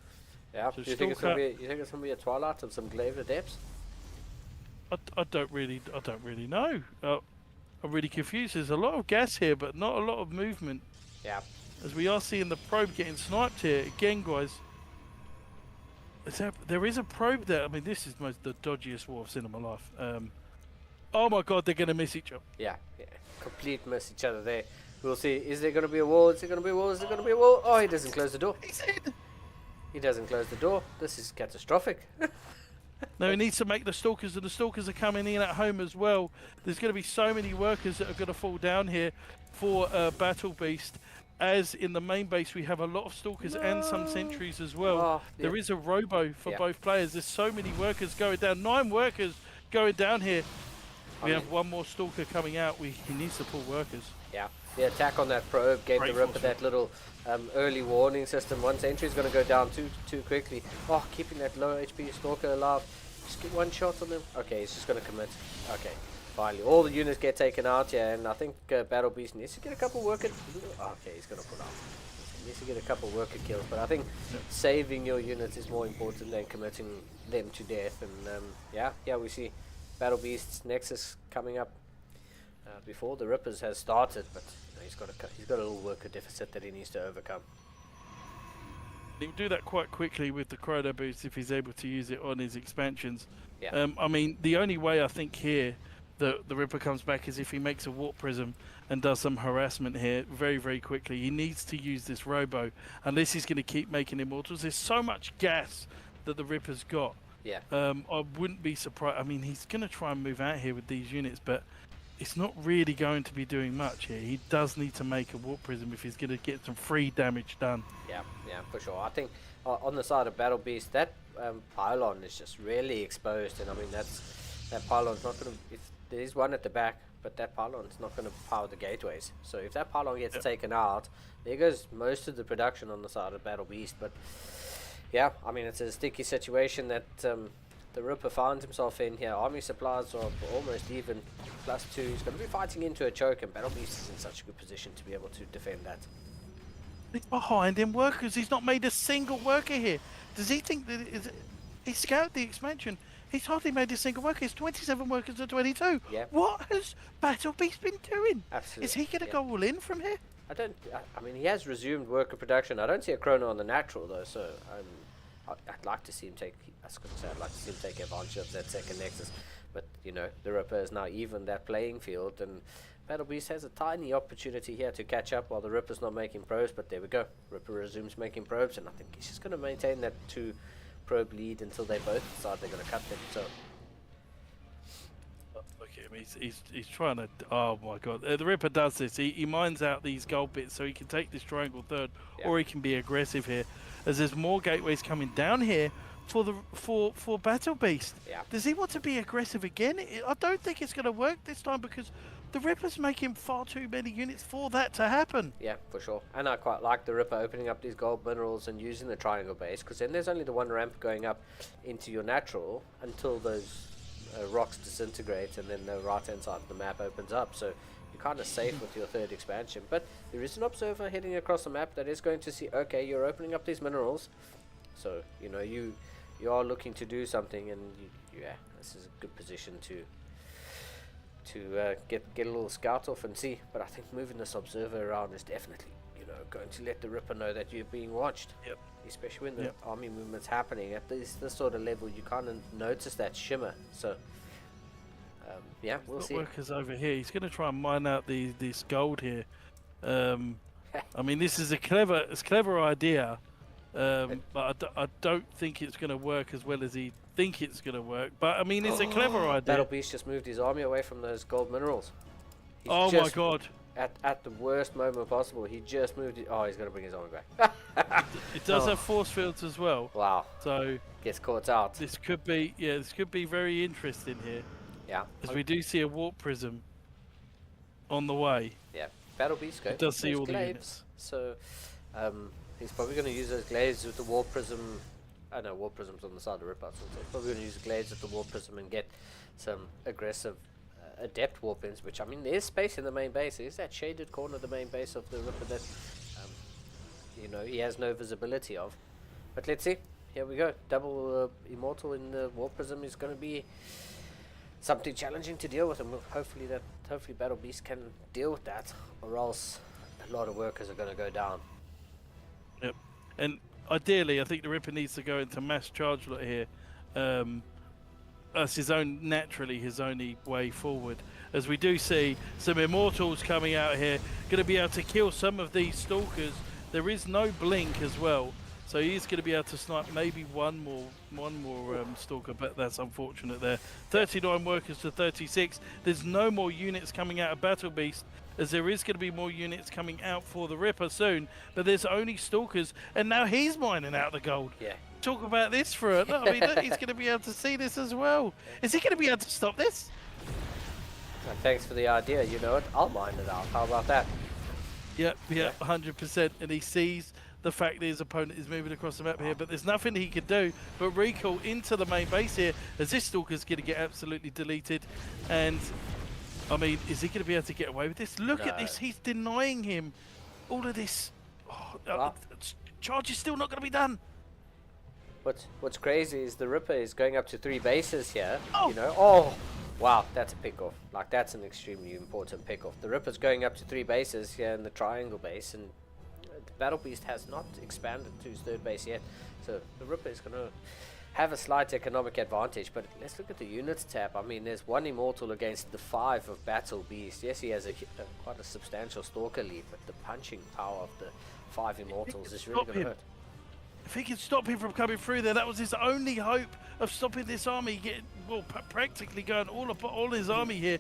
Yeah. So Do you think it's gonna be a Twilight and some Glaive Adepts? I don't really know. I'm really confused. There's a lot of gas here, but not a lot of movement. Yeah. As we are seeing the probe getting sniped here again, guys. There is a probe there. I mean, this is the dodgiest war I've seen in my life. Oh my God, they're gonna miss each other. Yeah. Complete miss each other there. We'll see. Is there going to be a wall? Is there going to be a wall? Is there going to be a wall? Oh, he doesn't close the door. He's in. He doesn't close the door. This is catastrophic. No, he needs to make the Stalkers, and the Stalkers are coming in at home as well. There's going to be so many workers that are going to fall down here for Battle Beast. As in the main base, we have a lot of Stalkers and some sentries as well. Oh, There is a robo for both players. There's so many workers going down. 9 workers going down here. We have one more Stalker coming out. He needs to pull workers. Yeah. The attack on that probe gave the Ripper that little early warning system. One sentry's going to go down too quickly. Oh, keeping that low HP Stalker alive. Just get one shot on them. Okay, he's just going to commit. Okay, finally. All the units get taken out, yeah, and I think Battle Beast needs to get a couple worker... Okay, he's going to pull out. He needs to get a couple worker kills, but I think saving your units is more important than committing them to death. And yeah, we see Battle Beast's Nexus coming up before the Rippers has started, but you know, he's got a little worker deficit that he needs to overcome. He'll do that quite quickly with the Chrono Boost if he's able to use it on his expansions. Yeah. I mean, the only way I think here that the Ripper comes back is if he makes a Warp Prism and does some harassment here very, very quickly. He needs to use this Robo, unless he's going to keep making Immortals. There's so much gas that the Ripper's got. Yeah. I wouldn't be surprised. I mean, he's going to try and move out here with these units, but it's not really going to be doing much here. He does need to make a Warp Prism if he's going to get some free damage done. Yeah, for sure. I think on the side of Battle Beast, that pylon is just really exposed, and I mean that pylon's not going to. If there is one at the back, but that pylon's not going to power the gateways. So if that pylon gets taken out, there goes most of the production on the side of Battle Beast. But yeah, I mean it's a sticky situation that the Ripper finds himself in here. Army supplies are almost even, +2. He's going to be fighting into a choke, and Battle Beast is in such a good position to be able to defend that. He's behind him workers. He's not made a single worker here. Does he think that he scouted the expansion? He's hardly made a single worker. It's 27 workers to 22. Yeah. What has Battle Beast been doing? Absolutely. Is he going to go all in from here? I mean, he has resumed worker production. I don't see a chrono on the natural though, so I'd like to see him take. I'd like to see him take advantage of that second Nexus, but you know, the Ripper is now even that playing field, and Battle Beast has a tiny opportunity here to catch up while the Ripper's not making probes. But there we go. Ripper resumes making probes, and I think he's just going to maintain that 2 probe lead until they both decide they're going to cut them. So Look at him. He's trying to. Oh my god! The Ripper does this. He mines out these gold bits so he can take this triangle third, Yeah. or he can be aggressive here, as there's more gateways coming down here for Battle Beast. Yeah. Does he want to be aggressive again? I don't think it's going to work this time because the Ripper's making far too many units for that to happen. Yeah, for sure. And I quite like the Ripper opening up these gold minerals and using the triangle base, because then there's only the one ramp going up into your natural until those rocks disintegrate, and then the right hand side of the map opens up. So you're kind of safe with your third expansion. But there is an observer heading across the map that is going to see, okay, you're opening up these minerals, so you know you are looking to do something, and yeah, this is a good position to get a little scout off and see. But I think moving this observer around is definitely, you know, going to let the Ripper know that you're being watched. Yep. Especially when the Yep. army movement's happening at this sort of level, you kind of notice that shimmer. So yeah, we'll Got see. workers over here. He's going to try and mine out this gold here. I mean, this is a clever idea, but I don't think it's going to work as well as he think it's going to work. But I mean, it's a clever idea. Battle Beast just moved his army away from those gold minerals. He's Oh my just- god! At the worst moment possible, he just moved it. Oh, he's going to bring his army back. It does Oh. have force fields as well, Wow, so gets caught out. this could be very interesting here, Yeah, as we do see a warp prism on the way. yeah. Battle Beast go. It does see There's all the glaives. units. So he's probably going to use those glaives with the warp prism. I know warp prism's on the side of the Ripper, so he's probably going to use the glaives with the warp prism and get some aggressive adept warp ins. Which, I mean, there's space in the main base. There's that shaded corner of the main base of the Ripper that you know, he has no visibility of. But let's see. Here we go. Double immortal in the warp prism is going to be something challenging to deal with, and hopefully Battle Beast can deal with that, or else a lot of workers are going to go down. Yep. And ideally, I think the Ripper needs to go into mass charge lot here. That's his only way forward. As we do see some immortals coming out here, going to be able to kill some of these stalkers. There is no blink as well, so he's going to be able to snipe maybe one more stalker, but that's unfortunate there. 39 workers to 36. There's no more units coming out of Battle Beast, as there is going to be more units coming out for the Ripper soon, but there's only stalkers, and now he's mining out the gold. Yeah. Talk about this for it. I mean, he's going to be able to see this as well. Is he going to be able to stop this? And thanks for the idea. You know what? I'll mine it out. How about that? Yep, 100%. And he sees the fact that his opponent is moving across the map here, but there's nothing he can do but recall into the main base here, as this Stalker's going to get absolutely deleted. And, I mean, is he going to be able to get away with this? Look at No. this. He's denying him all of this. Wow. Charge is still not going to be done. What's crazy is the Ripper is going up to 3 bases here. Oh. You know, oh, wow, that's a pick off. Like, that's an extremely important pick off. The Ripper's going up to 3 bases here in the triangle base, and the Battle Beast has not expanded to his 3rd base yet. So the Ripper is going to have a slight economic advantage. But let's look at the units tab. I mean, there's 1 immortal against the 5 of Battle Beast. Yes, he has quite a substantial stalker lead, but the punching power of the 5 immortals is really stop going to him. hurt. If he could stop him from coming through there, that was his only hope of stopping this army getting, well, practically going all his army here.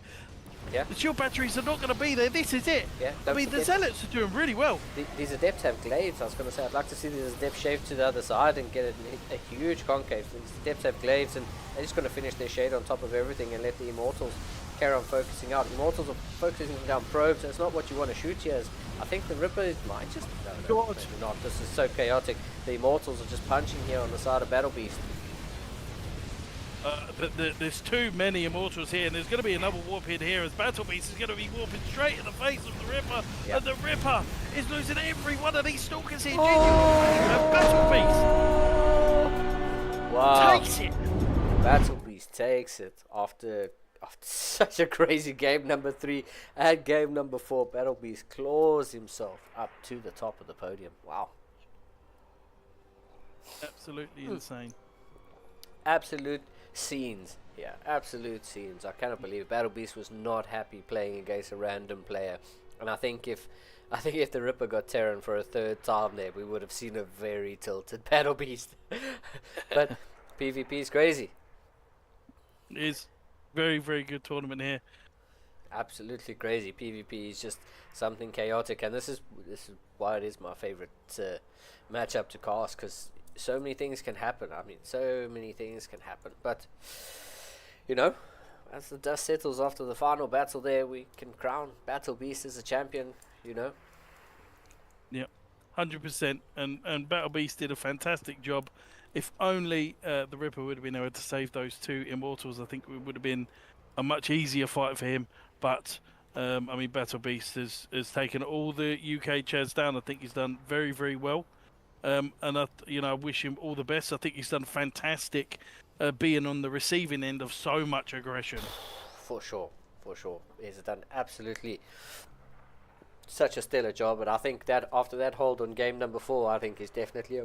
Yeah. The shield batteries are not going to be there. This is it. Yeah, I don't mean, the forget- Zealots are doing really well. These adepts have glaives. I was going to say, I'd like to see these adepts shave to the other side and get a huge concave. These adepts have glaives, and they're just going to finish their shade on top of everything and let the immortals carry on focusing out. Immortals are focusing down probes. That's not what you want to shoot here. I think the Ripper might just... No, God. maybe not. This is so chaotic. The immortals are just punching here on the side of Battle Beast. There's too many immortals here, and there's going to be another warp in here as Battle Beast is going to be warping straight in the face of the Ripper, Yeah. and the Ripper is losing every one of these stalkers here. And Battle Beast Wow. takes it. Battle Beast takes it after such a crazy game number 3 and game number 4. Battle Beast claws himself up to the top of the podium. Wow. Absolutely insane. Absolute scenes. Yeah, absolute scenes. I cannot believe Battle Beast was not happy playing against a random player. And I think if the Ripper got Terran for a 3rd time there, we would have seen a very tilted Battle Beast. But PvP is crazy. It is. Very, very good tournament here. Absolutely crazy. PvP is just something chaotic, and this is why it is my favorite matchup to cast, because so many things can happen. I mean, so many things can happen. But you know, as the dust settles after the final battle, there we can crown Battle Beast as a champion. You know. Yeah, 100%. And Battle Beast did a fantastic job. If only the Ripper would have been able to save those two Immortals, I think it would have been a much easier fight for him. But I mean, Battle Beast has taken all the UK Chaz down. I think he's done very, very well. And I wish him all the best. I think he's done fantastic, being on the receiving end of so much aggression. For sure, for sure. He's done absolutely such a stellar job, and I think that after that hold on game number 4, I think he's definitely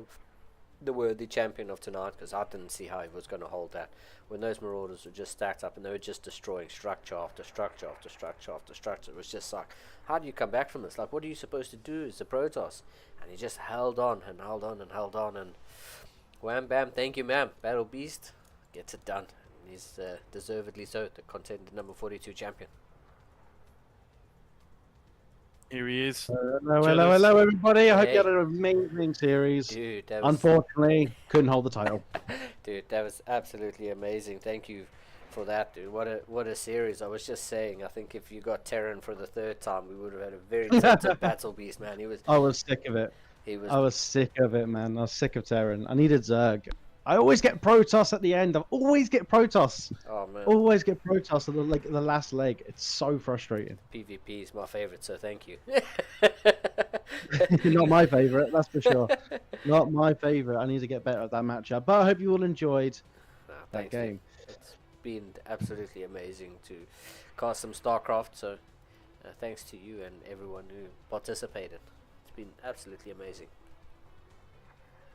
the worthy champion of tonight, because I didn't see how he was going to hold that when those Marauders were just stacked up and they were just destroying structure after structure after structure after structure. It was just like, how do you come back from this? Like, what are you supposed to do as a Protoss? And he just held on and held on and held on, and wham bam, thank you ma'am, Battle Beast gets it done. And he's deservedly so the contender number 42 champion. Here he is. Hello, everybody. I hope you had Hey. an amazing series. Dude, that was Unfortunately, couldn't hold the title. dude, that was absolutely amazing. Thank you for that, dude. What a series. I was just saying, I think if you got Terran for the 3rd time, we would have had a very tempted Battle Beast, man. I was sick of it. I was sick of it, man. I was sick of Terran. I needed Zerg. I always get Protoss at the end. I always get Protoss. Oh man, Always get Protoss at the last leg. It's so frustrating. PvP is my favorite, so thank you. Not my favorite, that's for sure. Not my favorite. I need to get better at that matchup. But I hope you all enjoyed Nah, that thanks, game. man. It's been absolutely amazing to cast some StarCraft, so thanks to you and everyone who participated. It's been absolutely amazing.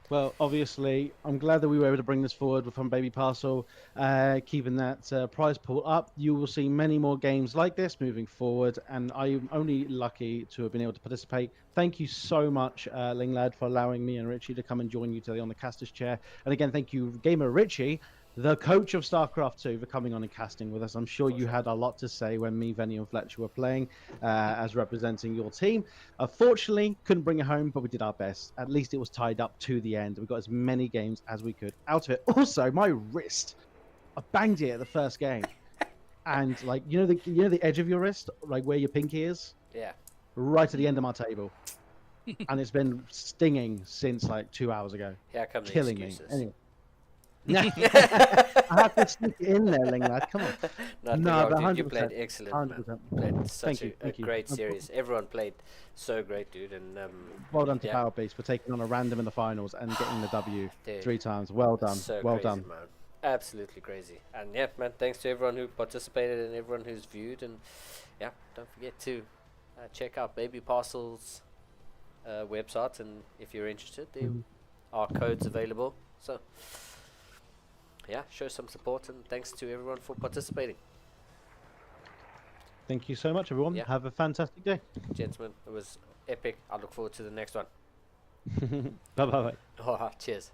Well, obviously, I'm glad that we were able to bring this forward from Baby Parcel, keeping that prize pool up. You will see many more games like this moving forward, and I'm only lucky to have been able to participate. Thank you so much, Linglad, for allowing me and Richie to come and join you today on the caster's chair. And again, thank you, Gamer Richie, the coach of StarCraft 2, for coming on and casting with us. I'm sure you had a lot to say when me, Venny, and Fletcher were playing as representing your team. Unfortunately, couldn't bring it home, but we did our best. At least it was tied up to the end. We got as many games as we could out of it. Also, my wrist, I banged it at the first game, and like you know the edge of your wrist, like where your pinky is, Yeah. right at the end of my table, and it's been stinging since like 2 hours ago, Here come the killing me. excuses. Anyway. I have to sneak it in there, Linglad. Come on. Nothing No, wrong, but dude. You 100%, played excellent, man. 100%. Played such Thank a you. great series. Everyone played so great, dude. And Well done to yeah. Power Beast for taking on a random in the finals and getting the W Dude, 3 times. Well done. so Well crazy, done. man. Absolutely crazy. And yeah, man, thanks to everyone who participated and everyone who's viewed. And yeah, don't forget to check out Baby Parcel's website. And if you're interested, there are codes available. So yeah, show some support, and thanks to everyone for participating. Thank you so much, everyone. Yeah. Have a fantastic day. Gentlemen, it was epic. I look forward to the next one. Bye-bye. All right, cheers.